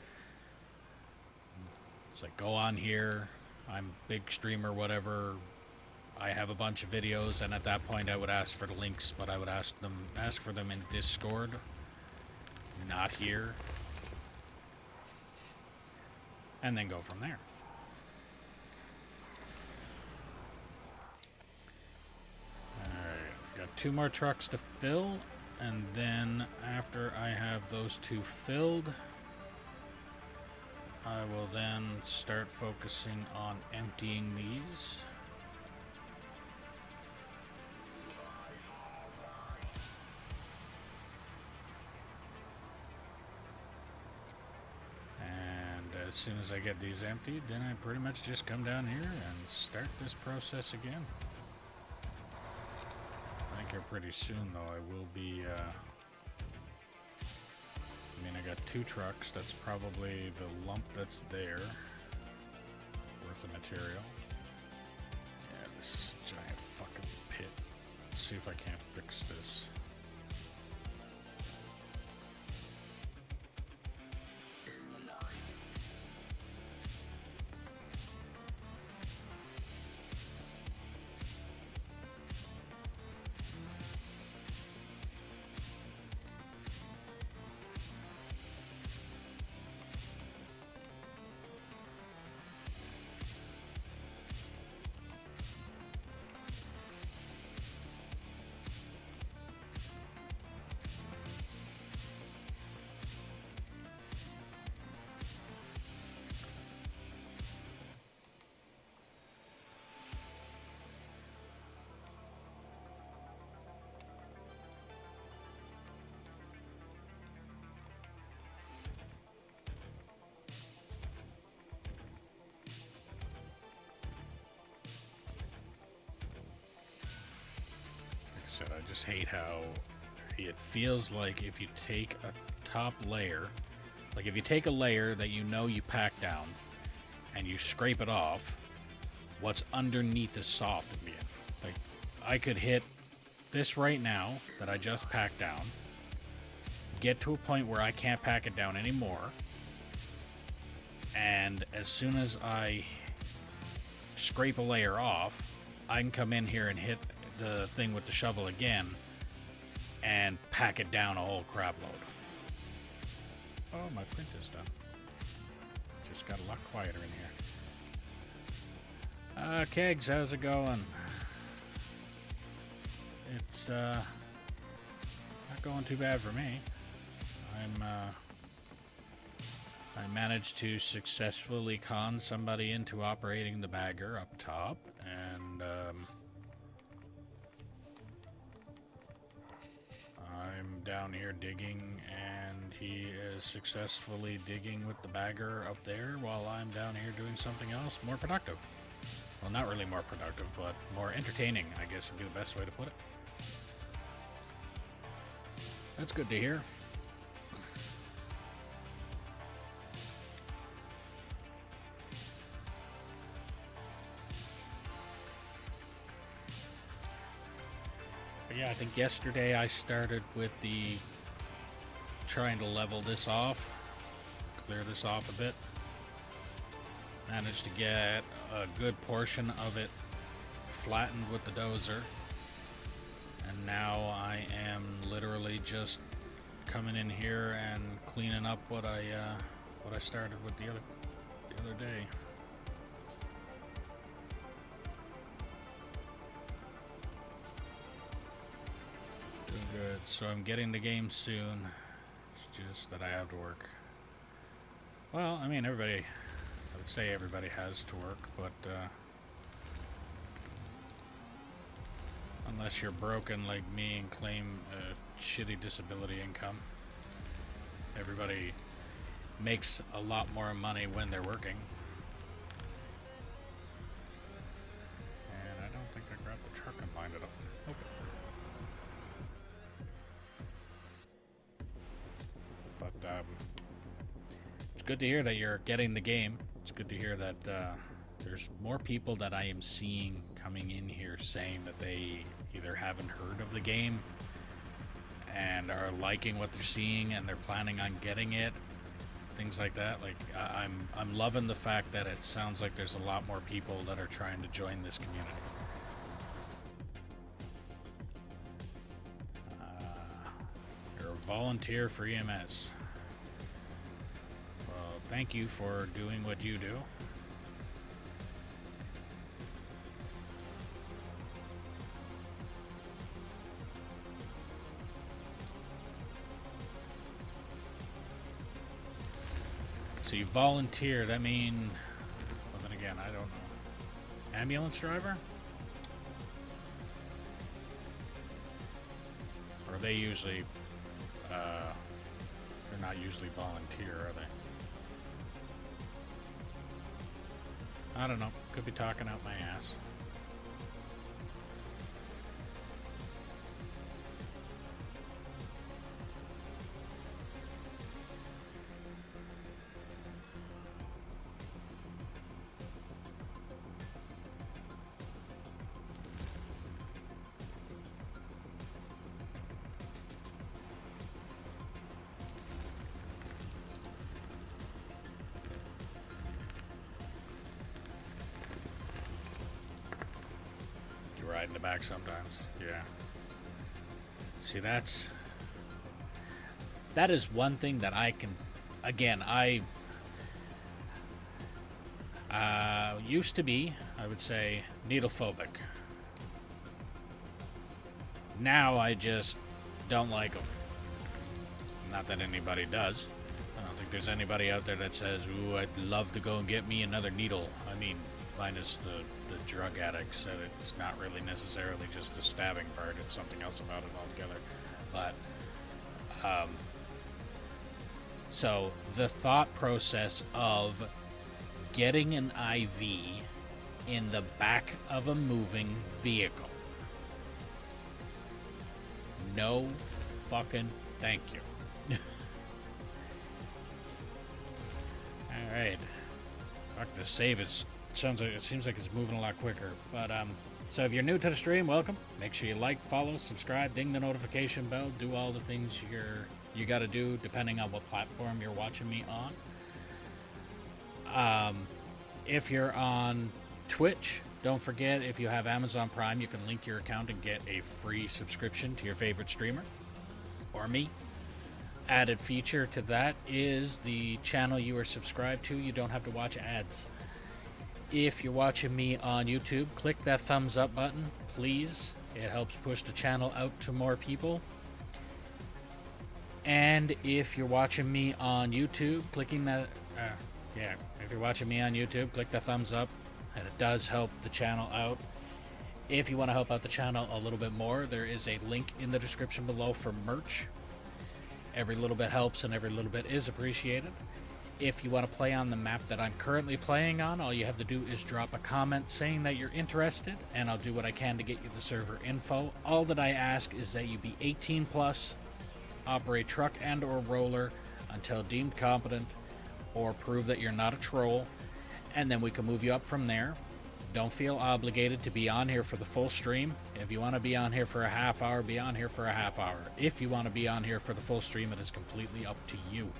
It's like, go on here, I'm a big streamer, whatever, I have a bunch of videos, and at that point I would ask for the links, but I would ask for them in Discord, not here, and then go from there. Alright, got 2 more trucks to fill, and then after I have those 2 filled, I will then start focusing on emptying these. As soon as I get these emptied, then I pretty much just come down here and start this process again. I think here pretty soon, though, I will be, I mean, I got 2 trucks. That's probably the lump that's there worth of material. Yeah, this is a giant fucking pit. Let's see if I can't fix this. I just hate how it feels like if you take a top layer, like if you take a layer that you know you pack down and you scrape it off, what's underneath is soft again. Like I could hit this right now that I just packed down, get to a point where I can't pack it down anymore, and as soon as I scrape a layer off, I can come in here and hit the thing with the shovel again and pack it down a whole crap load. Oh, my print is done. Just got a lot quieter in here. Kegs, how's it going? It's not going too bad for me. I managed to successfully con somebody into operating the bagger up top, and I'm down here digging, and he is successfully digging with the bagger up there while I'm down here doing something else more productive. Well, not really more productive, but more entertaining, I guess would be the best way to put it. That's good to hear. Yeah, I think yesterday I started with the trying to level this off, clear this off a bit. Managed to get a good portion of it flattened with the dozer. And now I am literally just coming in here and cleaning up what I started with the other day. Good, so I'm getting the game soon. It's just that I have to work. Well, I mean, I would say everybody has to work, but unless you're broken like me and claim a shitty disability income, everybody makes a lot more money when they're working. And I don't think I grabbed the truck and lined it up. Okay. But it's good to hear that you're getting the game. It's good to hear that there's more people that I am seeing coming in here saying that they either haven't heard of the game and are liking what they're seeing and they're planning on getting it, things like that. Like I'm loving the fact that it sounds like there's a lot more people that are trying to join this community. You're a volunteer for EMS. Well, thank you for doing what you do. So you volunteer, that mean... Well, then again, I don't know. Ambulance driver? Or are they usually... they're not usually volunteer, are they? I don't know. Could be talking out my ass. Ride in the back sometimes, yeah. See, that is one thing that I can, again, I used to be, I would say, needle phobic. Now I just don't like them. Not that anybody does. I don't think there's anybody out there that says, ooh, I'd love to go and get me another needle. I mean, minus the drug addicts, that it's not really necessarily just the stabbing part, it's something else about it altogether. But so the thought process of getting an IV in the back of a moving vehicle, no fucking thank you. All right, fuck, the save is it seems like it's moving a lot quicker. But so if you're new to the stream, welcome. Make sure you like, follow, subscribe, ding the notification bell, do all the things you got to do depending on what platform you're watching me on. If you're on Twitch, don't forget, if you have Amazon Prime, you can link your account and get a free subscription to your favorite streamer or me. Added feature to that is the channel you are subscribed to, you don't have to watch ads. If you're watching me on YouTube, click that thumbs up button, please. It helps push the channel out to more people. And if you're watching me on YouTube, clicking that, if you're watching me on YouTube, click the thumbs up, and it does help the channel out. If you want to help out the channel a little bit more, there is a link in the description below for merch. Every little bit helps and every little bit is appreciated. If you want to play on the map that I'm currently playing on, all you have to do is drop a comment saying that you're interested, and I'll do what I can to get you the server info. All that I ask is that you be 18 plus, operate truck and or roller until deemed competent, or prove that you're not a troll, and then we can move you up from there. Don't feel obligated to be on here for the full stream. If you want to be on here for a half hour, be on here for a half hour. If you want to be on here for the full stream, it is completely up to you.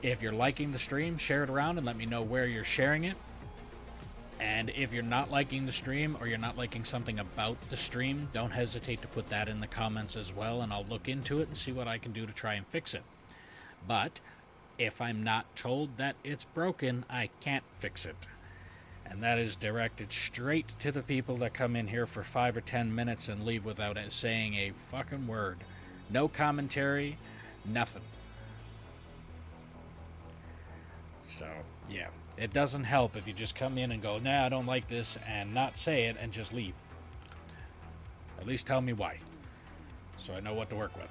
If you're liking the stream, share it around and let me know where you're sharing it. And if you're not liking the stream or you're not liking something about the stream, don't hesitate to put that in the comments as well, and I'll look into it and see what I can do to try and fix it. But if I'm not told that it's broken, I can't fix it. And that is directed straight to the people that come in here for 5 or 10 minutes and leave without saying a fucking word. No commentary, nothing. So, yeah, it doesn't help if you just come in and go, nah, I don't like this, and not say it and just leave. At least tell me why, so I know what to work with.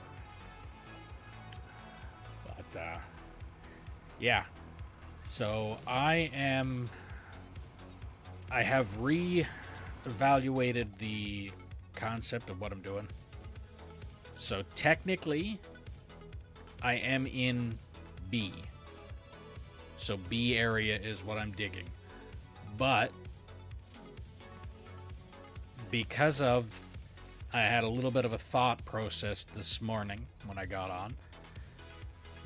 But, yeah. So, I have re-evaluated the concept of what I'm doing. So, technically, I am in B. So B area is what I'm digging. But because I had a little bit of a thought process this morning when I got on.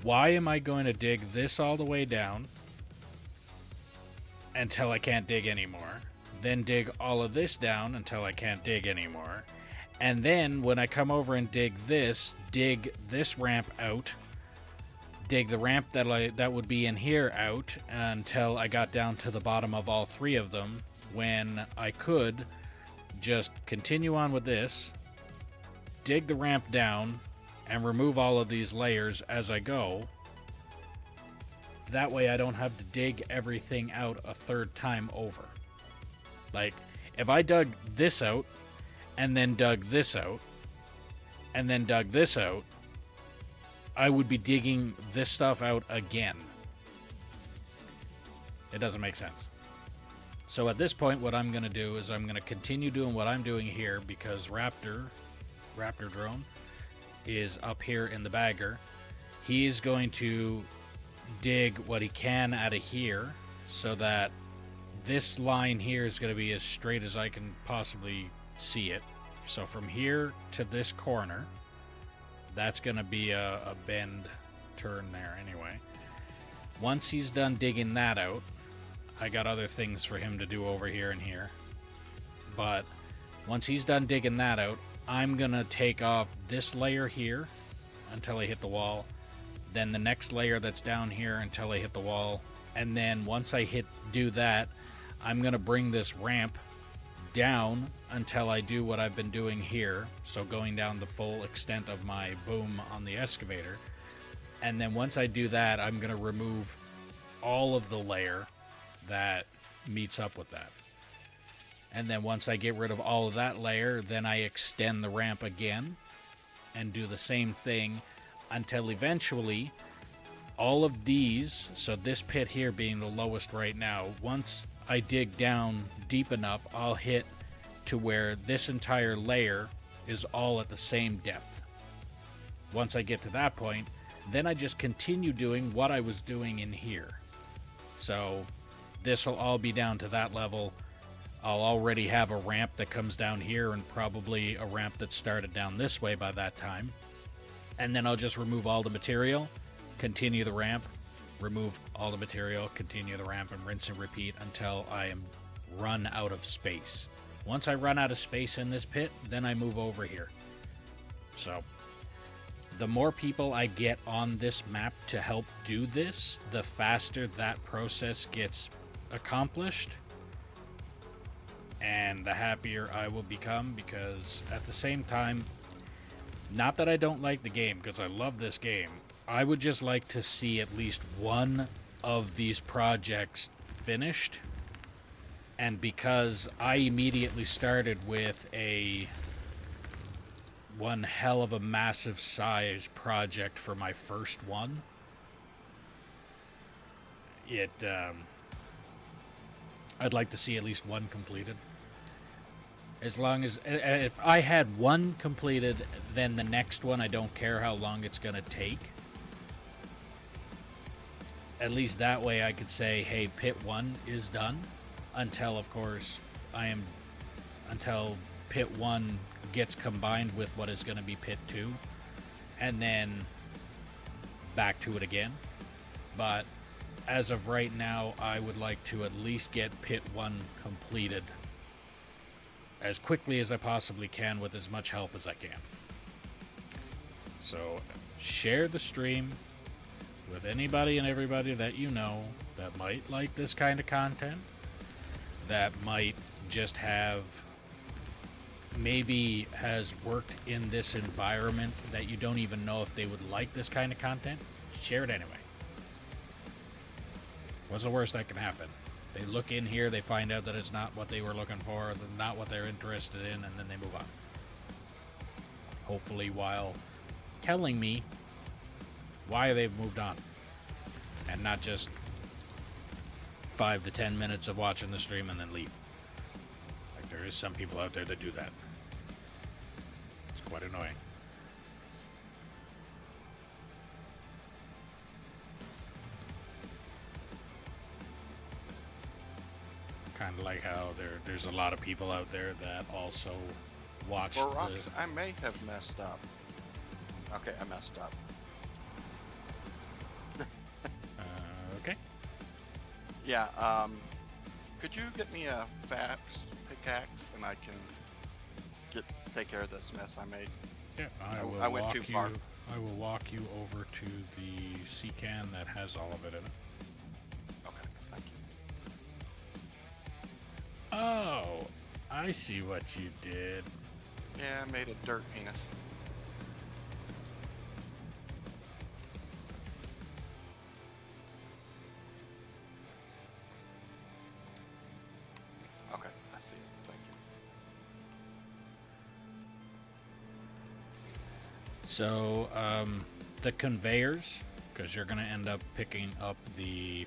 Why am I going to dig this all the way down until I can't dig anymore? Then dig all of this down until I can't dig anymore. And then when I come over and dig this ramp out, dig the ramp that would be in here out until I got down to the bottom of all three of them, when I could just continue on with this, dig the ramp down, and remove all of these layers as I go, That way I don't have to dig everything out a third time over. Like, if I dug this out, and then dug this out, and then dug this out, I would be digging this stuff out again. It doesn't make sense. So at this point, what I'm going to do is I'm going to continue doing what I'm doing here, because Raptor Drone is up here in the bagger. He's going to dig what he can out of here, so that this line here is going to be as straight as I can possibly see it. So from here to this corner, that's going to be a bend turn there anyway. Once he's done digging that out, I got other things for him to do over here and here. But once he's done digging that out, I'm going to take off this layer here until I hit the wall. Then the next layer that's down here until I hit the wall. And then once I do that, I'm going to bring this ramp down until I do what I've been doing here. So going down the full extent of my boom on the excavator. And then once I do that, I'm going to remove all of the layer that meets up with that. And then once I get rid of all of that layer, then I extend the ramp again and do the same thing until eventually all of these, so this pit here being the lowest right now, once I dig down deep enough, I'll hit to where this entire layer is all at the same depth. Once I get to that point, then I just continue doing what I was doing in here. So this will all be down to that level. I'll already have a ramp that comes down here and probably a ramp that started down this way by that time. And then I'll just remove all the material, continue the ramp, remove all the material, continue the ramp, and rinse and repeat until I am run out of space. Once I run out of space in this pit, then I move over here. So the more people I get on this map to help do this, the faster that process gets accomplished, and the happier I will become, because at the same time, not that I don't like the game, because I love this game, I would just like to see at least one of these projects finished. And because I immediately started with one hell of a massive size project for my first one, I'd like to see at least one completed. As long as, if I had one completed, then the next one, I don't care how long it's going to take. At least that way I could say, hey, pit 1 is done. Until, of course, until pit 1 gets combined with what is going to be pit 2. And then back to it again. But as of right now, I would like to at least get pit 1 completed as quickly as I possibly can with as much help as I can. So share the stream with anybody and everybody that you know that might like this kind of content, that might just maybe has worked in this environment that you don't even know if they would like this kind of content. Share it anyway. What's the worst that can happen? They look in here, they find out that it's not what they were looking for, not what they're interested in, and then they move on. Hopefully while telling me why they've moved on. And not just 5 to 10 minutes of watching the stream and then leave. Like, there is some people out there that do that. It's quite annoying. Kind of like how there's a lot of people out there that also watch Rocks, I may have messed up. Okay, I messed up. Okay. Yeah, could you get me a fax pickaxe and I can take care of this mess I made? Yeah, I went too far. I will walk you over to the sea can that has all of it in it. Okay, thank you. Oh, I see what you did. Yeah, I made a dirt penis. So, the conveyors, because you're going to end up picking up the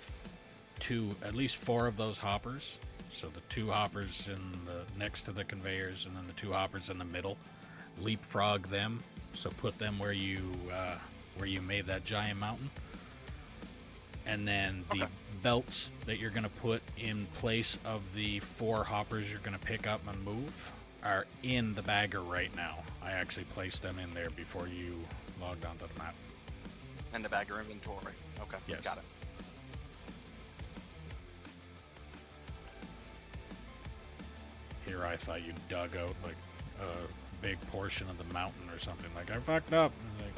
at least 4 of those hoppers. So the 2 hoppers next to the conveyors, and then the 2 hoppers in the middle. Leapfrog them. So put them where you made that giant mountain. And then the belts that you're going to put in place of the 4 hoppers you're going to pick up and move are in the bagger right now. I actually placed them in there before you logged onto the map. And the bagger inventory. Okay. Yes. Got it. Here I thought you dug out like a big portion of the mountain or something. Like, I fucked up. Like,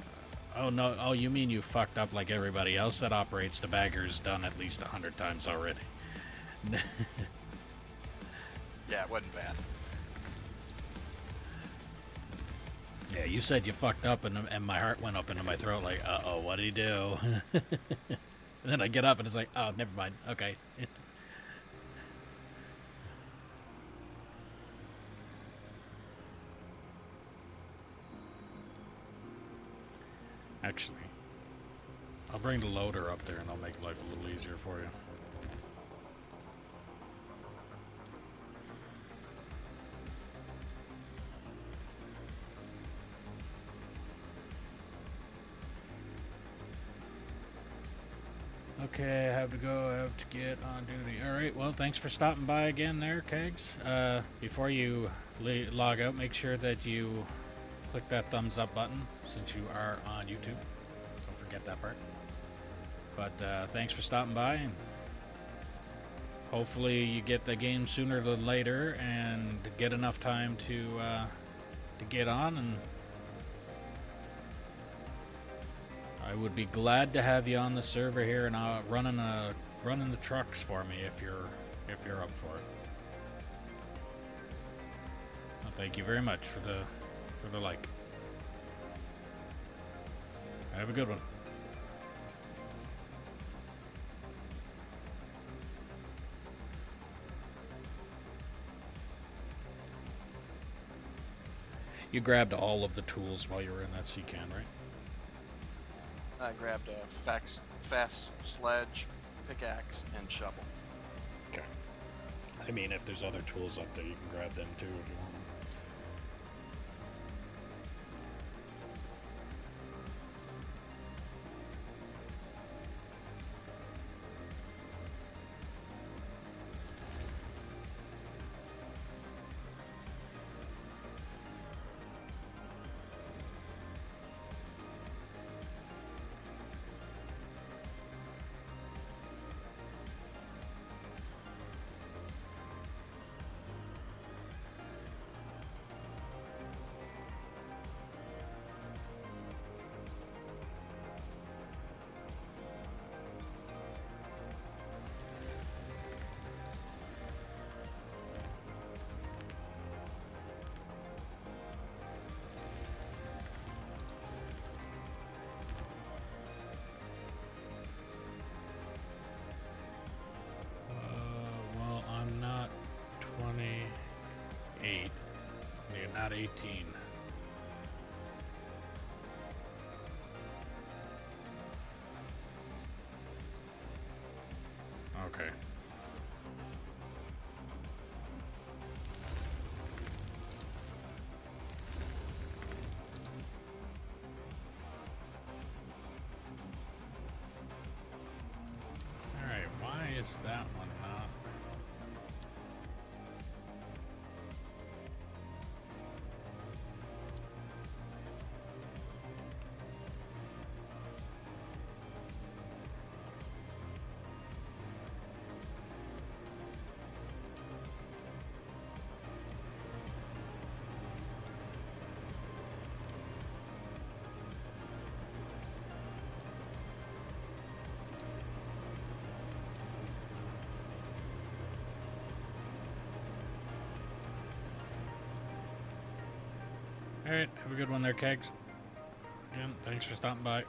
oh no, oh, you mean you fucked up like everybody else that operates the bagger's done at least 100 times already. Yeah, it wasn't bad. Yeah, you said you fucked up, and my heart went up into my throat like, uh-oh, what'd he do? And then I get up and it's like, oh, never mind, okay. Actually, I'll bring the loader up there and I'll make life a little easier for you. Okay, I have to go, I have to get on duty. Alright, well, thanks for stopping by again there, Kegs. Before you log out, make sure that you click that thumbs up button since you are on YouTube. Don't forget that part. But thanks for stopping by, and hopefully you get the game sooner than later and get enough time to get on, and I would be glad to have you on the server here and running the trucks for me if you're up for it. Well, thank you very much for the like. Have a good one. You grabbed all of the tools while you were in that sea can, right? I grabbed a fast sledge, pickaxe, and shovel. Okay. I mean, if there's other tools up there, you can grab them too if you want them. Well, I'm not 28. You're not 18. Okay. Alright, why is that one not? Alright, have a good one there, Kegs. Again, thanks for stopping by.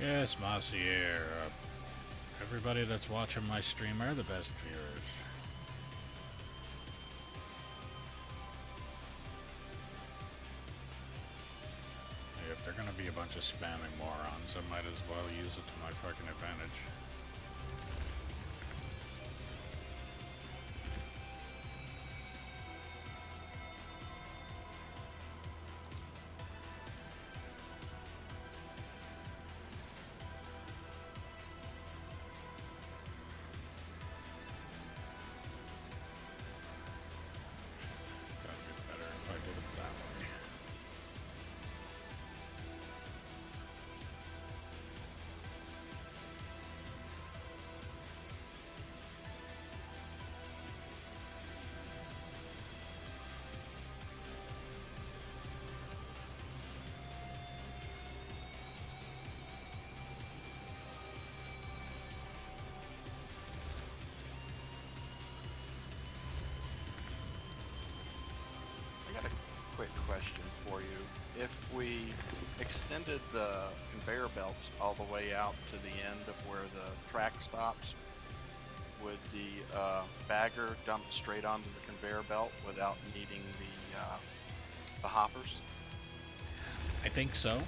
Yes, Massier. Everybody that's watching my stream are the best viewers. If they're gonna be a bunch of spamming morons, I might as well use it to my fucking advantage. That'd be better if I did it that way. I got a quick question for you. If we extended the conveyor belts all the way out to the end of where the track stops, would the bagger dump straight onto the conveyor belt without needing the hoppers? I think so.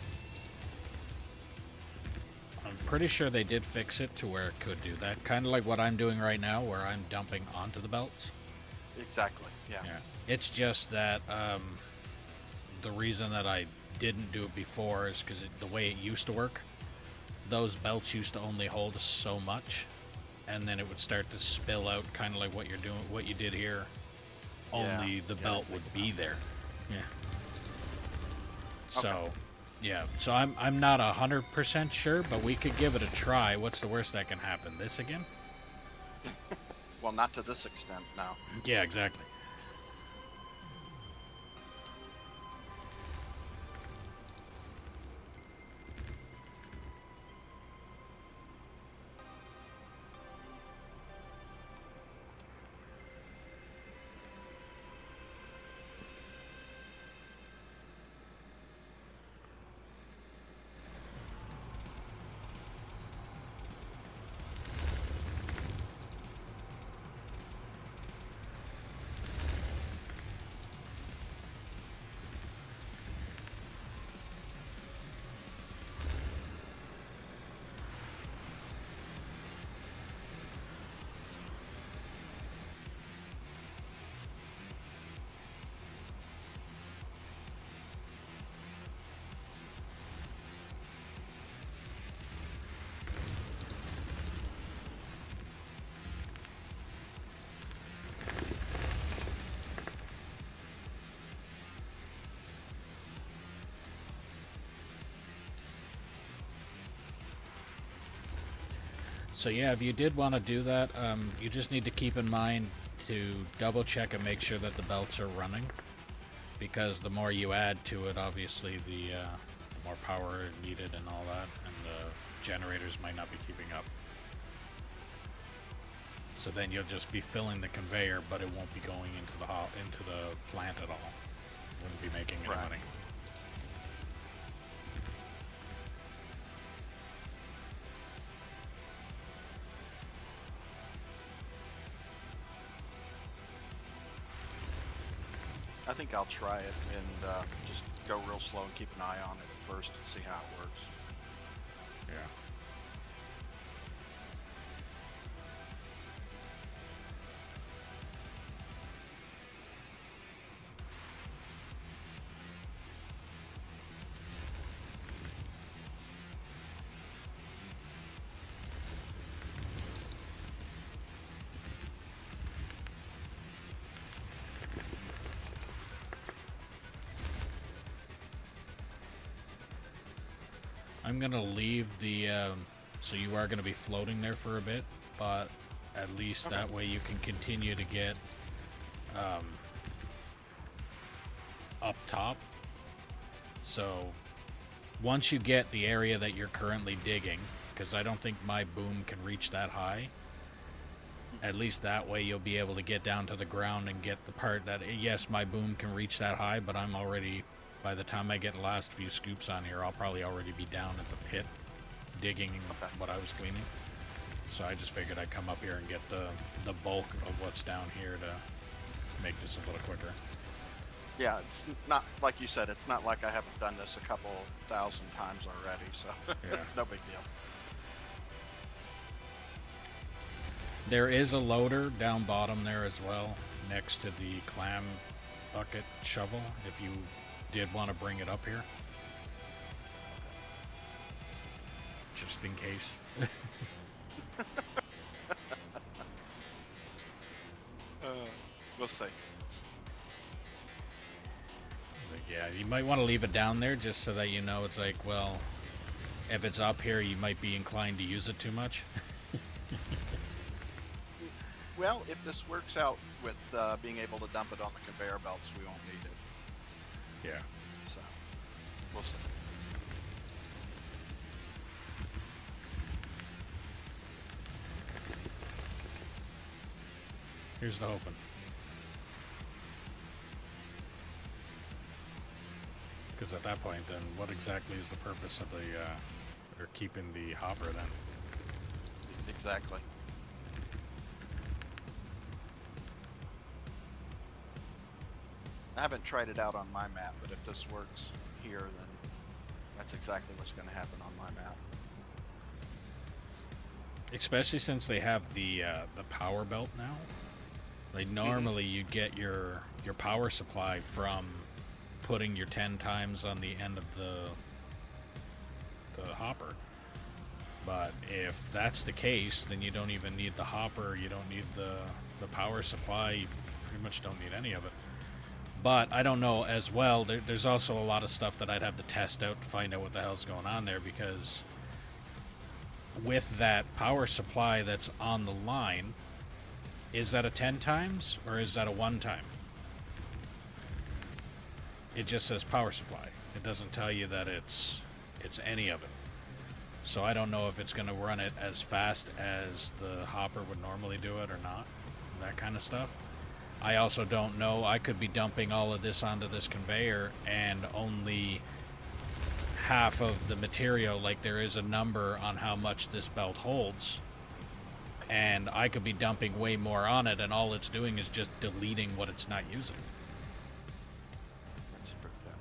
I'm pretty sure they did fix it to where it could do that. Kind of like what I'm doing right now, where I'm dumping onto the belts. Exactly. Yeah. Yeah. It's just that the reason that I didn't do it before is because the way it used to work, those belts used to only hold so much, and then it would start to spill out, kind of like what you're doing, what you did here. Only the belt would be there. Yeah. So, Okay. yeah. So I'm not 100% sure, but we could give it a try. What's the worst that can happen? This again? Well, not to this extent now. Yeah, exactly. So yeah, if you did want to do that, you just need to keep in mind to double check and make sure that the belts are running, because the more you add to it, obviously the more power needed and all that, and the generators might not be keeping up. So then you'll just be filling the conveyor, but it won't be going into the plant at all. Wouldn't be making any money. I think I'll try it and just go real slow and keep an eye on it first and see how it works. Yeah. I'm gonna leave the, so you are gonna be floating there for a bit, but at least that way you can continue to get up top. So once you get the area that you're currently digging, because I don't think my boom can reach that high, at least that way you'll be able to get down to the ground and get the part that, yes, my boom can reach that high, but I'm already, by the time I get the last few scoops on here, I'll probably already be down at the pit digging Okay. what I was cleaning. So I just figured I'd come up here and get the bulk of what's down here to make this a little quicker. Yeah, it's not like you said. It's not like I haven't done this a couple thousand times already, so Yeah. it's no big deal. There is a loader down bottom there as well, next to the clam bucket shovel, if you did want to bring it up here. Just in case. We'll see. But yeah, you might want to leave it down there just so that you know it's like, well, if it's up here, you might be inclined to use it too much. Well, if this works out with being able to dump it on the conveyor belts, we won't need it. Yeah. So, we'll see. Here's the hoping. Because at that point, then, what exactly is the purpose of the, or keeping the hopper then? Exactly. I haven't tried it out on my map, but if this works here, then that's exactly what's going to happen on my map. Especially since they have the power belt now. Like normally you'd get your power supply from putting your 10 times on the end of the hopper. But if that's the case, then you don't even need the hopper, you don't need the power supply, you pretty much don't need any of it. But I don't know as well, there's also a lot of stuff that I'd have to test out to find out what the hell's going on there, because with that power supply that's on the line, is that a 10 times or is that a 1 time? It just says power supply. It doesn't tell you that it's any of it. So I don't know if it's going to run it as fast as the hopper would normally do it or not. That kind of stuff. I also don't know. I could be dumping all of this onto this conveyor and only half of the material, like there is a number on how much this belt holds, and I could be dumping way more on it, and all it's doing is just deleting what it's not using. That's true, yeah.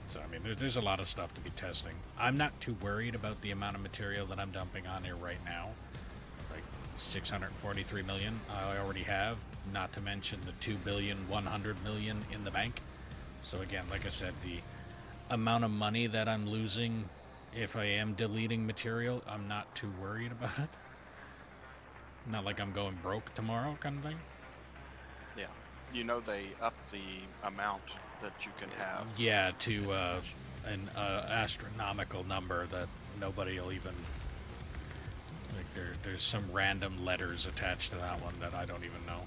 So I mean, there's a lot of stuff to be testing. I'm not too worried about the amount of material that I'm dumping on here right now. Like 643 million I already have, not to mention the 2 billion 100 million in the bank. So again, like I said, the amount of money that I'm losing if I am deleting material, I'm not too worried about it. Not like I'm going broke tomorrow kind of thing. Yeah. You know they up the amount that you can have. Yeah, to an astronomical number that nobody will even, like there's some random letters attached to that one that I don't even know.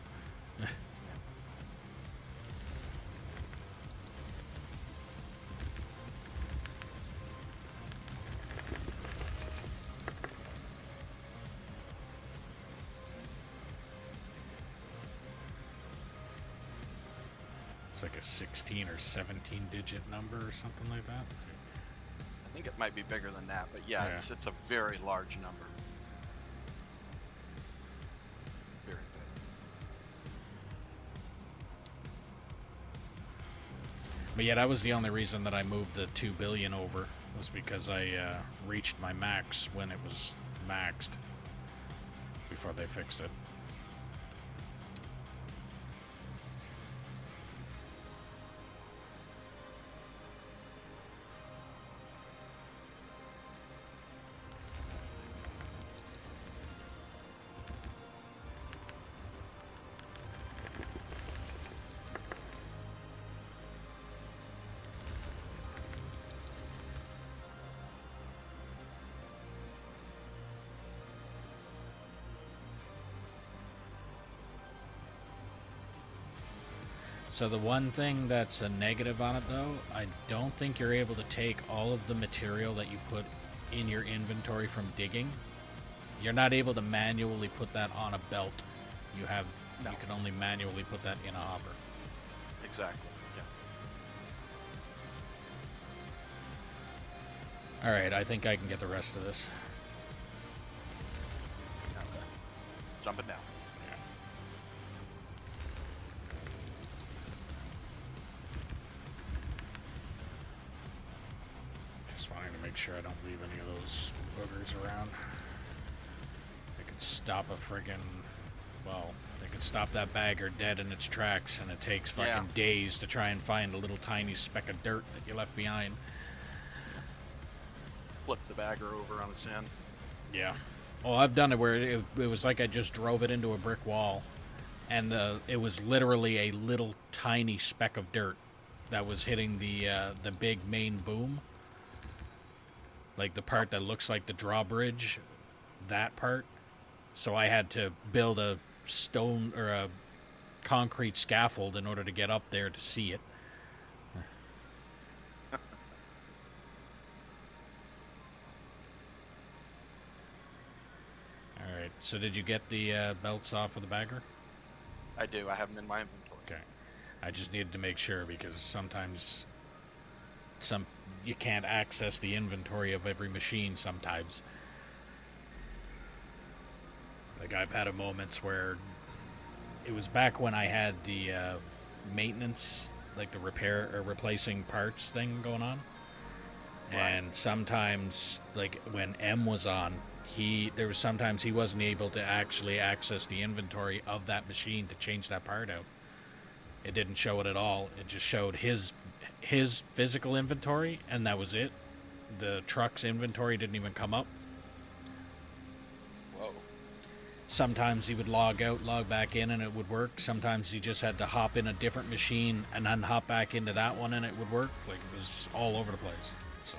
It's like a 16 or 17 digit number or something like that. I think it might be bigger than that, but yeah, Yeah. it's a very large number. Very big. But yeah, that was the only reason that I moved the 2 billion over, was because I reached my max when it was maxed before they fixed it. So the one thing that's a negative on it though, I don't think you're able to take all of the material that you put in your inventory from digging. You're not able to manually put that on a belt. You No. can only manually put that in a hopper. Exactly. Yeah. Alright, I think I can get the rest of this. Okay. Jumping down. Yeah. Just wanting to make sure I don't leave any of those boogers around. They could stop a friggin'... Well, they could stop that bagger dead in its tracks, and it takes fucking days to try and find a little tiny speck of dirt that you left behind. Flip the bagger over on its end. Yeah. Well, I've done it where it was like I just drove it into a brick wall, and it was literally a little tiny speck of dirt that was hitting the big main boom, like the part that looks like the drawbridge, that part. So I had to build a stone or a concrete scaffold in order to get up there to see it. Alright, so did you get the belts off of the bagger? I do. I have them in my inventory. Okay. I just needed to make sure because sometimes you can't access the inventory of every machine sometimes. Like I've had moments where it was back when I had the maintenance, like the repair or replacing parts thing going on. Right. And sometimes, like when M was on, there was sometimes he wasn't able to actually access the inventory of that machine to change that part out. It didn't show it at all. It just showed his physical inventory, and that was it. The truck's inventory didn't even come up. Whoa. Sometimes he would log out, log back in, and it would work. Sometimes he just had to hop in a different machine and then hop back into that one, and it would work. Like, it was all over the place. So.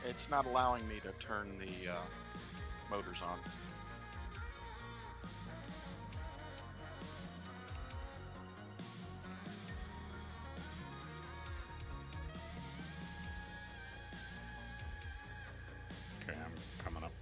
It's not allowing me to turn the motors on. Okay, I'm coming up.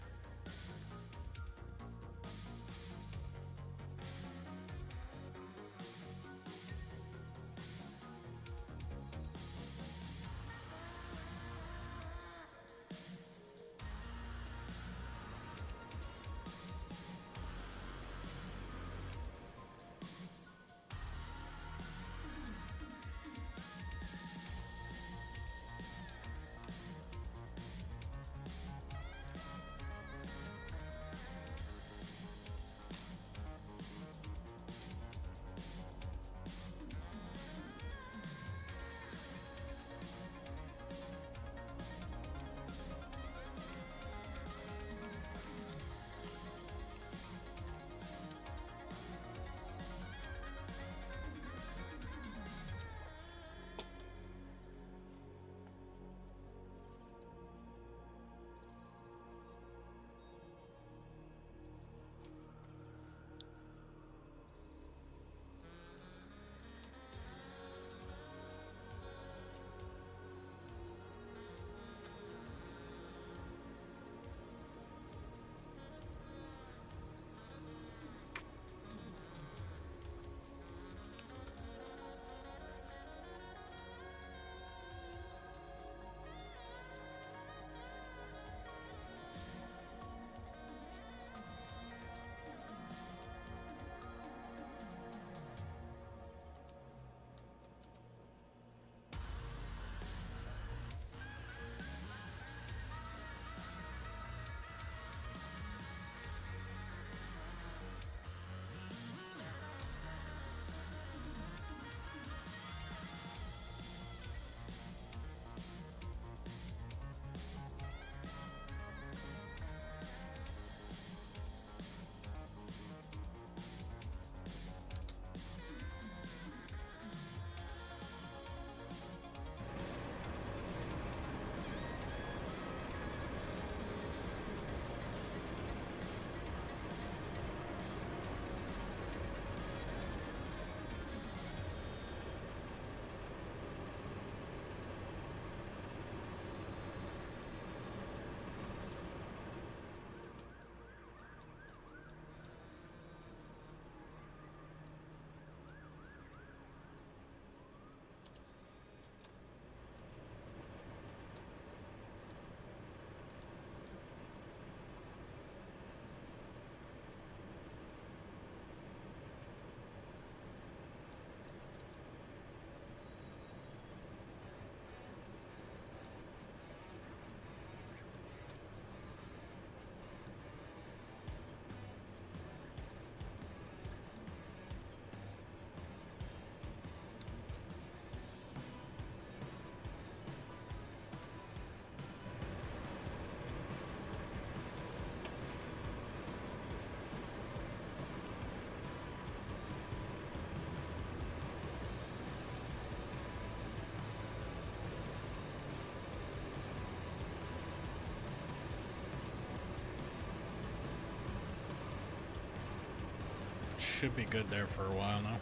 should be good there for a while now.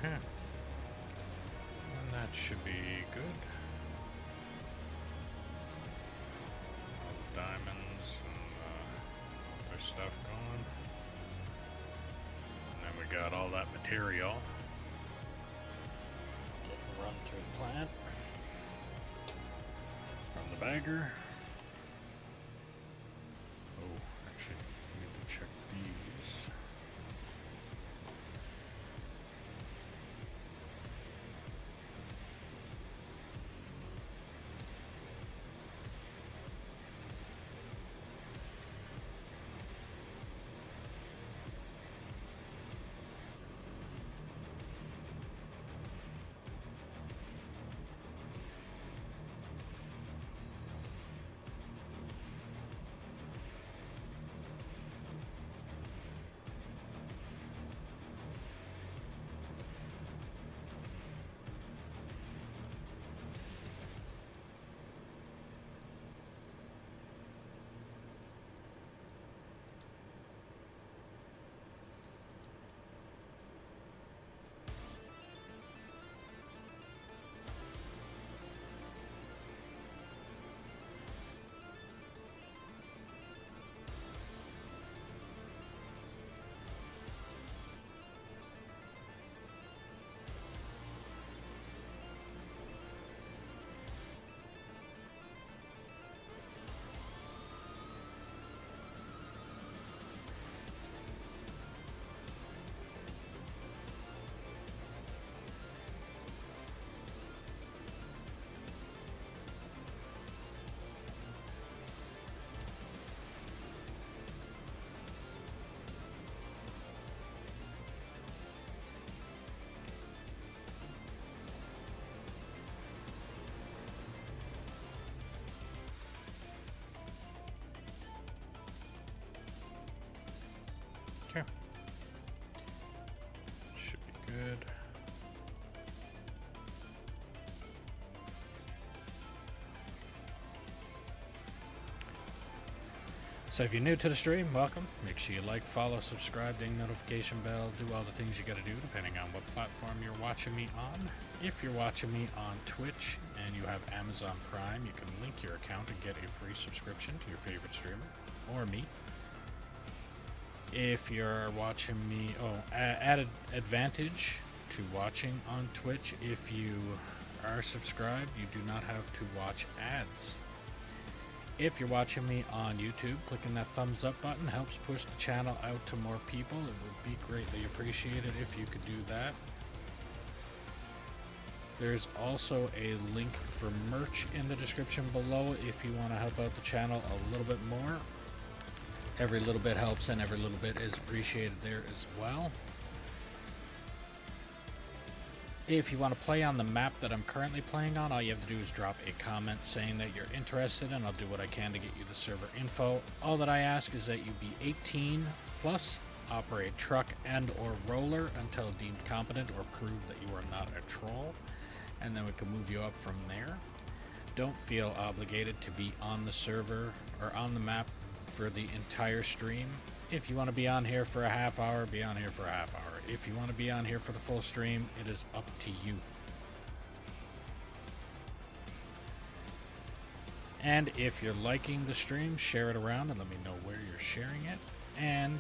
Okay. And that should be good. All the diamonds and other stuff going. And then we got all that material. Getting run through the plant. From the bagger. Oh, actually, I need to check these. Okay. Should be good. So if you're new to the stream, welcome. Make sure you like, follow, subscribe, ding notification bell, do all the things you gotta do depending on what platform you're watching me on. If you're watching me on Twitch and you have Amazon Prime, you can link your account and get a free subscription to your favorite streamer or me. If you're watching me, added advantage to watching on Twitch, if you are subscribed, you do not have to watch ads. If you're watching me on YouTube, clicking that thumbs up button helps push the channel out to more people. It would be greatly appreciated if you could do that. There's also a link for merch in the description below if you want to help out the channel a little bit more. Every little bit helps and every little bit is appreciated there as well. If you want to play on the map that I'm currently playing on, all you have to do is drop a comment saying that you're interested and I'll do what I can to get you the server info. All that I ask is that you be 18 plus, operate truck and or roller until deemed competent or prove that you are not a troll, and then we can move you up from there. Don't feel obligated to be on the server or on the map for the entire stream. If you want to be on here for a half hour, be on here for a half hour. If you want to be on here for the full stream, it is up to you. And if you're liking the stream, share it around and let me know where you're sharing it. And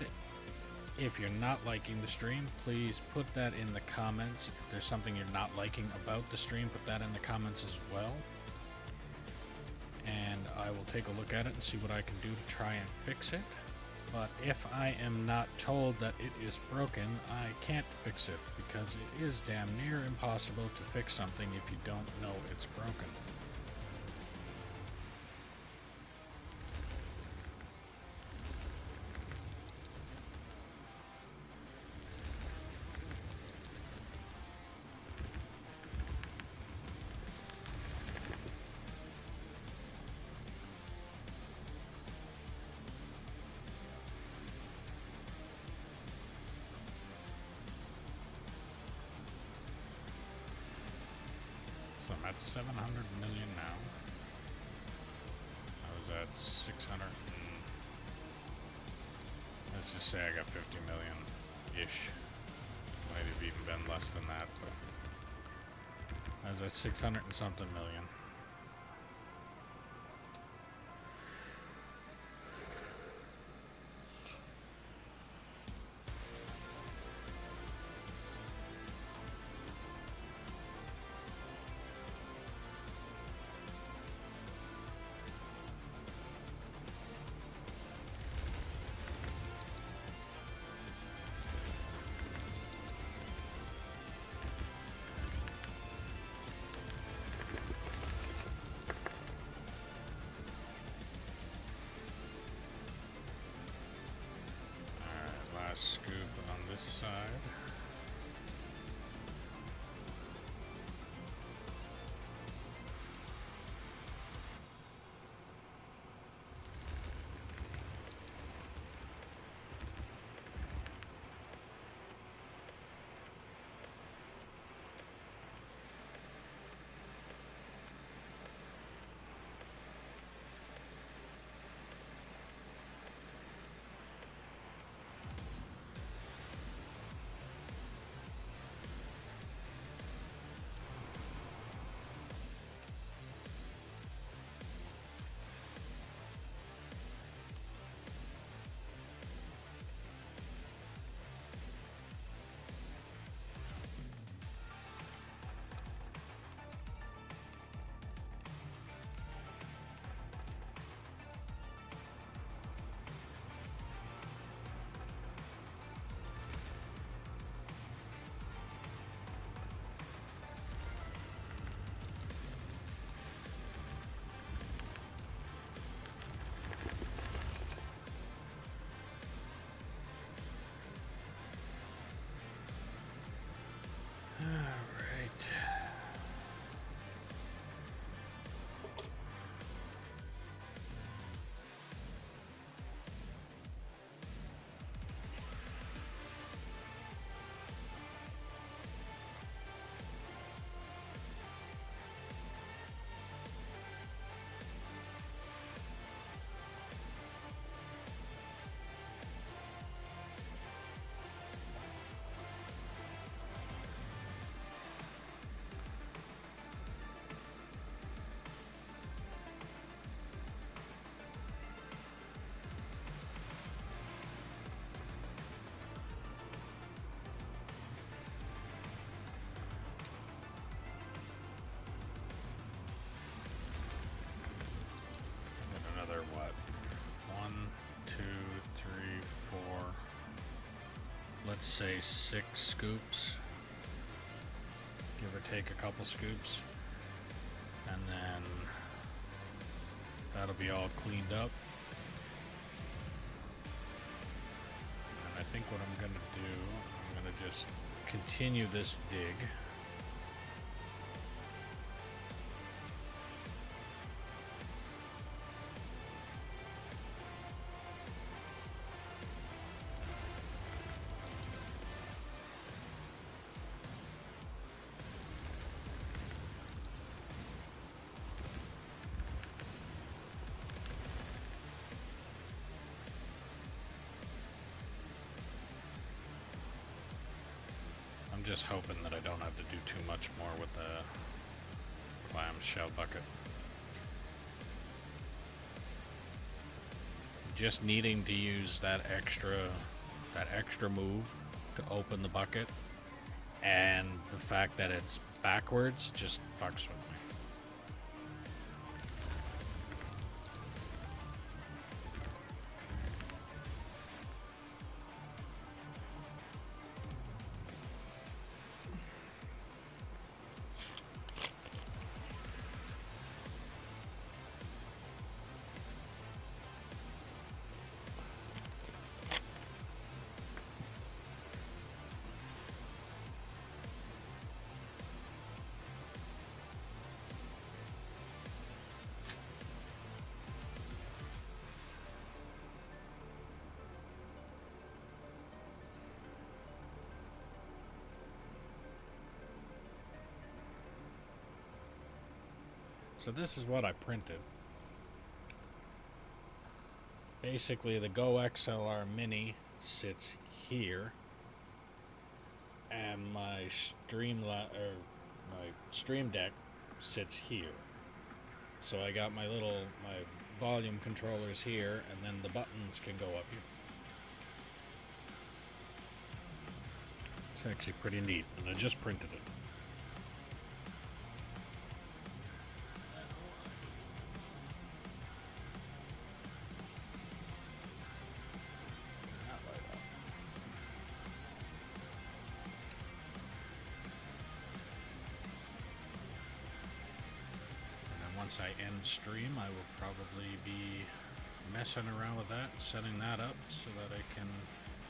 if you're not liking the stream, please put that in the comments. If there's something you're not liking about the stream, put that in the comments as well. And I will take a look at it and see what I can do to try and fix it. But if I am not told that it is broken, I can't fix it, because it is damn near impossible to fix something if you don't know it's broken. So I'm at 700 million now. I was at 600 and, let's just say I got 50 million-ish. Might have even been less than that, but as a 600 and something million. Scoop on this side. What? 1, 2, 3, 4. Let's say 6 scoops. Give or take a couple scoops. And then that'll be all cleaned up. And I think what I'm going to do, I'm going to just continue this dig. I'm just hoping that I don't have to do too much more with the clamshell bucket. Just needing to use that extra move to open the bucket, and the fact that it's backwards just fucks with me. So this is what I printed. Basically, the Go XLR Mini sits here, and my my my stream deck sits here. So I got my volume controllers here, and then the buttons can go up here. It's actually pretty neat, and I just printed it. Once I end stream, I will probably be messing around with that, setting that up so that I can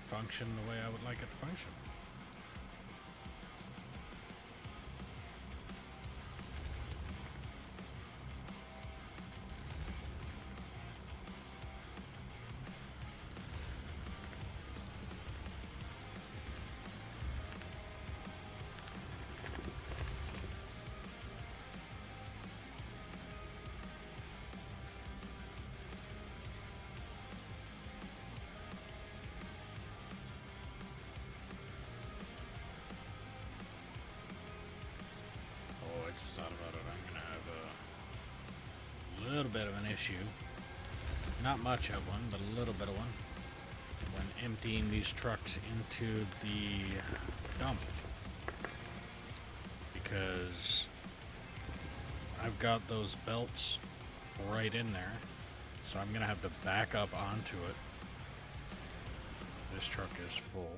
function the way I would like it to function. I just thought about it. I'm gonna have a little bit of an issue. Not much of one, but a little bit of one. When emptying these trucks into the dump. Because I've got those belts right in there. So I'm gonna have to back up onto it. This truck is full.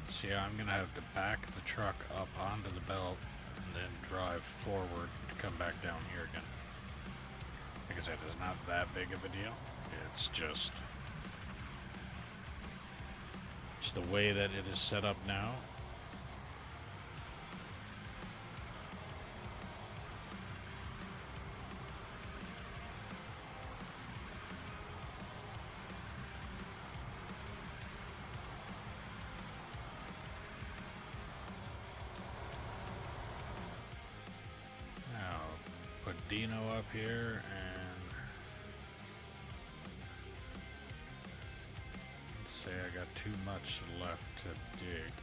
So yeah, I'm gonna have to back the truck up onto the belt and then drive forward to come back down here again. Like I said, it's not that big of a deal. It's just the way that it is set up now. Put Dino up here and let's say I got too much left to dig.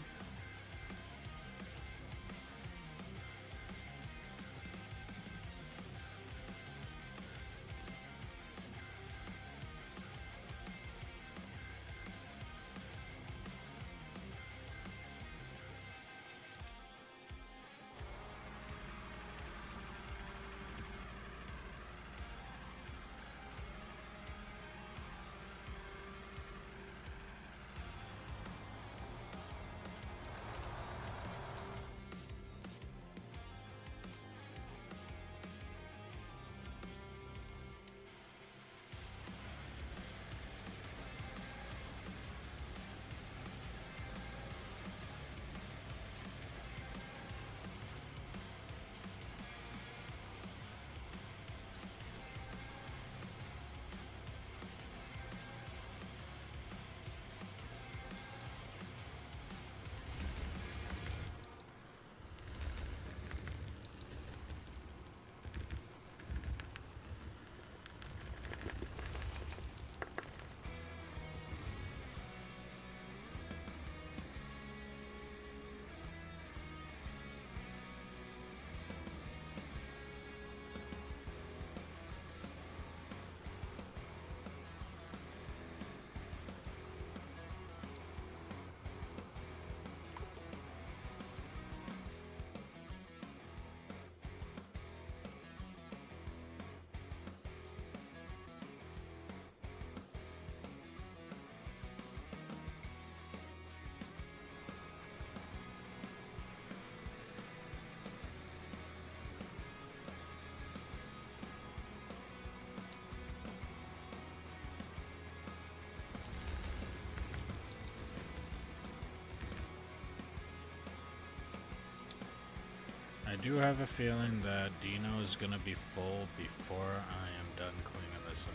I do have a feeling that Dino is going to be full before I am done cleaning this up.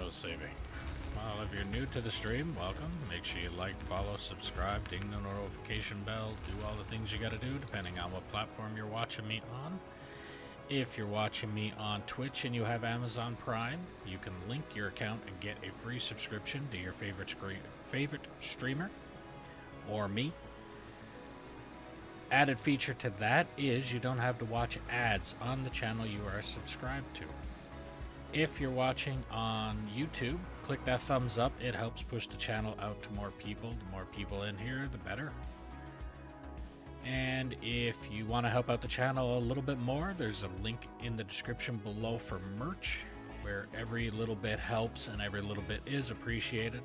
auto-saving. Well, if you're new to the stream, welcome. Make sure you like, follow, subscribe, ding the notification bell, do all the things you gotta do depending on what platform you're watching me on. If you're watching me on Twitch and you have Amazon Prime, you can link your account and get a free subscription to your favorite streamer or me. Added feature to that is you don't have to watch ads on the channel you are subscribed to. If you're watching on YouTube, click that thumbs up. It helps push the channel out to more people. The more people in here, the better. And if you want to help out the channel a little bit more, there's a link in the description below for merch, where every little bit helps and every little bit is appreciated.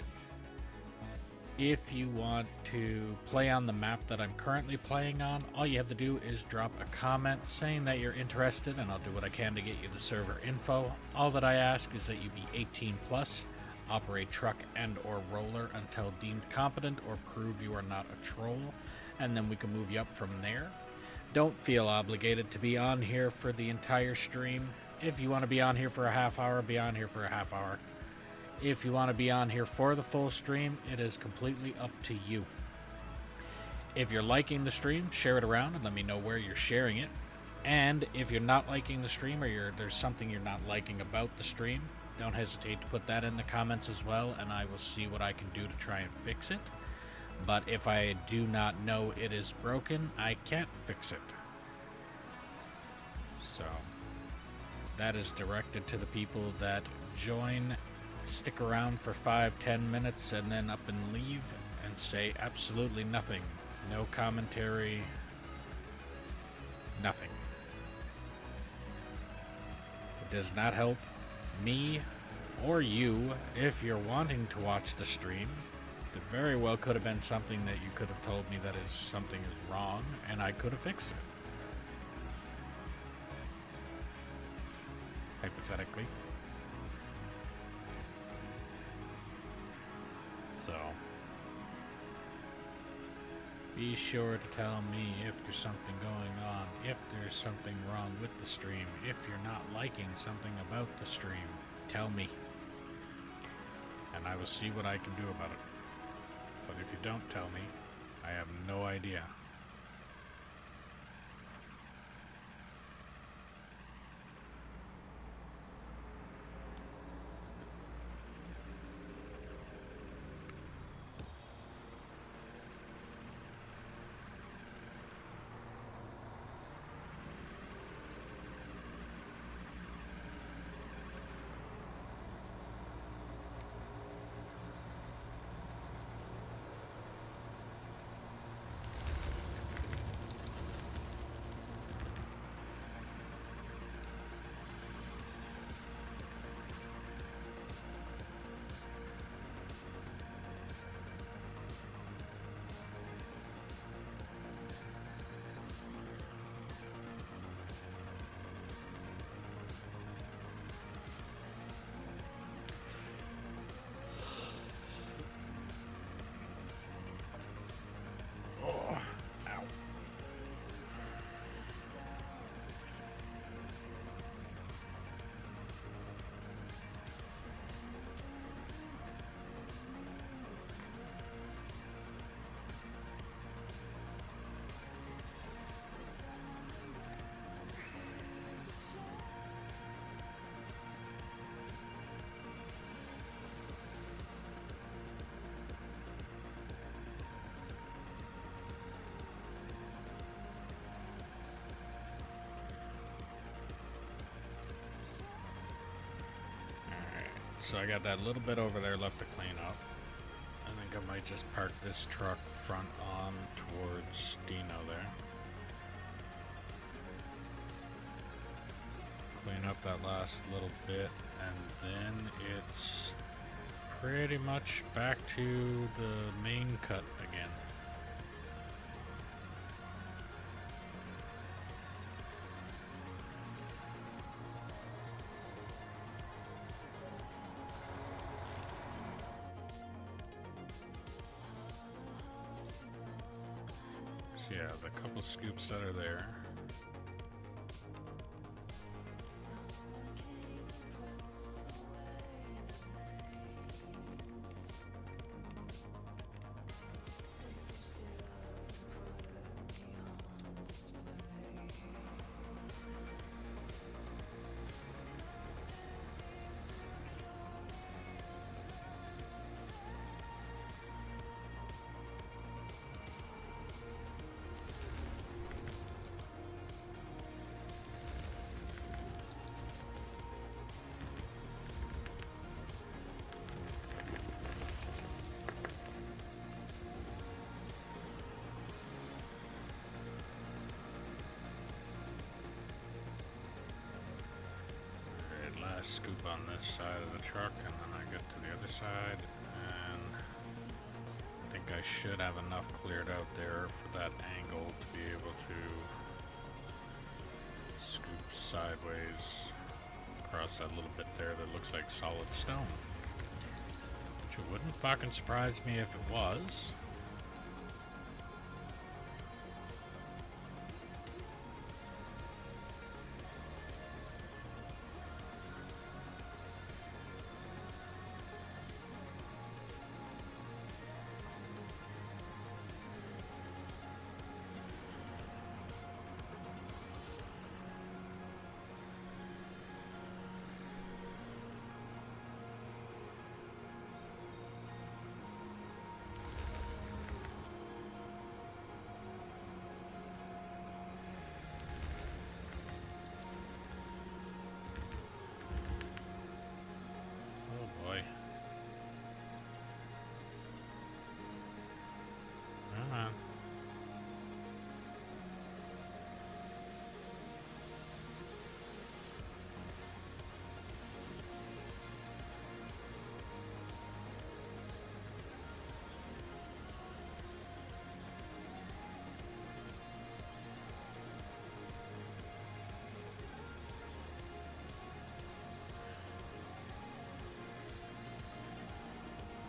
If you want to play on the map that I'm currently playing on, all you have to do is drop a comment saying that you're interested, and I'll do what I can to get you the server info. All that I ask is that you be 18 plus, operate truck and or roller until deemed competent, or prove you are not a troll, and then we can move you up from there. Don't feel obligated to be on here for the entire stream. If you want to be on here for a half hour, be on here for a half hour. If you want to be on here for the full stream, it is completely up to you. If you're liking the stream, share it around and let me know where you're sharing it. And if you're not liking the stream, or there's something you're not liking about the stream, don't hesitate to put that in the comments as well, and I will see what I can do to try and fix it. But if I do not know it is broken, I can't fix it. So that is directed to the people that join, stick around for 5-10 minutes, and then up and leave and say absolutely nothing. No commentary, nothing. It does not help me or you if you're wanting to watch the stream. It very well could have been something that you could have told me that is something is wrong, and I could have fixed it. Hypothetically. So, be sure to tell me if there's something going on, if there's something wrong with the stream, if you're not liking something about the stream, tell me, and I will see what I can do about it. But if you don't tell me, I have no idea. So I got that little bit over there left to clean up. I think I might just park this truck front on towards Dino there. Clean up that last little bit, and then it's pretty much back to the main cut again. Yeah, the couple scoops that are there. last scoop on this side of the truck, and then I get to the other side, and I think I should have enough cleared out there for that angle to be able to scoop sideways across that little bit there that looks like solid stone. Which it wouldn't fucking surprise me if it was.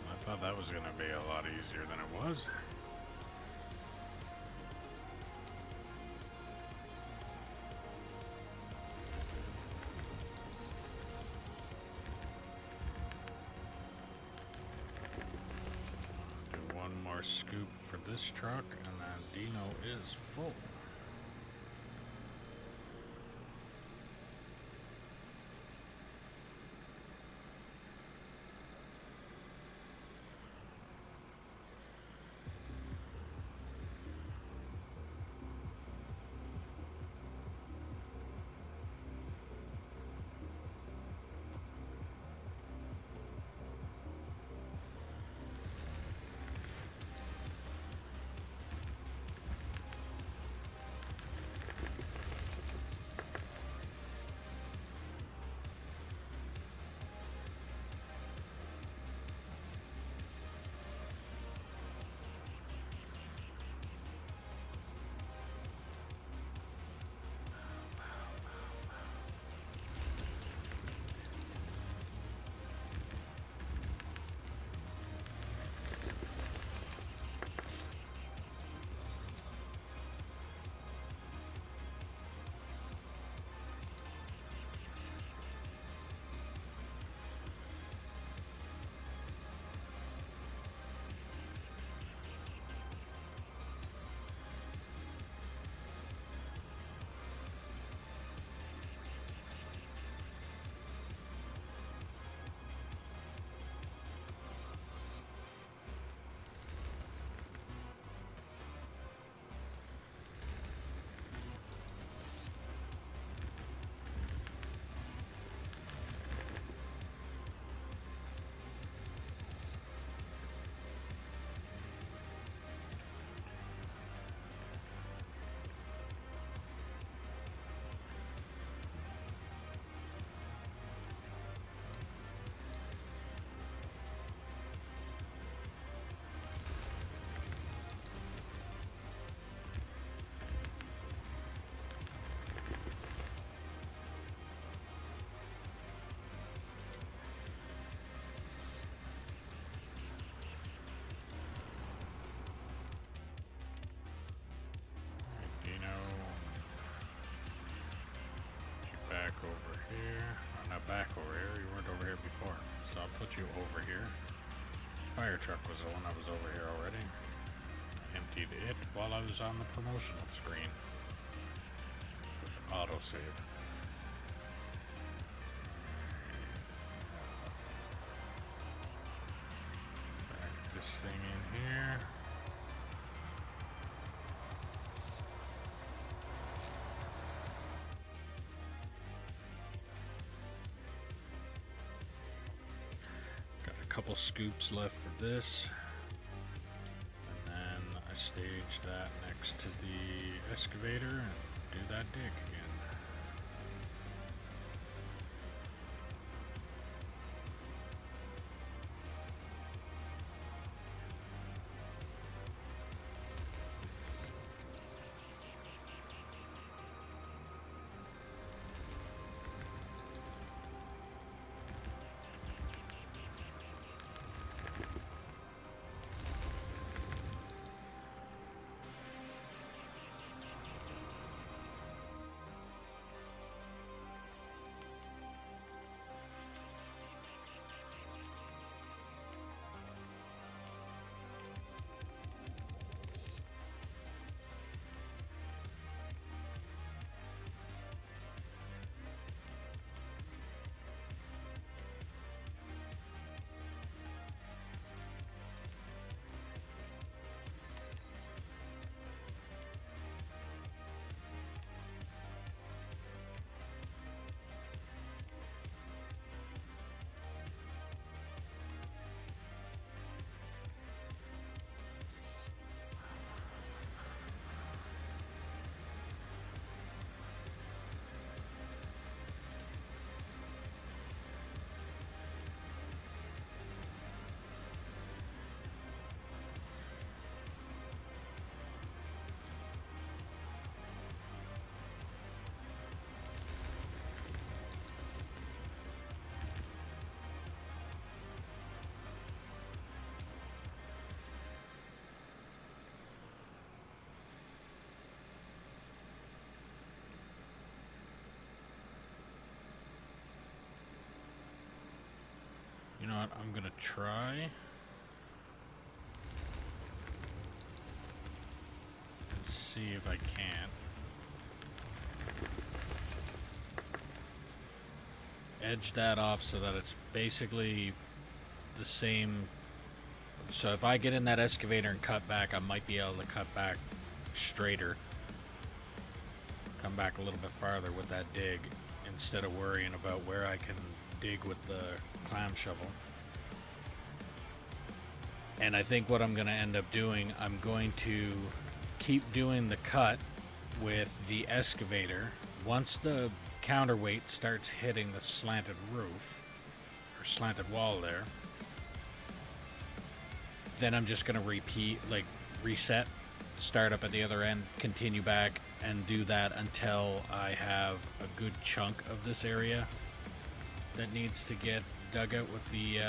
I thought that was going to be a lot easier than it was. Do one more scoop for this truck, and then Dino is full. Over here. Oh, not back over here. You weren't over here before. So I'll put you over here. Fire truck was the one that was over here already. Emptied it while I was on the promotional screen. With autosave. Back this thing in here. Couple scoops left for this, and then I stage that next to the excavator and do that dig again. I'm gonna try and see if I can edge that off so that it's basically the same. So if I get in that excavator and cut back, I might be able to cut back straighter, come back a little bit farther with that dig instead of worrying about where I can dig with the clam shovel. And I think what I'm going to end up doing, I'm going to keep doing the cut with the excavator. Once the counterweight starts hitting the slanted roof or slanted wall there, then I'm just going to repeat, like reset, start up at the other end, continue back, and do that until I have a good chunk of this area that needs to get dug out with the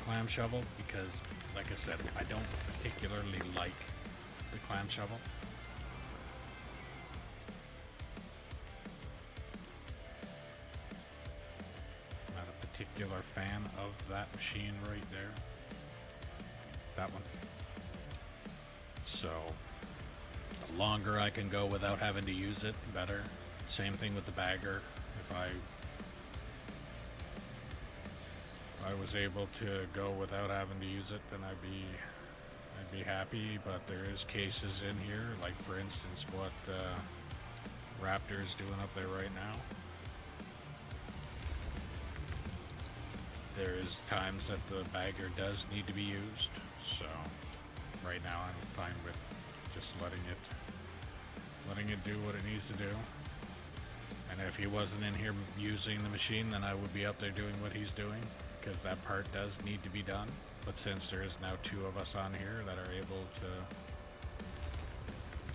clam shovel, because like I said, I don't particularly like the clam shovel. Not a particular fan of that machine right there. That one. So the longer I can go without having to use it, better. Same thing with the bagger. If I was able to go without having to use it, then I'd be happy. But there is cases in here, like for instance what Raptor's doing up there right now. There is times that the bagger does need to be used, so right now I'm fine with just letting it do what it needs to do. And if he wasn't in here using the machine, then I would be up there doing what he's doing, because that part does need to be done. But since there is now 2 of us on here that are able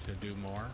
to do more,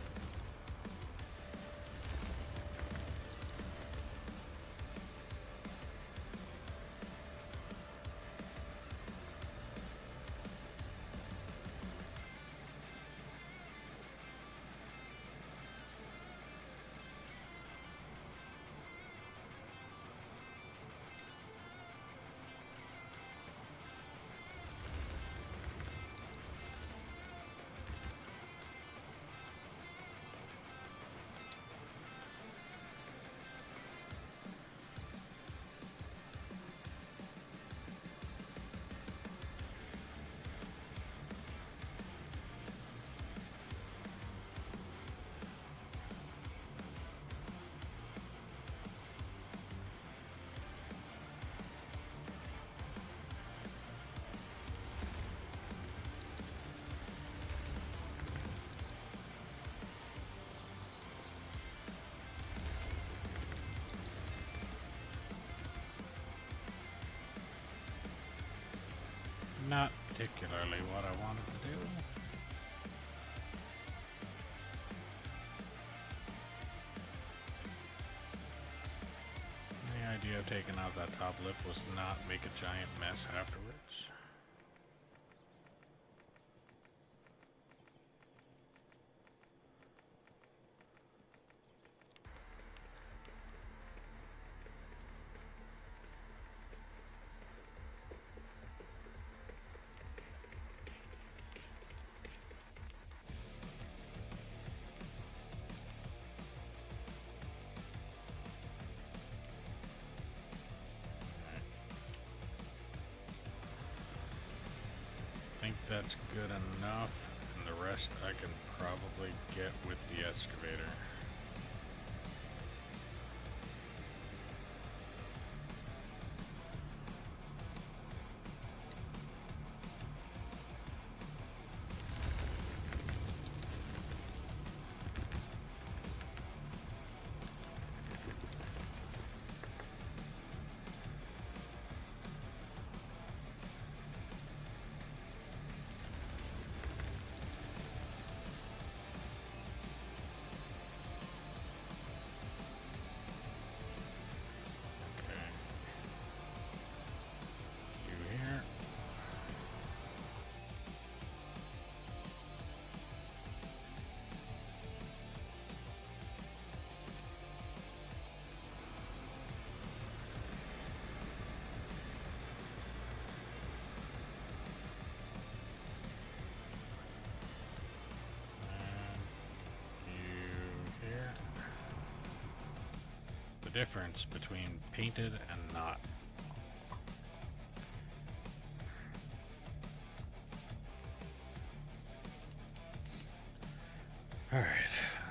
not particularly what I wanted to do. The idea of taking out that top lip was not make a giant mess afterwards. I think that's good enough, and the rest I can probably get with the excavator. difference between painted and not. Alright,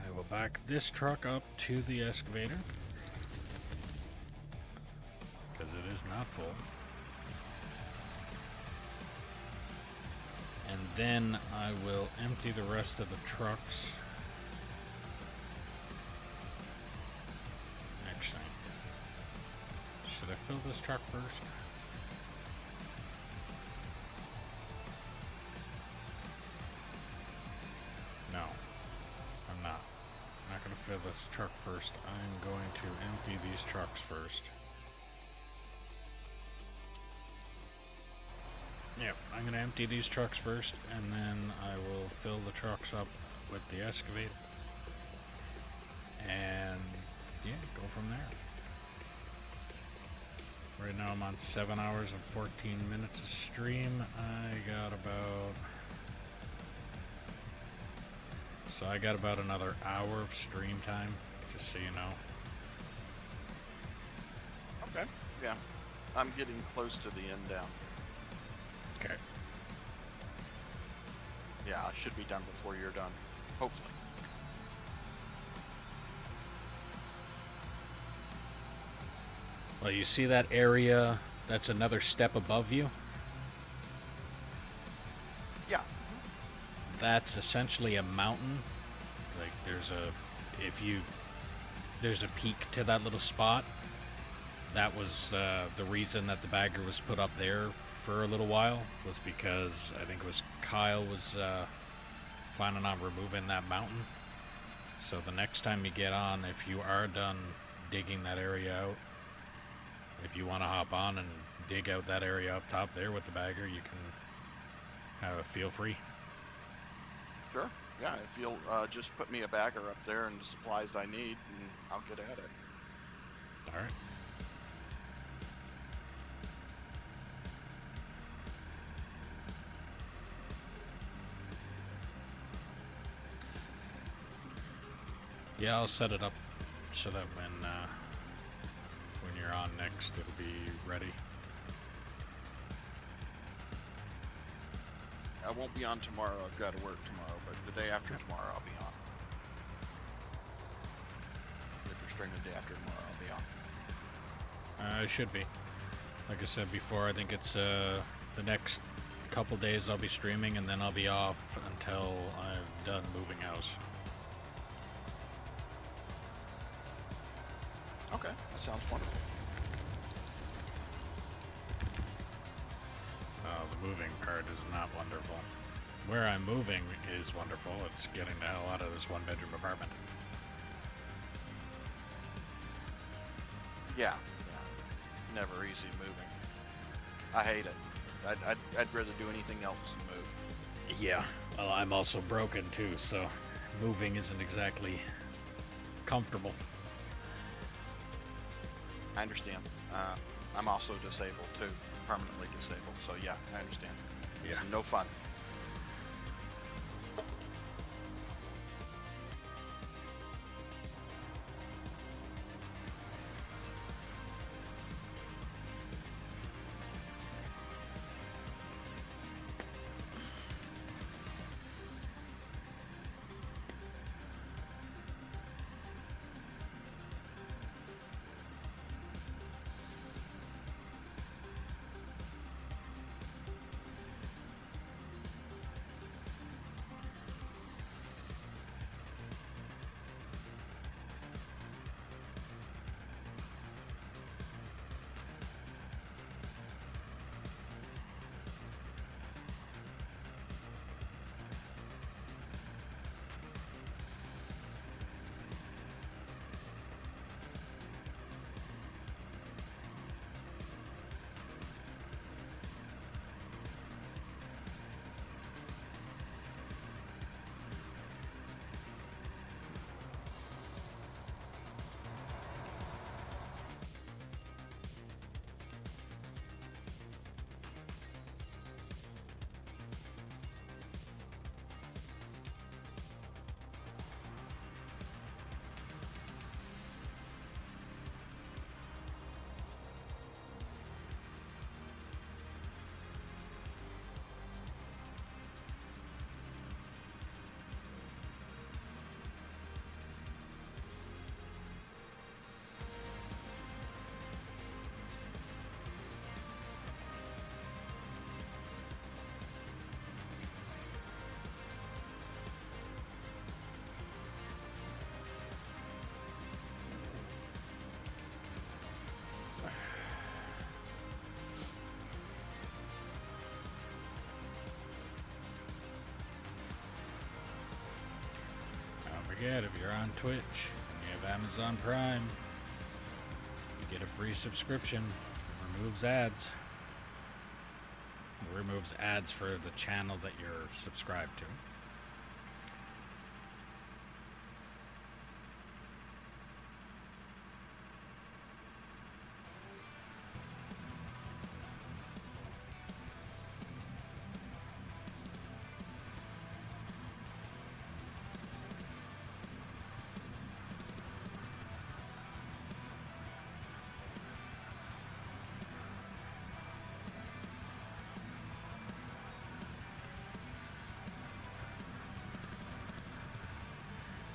I will back this truck up to the excavator, because it is not full. And then I will empty the rest of the trucks. Actually, should I fill this truck first? No, I'm not. I'm not going to fill this truck first. I'm going to empty these trucks first. Yep, I'm going to empty these trucks first, and then I will fill the trucks up with the excavator. And yeah, go from there. Right now I'm on 7 hours and 14 minutes of stream. I got about another hour of stream time, just so you know. Okay. Yeah. I'm getting close to the end down. Okay. Yeah, I should be done before you're done. Hopefully. Well, you see that area that's another step above you? Yeah. That's essentially a mountain. Like there's a peak to that little spot. That was the reason that the bagger was put up there for a little while, was because I think it was Kyle was planning on removing that mountain. So the next time you get on, if you are done digging that area out, if you want to hop on and dig out that area up top there with the bagger, you can feel free. Sure. Yeah, if you'll just put me a bagger up there and the supplies I need, and I'll get at it. All right. Yeah, I'll set it up so that when you're on next, it'll be ready. I won't be on tomorrow. I've got to work tomorrow, but the day after tomorrow I'll be on. If you're streaming the day after tomorrow, I'll be on. I should be. Like I said before, I think it's the next couple days I'll be streaming, and then I'll be off until I'm done moving house. Okay, that sounds wonderful. The moving part is not wonderful. Where I'm moving is wonderful. It's getting the hell out of this one-bedroom apartment. Yeah. Never easy moving. I hate it. I'd rather do anything else than move. Yeah, well, I'm also broken too, so moving isn't exactly comfortable. I understand. I'm also disabled too, permanently disabled. So yeah, I understand. Yeah. No fun. forget, if you're on Twitch and you have Amazon Prime, you get a free subscription. It removes ads. It removes ads for the channel that you're subscribed to.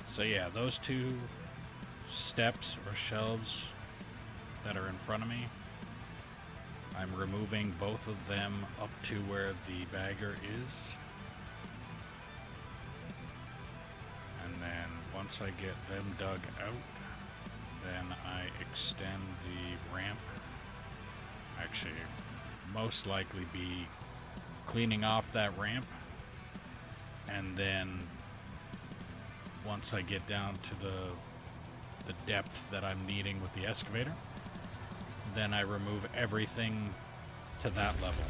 So yeah, those two steps or shelves that are in front of me, I'm removing both of them up to where the bagger is. And then once I get them dug out, then I extend the ramp. Actually, most likely be cleaning off that ramp, and then once I get down to the depth that I'm needing with the excavator, then I remove everything to that level.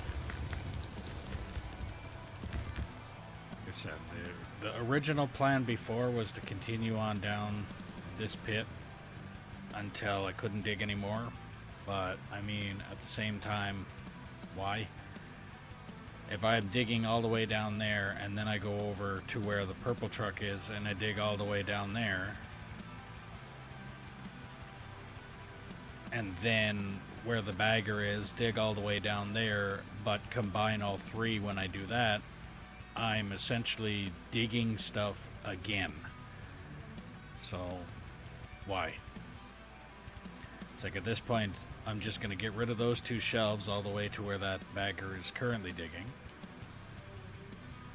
Like I said, the original plan before was to continue on down this pit until I couldn't dig anymore, but I mean, at the same time, why? If I'm digging all the way down there and then I go over to where the purple truck is and I dig all the way down there, and then where the bagger is, dig all the way down there, but combine all three when I do that, I'm essentially digging stuff again. So, why? It's like at this point, I'm just going to get rid of those two shelves all the way to where that bagger is currently digging,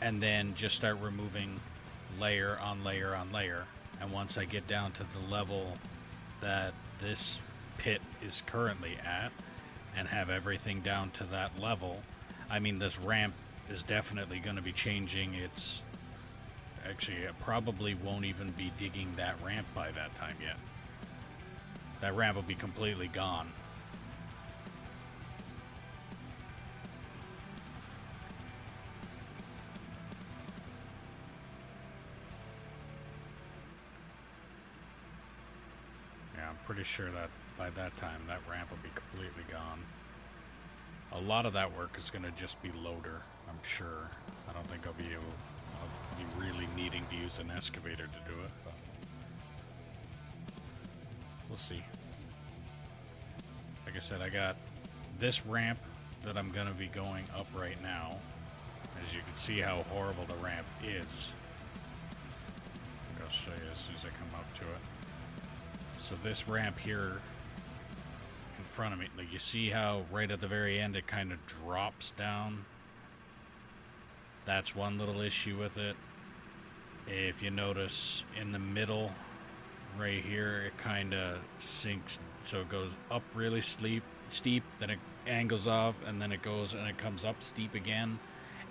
and then just start removing layer on layer on layer. And once I get down to the level that this pit is currently at and have everything down to that level, I mean, this ramp is definitely going to be changing. It's actually, it probably won't even be digging that ramp by that time yet. That ramp will be completely gone. Yeah, I'm pretty sure that by that time that ramp will be completely gone. A lot of that work is going to just be loader, I'm sure. I don't think I'll be really needing to use an excavator to do it, but we'll see. Like I said, I got this ramp that I'm going to be going up right now. As you can see how horrible the ramp is. I'll show you as soon as I come up to it. So this ramp here in front of me, like you see how right at the very end it kind of drops down? That's one little issue with it. If you notice in the middle right here, it kind of sinks, so it goes up really steep, then it angles off, and then it goes and it comes up steep again,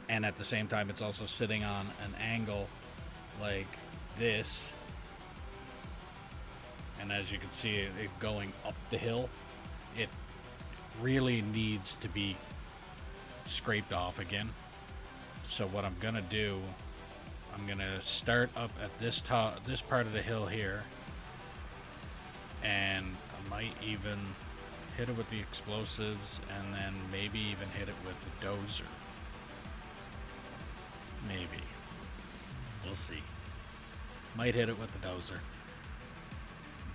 and at the same time it's also sitting on an angle like this, and as you can see it going up the hill. It really needs to be scraped off again. So what I'm gonna do, I'm gonna start up at this part of the hill here, and I might even hit it with the explosives, and then maybe even hit it with the dozer. Maybe. We'll see. Might hit it with the dozer.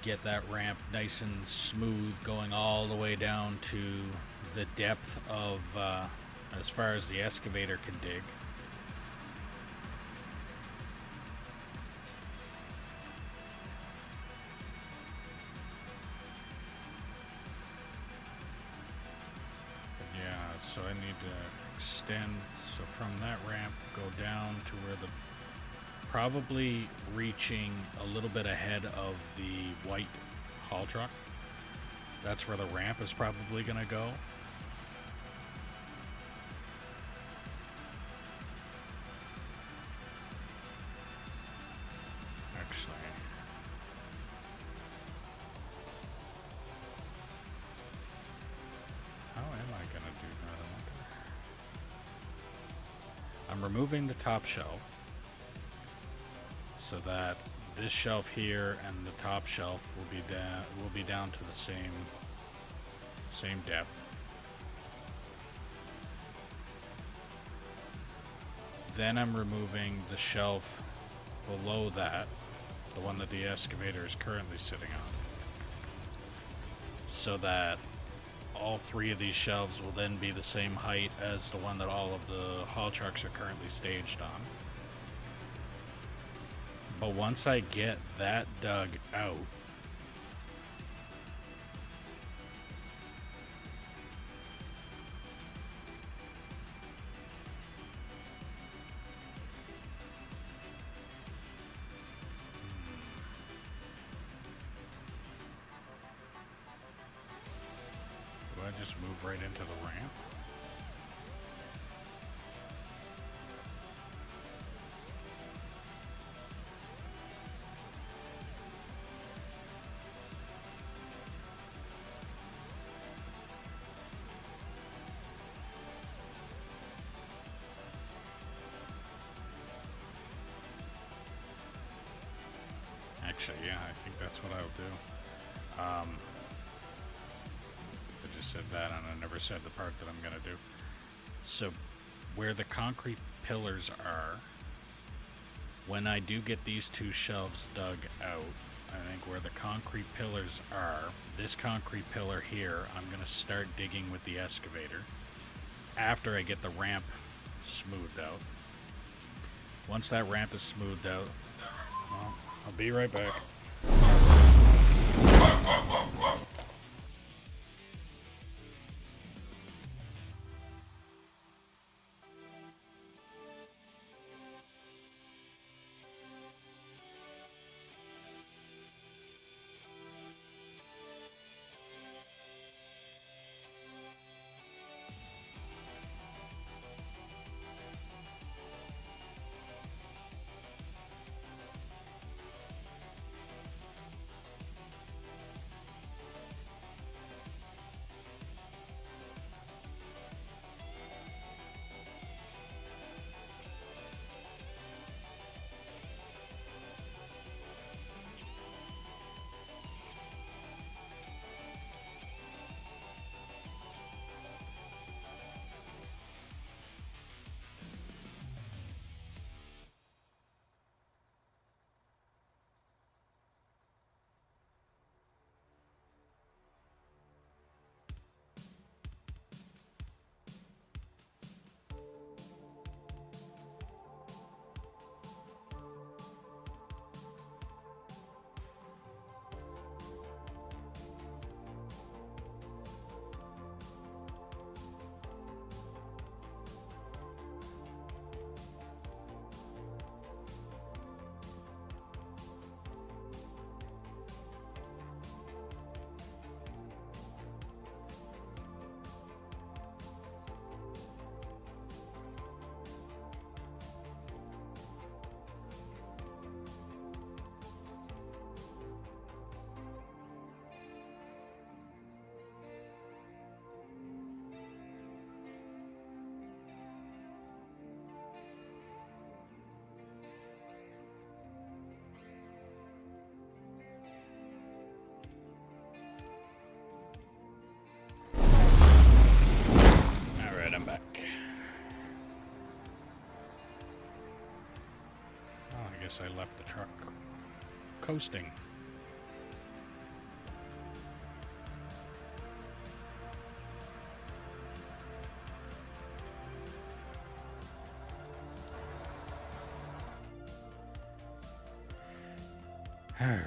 Get that ramp nice and smooth, going all the way down to the depth of as far as the excavator can dig. Yeah, so I need to extend, so from that ramp go down to where the, probably reaching a little bit ahead of the white haul truck. That's where the ramp is probably gonna go. Actually, I'm removing the top shelf so that this shelf here and the top shelf will be down to the same depth. Then I'm removing the shelf below that, the one that the excavator is currently sitting on, so that all three of these shelves will then be the same height as the one that all of the haul trucks are currently staged on. But once I get that dug out, do I just move right into the ramp? Actually, yeah, I think that's what I'll do. I just said that and I never said the part that I'm gonna do. So where the concrete pillars are, when I do get these two shelves dug out, I think where the concrete pillars are, this concrete pillar here, I'm gonna start digging with the excavator after I get the ramp smoothed out. Once that ramp is smoothed out, well, I'll be right back. I'm back. Oh, I guess I left the truck coasting. All right.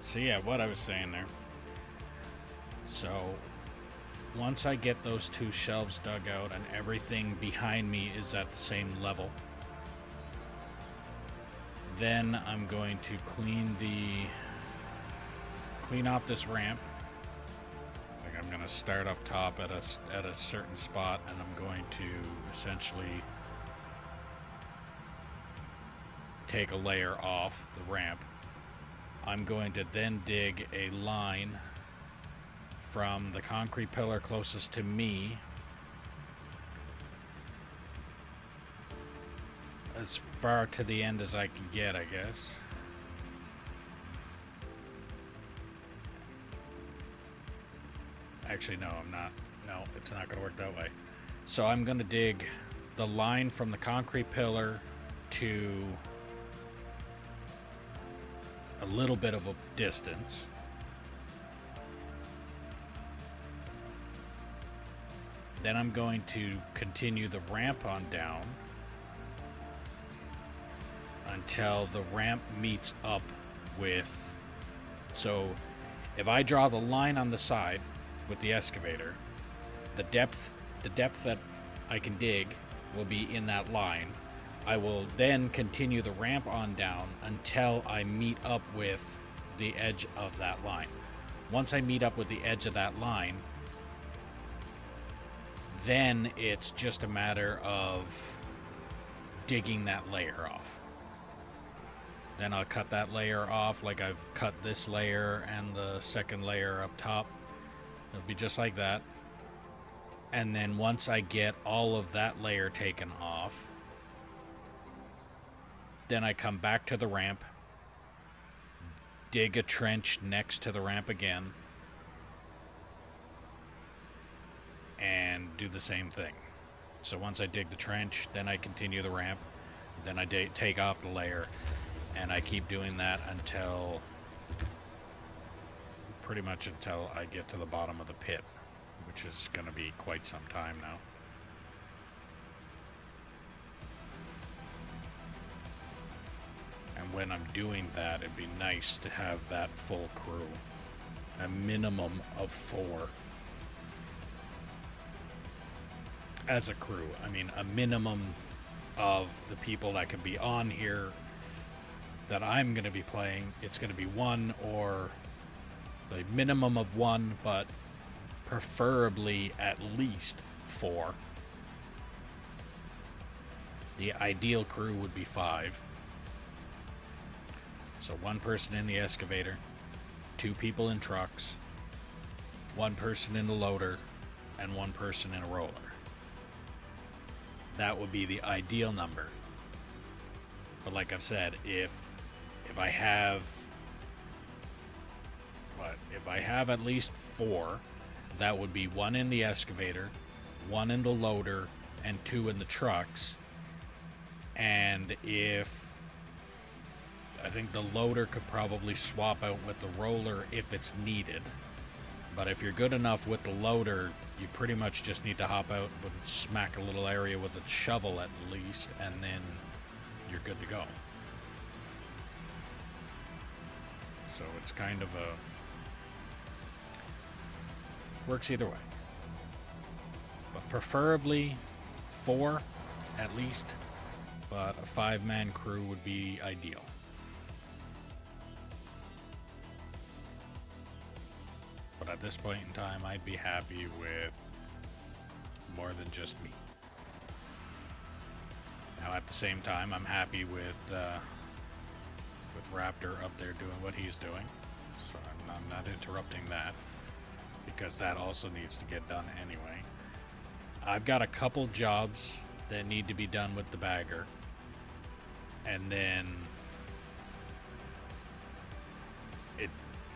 So yeah, what I was saying there. So once I get those two shelves dug out and everything behind me is at the same level, then I'm going to clean clean off this ramp. Like, I'm gonna start up top at a certain spot, and I'm going to essentially take a layer off the ramp. I'm going to then dig a line from the concrete pillar closest to me as far to the end as I can get, I guess. Actually, no, I'm not. No, it's not going to work that way. So I'm going to dig the line from the concrete pillar to a little bit of a distance. Then I'm going to continue the ramp on down until the ramp meets up with... So if I draw the line on the side with the excavator, the depth that I can dig will be in that line. I will then continue the ramp on down until I meet up with the edge of that line. Once I meet up with the edge of that line, then it's just a matter of digging that layer off. Then I'll cut that layer off like I've cut this layer and the second layer up top. It'll be just like that. And then once I get all of that layer taken off, then I come back to the ramp, dig a trench next to the ramp again, and do the same thing. So once I dig the trench, then I continue the ramp, then I take off the layer, and I keep doing that until pretty much until I get to the bottom of the pit, which is going to be quite some time now. And when I'm doing that, it'd be nice to have that full crew, a minimum of 4 as a crew. I mean, a minimum of the people that can be on here that I'm going to be playing. It's going to be 1 or the minimum of 1, but preferably at least 4. The ideal crew would be 5. So 1 person in the excavator, 2 people in trucks, 1 person in the loader, and 1 person in a roller. That would be the ideal number. But like I've said, if I have at least 4, that would be 1 in the excavator, 1 in the loader, and 2 in the trucks. And I think the loader could probably swap out with the roller if it's needed. But if you're good enough with the loader, you pretty much just need to hop out and smack a little area with a shovel at least, and then you're good to go. So it's kind of works either way. But preferably 4 at least, but a 5-man crew would be ideal. But at this point in time, I'd be happy with more than just me. Now, at the same time, I'm happy with Raptor up there doing what he's doing, so I'm not interrupting that, because that also needs to get done anyway. I've got a couple jobs that need to be done with the bagger, and then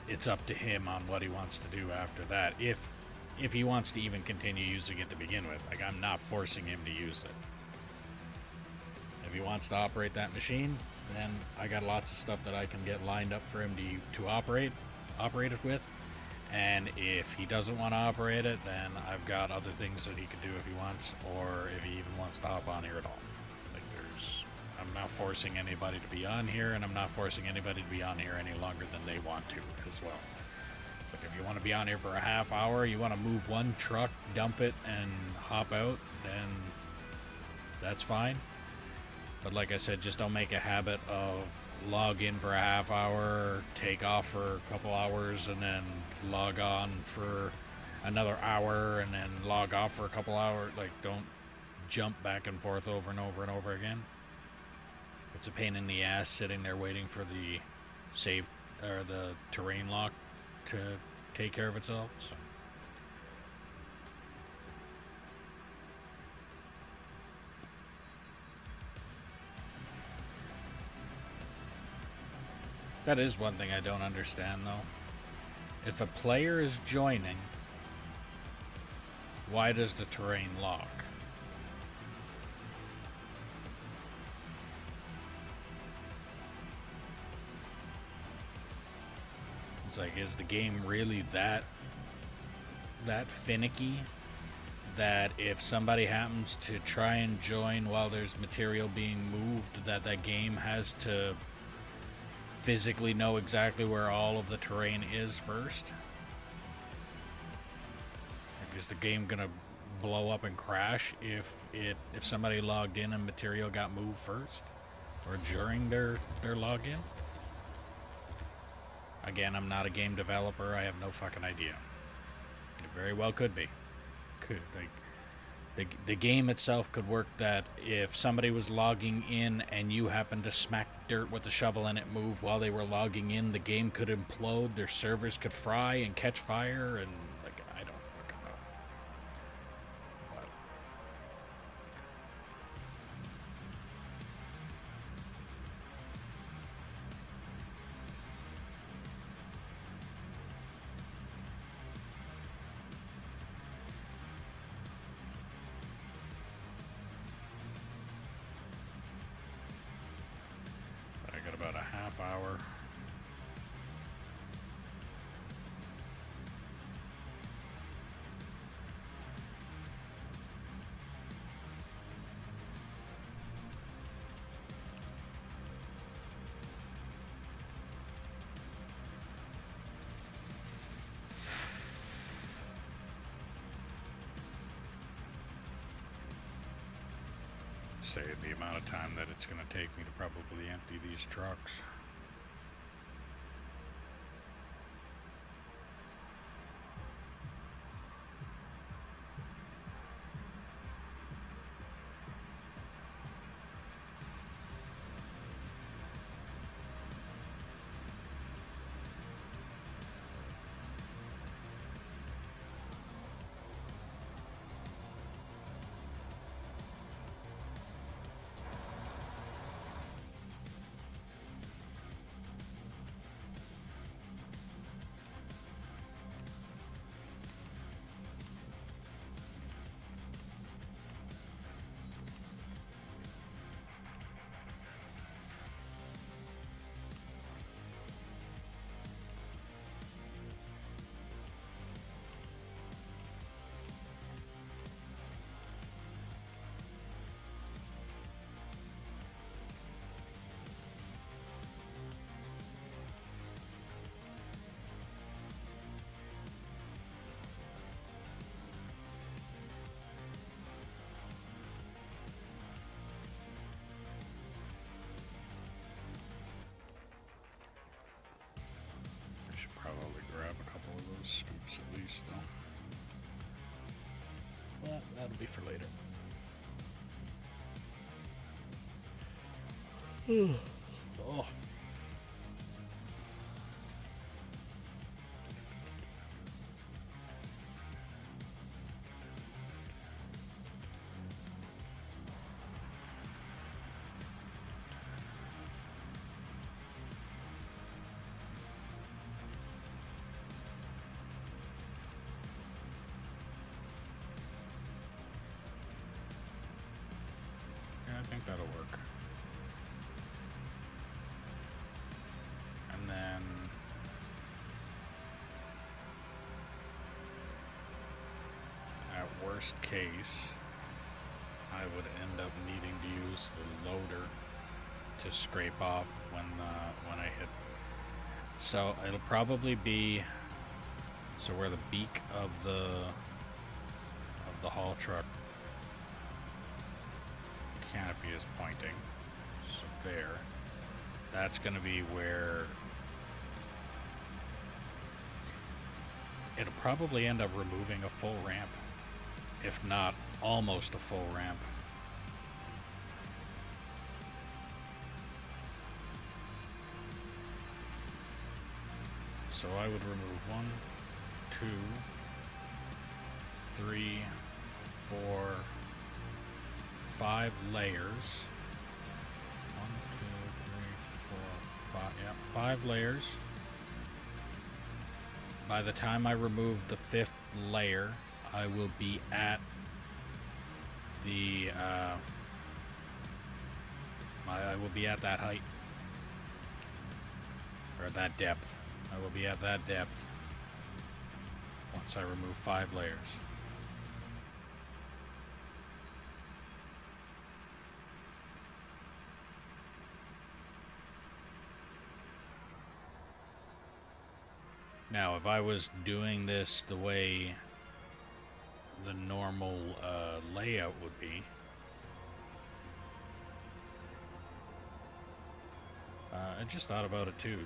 it's up to him on what he wants to do after that, if he wants to even continue using it to begin with. Like, I'm not forcing him to use it. If he wants to operate that machine, then I got lots of stuff that I can get lined up for him to operate it with. And if he doesn't want to operate it, then I've got other things that he could do if he wants, or if he even wants to hop on here at all. Like, I'm not forcing anybody to be on here, and I'm not forcing anybody to be on here any longer than they want to as well. It's like, if you want to be on here for a half hour, you want to move 1 truck, dump it, and hop out, then that's fine. But like I said, just don't make a habit of log in for a half hour, take off for a couple hours, and then log on for another hour, and then log off for a couple hours. Like, don't jump back and forth over and over and over again. It's a pain in the ass sitting there waiting for the save or the terrain lock to take care of itself. So. That is one thing I don't understand, though. If a player is joining, why does the terrain lock? It's like, is the game really that finicky that if somebody happens to try and join while there's material being moved, that game has to physically know exactly where all of the terrain is first? Like, is the game gonna blow up and crash if somebody logged in and material got moved first or during their login? Again, I'm not a game developer. I have no fucking idea. It very well could be. Could, like, the game itself could work that if somebody was logging in and you happened to smack dirt with the shovel and it moved while they were logging in, the game could implode, their servers could fry and catch fire, and like, I don't fucking know. But I got about a half hour. Say the amount of time that it's going to take me to probably empty these trucks. Should probably grab a couple of those scoops at least, though. But that'll be for later. Oh. I think that'll work. And then at worst case, I would end up needing to use the loader to scrape off when I hit. So it'll probably be where the beak of the haul truck canopy is pointing. So there. that's going to be where it'll probably end up removing a full ramp, if not almost a full ramp. So I would remove 1, 2, 3, 4, 5 layers. 1, 2, 3, 4, 5. Yeah, 5 layers. By the time I remove the 5th layer, I will be at the I will be at that height, or that depth. I will be at that depth once I remove 5 layers. Now, if I was doing this the way the normal layout would be, I just thought about it too.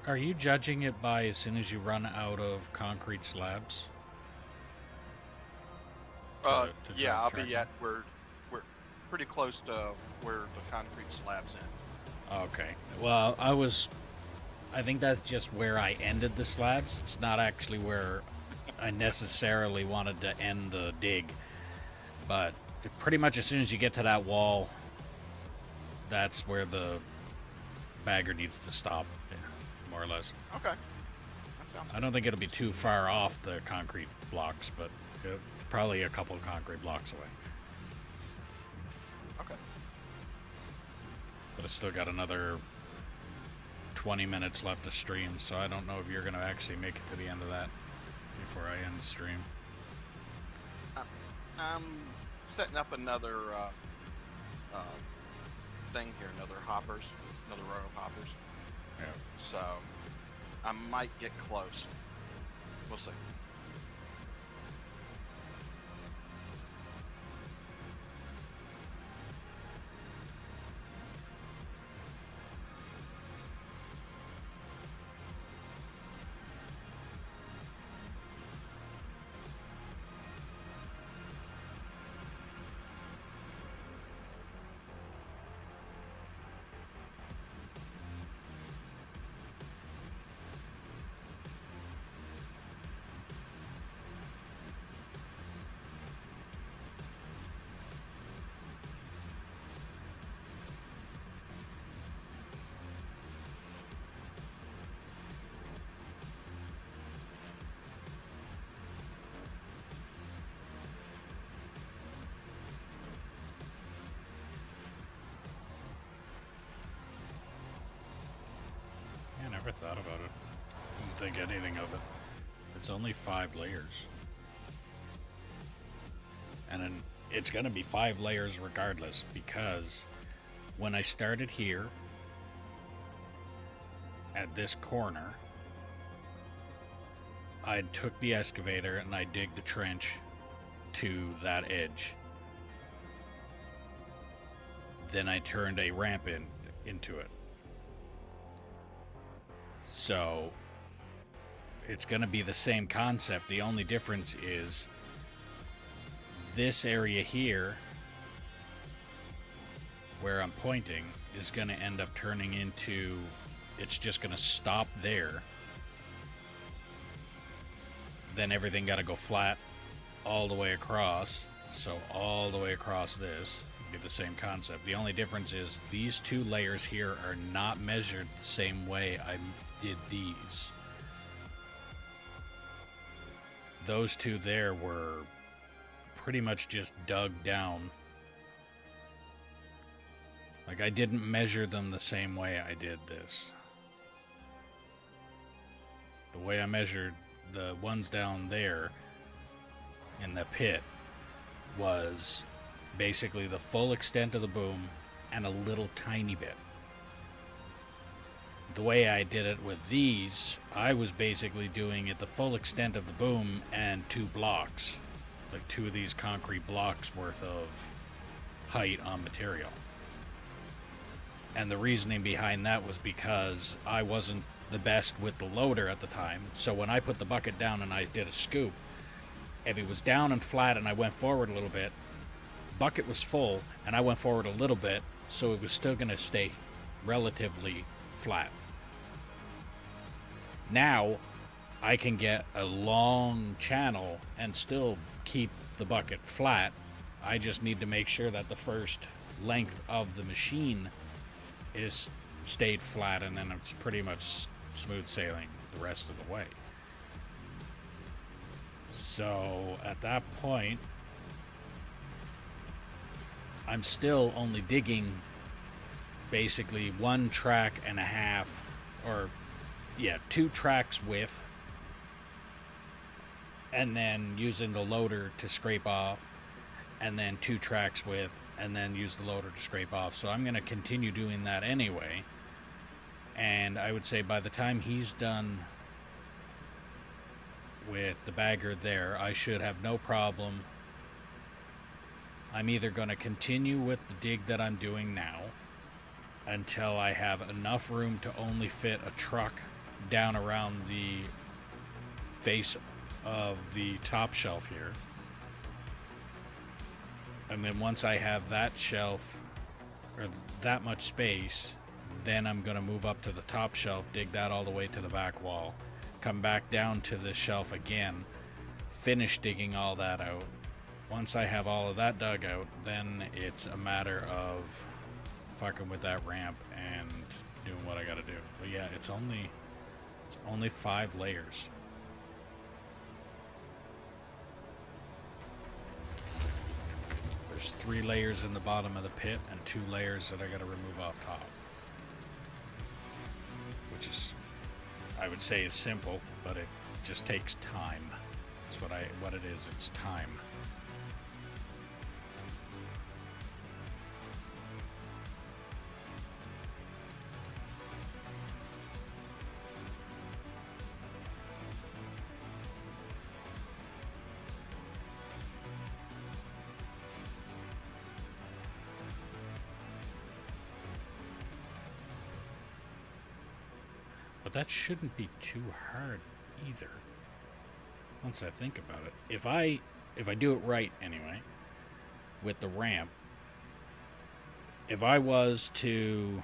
Are you judging it by as soon as you run out of concrete slabs? Yeah, I'll be at we're pretty close to where the concrete slab's in. Okay. Well, I think that's just where I ended the slabs. It's not actually where I necessarily wanted to end the dig. But pretty much as soon as you get to that wall, that's where the bagger needs to stop, more or less. Okay. That sounds I don't think it'll be too far off the concrete blocks, but probably a couple of concrete blocks away. Okay. But it's still got another 20 minutes left to stream, so I don't know if you're going to actually make it to the end of that before I end the stream. I'm setting up another thing here, another row of hoppers. Yeah. So I might get close. We'll see. I never thought about it. Didn't think anything of it. It's only 5 layers. And then it's going to be 5 layers regardless, because when I started here at this corner, I took the excavator and I digged the trench to that edge. Then I turned a ramp into it. So it's going to be the same concept. The only difference is this area here where I'm pointing is going to end up turning into, it's just going to stop there. Then everything got to go flat all the way across. So all the way across this would be the same concept. The only difference is these 2 layers here are not measured the same way I did these. Those 2 there were pretty much just dug down. Like, I didn't measure them the same way I did this. The way I measured the ones down there in the pit was basically the full extent of the boom and a little tiny bit. The way I did it with these, I was basically doing it the full extent of the boom and 2 blocks. Like 2 of these concrete blocks worth of height on material. And the reasoning behind that was because I wasn't the best with the loader at the time. So when I put the bucket down and I did a scoop, if it was down and flat and I went forward a little bit, bucket was full and I went forward a little bit, so it was still going to stay relatively flat. Now I can get a long channel and still keep the bucket flat. I just need to make sure that the first length of the machine is stayed flat, and then it's pretty much smooth sailing the rest of the way. So at that point, I'm still only digging basically 1.5 tracks, or yeah, 2 tracks width, and then using the loader to scrape off, and then 2 tracks width, and then use the loader to scrape off. So I'm going to continue doing that anyway, and I would say by the time he's done with the bagger there, I should have no problem. I'm either going to continue with the dig that I'm doing now until I have enough room to only fit a truck down around the face of the top shelf here, and then once I have that shelf or that much space, then I'm going to move up to the top shelf, dig that all the way to the back wall, come back down to the shelf again, finish digging all that out. Once I have all of that dug out, then it's a matter of fucking with that ramp and doing what I gotta do. But yeah, it's only 5 layers. There's 3 layers in the bottom of the pit and 2 layers that I gotta remove off top. Which is, I would say, is simple, but it just takes time. That's what it is. It's time. But that shouldn't be too hard either, once I think about it. If I do it right anyway, with the ramp, if I was to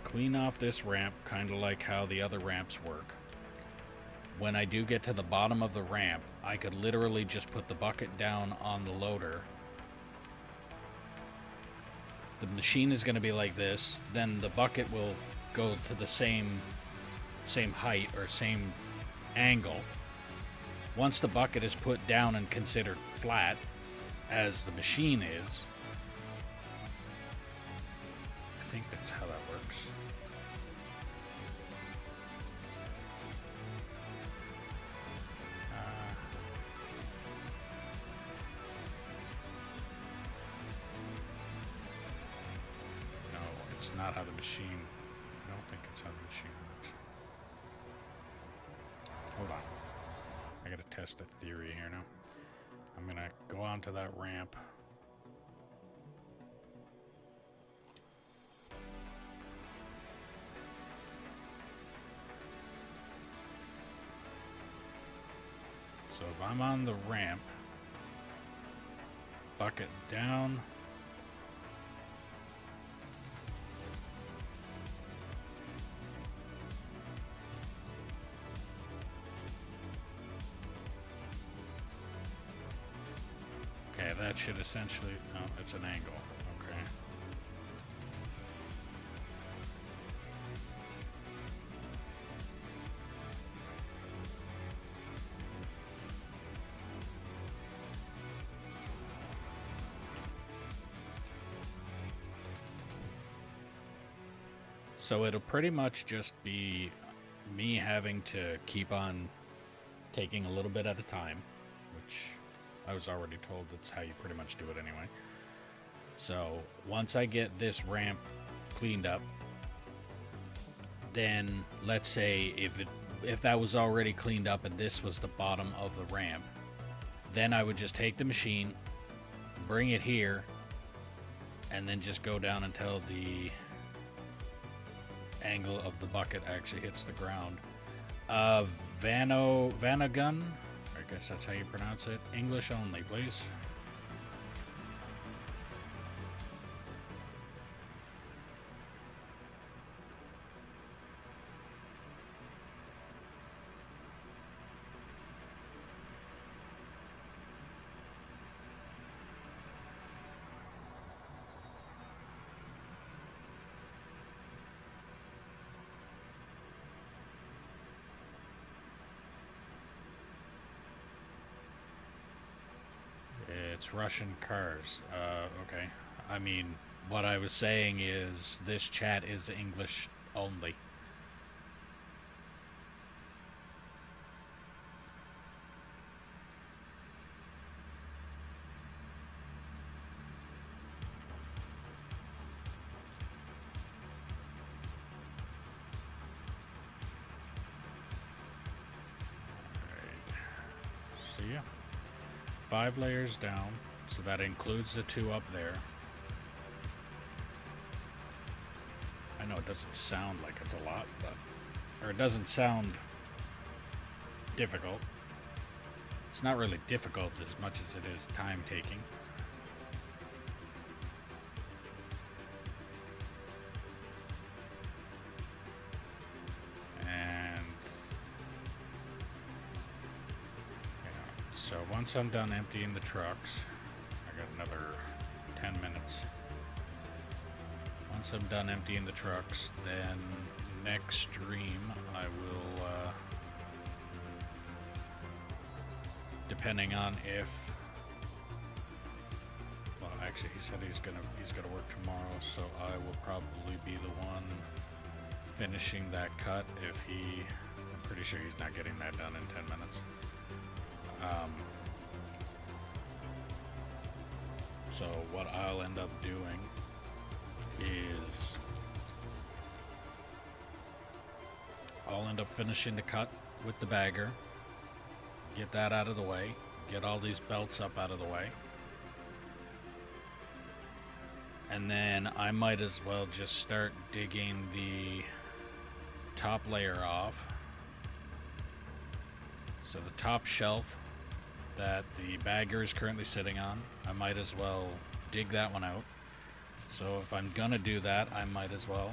clean off this ramp, kind of like how the other ramps work, when I do get to the bottom of the ramp, I could literally just put the bucket down on the loader. The machine is going to be like this, then the bucket will go to the same height or same angle. Once the bucket is put down and considered flat, as the machine is, I think that's how that works. No, it's not how the machine. I don't think it's how the machine works. Hold on. I gotta test a theory here now. I'm gonna go onto that ramp. So if I'm on the ramp, bucket down, okay, that should essentially, no, it's an angle, okay. So it'll pretty much just be me having to keep on taking a little bit at a time, which I was already told that's how you pretty much do it anyway. So once I get this ramp cleaned up, then let's say if that was already cleaned up and this was the bottom of the ramp, then I would just take the machine, bring it here, and then just go down until the angle of the bucket actually hits the ground. Vanagun, I guess that's how you pronounce it. English only, please. It's Russian cars. Okay. I mean, what I was saying is this chat is English only. Alright. See ya. 5 layers down, so that includes the 2 up there. I know it doesn't sound like it's a lot, but... or it doesn't sound difficult. It's not really difficult as much as it is time-taking. So once I'm done emptying the trucks, I got another 10 minutes. Once I'm done emptying the trucks, then next stream I will, depending on if, well, actually he said he's gonna work tomorrow, so I will probably be the one finishing that cut if I'm pretty sure he's not getting that done in 10 minutes. So what I'll end up doing is I'll end up finishing the cut with the bagger, get that out of the way, get all these belts up out of the way, and then I might as well just start digging the top layer off. So the top shelf that the bagger is currently sitting on, I might as well dig that one out. So if I'm gonna do that, I might as well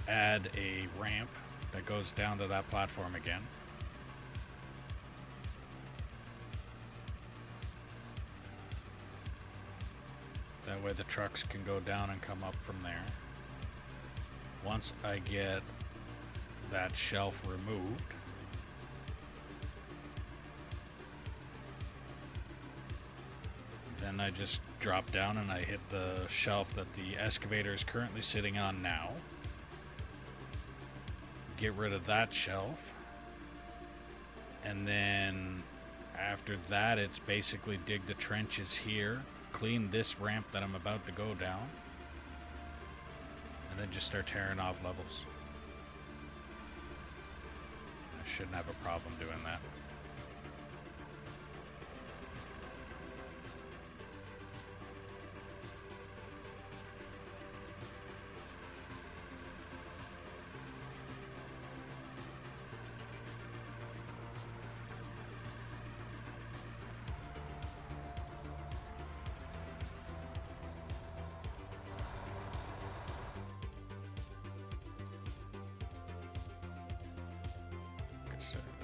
add a ramp that goes down to that platform again. That way the trucks can go down and come up from there. Once I get that shelf removed, then I just drop down and I hit the shelf that the excavator is currently sitting on now. Get rid of that shelf. And then after that, it's basically dig the trenches here, clean this ramp that I'm about to go down, and then just start tearing off levels. I shouldn't have a problem doing that.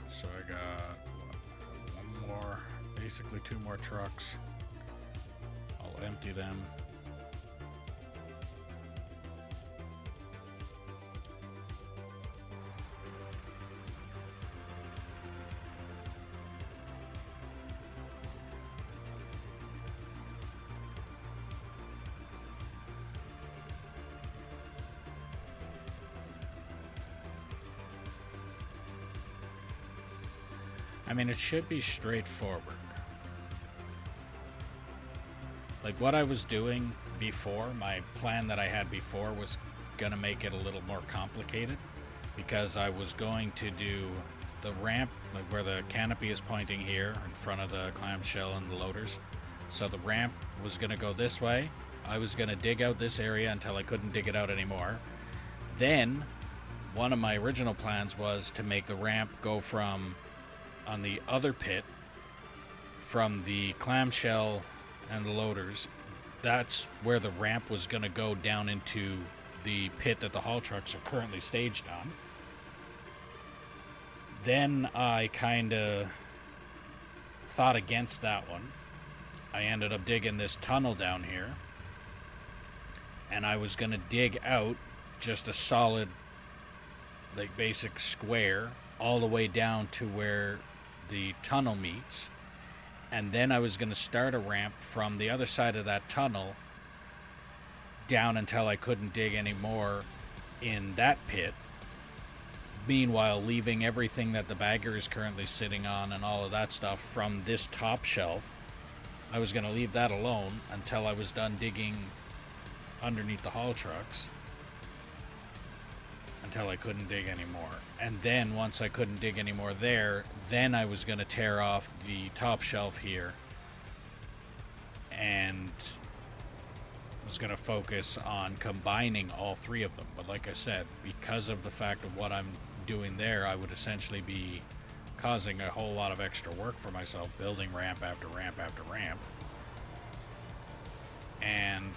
So I got one more, basically 2 more trucks. I'll empty them. I mean, it should be straightforward. Like what I was doing before, my plan that I had before was gonna make it a little more complicated, because I was going to do the ramp, like where the canopy is pointing here in front of the clamshell and the loaders. So the ramp was gonna go this way. I was gonna dig out this area until I couldn't dig it out anymore. Then one of my original plans was to make the ramp go from on the other pit from the clamshell and the loaders. That's where the ramp was going to go down into the pit that the haul trucks are currently staged on. Then I kind of thought against that one. I ended up digging this tunnel down here, and I was going to dig out just a solid, like, basic square all the way down to where the tunnel meets, and then I was going to start a ramp from the other side of that tunnel down until I couldn't dig anymore in that pit, meanwhile leaving everything that the bagger is currently sitting on and all of that stuff from this top shelf. I was going to leave that alone until I was done digging underneath the haul trucks, until I couldn't dig anymore. And then once I couldn't dig anymore there, then I was going to tear off the top shelf here and was going to focus on combining all three of them. But like I said, because of the fact of what I'm doing there, I would essentially be causing a whole lot of extra work for myself, building ramp after ramp after ramp, and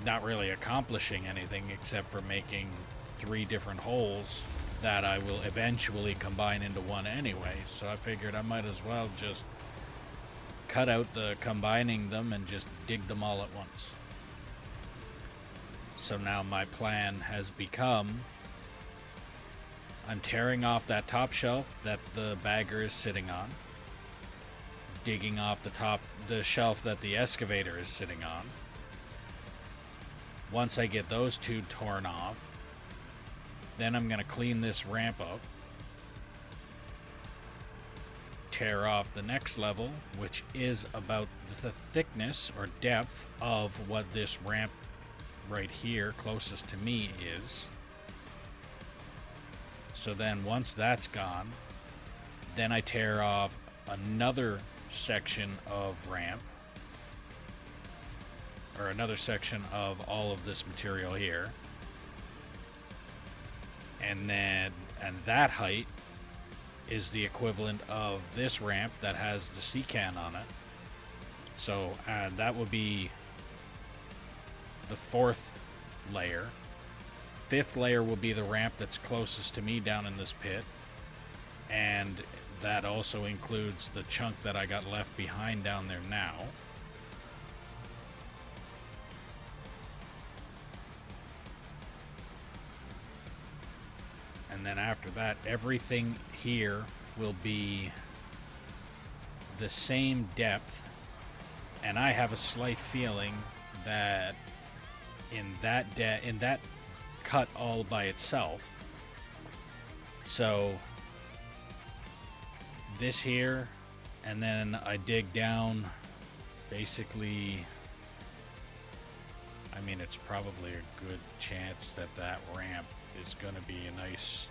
not really accomplishing anything except for making 3 different holes that I will eventually combine into one anyway. So I figured I might as well just cut out the combining them and just dig them all at once. So now my plan has become, I'm tearing off that top shelf that the bagger is sitting on, digging off the shelf that the excavator is sitting on. Once I get those 2 torn off, then I'm going to clean this ramp up, tear off the next level, which is about the thickness or depth of what this ramp right here closest to me is. So then once that's gone, then I tear off another section of ramp, or another section of all of this material here, and that height is the equivalent of this ramp that has the C-can on it. So that would be the 4th layer. 5th layer will be the ramp that's closest to me down in this pit, and that also includes the chunk that I got left behind down there now. And then after that, everything here will be the same depth, and I have a slight feeling that in that cut all by itself, so this here, and then I dig down, basically, I mean, it's probably a good chance that that ramp is going to be a nice,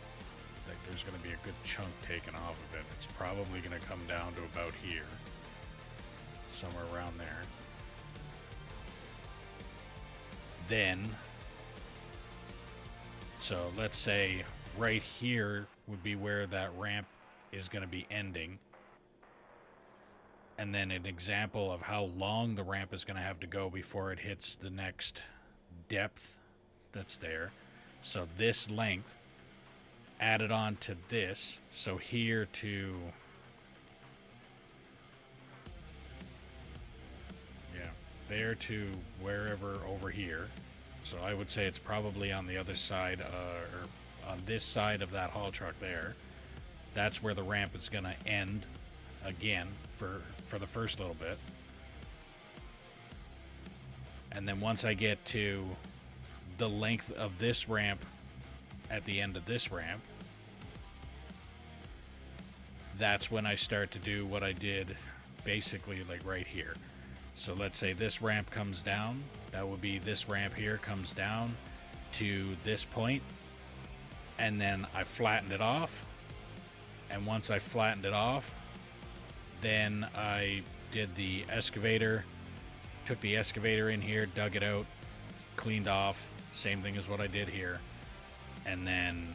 like, there's going to be a good chunk taken off of it. It's probably going to come down to about here, somewhere around there. Then, so let's say right here would be where that ramp is going to be ending, and then an example of how long the ramp is going to have to go before it hits the next depth that's there. So this length added on to this, so here to, yeah, there to wherever over here. So I would say it's probably on the other side, or on this side of that haul truck there. That's where the ramp is going to end again for the first little bit. And then once I get to the length of this ramp at the end of this ramp, that's when I start to do what I did basically like right here. So let's say this ramp comes down, that would be this ramp here comes down to this point, and then I flattened it off, and once I flattened it off, then I did the excavator, took the excavator in here, dug it out, cleaned off, Same thing as what I did here. And then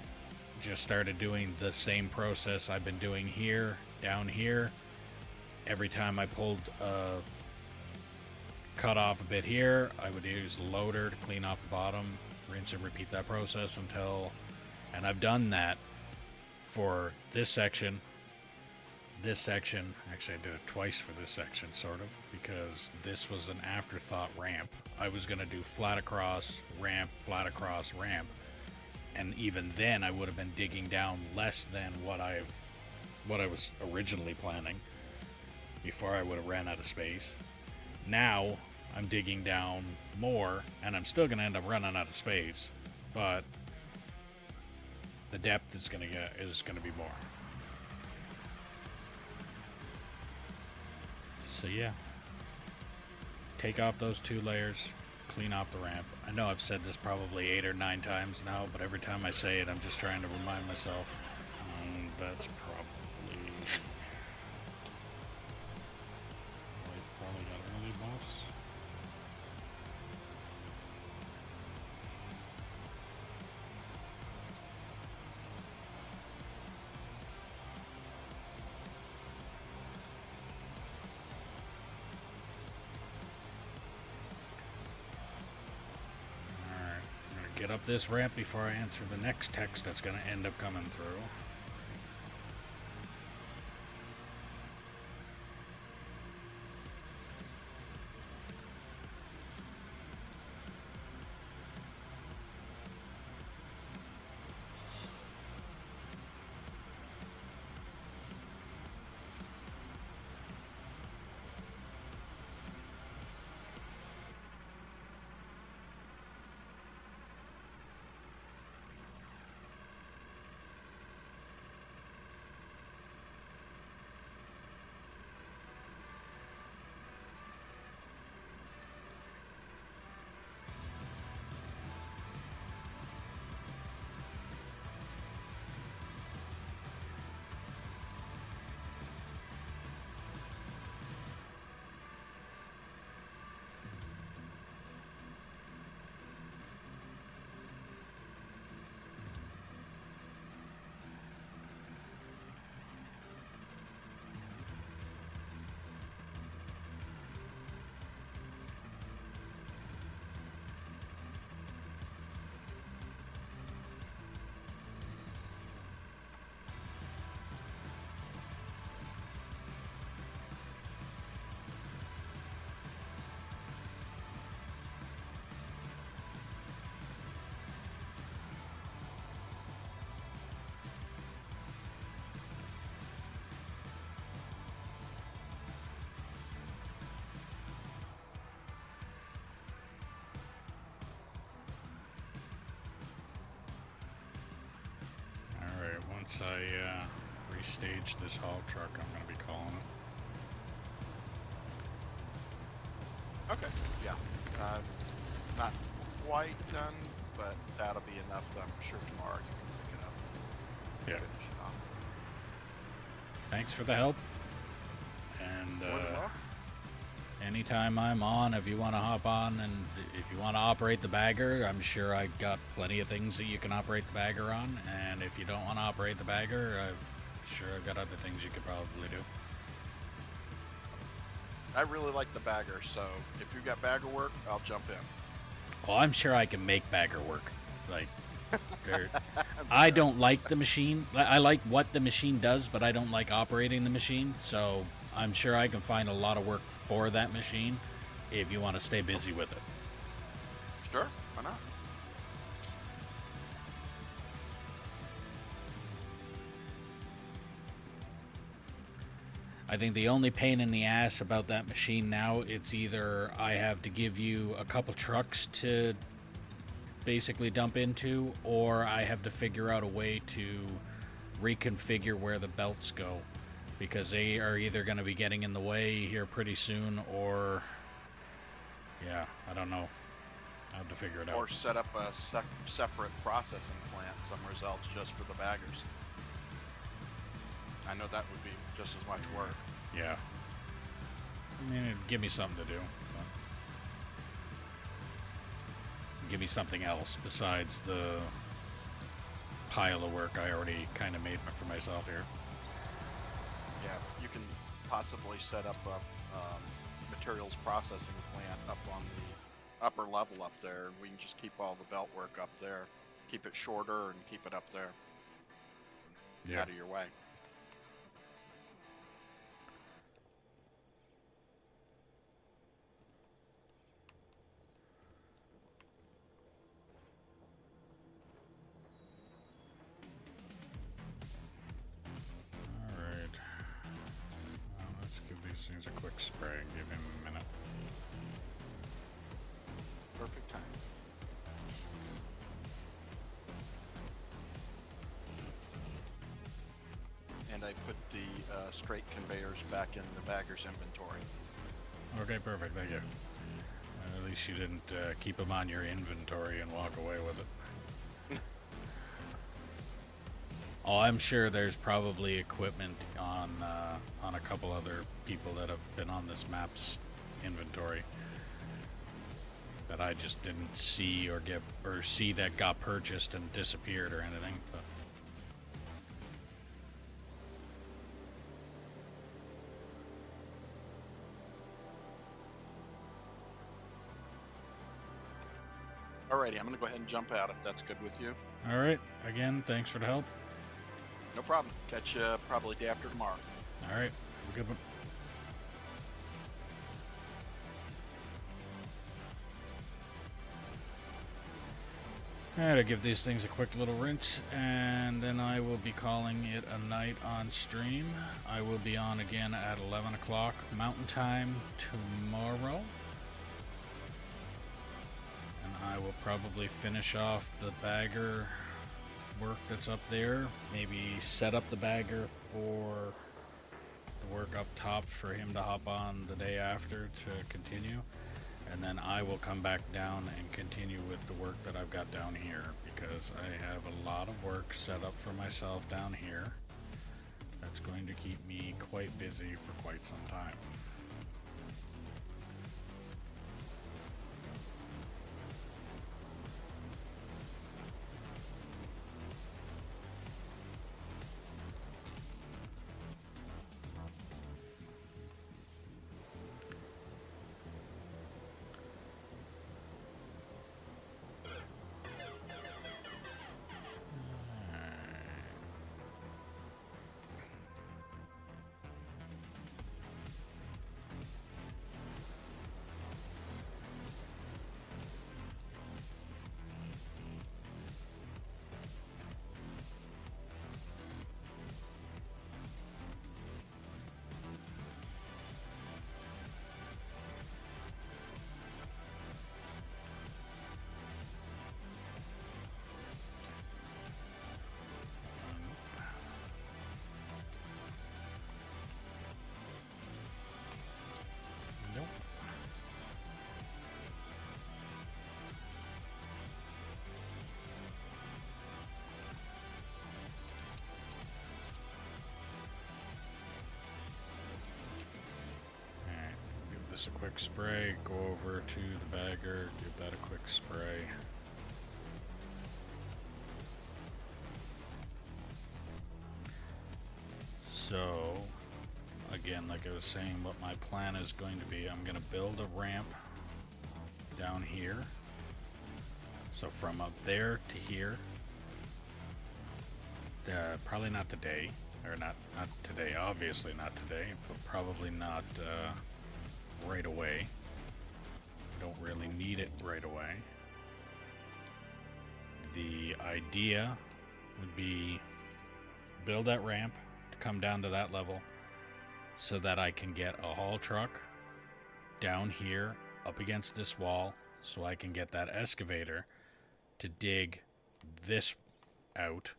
just started doing the same process I've been doing here, down here. Every time I pulled cut off a bit here, I would use the loader to clean off the bottom, rinse and repeat that process until, and I've done that for this section, actually I did it twice for this section, sort of, because this was an afterthought ramp. I was going to do flat across, ramp, and even then I would have been digging down less than what I was originally planning before I would have ran out of space. Now I'm digging down more, and I'm still going to end up running out of space, but the depth is going to be more. So yeah, take off those 2 layers, clean off the ramp. I know I've said this probably 8 or 9 times now, but every time I say it, I'm just trying to remind myself. That's probably got early buffs. Get up this ramp before I answer the next text that's going to end up coming through. Once I restage this haul truck, I'm going to be calling it. Okay, yeah. Not quite done, but that'll be enough. I'm sure tomorrow you can pick it up and finish it off. Thanks for the help. And More than welcome. anytime I'm on, if you want to hop on and if you want to operate the bagger, I'm sure I got plenty of things that you can operate the bagger on. And if you don't want to operate the bagger, I'm sure I've got other things you could probably do. I really like the bagger, so if you got bagger work, I'll jump in. Well, I'm sure I can make bagger work. Like, I don't like the machine. I like what the machine does, but I don't like operating the machine. So I'm sure I can find a lot of work for that machine if you want to stay busy with it. Sure, why not? I think the only pain in the ass about that machine now, it's either I have to give you a couple trucks to basically dump into, or I have to figure out a way to reconfigure where the belts go, because they are either going to be getting in the way here pretty soon, or yeah, I don't know. I have to figure it out. Or set up a separate processing plant somewhere else just for the baggers. I know that would be just as much work. Yeah. I mean, it'd give me something to do. give me something else besides the pile of work I already kind of made for myself here. Yeah, you can possibly set up a materials processing plant up on the upper level up there, and we can just keep all the belt work up there. Keep it shorter and keep it up there. Yeah. Out of your way. Alright. Well, let's give these things a quick spray and give him a minute. Perfect time. And I put the straight conveyors back in the bagger's inventory. Okay, perfect. Thank you. At least you didn't keep them on your inventory and walk away with it. Oh, I'm sure there's probably equipment on a couple other people that have been on this map's inventory that I just didn't see or see that got purchased and disappeared or anything. But Alrighty, I'm gonna go ahead and jump out if that's good with you. all right. Again, thanks for the help. No problem. Catch you probably day after tomorrow. All right. Have a good one. Alright, I'll give these things a quick little rinse, and then I will be calling it a night on stream. I will be on again at 11 o'clock Mountain Time tomorrow. And I will probably finish off the bagger work that's up there. Maybe set up the bagger for the work up top for him to hop on the day after to continue. And then I will come back down and continue with the work that I've got down here, because I have a lot of work set up for myself down here that's going to keep me quite busy for quite some time. Nope. Alright, give this a quick spray, go over to the bagger, give that a quick spray. So, again, like I was saying, what my plan is going to be, I'm going to build a ramp down here. So from up there to here, probably not today, or not today, obviously not today, but probably not right away. Don't really need it right away. The idea would be build that ramp to come down to that level so that I can get a haul truck down here up against this wall, so I can get that excavator to dig this out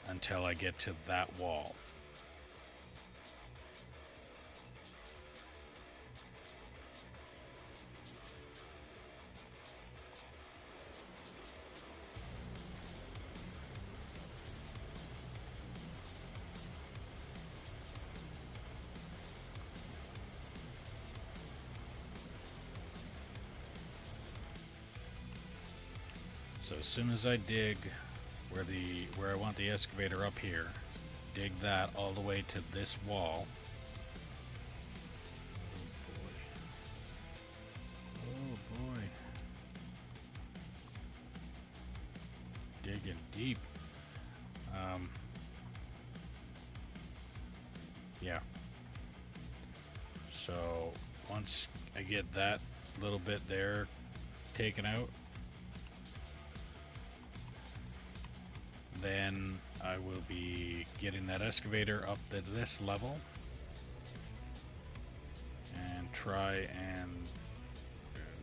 until I get to that wall. So as soon as I dig where I want the excavator up here, dig that all the way to this wall. Oh boy. Digging deep. Yeah. So once I get that little bit there taken out, then I will be getting that excavator up to this level and try and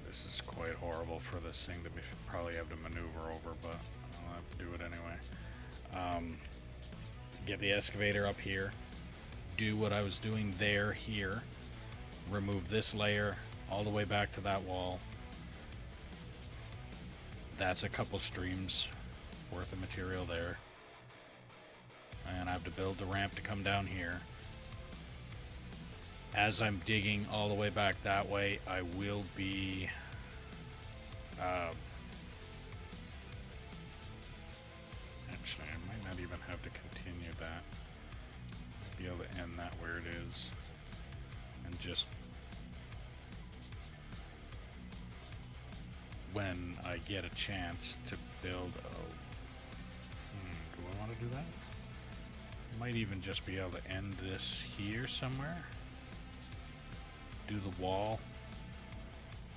this is quite horrible for this thing to be probably have to maneuver over, but I'll have to do it anyway. Get the excavator up here, do what I was doing there here, remove this layer all the way back to that wall. That's a couple streams worth of material there, and I have to build the ramp to come down here. As I'm digging all the way back that way, I will be actually I might not even have to continue that. I'll be able to end that where it is and just when I get a chance to build do I want to do that? Might even just be able to end this here somewhere. Do the wall.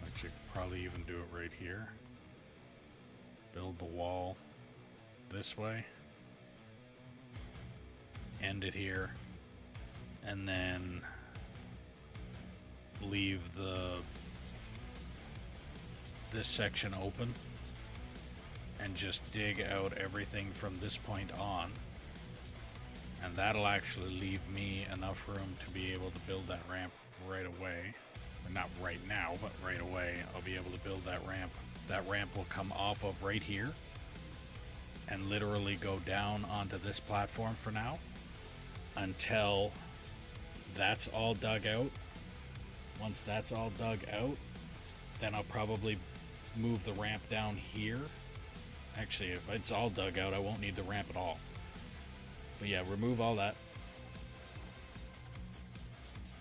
Actually, probably even do it right here. Build the wall this way. End it here. And then leave this section open. And just dig out everything from this point on. And that'll actually leave me enough room to be able to build that ramp right away. Or not right now, but right away I'll be able to build that ramp. That ramp will come off of right here and literally go down onto this platform for now until that's all dug out. Once that's all dug out, then I'll probably move the ramp down here. Actually, if it's all dug out, I won't need the ramp at all. But yeah, remove all that.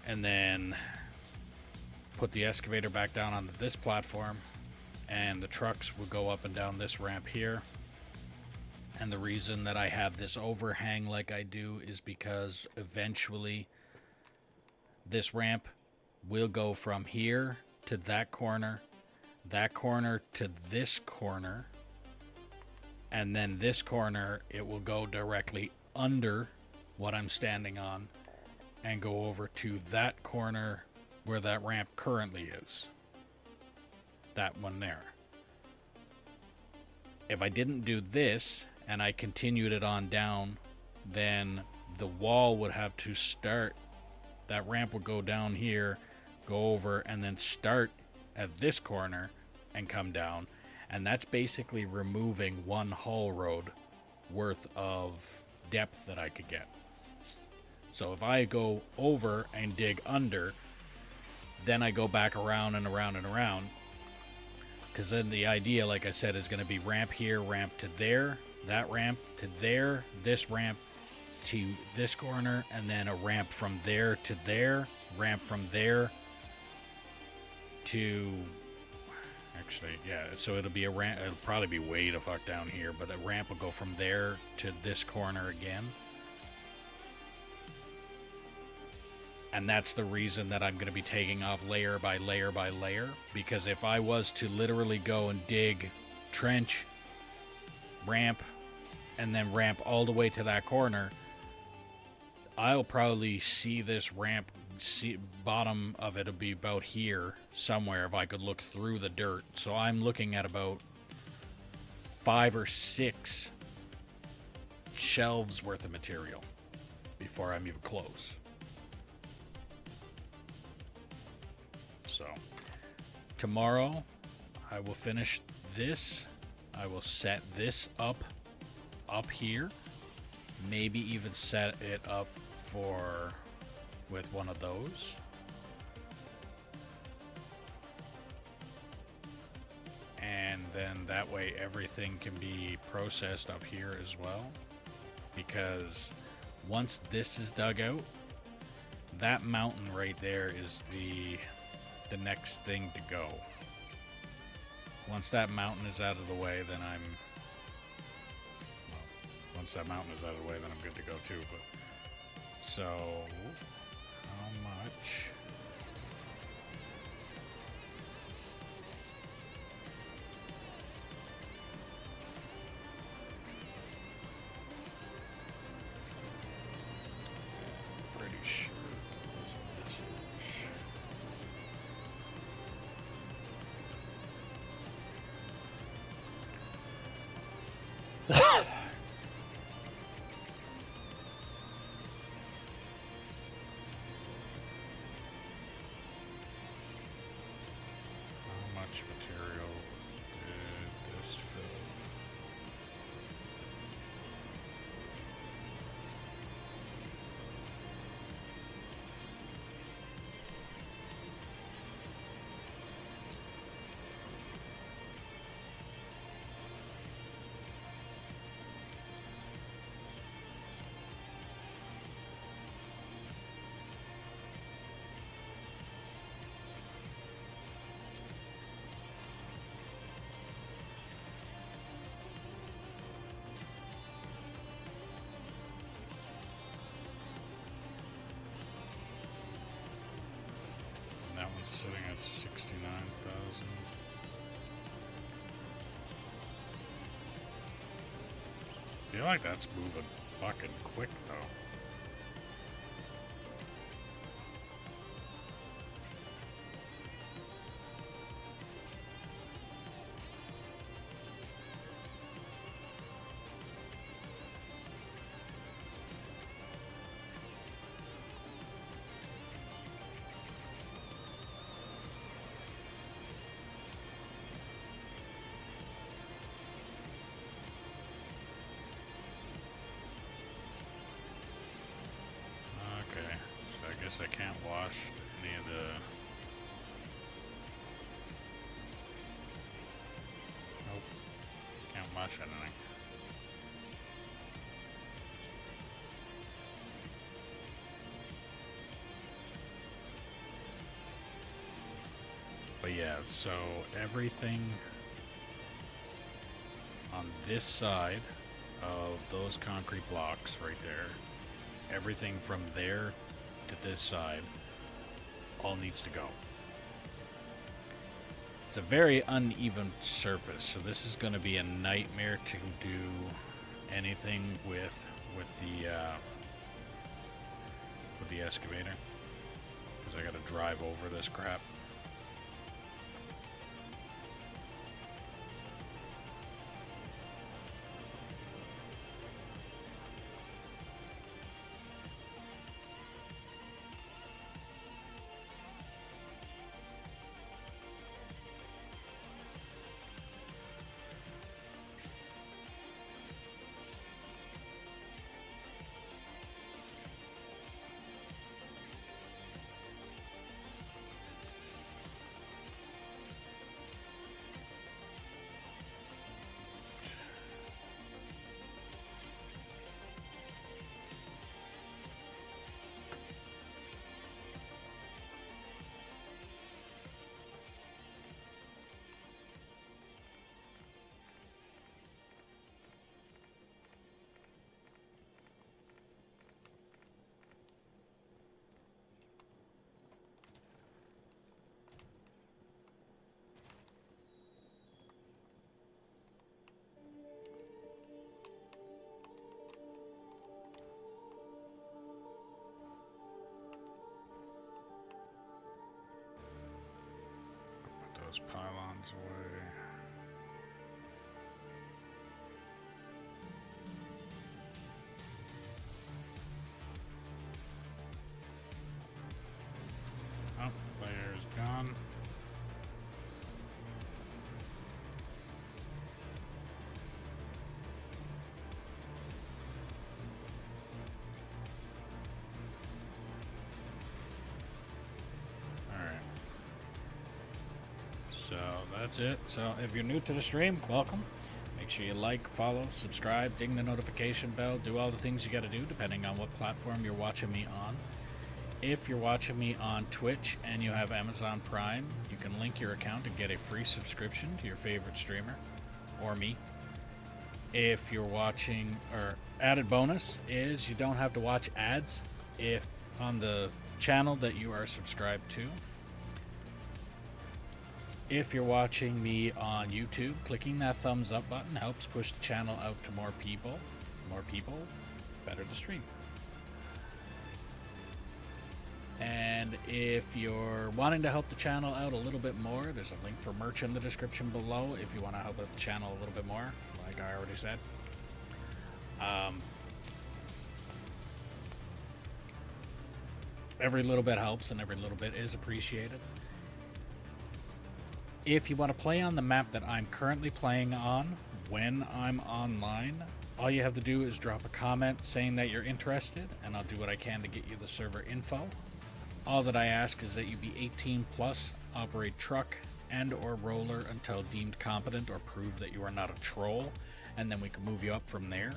And then put the excavator back down onto this platform. And the trucks will go up and down this ramp here. And the reason that I have this overhang like I do is because eventually this ramp will go from here to that corner to this corner. And then this corner, it will go directly under what I'm standing on and go over to that corner where that ramp currently is. That one there. If I didn't do this and I continued it on down, then the wall would have to start. That ramp would go down here, go over, and then start at this corner and come down. And that's basically removing one haul road worth of depth that I could get. So if I go over and dig under, then I go back around and around and around. Because then the idea, like I said, is going to be ramp here, ramp to there, that ramp to there, this ramp to this corner, and then a ramp from there to there, ramp from there to... Actually, yeah, so it'll be a ramp. It'll probably be way the fuck down here, but a ramp will go from there to this corner again. And that's the reason that I'm going to be taking off layer by layer by layer, because if I was to literally go and dig, trench, ramp, and then ramp all the way to that corner, I'll probably see this ramp, bottom of it will be about here somewhere if I could look through the dirt. So I'm looking at about 5 or 6 shelves worth of material before I'm even close. So tomorrow I will finish this. I will set this up here, maybe even set it up with one of those. And then that way everything can be processed up here as well. Because once this is dug out, that mountain right there is the next thing to go. Once that mountain is out of the way, then once that mountain is out of the way, then I'm good to go too. But so, how much? Pretty sure it was this much. How much material did this fill? That one's sitting at 69,000. Feel like that's moving fucking quick though. Okay, so I guess I can't wash any of the... Nope, can't wash anything. But yeah, so everything on this side of those concrete blocks right there, everything from there to this side all needs to go. It's a very uneven surface, so this is going to be a nightmare to do anything with the excavator, because I got to drive over this crap. Those pylons away. Oh, layer is gone. So that's it. So if you're new to the stream, welcome. Make sure you like, follow, subscribe, ding the notification bell, do all the things you gotta do depending on what platform you're watching me on. If you're watching me on Twitch and you have Amazon Prime, you can link your account and get a free subscription to your favorite streamer, or me. If you're watching, or added bonus is you don't have to watch ads if on the channel that you are subscribed to. If you're watching me on YouTube, clicking that thumbs up button helps push the channel out to more people. More people, better the stream. And if you're wanting to help the channel out a little bit more, there's a link for merch in the description below if you want to help out the channel a little bit more, like I already said. Every little bit helps and every little bit is appreciated. If you want to play on the map that I'm currently playing on when I'm online, all you have to do is drop a comment saying that you're interested, and I'll do what I can to get you the server info. All that I ask is that you be 18 plus, operate truck and or roller until deemed competent or prove that you are not a troll, and then we can move you up from there.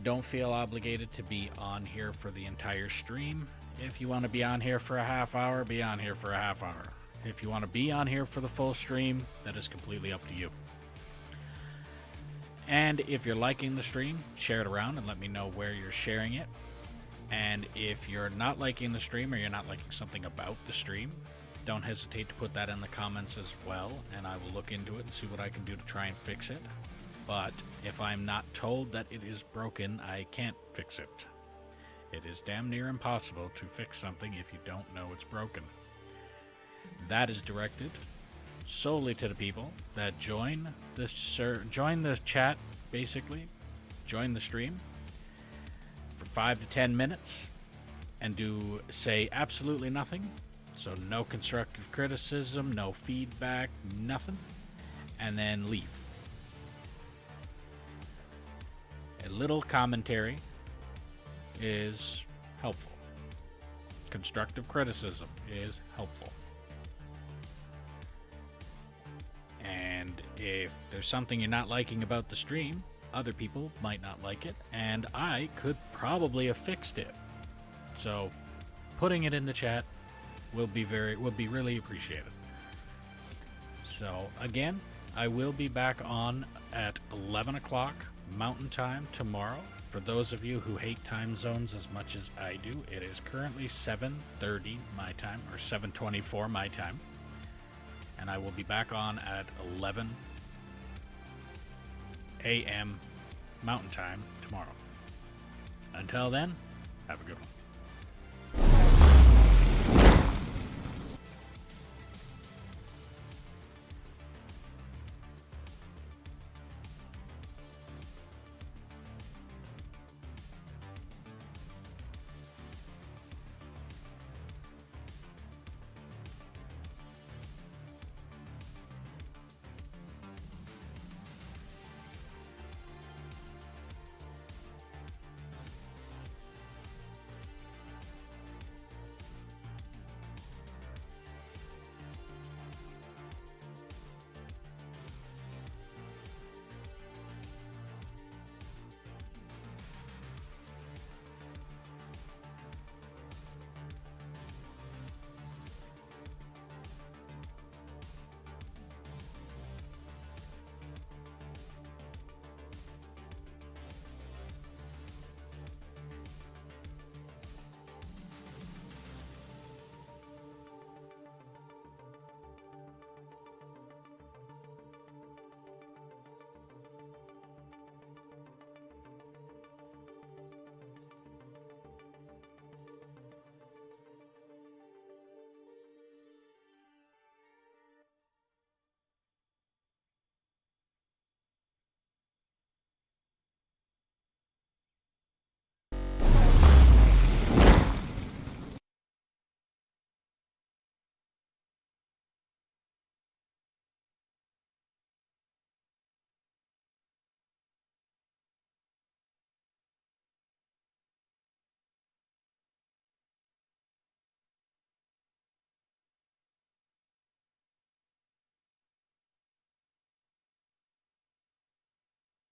Don't feel obligated to be on here for the entire stream. If you want to be on here for a half hour, be on here for a half hour. If you want to be on here for the full stream, that is completely up to you. And if you're liking the stream, share it around and let me know where you're sharing it. And if you're not liking the stream or you're not liking something about the stream, don't hesitate to put that in the comments as well, and I will look into it and see what I can do to try and fix it. But if I'm not told that it is broken, I can't fix it. It is damn near impossible to fix something if you don't know it's broken. That is directed solely to the people that join the chat, basically, join the stream for 5 to 10 minutes and say absolutely nothing. So no constructive criticism, no feedback, nothing, and then leave. A little commentary is helpful. Constructive criticism is helpful. And if there's something you're not liking about the stream, other people might not like it, and I could probably have fixed it. So putting it in the chat will be really appreciated. So again, I will be back on at 11 o'clock Mountain Time tomorrow. For those of you who hate time zones as much as I do, it is currently 7:30 my time, or 7:24 my time. And I will be back on at 11 a.m. Mountain Time tomorrow. Until then, have a good one.